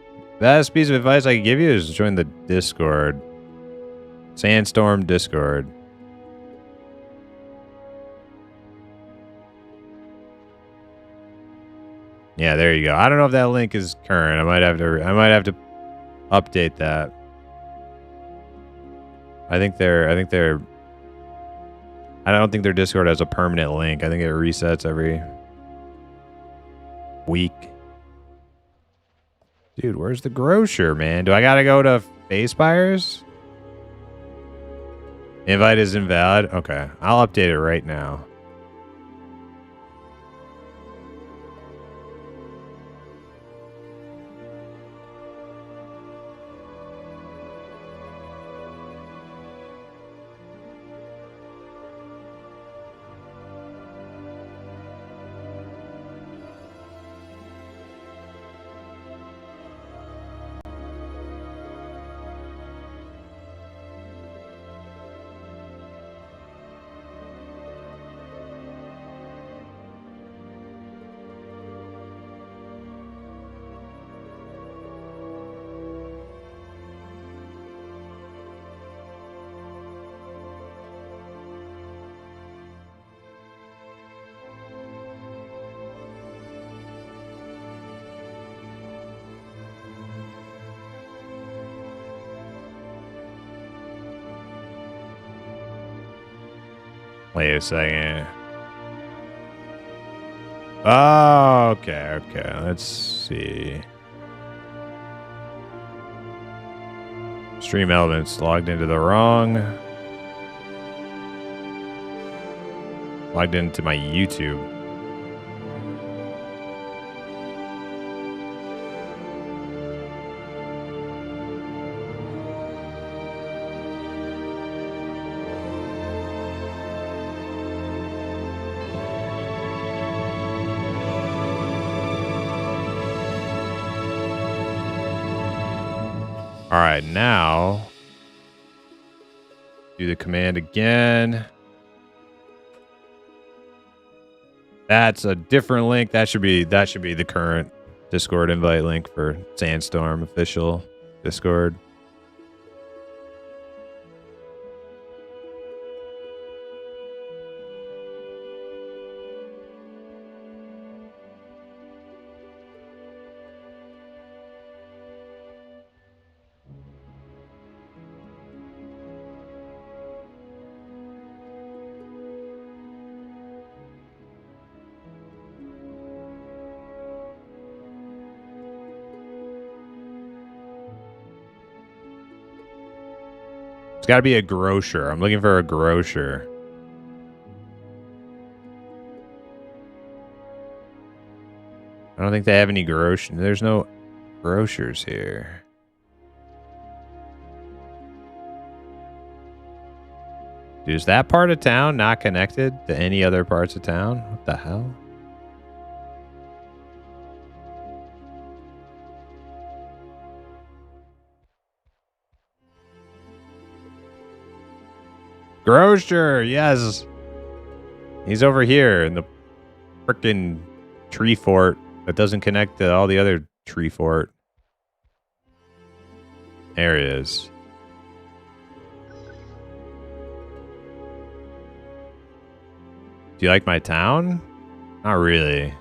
piece of advice I can give you is join the Discord. Sandstorm Discord. Yeah, there you go. I don't know if that link is current. I might have to update that. I don't think their Discord has a permanent link. I think it resets every week. Dude, where's the grocer, man? Do I gotta go to Face Buyers? Invite is invalid. Okay, I'll update it right now. Wait a second. Oh, okay. Let's see. Stream elements logged into the wrong. Logged into my YouTube. All right, now do the command again. That's a different link. That should be the current Discord invite link for Sandstorm official Discord. It's got to be a grocer. I'm looking for a grocer. I don't think they have any grocer. There's no grocers here. Dude, is that part of town not connected to any other parts of town? What the hell? Grocer, yes. He's over here in the frickin' tree fort that doesn't connect to all the other tree fort. There he is. Do you like my town? Not really.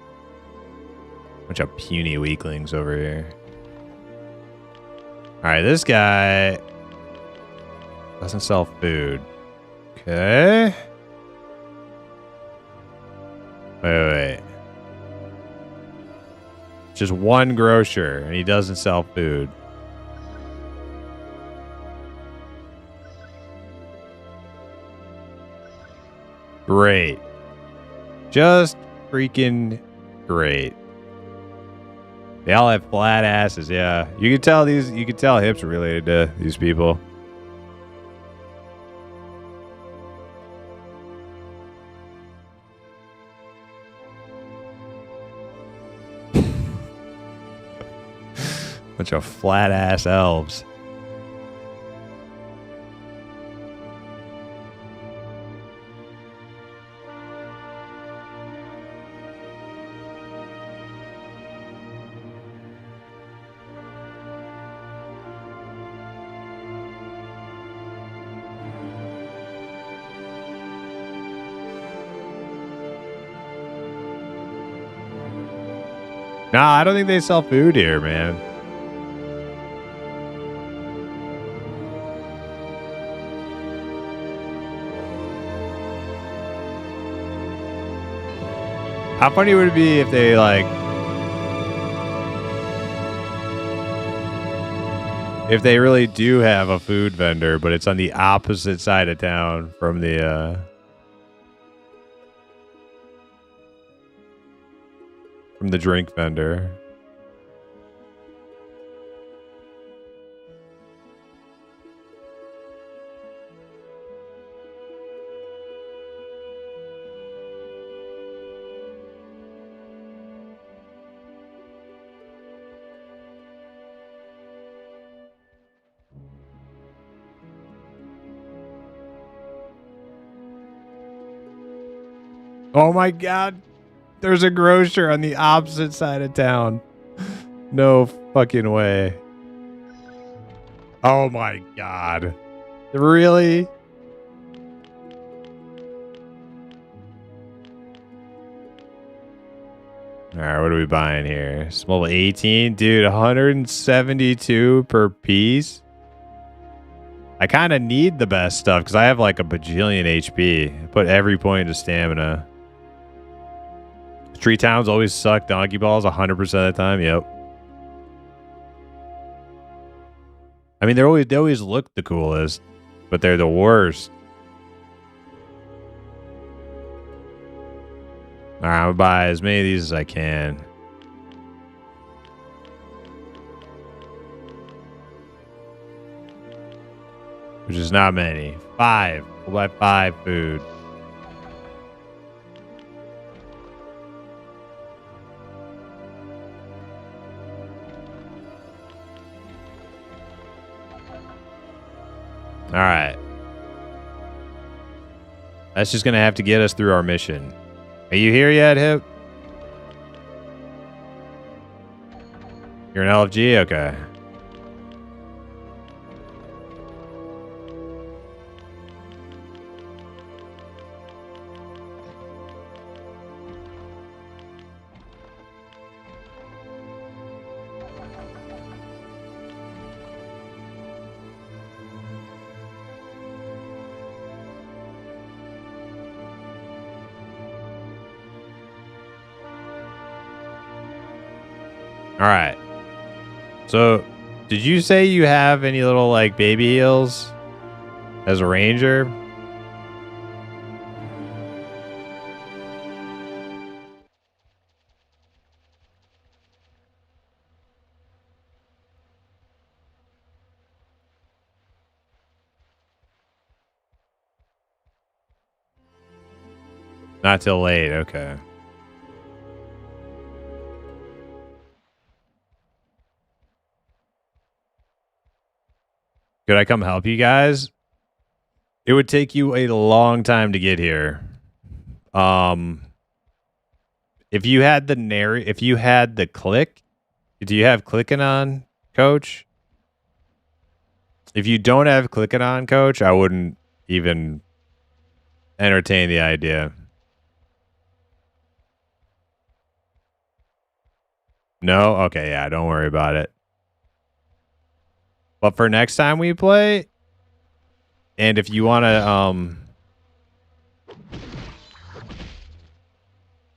Bunch of puny weaklings over here. Alright, this guy doesn't sell food. Okay. Wait. Just one grocer, and he doesn't sell food. Great. Just freaking great. They all have flat asses, yeah. You can tell hips are related to these people. Bunch of flat ass elves. Nah, I don't think they sell food here, man. How funny would it be if they if they really do have a food vendor, but it's on the opposite side of town from the drink vendor. Oh my god. There's a grocer on the opposite side of town. No fucking way. Oh my god. Really? Alright, what are we buying here? Small 18? Dude, 172 per piece? I kind of need the best stuff because I have like a bajillion HP. I put every point into stamina. Tree towns always suck donkey balls 100% of the time. Yep. I mean, they always look the coolest, but they're the worst. All right, I'm gonna buy as many of these as I can. Which is not many. 5. We'll buy 5 food. All right. That's just going to have to get us through our mission. Are you here yet, Hip? You're an LFG? Okay. All right. So, did you say you have any little like baby heals as a ranger? Not till late. Okay. Could I come help you guys? It would take you a long time to get here. If you had the click, do you have clicking on, Coach? If you don't have clicking on, Coach, I wouldn't even entertain the idea. No? Okay, yeah, don't worry about it. But for next time we play, and if you want to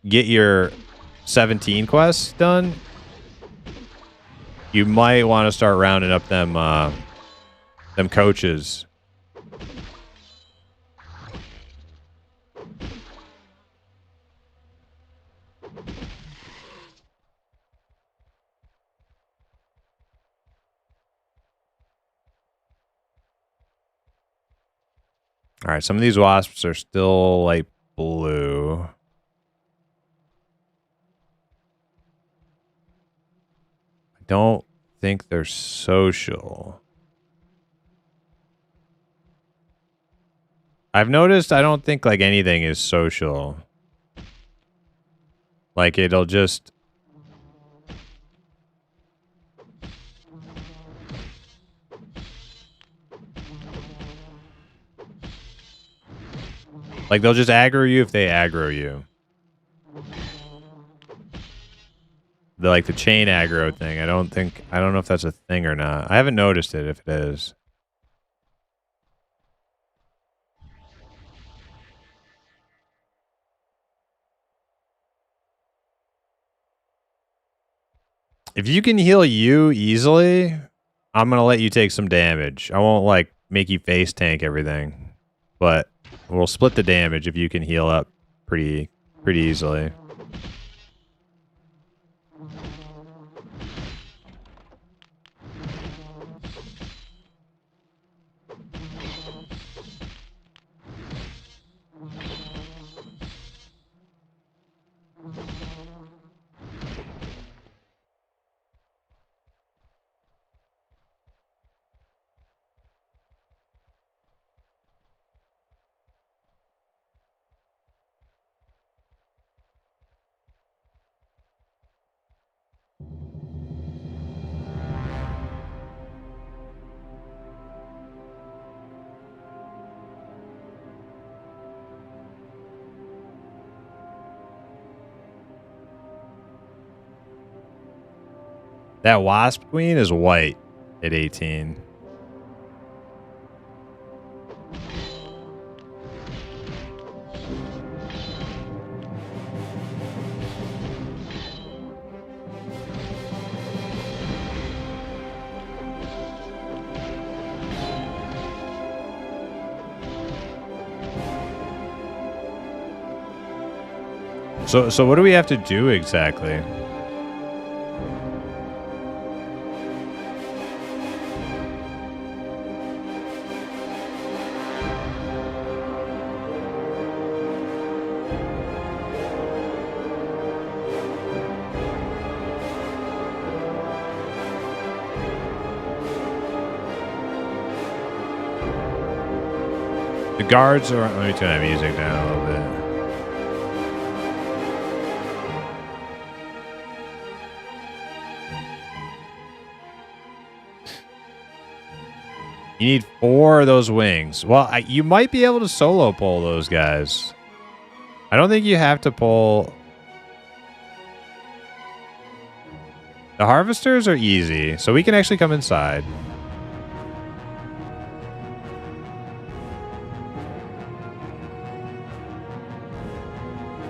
get your 17 quests done, you might want to start rounding up them coaches. All right, some of these wasps are still light blue. I don't think they're social. I've noticed I don't think like anything is social. Like it'll just... Like they'll just aggro you if they aggro you. Like the chain aggro thing. I don't know if that's a thing or not. I haven't noticed it if it is. If you can heal you easily, I'm going to let you take some damage. I won't like make you face tank everything, but we'll split the damage if you can heal up pretty easily. That wasp queen is white at 18. So what do we have to do exactly? The guards are... Let me turn that music down a little bit. You need 4 of those wings. Well, you might be able to solo pull those guys. I don't think you have to pull... The harvesters are easy, so we can actually come inside.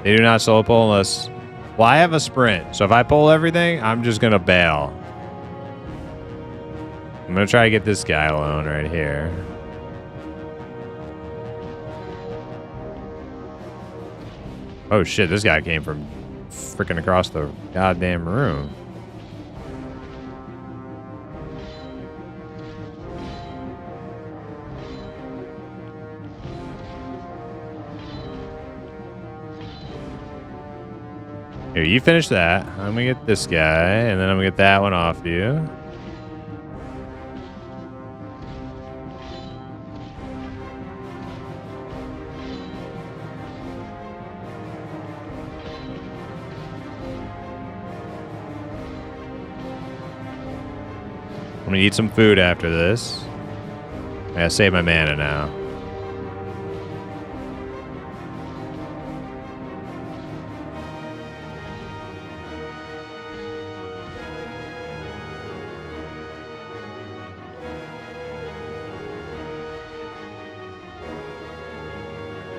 They do not solo pull unless... Well, I have a sprint, so if I pull everything, I'm just going to bail. I'm going to try to get this guy alone right here. Oh shit, this guy came from freaking across the goddamn room. Here, you finish that. I'm gonna get this guy, and then I'm gonna get that one off you. gonna eat some food after this. I gotta save my mana now.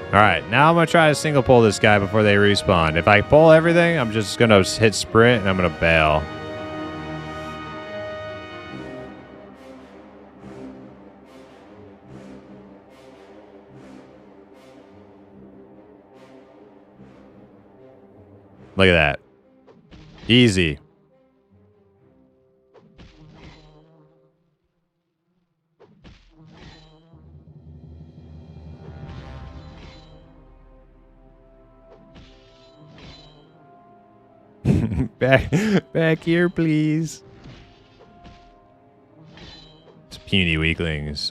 Alright, now I'm going to try to single pull this guy before they respawn. If I pull everything, I'm just going to hit sprint and I'm going to bail. Look at that. Easy. back here, please. This puny weakling is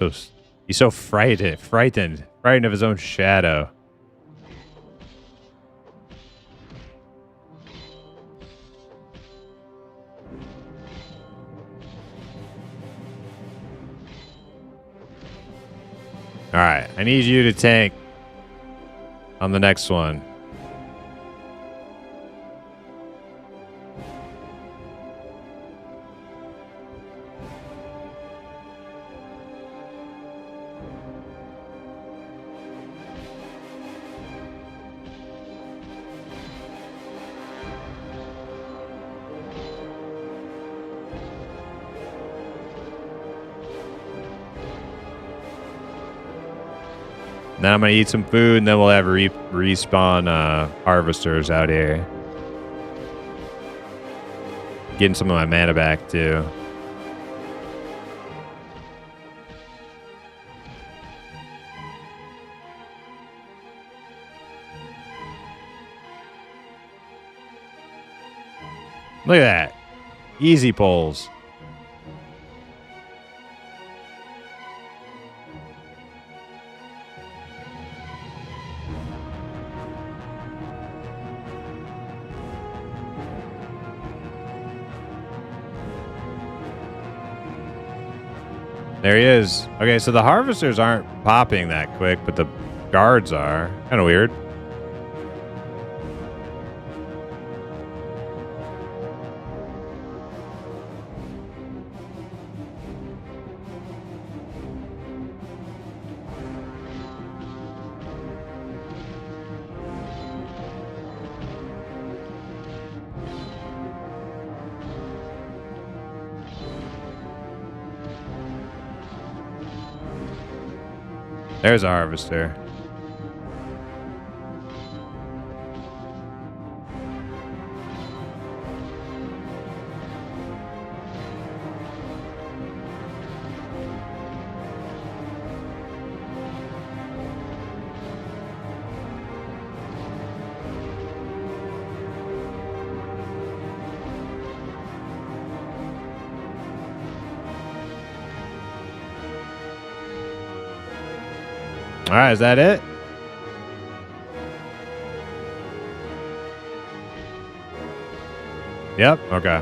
he's so frightened of his own shadow. All right, I need you to tank on the next one. Then I'm going to eat some food, and then we'll have respawn harvesters out here. Getting some of my mana back, too. Look at that. Easy pulls. There he is. Okay, so the harvesters aren't popping that quick, but the guards are. Kind of weird. There's a harvester. All right, is that it? Yep, okay.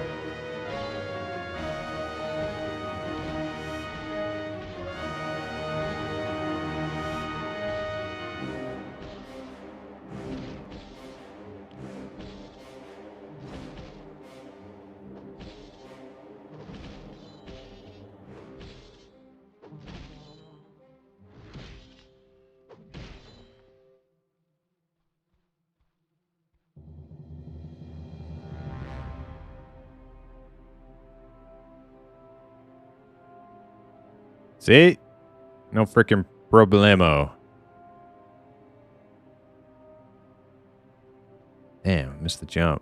See? No freaking problemo. Damn, missed the jump.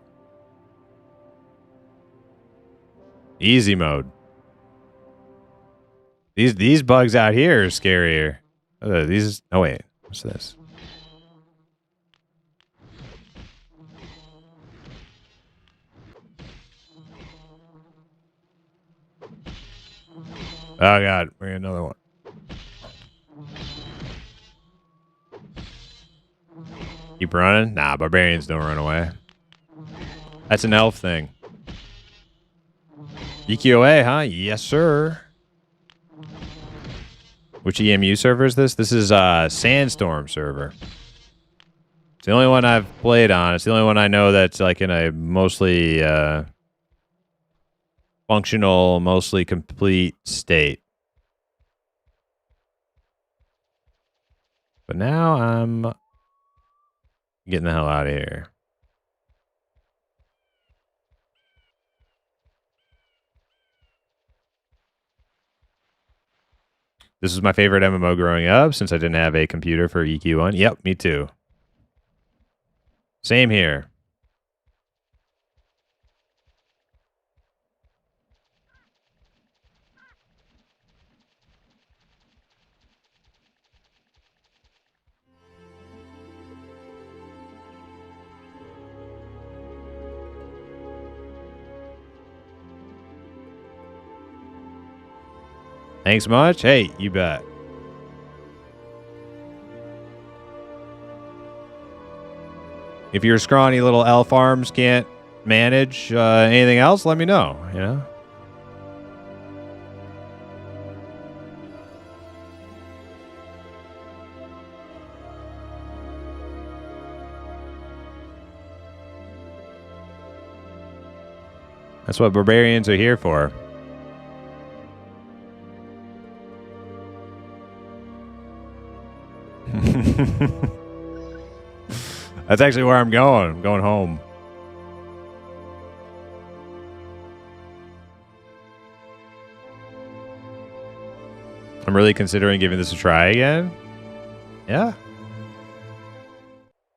Easy mode. These bugs out here are scarier. These. Oh wait, what's this? Oh god, we got another one. Keep running? Nah, barbarians don't run away. That's an elf thing. EQOA, huh? Yes, sir. Which EMU server is this? This is Sandstorm server. It's the only one I've played on. It's the only one I know that's like in a mostly functional, mostly complete state. But now I'm getting the hell out of here. This was my favorite MMO growing up since I didn't have a computer for EQ1. Yep, me too. Same here. Thanks much. Hey, you bet. If your scrawny little elf arms can't manage anything else, let me know, you know? That's what barbarians are here for. That's actually where I'm going. I'm going home. I'm really considering giving this a try again. Yeah.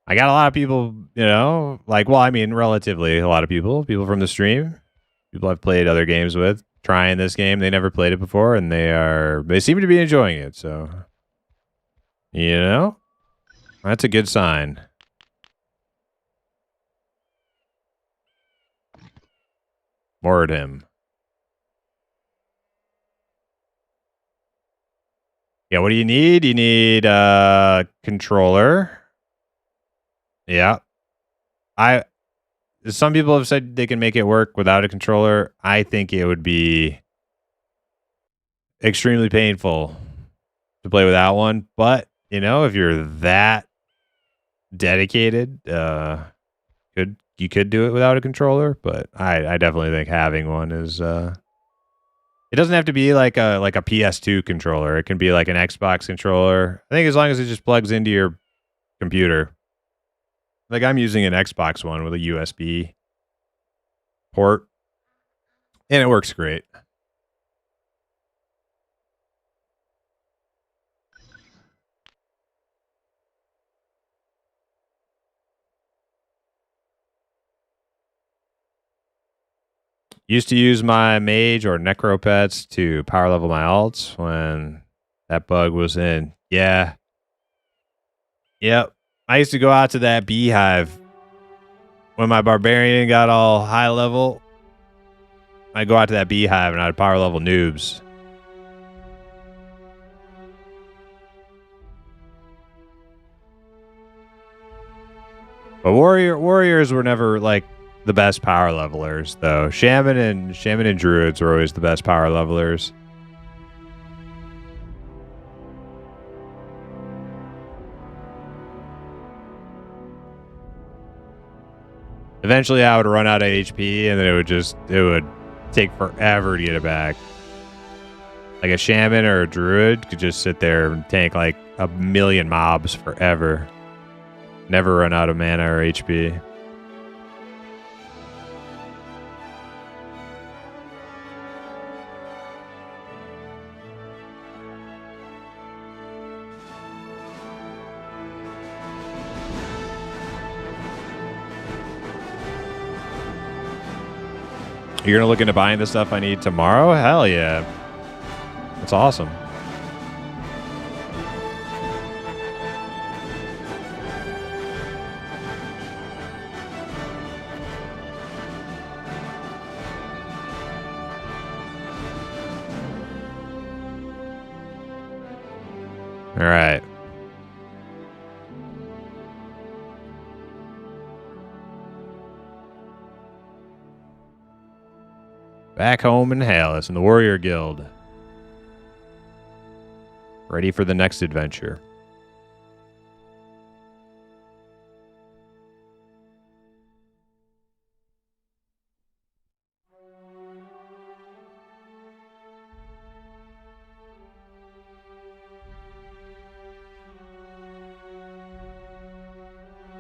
I got a lot of people, you know, like, well, I mean, relatively a lot of people from the stream, people I've played other games with, trying this game. They never played it before, and they seem to be enjoying it. So, you know, that's a good sign. Word him. Yeah, what do you need? You need a controller. Yeah. Some people have said they can make it work without a controller. I think it would be extremely painful to play without one, but you know, if you're that dedicated, you could do it without a controller, but I definitely think having one is it doesn't have to be like a PS2 controller. It can be like an Xbox controller. I think as long as it just plugs into your computer. Like I'm using an Xbox one with a USB port, and it works great. Used to use my mage or necro pets to power level my alts when that bug was in. Yeah. Yep. I used to go out to that beehive when my barbarian got all high level. I'd go out to that beehive and I'd power level noobs. But warriors were never like the best power levelers though. Shaman and druids were always the best power levelers. Eventually I would run out of HP and then it would take forever to get it back. Like a shaman or a druid could just sit there and tank like a million mobs forever. Never run out of mana or HP. You're gonna look into buying the stuff I need tomorrow? Hell yeah. That's awesome. All right. Back home in Hallis in the Warrior Guild. Ready for the next adventure.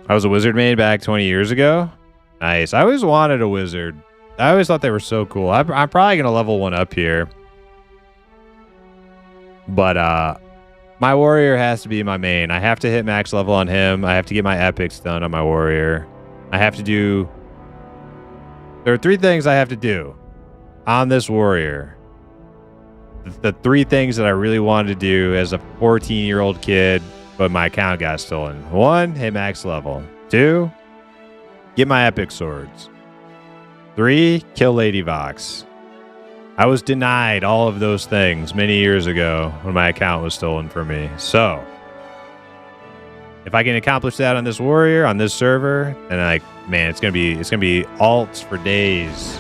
I was a wizard main back 20 years ago. Nice. I always wanted a wizard. I always thought they were so cool. I'm probably going to level one up here. But my warrior has to be my main. I have to hit max level on him. I have to get my epics done on my warrior. I have to do... There are 3 things I have to do on this warrior. The 3 things that I really wanted to do as a 14-year-old kid, but my account got stolen. 1, hit max level. 2, get my epic swords. 3, kill Lady Vox. I was denied all of those things many years ago when my account was stolen from me. So, if I can accomplish that on this warrior, on this server, then man, it's gonna be alts for days.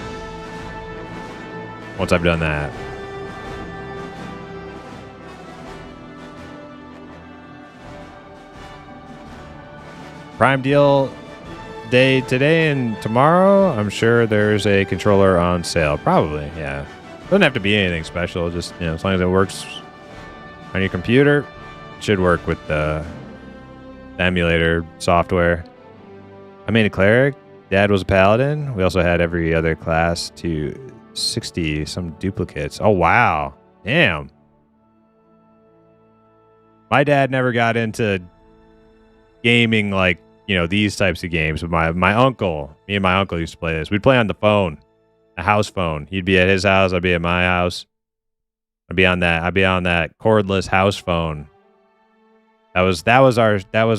Once I've done that. Prime deal day today and tomorrow. I'm sure there's a controller on sale. Probably, yeah. Doesn't have to be anything special. Just, as long as it works on your computer, it should work with the emulator software. I made a cleric. Dad was a paladin. We also had every other class to 60 some duplicates. Oh, wow. Damn. My dad never got into gaming like, these types of games. But my uncle, me and my uncle used to play this. We'd play on the phone, a house phone. He'd be at his house. I'd be at my house. I'd be on that cordless house phone. That was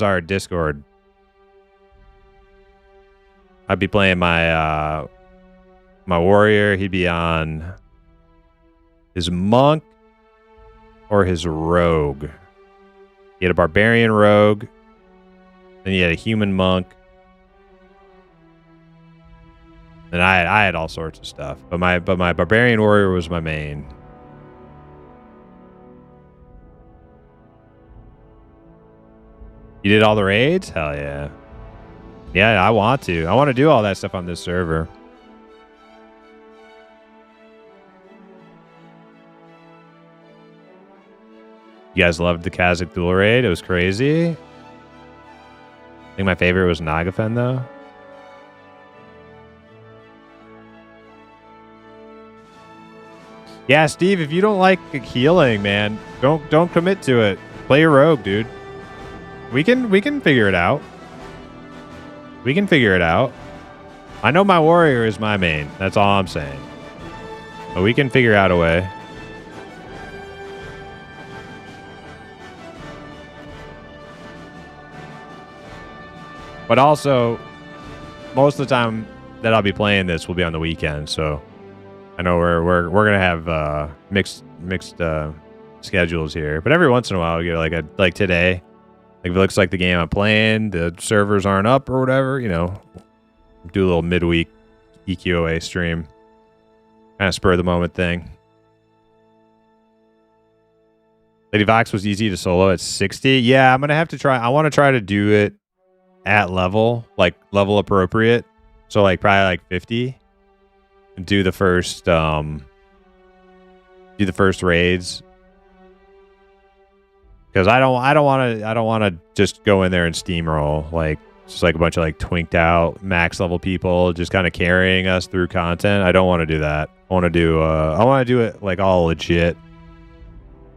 our Discord. I'd be playing my warrior. He'd be on his monk or his rogue. He had a barbarian rogue. Then he had a human monk. And I had all sorts of stuff. But my barbarian warrior was my main. You did all the raids? Hell yeah. Yeah, I want to. I want to do all that stuff on this server. You guys loved the Kazakh duel raid? It was crazy. I think my favorite was Nagafen, though. Yeah, Steve, if you don't like healing, man, don't commit to it. Play a rogue, dude. We can figure it out. We can figure it out. I know my warrior is my main. That's all I'm saying. But we can figure out a way. But also, most of the time that I'll be playing this will be on the weekend, so I know we're gonna have mixed schedules here. But every once in a while, you get like today, like if it looks like the game I'm playing, the servers aren't up or whatever, do a little midweek EQOA stream, kind of spur of the moment thing. Lady Vox was easy to solo at 60. Yeah, I'm gonna have to try. I want to try to do it at level appropriate. So probably 50. And do the first raids. Because I don't want to just go in there and steamroll just a bunch of twinked out max level people just kind of carrying us through content. I don't want to do that. I want to do it all legit.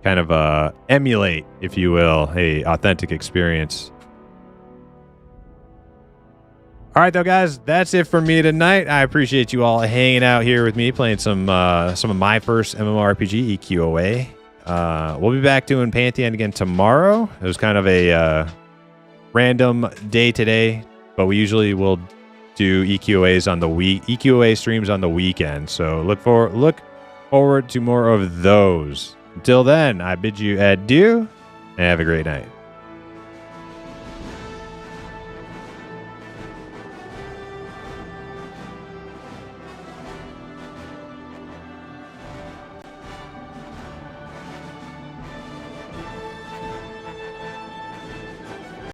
Kind of emulate, if you will, a authentic experience. All right, though, guys, that's it for me tonight. I appreciate you all hanging out here with me, playing some of my first MMORPG, EQOA. We'll be back doing Pantheon again tomorrow. It was kind of a random day today, but we usually will do EQOA streams on the weekend. So look forward to more of those. Until then, I bid you adieu and have a great night.